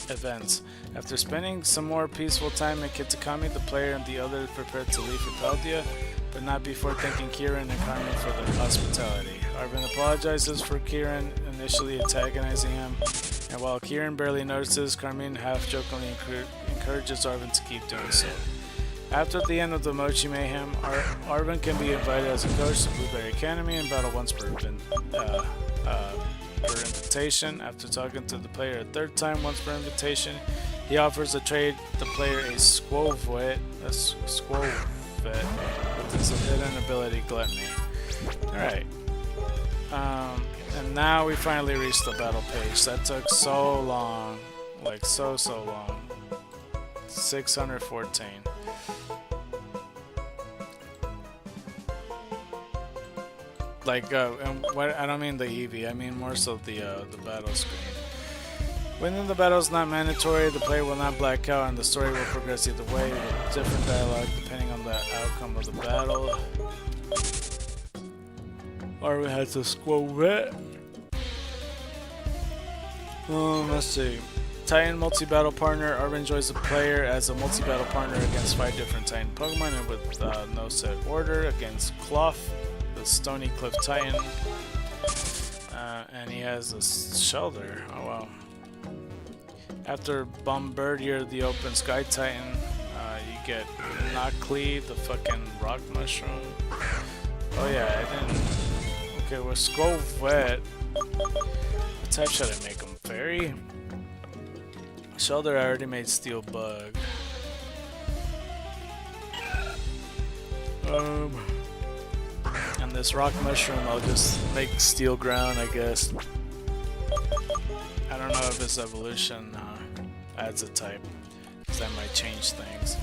events. After spending some more peaceful time in Kitakami, the player and the others prepare to leave for Paldea, but not before thanking Kieran and Carmen for their hospitality. Arvin apologizes for Kieran initially antagonizing him, and while Kieran barely notices, Carmen half-jokingly encourages Arvin to keep doing so. After the end of the Mochi Mayhem, Arvin can be invited as a coach to Blueberry Academy and battle once per invitation. After talking to the player a third time once per invitation, he offers to trade the player a Squovet with its hidden ability Gluttony. Alright. And now we finally reached the battle page. That took so long. Like so long. 614. Like, and what, I don't mean the Eevee, I mean more so the battle screen. Winning the battle is not mandatory, the player will not black out, and the story will progress either way, with different dialogue depending on the outcome of the battle. Arvin has to squow it. Let's see. Titan multi-battle partner. Arvin joins the player as a multi-battle partner against 5 different Titan Pokemon and with no set order. Against Cloth, the Stony Cliff Titan. And he has a Shelter. Oh wow. After Bombardier, the Open Sky Titan, you get Knocklee, the fucking Rock Mushroom. Oh yeah, I didn't... Okay, with Squovet, what type should I make him? Fairy? Shelter, I already made Steel Bug. And this Rock Mushroom, I'll just make Steel Ground, I guess. I don't know if this evolution adds a type, because that might change things.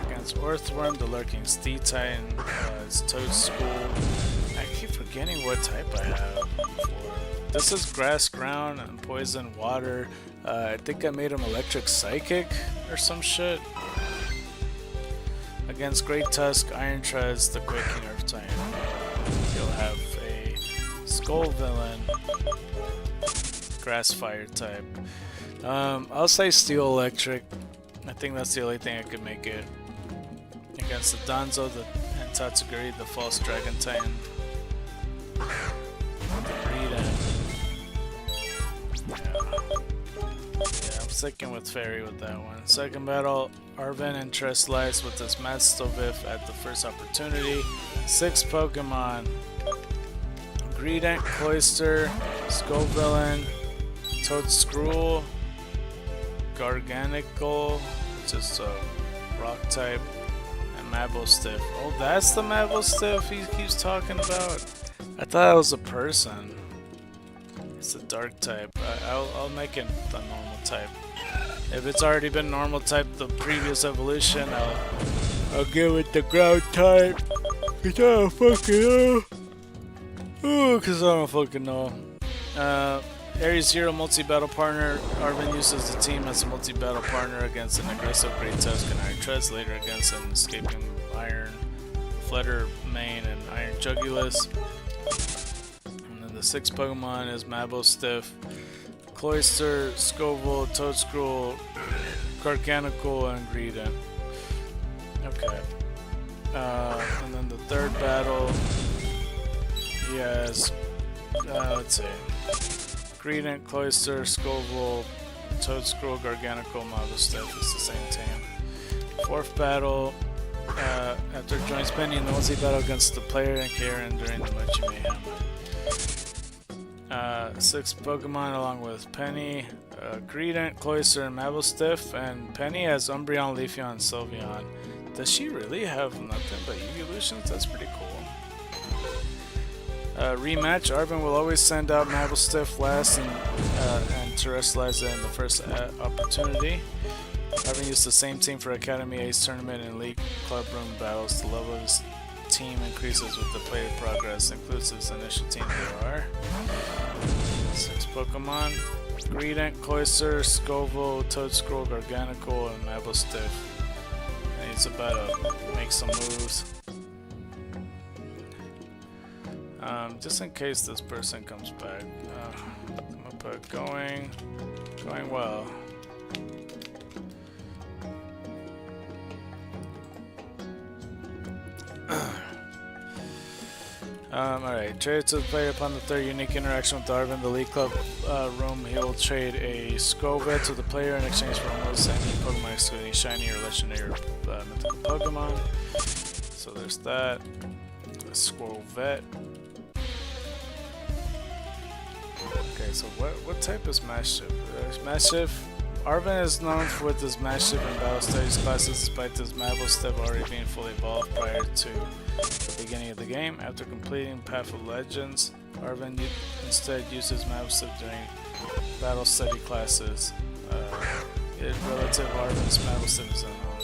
Against Earthworm, the Lurking Steed Titan, it's Toad School. I keep forgetting what type I have before. This is Grass Ground and Poison Water. I think I made him Electric Psychic or some shit. Against Great Tusk, Iron Treads, the Quaking Earth Titan. You'll have a Skull Villain, Grass Fire type. I'll say Steel Electric. I think that's the only thing I could make it. Against the Danzo and Tatsuguri, the False Dragon Titan. With the Breeden. Yeah, I'm sticking with Fairy with that one. Second battle, Arvin and Tress Lights with this Matstovif at the first opportunity. 6 Pokemon. Greedent, Cloyster, Scovillain, Toadscruel, Garganical, just rock type, and Mabostiff. Oh, that's the Mabostiff he keeps talking about. I thought it was a person. It's a dark type. I'll make it a normal type. If it's already been normal type the previous evolution, I'll give it the ground type. Cause I don't fucking know. Ooh, cause I don't fucking know. Area 0 multi-battle partner. Arvin uses the team as a multi-battle partner against an aggressive Great Tusk and Iron Treads, later against an escaping Iron Flutter Mane and Iron Jugulus. And then the 6 Pokemon is Mabostiff, Cloyster, Scovel, Toadscruel, Garganical, and Greedent. Okay. And then the third battle, he has, let's see, Greedent, Cloyster, Scovel, Toadscruel, Garganical, Mabostiff. It's the same team. Fourth battle, after it joins Penny in the multi-battle against the player and Karen during the Mochi Mayhem. 6 Pokemon along with Penny, Greedent, Cloyster, and Mabostiff, and Penny has Umbreon, Leafeon, and Sylveon. Does she really have nothing but evolutions? That's pretty cool. Rematch, Arvin will always send out Mabostiff last and terrestrialize it in the first opportunity. Arvin used the same team for Academy Ace Tournament and League Club Room battles. The level of his team increases with the player progress, includes his initial team DR. 6 Pokemon, Greedent, Cloyster, Scovel, Toadscruel, Garganical, and Mabostiff. And he's about to make some moves. Just in case this person comes back, I'm gonna put going well. Alright, trade to the player upon the third unique interaction with Arvin, the League Club room. He will trade a Scovet to the player in exchange for almost any Pokemon excluding shiny or legendary mythical Pokemon. So there's that. A Scovet. Okay, so what type is Mastiff? Mastiff. Arvin is known with his Mastiff and Battle Studies classes, despite this Mabostiff already being fully evolved prior to the beginning of the game. After completing Path of Legends, Arvin instead uses Mabostiff during Battle Study classes. Relative Arvin's Mabostiff is unknown.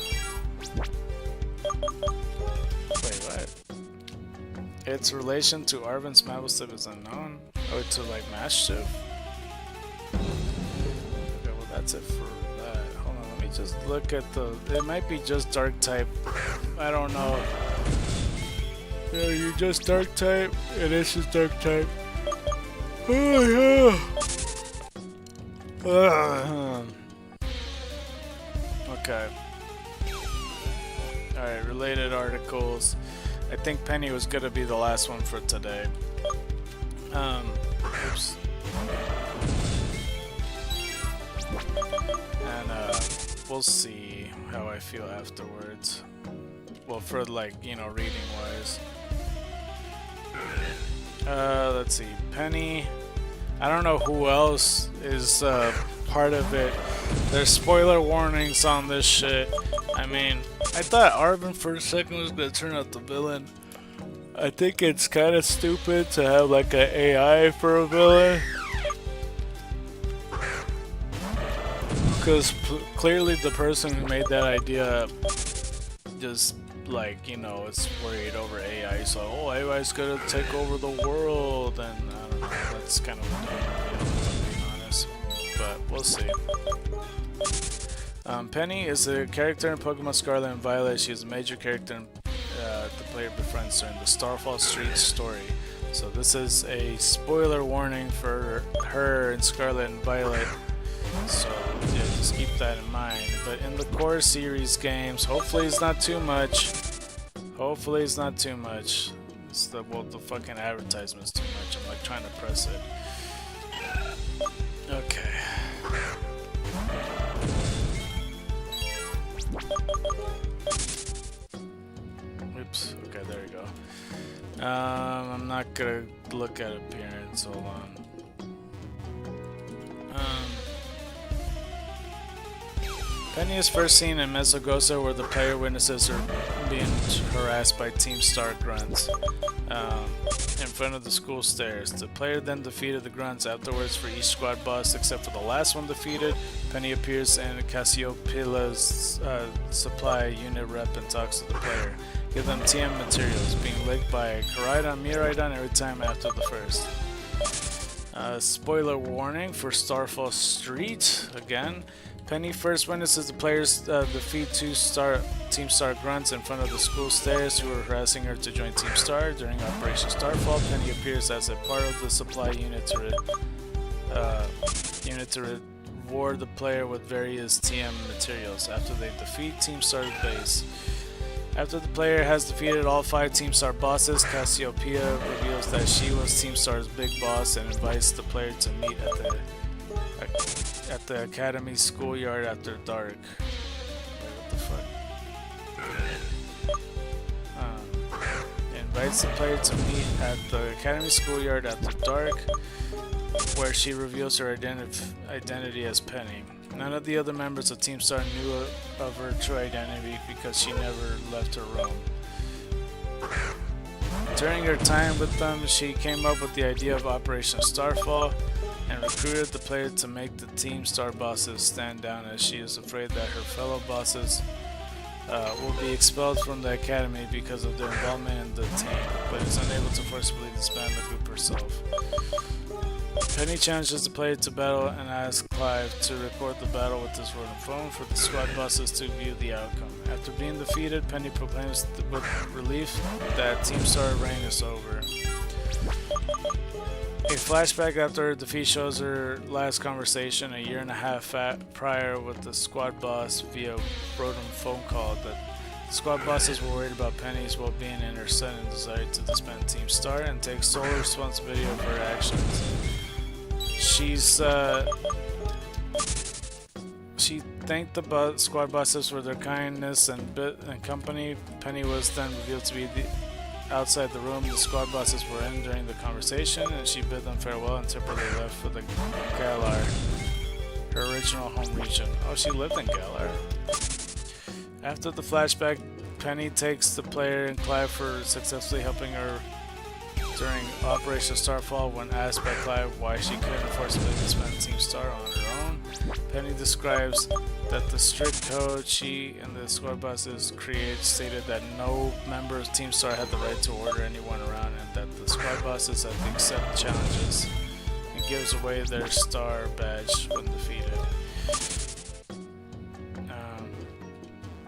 Wait, what? Its relation to Arvin's Mabostiff is unknown? Oh, to like Mastiff? Okay, well that's it for that. Hold on, let me just look at the... It might be just Dark type. I don't know. Yeah, you just Dark type, and this is Dark type. Oh yeah! Okay. Alright, related articles. I think Penny was gonna be the last one for today. Oops. And we'll see how I feel afterwards. Well, for like, you know, reading wise. Let's see, Penny. I don't know who else is part of it. There's spoiler warnings on this shit. I mean, I thought Arvin for a second was gonna turn out the villain. I think it's kind of stupid to have like an AI for a villain. Because clearly the person who made that idea just, like, you know, is worried over AI. So, oh, AI's gonna take over the world, and I don't know, that's kind of a dumb idea, if I'm being honest. But we'll see. Penny is a character in Pokemon Scarlet and Violet. She is a major character in the player befriends during the Starfall Street story. So this is a spoiler warning for her in Scarlet and Violet. So yeah, just keep that in mind. But in the core series games, hopefully it's not too much. Hopefully it's not too much. It's the, well, the fucking advertisement's too much. I'm like trying to press it. Okay. Oops. Okay, there we go. I'm not gonna look at appearance. Hold on. Penny is first seen in Mesogosa, where the player witnesses her being harassed by Team Star grunts in front of the school stairs. The player then defeated the grunts. Afterwards, for each squad boss except for the last one defeated, Penny appears in Cassiopeia's supply unit rep and talks to the player. Give them TM materials, being licked by Miraidon every time after the first. Spoiler warning for Starfall Street again. Penny first witnesses the players defeat Team Star grunts in front of the school stairs who were harassing her to join Team Star. During Operation Starfall, Penny appears as a part of the supply unit to reward the player with various TM materials after they defeat Team Star's base. After the player has defeated all 5 Team Star bosses, Cassiopeia reveals that she was Team Star's big boss and invites the player to meet at the Academy schoolyard after dark. Wait, what the fuck? Invites the player to meet at the Academy schoolyard after dark, where she reveals her identity as Penny. None of the other members of Team Star knew of her true identity because she never left her room. During her time with them, she came up with the idea of Operation Starfall and recruited the player to make the Team Star bosses stand down, as she is afraid that her fellow bosses will be expelled from the academy because of their involvement in the team, but is unable to forcibly disband the group herself. Penny challenges the player to battle and asks Clive to record the battle with his rotary phone for the squad bosses to view the outcome. After being defeated, Penny proclaims with relief that Team Star reign is over. A flashback after her defeat shows her last conversation a year and a half prior with the squad boss via Rotom phone call. That the squad bosses were worried about Penny's well-being and her son and decided to disband Team Star and take sole responsibility of her actions. She thanked the squad bosses for their kindness and company. Penny was then revealed to be outside the room the squad bosses were in during the conversation, and she bid them farewell and temporarily left for the Galar, her original home region. Oh, she lived in Galar. After the flashback, Penny thanks the player and Clive for successfully helping her during Operation Starfall. When asked by Clive why she couldn't forcibly disband Team Star on her own, Penny describes that the strict code she and the squad bosses created stated that no member of Team Star had the right to order anyone around, and that the squad bosses had to accept challenges, and gives away their star badge when defeated,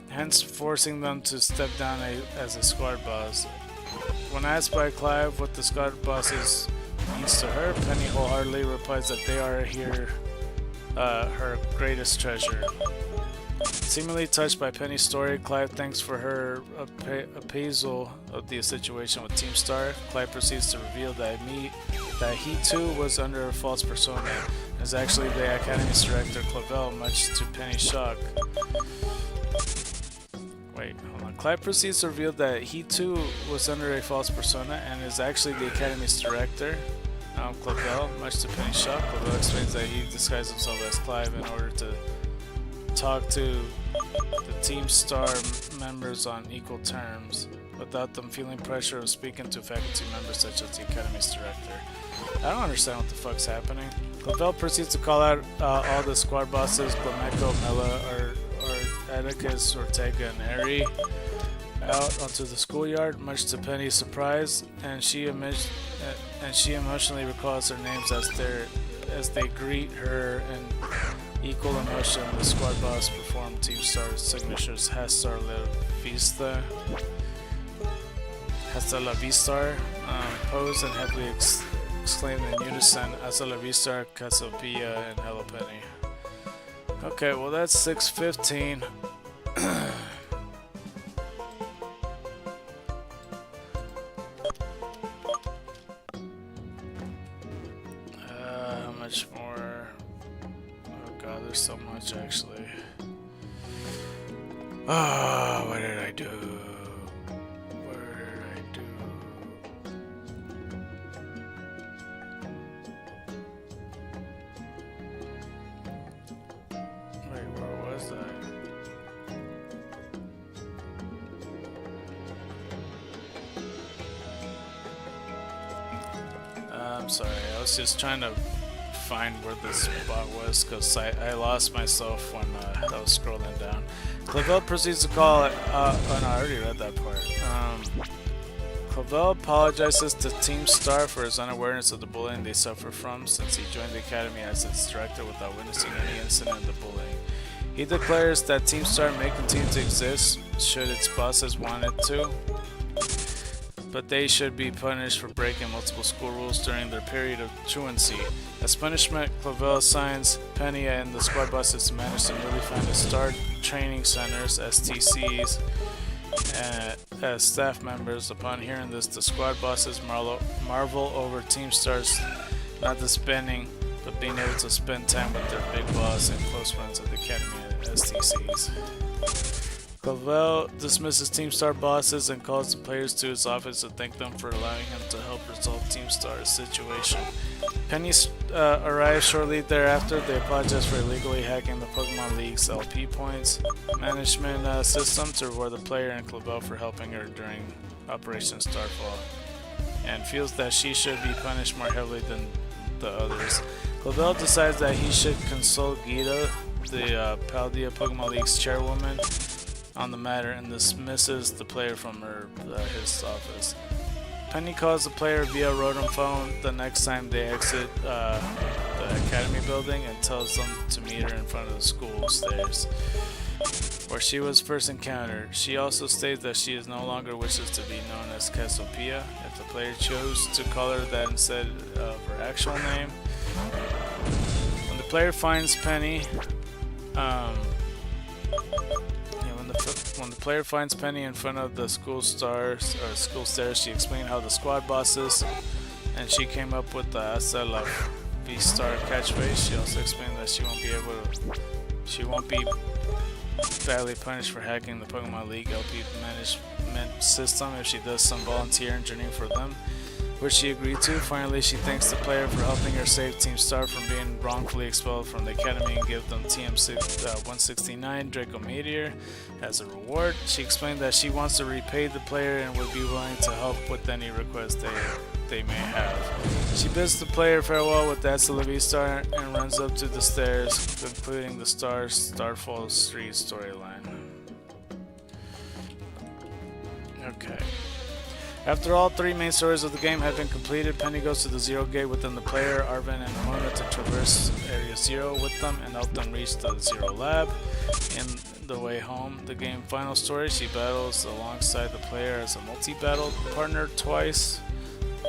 hence forcing them to step down as a squad boss. When asked by Clive what the squad bosses means to her, Penny wholeheartedly replies that they are her greatest treasure. Seemingly touched by Penny's story, Clive thanks for her appraisal of the situation with Team Star. Clive proceeds to reveal that he too was under a false persona, and is actually the Academy's director Clavel, much to Penny's shock. Wait, hold on. Clive proceeds to reveal that he too was under a false persona and is actually the Academy's director, Clavel, much to Penny's shock. Clavel explains that he disguised himself as Clive in order to talk to the Team Star members on equal terms, without them feeling pressure of speaking to faculty members such as the Academy's director. I don't understand what the fuck's happening. Clavel proceeds to call out all the squad bosses, Glameco, Mela, Atticus, Ortega, and Harry, out onto the schoolyard, much to Penny's surprise, and she emotionally recalls their names as they greet her in equal emotion. The squad boss performed Team Star's signatures Hasta la Vista pose and heavily exclaimed in unison Hasta la Vista, Cassiopeia, and Hello Penny. Okay, well that's 6:15. How much more? Oh god, there's so much actually. Oh, what did I do? Wait, where was I? I'm sorry. I was just trying to find where this spot was because I lost myself when I was scrolling down. Clavel proceeds to call it. Oh no, I already read that part. Clavel apologizes to Team Star for his unawareness of the bullying they suffer from since he joined the academy as its director without witnessing any incident of bullying. He declares that Team Star may continue to exist should its bosses want it to, but they should be punished for breaking multiple school rules during their period of truancy. As punishment, Clavel assigns Penny and the squad bosses to manage the newly founded Star Training Centers, STCs, as staff members. Upon hearing this, the squad bosses marvel over Team Star's not just spending, but being able to spend time with their big boss and close friends at the Academy STCs. Clavel dismisses Team Star bosses and calls the players to his office to thank them for allowing him to help resolve Team Star's situation. Penny arrives shortly thereafter. They apologize for illegally hacking the Pokemon League's LP points management system to reward the player and Clavel for helping her during Operation Starfall, and feels that she should be punished more heavily than the others. Clavel decides that he should consult Gita, the Paldea Pokemon League's chairwoman, on the matter and dismisses the player from his office. Penny calls the player via Rotom phone the next time they exit the academy building and tells them to meet her in front of the school stairs, where she was first encountered. She also states that she no longer wishes to be known as Cassiopeia if the player chose to call her that instead of her actual name. When the player finds Penny, when the player finds Penny in front of the school stairs, she explained how the squad bosses and she came up with the Hasta la V-Star catchphrase. She also explained that she won't be badly punished for hacking the Pokemon League LP management system if she does some volunteer engineering for them, which she agreed to. Finally, she thanks the player for helping her save Team Star from being wrongfully expelled from the academy and give them TM169 Draco Meteor as a reward. She explained that she wants to repay the player and would be willing to help with any request they may have. She bids the player farewell with the SLV Star and runs up to the stairs, concluding the Starfall Street storyline. Okay. After all three main stories of the game have been completed, Penny goes to the Zero Gate within the player, Arven and Ramona, to traverse Area Zero with them and help them reach the Zero Lab. In the way home, the game's final story, she battles alongside the player as a multi-battle partner twice.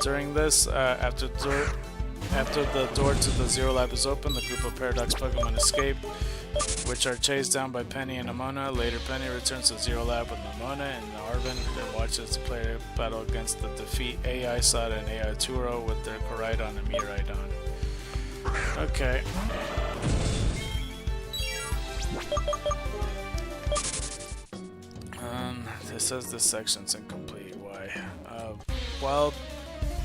During this, after the door to the Zero Lab is open, the group of Paradox Pokemon escape, which are chased down by Penny and Amona. Later, Penny returns to Zero Lab with Amona and Arven and watches the player battle against the defeat AI Sada and AI Turo with their Koraidon and Miraidon. Okay. It says this section's incomplete. Why? While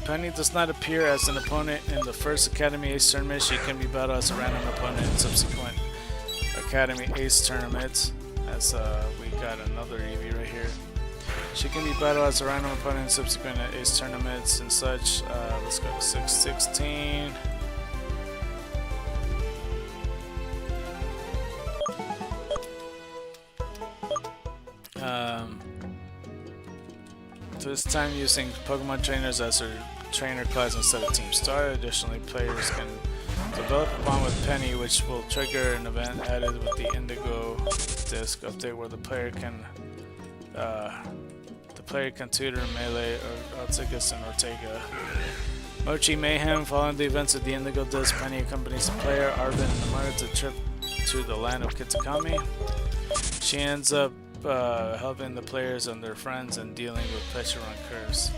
Penny does not appear as an opponent in the first Academy Ace tournament, she can be battled as a random opponent in subsequent Academy Ace tournaments. As we got another Eevee right here. She can be battled as a random opponent in subsequent Ace tournaments and such. Let's go to 616. This time using Pokemon trainers as her trainer class instead of Team Star. Additionally, players can develop a bond with Penny, which will trigger an event added with the Indigo Disc update, where the player can tutor Melee or Altigus and Ortega. Mochi Mayhem. Following the events of the Indigo Disc, Penny accompanies the player, Arven, and the mother to trip to the land of Kitakami. She ends up helping the players and their friends and dealing with Pecharunt curse.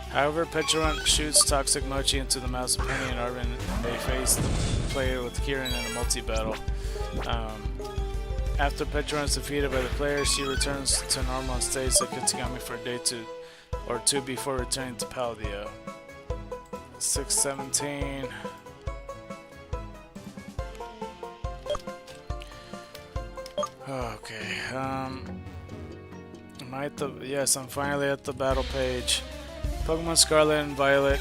However, Pecharunt shoots Toxic Mochi into the mouths of Penny and Arven, and they face the player with Kieran in a multi-battle. After Pecharunt is defeated by the player, she returns to normal and stays at Kitakami for a day or two before returning to Paldea. 617. Okay, yes, I'm finally at the battle page. Pokemon Scarlet and Violet,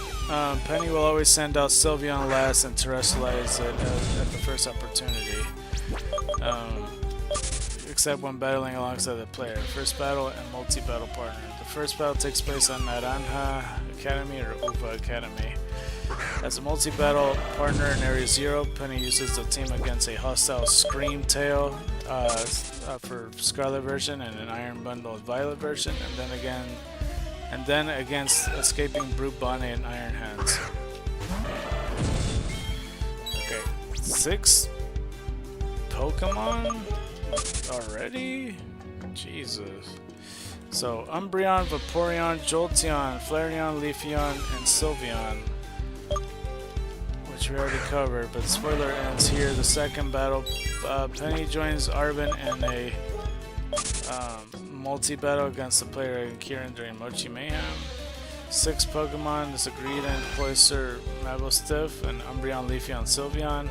Penny will always send out Sylveon last and terrestrialize it at the first opportunity. Except when battling alongside the player. First battle and multi-battle partner. The first battle takes place on Naranja Academy or Uva Academy. As a multi-battle partner in Area 0, Penny uses the team against a hostile Scream Tail for Scarlet version and an Iron Bundle Violet version, and then against escaping Brute Bonnie and Iron Hands. Okay, 6 Pokemon already? Jesus. So, Umbreon, Vaporeon, Jolteon, Flareon, Leafeon, and Sylveon, which we already covered, but spoiler ends here. The second battle, Penny joins Arvin in a multi-battle against the player and Kieran during Mochi Mayhem. 6 Pokemon is agreed and Cloyster, Mabostiff, and Umbreon, Leafeon, Sylveon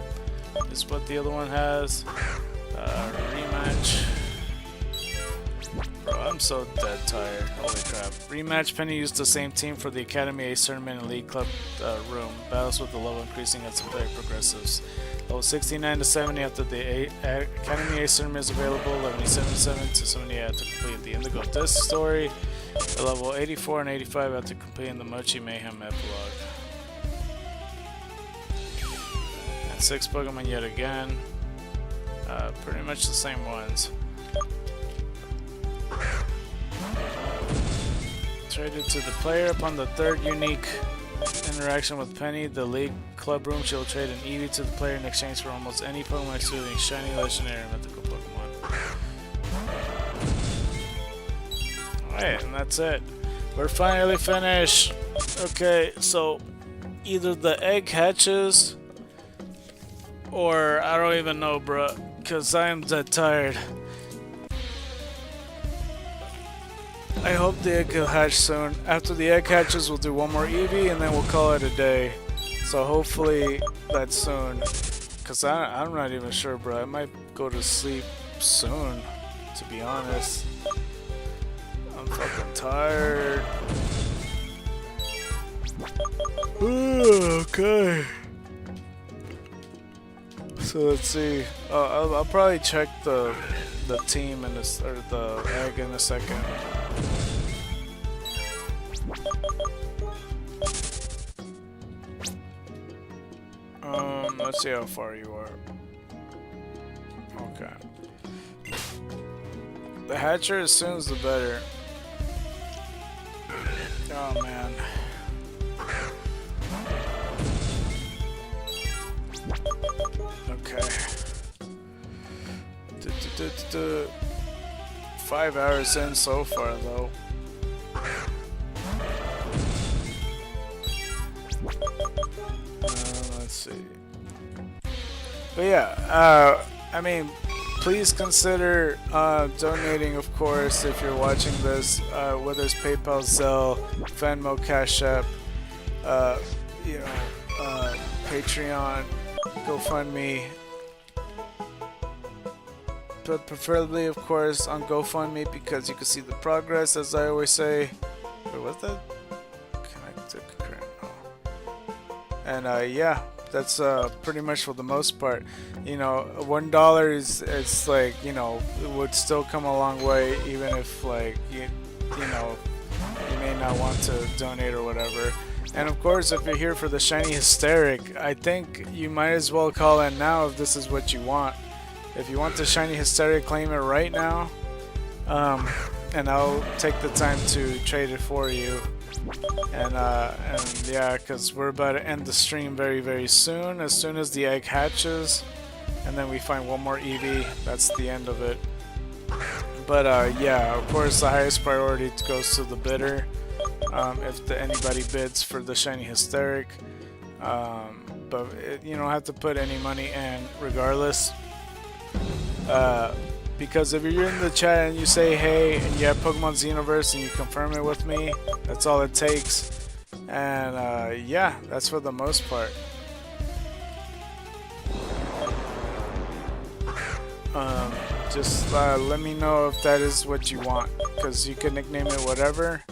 is what the other one has. Rematch. Bro, I'm so dead tired. Holy crap. Rematch. Penny used the same team for the Academy Ace Tournament and League Club room. Battles with the level increasing as the player progresses. Level 69 to 70 after the Academy Ace Tournament is available. Level 77 to 78 after completing the Indigo Disc story. Level 84 and 85 after completing the Mochi Mayhem epilogue. And 6 Pokemon yet again. Pretty much the same ones. Traded to the player upon the third unique interaction with Penny. The League Club room she'll trade an Eevee to the player in exchange for almost any Pokemon excluding shiny, legendary, and mythical Pokemon. Alright, and that's it. We're finally finished. Okay, so either the egg hatches or I don't even know, bruh, because I am dead tired. I hope the egg will hatch soon. After the egg hatches, we'll do one more Eevee and then we'll call it a day. So hopefully that's soon. Because I'm not even sure, bro. I might go to sleep soon, to be honest. I'm fucking tired. Okay. So let's see. I'll probably check the team in this, or the egg in a second. Let's see how far you are. Okay. The hatcher as soon as the better. Oh man. Okay. 5 hours in so far though. Let's see. But yeah, I mean, please consider donating, of course, if you're watching this, whether it's PayPal, Zelle, Venmo, Cash App, Patreon, GoFundMe, but preferably, of course, on GoFundMe because you can see the progress, as I always say. Wait, what's that? Connect to current. Oh. And yeah, that's pretty much for the most part. You know, $1 is like, you know, it would still come a long way, even if like you know, you may not want to donate or whatever. And of course, if you're here for the Shiny Hysteric, I think you might as well call in now if this is what you want. If you want the Shiny Hysteric, claim it right now, and I'll take the time to trade it for you. And yeah, because we're about to end the stream very, very soon. As soon as the egg hatches, and then we find one more Eevee, that's the end of it. But yeah, of course, the highest priority goes to the bidder. If anybody bids for the Shiny Hysteric, but you don't have to put any money in regardless. Because if you're in the chat and you say hey and you have Pokemon Xenoverse and you confirm it with me, that's all it takes. And yeah, that's for the most part. Just let me know if that is what you want, because you can nickname it whatever.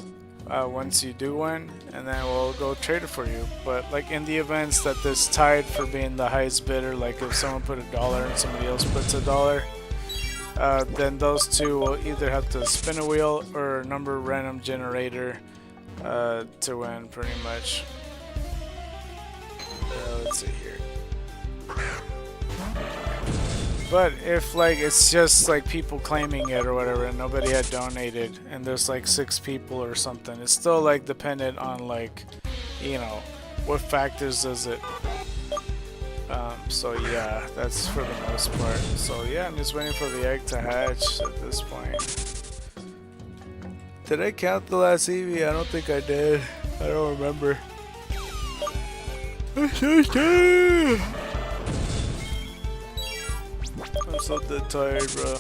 once you do win, and then we'll go trade it for you. But like in the events that this tied for being the highest bidder, like if someone put $1 and somebody else puts $1, then those two will either have to spin a wheel or number random generator to win, pretty much. Let's see here. But if like it's just like people claiming it or whatever and nobody had donated and there's like 6 people or something, it's still like dependent on like, you know, what factors does it. So yeah, that's for the most part. So yeah, I'm just waiting for the egg to hatch at this point. Did I count the last Eevee? I don't think I did. I don't remember. I'm so dead tired, bro.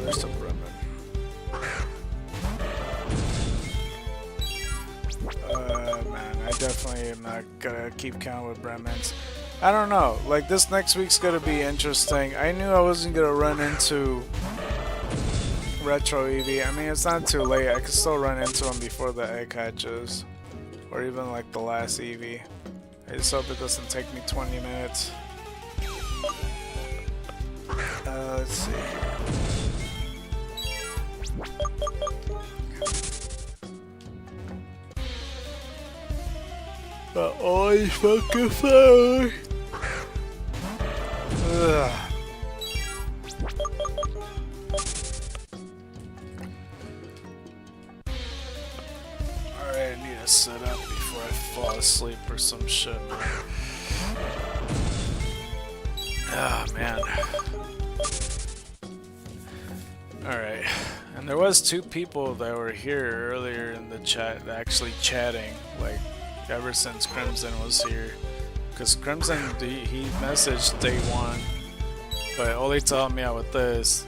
There's some Bremen. Man, I definitely am not gonna keep counting with Bremens. I don't know. Like, this next week's gonna be interesting. I knew I wasn't gonna run into Retro Eevee. I mean, it's not too late. I can still run into him before the egg hatches. Or even like the last Eevee. I just hope it doesn't take me 20 minutes. Let's see here. Always fucking phone. Ugh. Alright, I need to sit up before I fall asleep or some shit, man. Oh, man. Alright. And there was 2 people that were here earlier in the chat, actually chatting, like, ever since Crimson was here. Because Crimson, he messaged day 1, but only to help me out with this.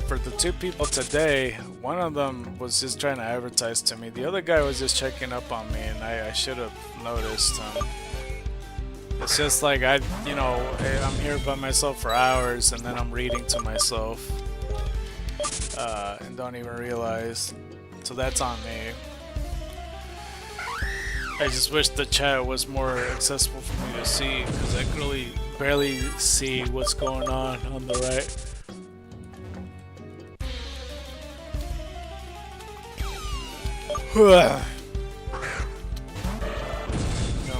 For the 2 people today, one of them was just trying to advertise to me. The other guy was just checking up on me, and I should have noticed him. It's just like I'm here by myself for hours, and then I'm reading to myself, and don't even realize. So that's on me. I just wish the chat was more accessible for me to see, because I can really barely see what's going on the right. Oh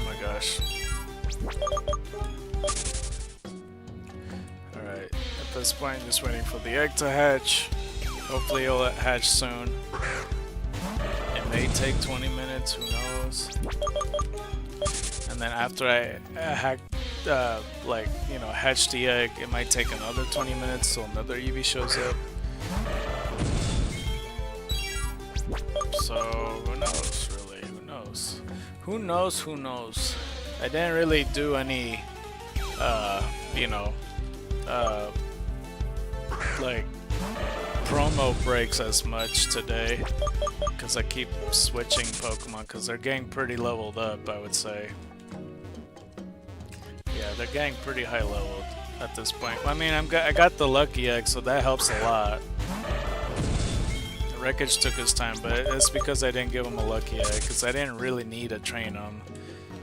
my gosh. Alright, at this point, just waiting for the egg to hatch. Hopefully it'll hatch soon. It may take 20 minutes, who knows. And then after I hatch the egg, it might take another 20 minutes till another Eevee shows up. So who knows, really? Who knows? Who knows? Who knows? I didn't really do any, like promo breaks as much today, because I keep switching Pokemon, because they're getting pretty leveled up, I would say. Yeah, they're getting pretty high leveled at this point. I mean, I got the lucky egg, so that helps a lot. The wreckage took his time, but it's because I didn't give him a lucky egg, because I didn't really need to train him.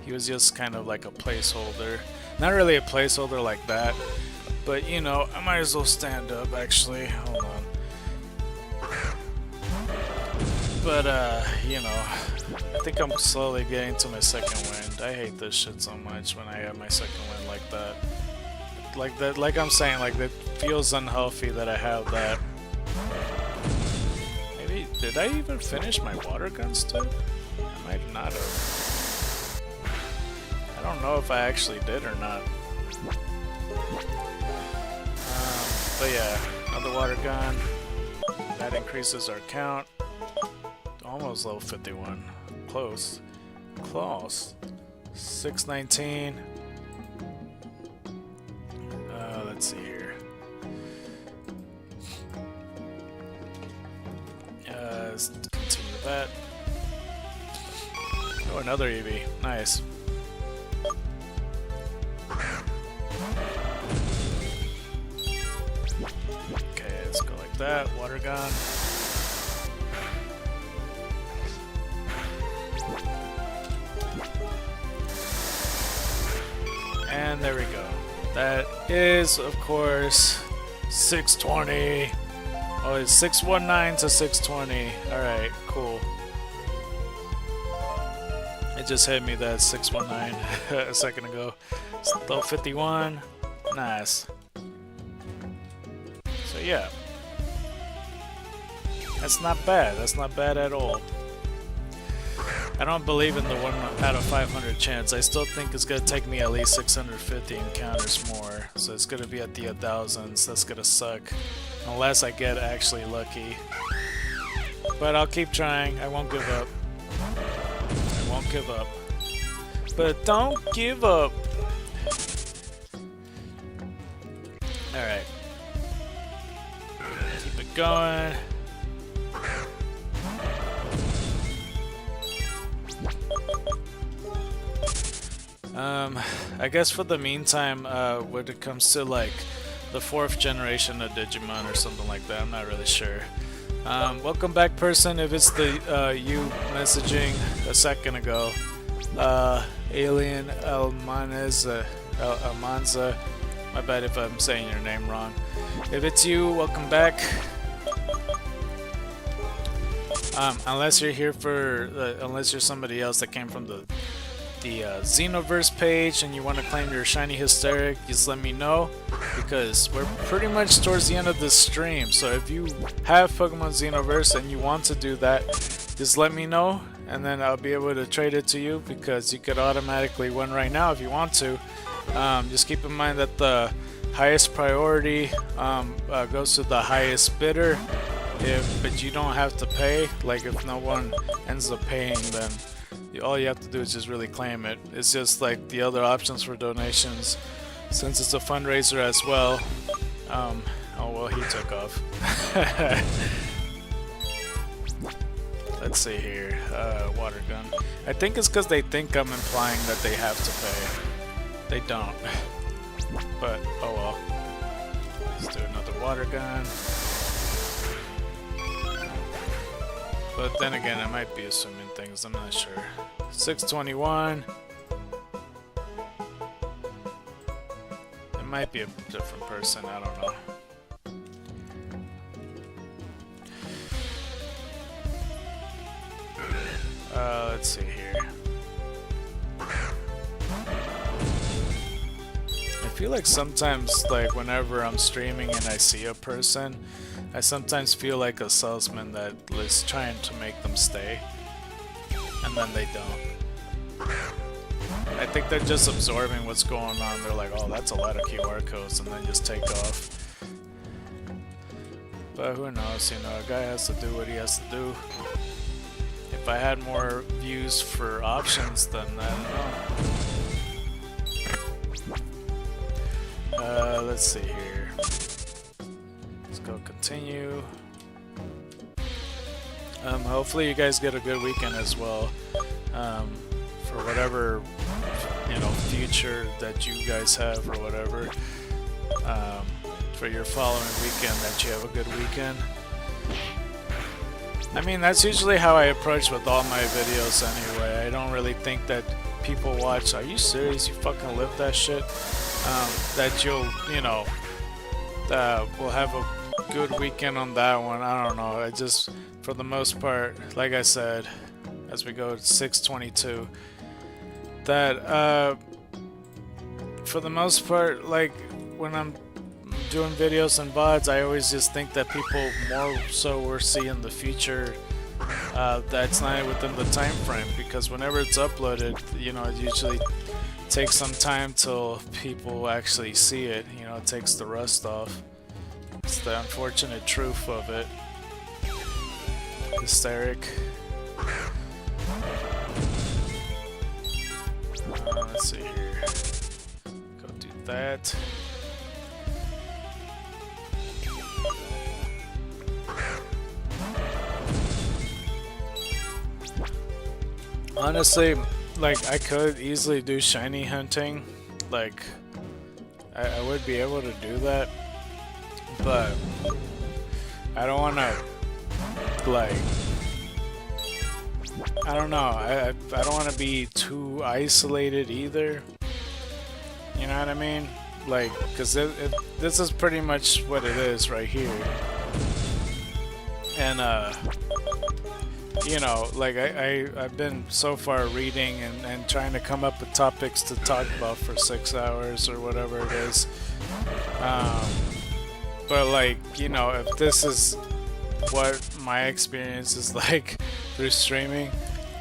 He was just kind of like a placeholder. Not really a placeholder like that, but you know, I might as well stand up actually. Hold on. But you know, I think I'm slowly getting to my second wind. I hate this shit so much when I have my second wind like that. Like I'm saying, like, it feels unhealthy that I have that. Maybe, did I even finish my water gun still? I might not have. I don't know if I actually did or not. But yeah, another water gun. That increases our count. Almost level 51. Close. Close. 619. Let's see here. Let's continue that. Oh, another Eevee. Nice. Okay, let's that. Water gun. And there we go. That is, of course, 620. Oh, it's 619 to 620. Alright, cool. It just hit me that 619 a second ago. Still 51. Nice. So yeah. That's not bad. That's not bad at all. I don't believe in the 1 out of 500 chance. I still think it's gonna take me at least 650 encounters more. So it's gonna be at the 1000s. That's gonna suck. Unless I get actually lucky. But I'll keep trying. I won't give up. I won't give up. But don't give up. Alright. Keep it going. I guess for the meantime, when it comes to like the 4th generation of Digimon or something like that, I'm not really sure. Welcome back, person, if it's the you messaging a second ago. Alien Almanza, my bad if I'm saying your name wrong. If it's you, welcome back. Unless you're here for, unless you're somebody else that came from the Xenoverse page and you want to claim your shiny hysteric, just let me know, because we're pretty much towards the end of this stream. So if you have Pokemon Xenoverse and you want to do that, just let me know, and then I'll be able to trade it to you, because you could automatically win right now if you want to. Just keep in mind that the highest priority goes to the highest bidder, but you don't have to pay. Like, if no one ends up paying, then all you have to do is just really claim it. It's just like the other options for donations, since it's a fundraiser as well. Oh well, he took off. Let's see here. Water gun. I think it's because they think I'm implying that they have to pay. They don't. But oh well. Let's do another water gun. But then again, I might be assuming things, I'm not sure. 621. It might be a different person, I don't know. Let's see here. I feel like sometimes, like whenever I'm streaming and I see a person, I sometimes feel like a salesman that is trying to make them stay, and then they don't. I think they're just absorbing what's going on. They're like, oh, that's a lot of QR codes, and then just take off. But who knows, you know, a guy has to do what he has to do. If I had more views for options, then I don't know. Let's see here. Let's go continue. Hopefully you guys get a good weekend as well. For whatever, you know, future that you guys have or whatever. For your following weekend, that you have a good weekend. I mean, that's usually how I approach with all my videos anyway. I don't really think that people watch, are you serious? You fucking live that shit? That you'll, you know, we'll have a good weekend on that one. I don't know. I just, for the most part, like I said, as we go to 622, that for the most part, like when I'm doing videos and VODs, I always just think that people more so will see in the future that's not within the time frame, because whenever it's uploaded, you know, it usually takes some time till people actually see it. You know, it takes the rust off. It's the unfortunate truth of it. Hysteric. Let's see here. Go do that. Honestly, like, I could easily do shiny hunting. Like, I would be able to do that. But I don't want to, like, I don't know. I don't want to be too isolated either. You know what I mean? Like, because this is pretty much what it is right here. And, you know, like, I've been so far reading and trying to come up with topics to talk about for 6 hours or whatever it is. But, like, you know, if this is what my experience is like through streaming,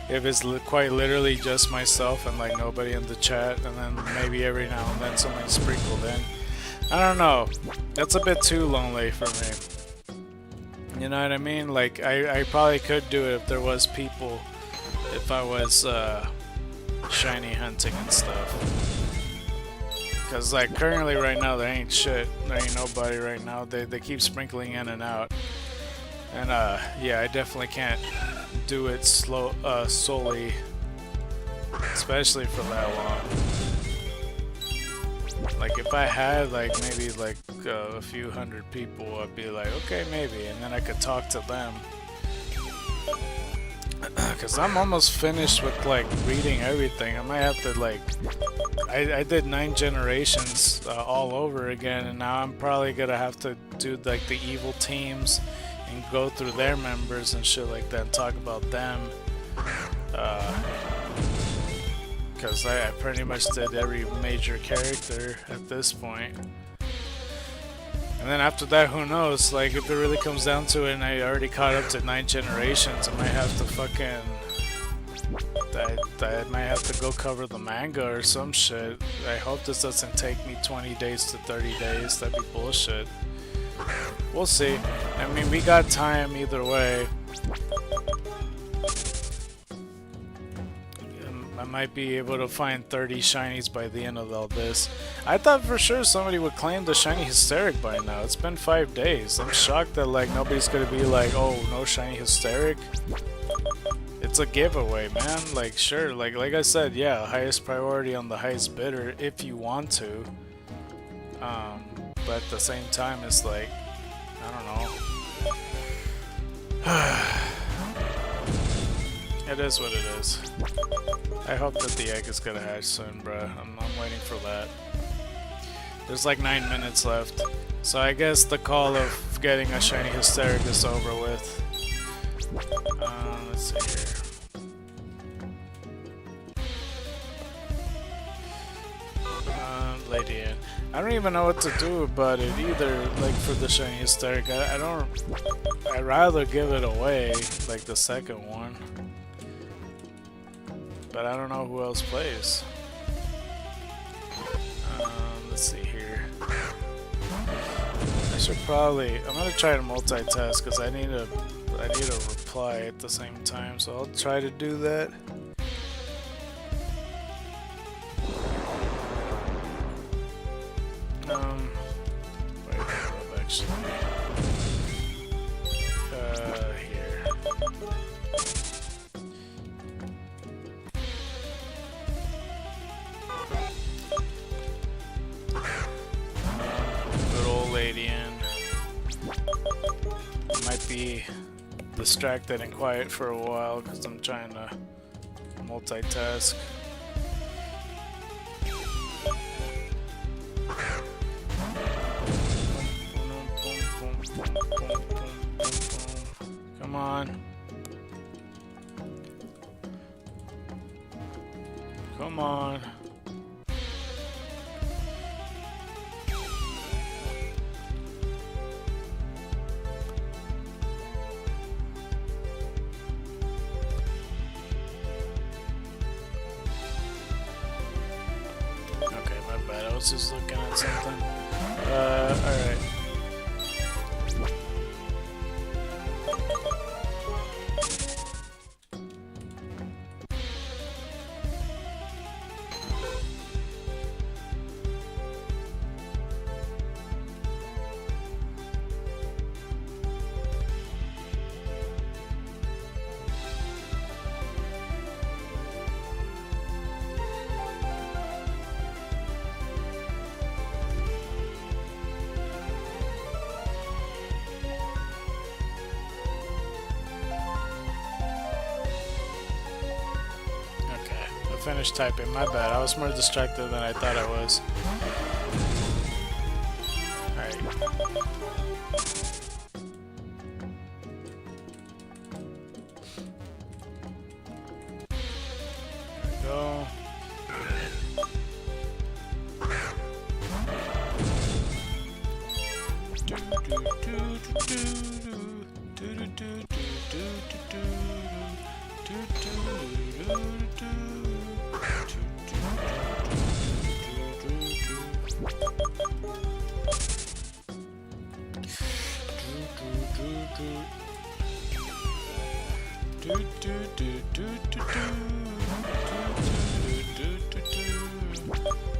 if it's quite literally just myself and like nobody in the chat, and then maybe every now and then somebody sprinkled in, I don't know, that's a bit too lonely for me. You know what I mean? Like, I probably could do it if there was people, if I was shiny hunting and stuff. Because like currently right now there ain't shit, there ain't nobody right now. They keep sprinkling in and out. And yeah, I definitely can't do it solely, especially for that long. Like if I had like maybe like a few hundred people, I'd be like, okay, maybe, and then I could talk to them. Cause I'm almost finished with like reading everything. I might have to like, I did 9 generations all over again, and now I'm probably gonna have to do like the evil teams and go through their members and shit like that and talk about them. Cause I pretty much did every major character at this point. And then after that, who knows? Like, if it really comes down to it and I already caught up to 9 generations, I might have to fucking... I might have to go cover the manga or some shit. I hope this doesn't take me 20 days to 30 days. That'd be bullshit. We'll see. I mean, we got time either way. I might be able to find 30 shinies by the end of all this. I thought for sure somebody would claim the shiny hysteric by now. It's been 5 days. I'm shocked that like nobody's gonna be like, oh, no shiny hysteric. It's a giveaway, man. Like, sure, like I said, yeah, highest priority on the highest bidder if you want to. But at the same time, it's like, I don't know. It is what it is. I hope that the egg is gonna hatch soon, bruh. I'm waiting for that. There's like 9 minutes left. So I guess the call of getting a shiny hysteric is over with. Let's see here. Lady in. I don't even know what to do about it either, like for the shiny hysteric. I'd rather give it away, like the second one. But I don't know who else plays. Let's see here. I should probably... I'm gonna try to multitask because I need a reply at the same time, so I'll try to do that. Wait, hold up, actually. Here. Good old lady in. Might be distracted and quiet for a while because I'm trying to multitask. Come on. Come on. Okay, my bad. I was just looking at something. Alright. finish typing. My bad. I was more distracted than I thought I was. Alright. There we go.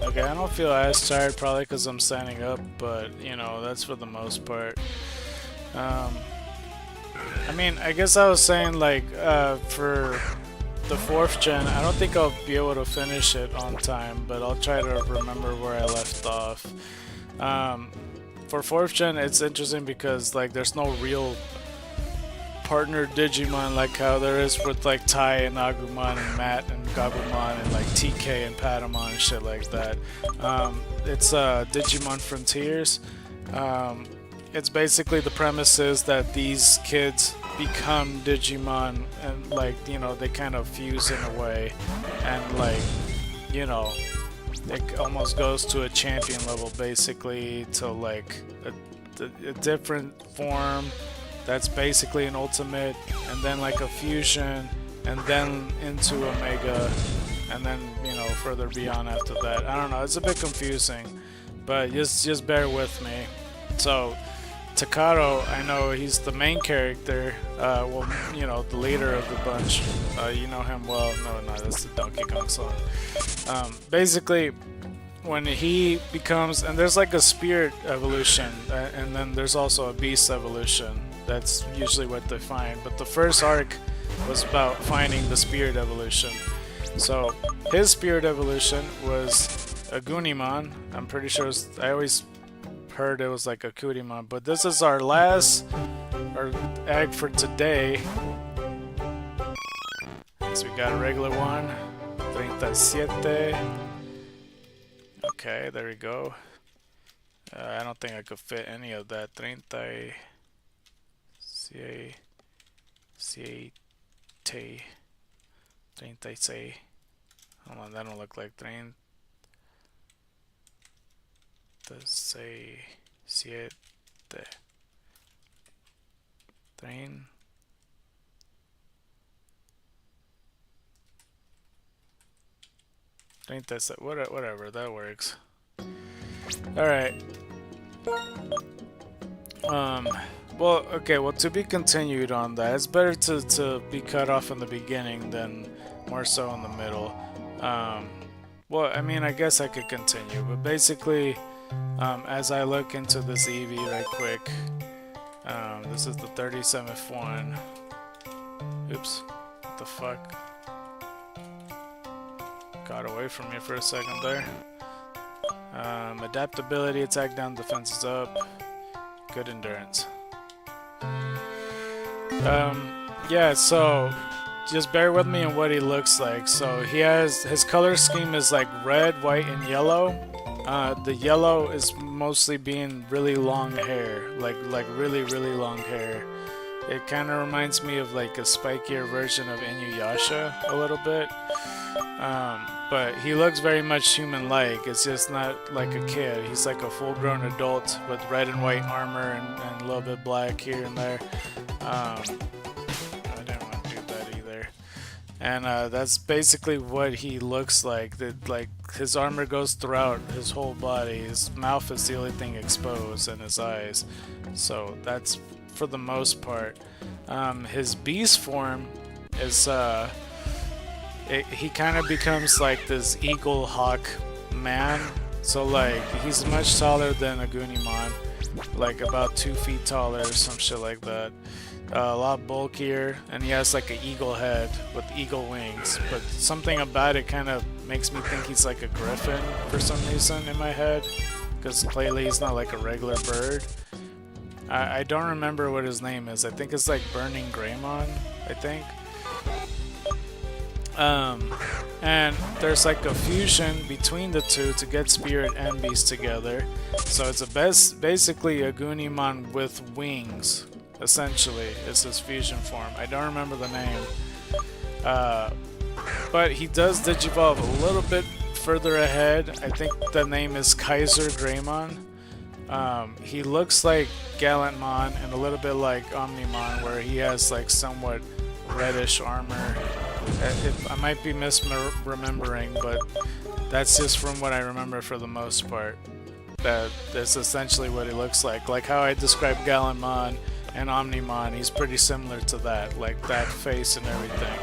Okay, I don't feel as tired, probably because I'm standing up, but you know, that's for the most part. I mean, I guess I was saying, like, for the 4th gen, I don't think I'll be able to finish it on time, but I'll try to remember where I left off. For 4th gen, it's interesting because, like, there's no real partner Digimon like how there is with, like, Tai and Agumon and Matt and Gabumon and, like, TK and Patamon and shit like that. It's Digimon Frontiers. It's basically the premise is that these kids become Digimon and, like, you know, they kind of fuse in a way, and, like, you know, it almost goes to a champion level basically, to like a different form that's basically an ultimate, and then like a fusion, and then into Omega, and then, you know, further beyond after that. I don't know, it's a bit confusing, but just bear with me. So Takato, I know he's the main character, well, you know, the leader of the bunch. You know him well. No, that's the Donkey Kong song. Basically, when he becomes, and there's like a spirit evolution, and then there's also a beast evolution. That's usually what they find. But the first arc was about finding the spirit evolution. So his spirit evolution was a Gunimon. I'm pretty sure I always heard it was like a Kurimon, but this is our last egg for today. So we got a regular one, 37. Okay, there we go. I don't think I could fit any of that. 37. Hold on, that don't look like 37. 37. 37. Whatever, that works. Alright. Well, okay, well, to be continued on that. It's better to be cut off in the beginning than more so in the middle. Well, I mean, I guess I could continue, but basically, as I look into this Eevee right quick, this is the 37th one. Oops, what the fuck? Got away from me for a second there. Adaptability, attack down, defense is up. Good endurance. Yeah, so just bear with me on what he looks like. So he has, his color scheme is like red, white, and yellow. The yellow is mostly being really long hair, like really long hair. It kind of reminds me of like a spikier version of Inuyasha a little bit. But he looks very much human-like. It's just not like a kid. He's like a full-grown adult with red and white armor and a little bit black here and there. I didn't want to do that either. And that's basically what he looks like. Like his armor goes throughout his whole body. His mouth is the only thing exposed, and his eyes. So that's for the most part. His beast form is he kind of becomes like this eagle hawk man. So like he's much taller than a Gunimon, like about 2 feet taller or some shit like that. A lot bulkier, and he has like an eagle head with eagle wings, but something about it kind of makes me think he's like a griffin for some reason in my head, because clearly he's not like a regular bird. I don't remember what his name is. I think it's like Burning Greymon, I think. And there's like a fusion between the two to get Spirit and Beast together. So it's basically a Goonimon with wings, essentially. It's this fusion form. I don't remember the name. But he does digivolve a little bit further ahead. I think the name is Kaiser Greymon. He looks like Gallantmon and a little bit like Omnimon, where he has like somewhat reddish armor. I might be misremembering, but that's just from what I remember for the most part. That's essentially what he looks like. Like how I described Gallantmon and Omnimon, he's pretty similar to that, like that face and everything.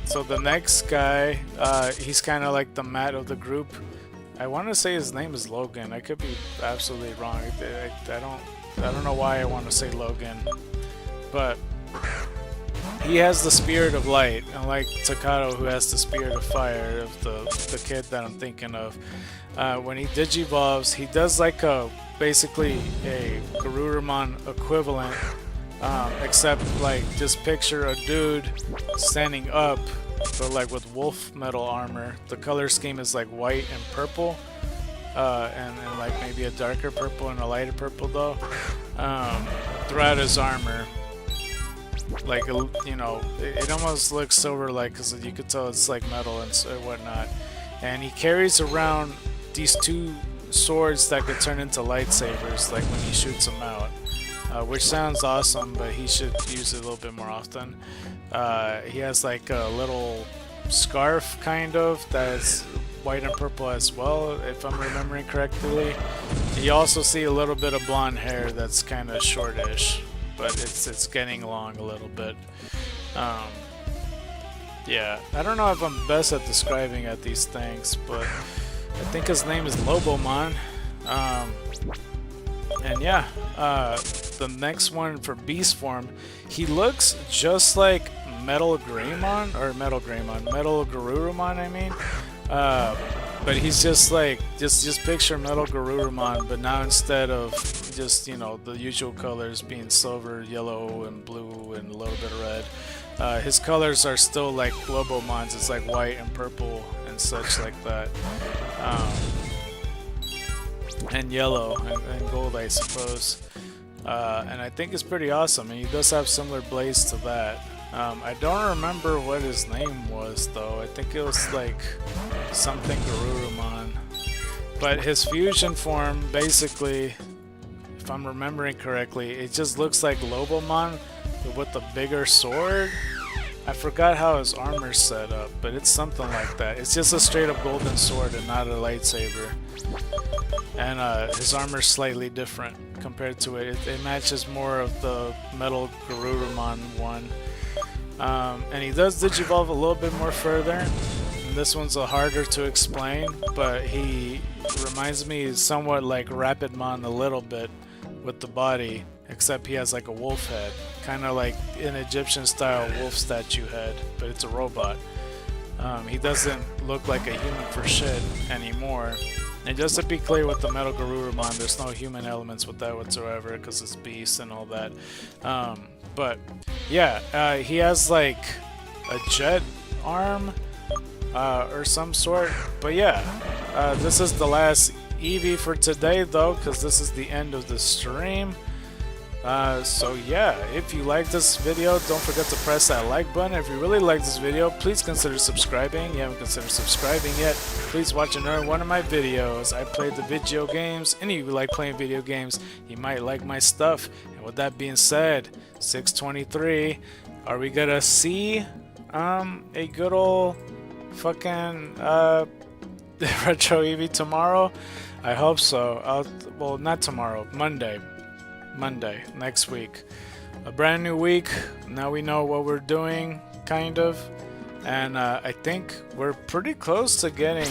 So the next guy, he's kind of like the Matt of the group. I want to say his name is Logan. I could be absolutely wrong. I don't know why I want to say Logan, but he has the Spirit of Light, unlike Takato, who has the Spirit of Fire, of the kid that I'm thinking of. When he digivolves, he does like basically a Garurumon equivalent, except like just picture a dude standing up, but like with wolf metal armor. The color scheme is like white and purple, and like maybe a darker purple and a lighter purple though, throughout his armor. Like, you know, it almost looks silver-like because you could tell it's like metal and whatnot. And he carries around these two swords that could turn into lightsabers, like when he shoots them out, which sounds awesome, but he should use it a little bit more often. He has like a little scarf, kind of, that's white and purple as well, if I'm remembering correctly. You also see a little bit of blonde hair that's kind of shortish, but it's getting long a little bit. Yeah, I don't know if I'm best at describing at these things, but I think his name is Lobomon. And yeah, the next one for Beast form, he looks just like Metal Garurumon, I mean. But he's just like, just picture Metal Garurumon, but now instead of just, you know, the usual colors being silver, yellow, and blue, and a little bit of red, his colors are still like Lobomon's. It's like white and purple and such like that, and yellow and gold, I suppose. And I think it's pretty awesome, and he does have similar blades to that. I don't remember what his name was though. I think it was like something Garurumon. But his fusion form, basically, if I'm remembering correctly, it just looks like Lobomon, but with a bigger sword. I forgot how his armor's set up, but it's something like that. It's just a straight up golden sword and not a lightsaber. And his armor's slightly different compared to it. It matches more of the Metal Garurumon one. And he does digivolve a little bit more further. And this one's harder to explain, but he reminds me somewhat like Rapidmon a little bit with the body, except he has like a wolf head, kind of like an Egyptian style wolf statue head, but it's a robot. He doesn't look like a human for shit anymore. And just to be clear with the Metal Garurumon, there's no human elements with that whatsoever because it's beast and all that. But yeah, he has like a jet arm or some sort. But yeah, this is the last Eevee for today though, because this is the end of the stream. So yeah, if you like this video, don't forget to press that like button. If you really like this video, please consider subscribing. If you haven't considered subscribing yet, please watch another one of my videos. I play the video games. Any of you like playing video games, you might like my stuff. And with that being said, 623, are we gonna see a good old fucking retro Eevee tomorrow? I hope so. Well, not tomorrow, Monday, next week. A brand new week. Now we know what we're doing, kind of. And I think we're pretty close to getting...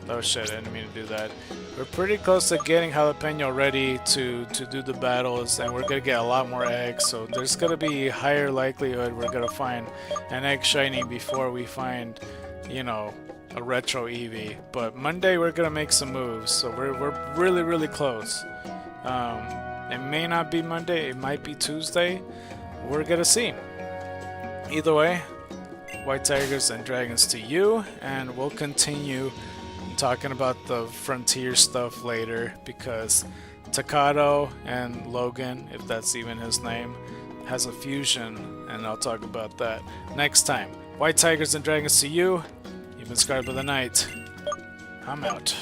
Oh shit, I didn't mean to do that. We're pretty close to getting Jalapeno ready to do the battles, and we're gonna get a lot more eggs, so there's gonna be higher likelihood we're gonna find an egg shiny before we find, you know, a retro Eevee. But Monday we're gonna make some moves, so we're really, really close. It may not be Monday, it might be Tuesday. We're gonna see. Either way, White Tigers and Dragons to you, and we'll continue talking about the Frontier stuff later because Takato and Logan, if that's even his name, has a fusion, and I'll talk about that next time. White Tigers and Dragons to you. You've been Scarred by the Night. I'm out.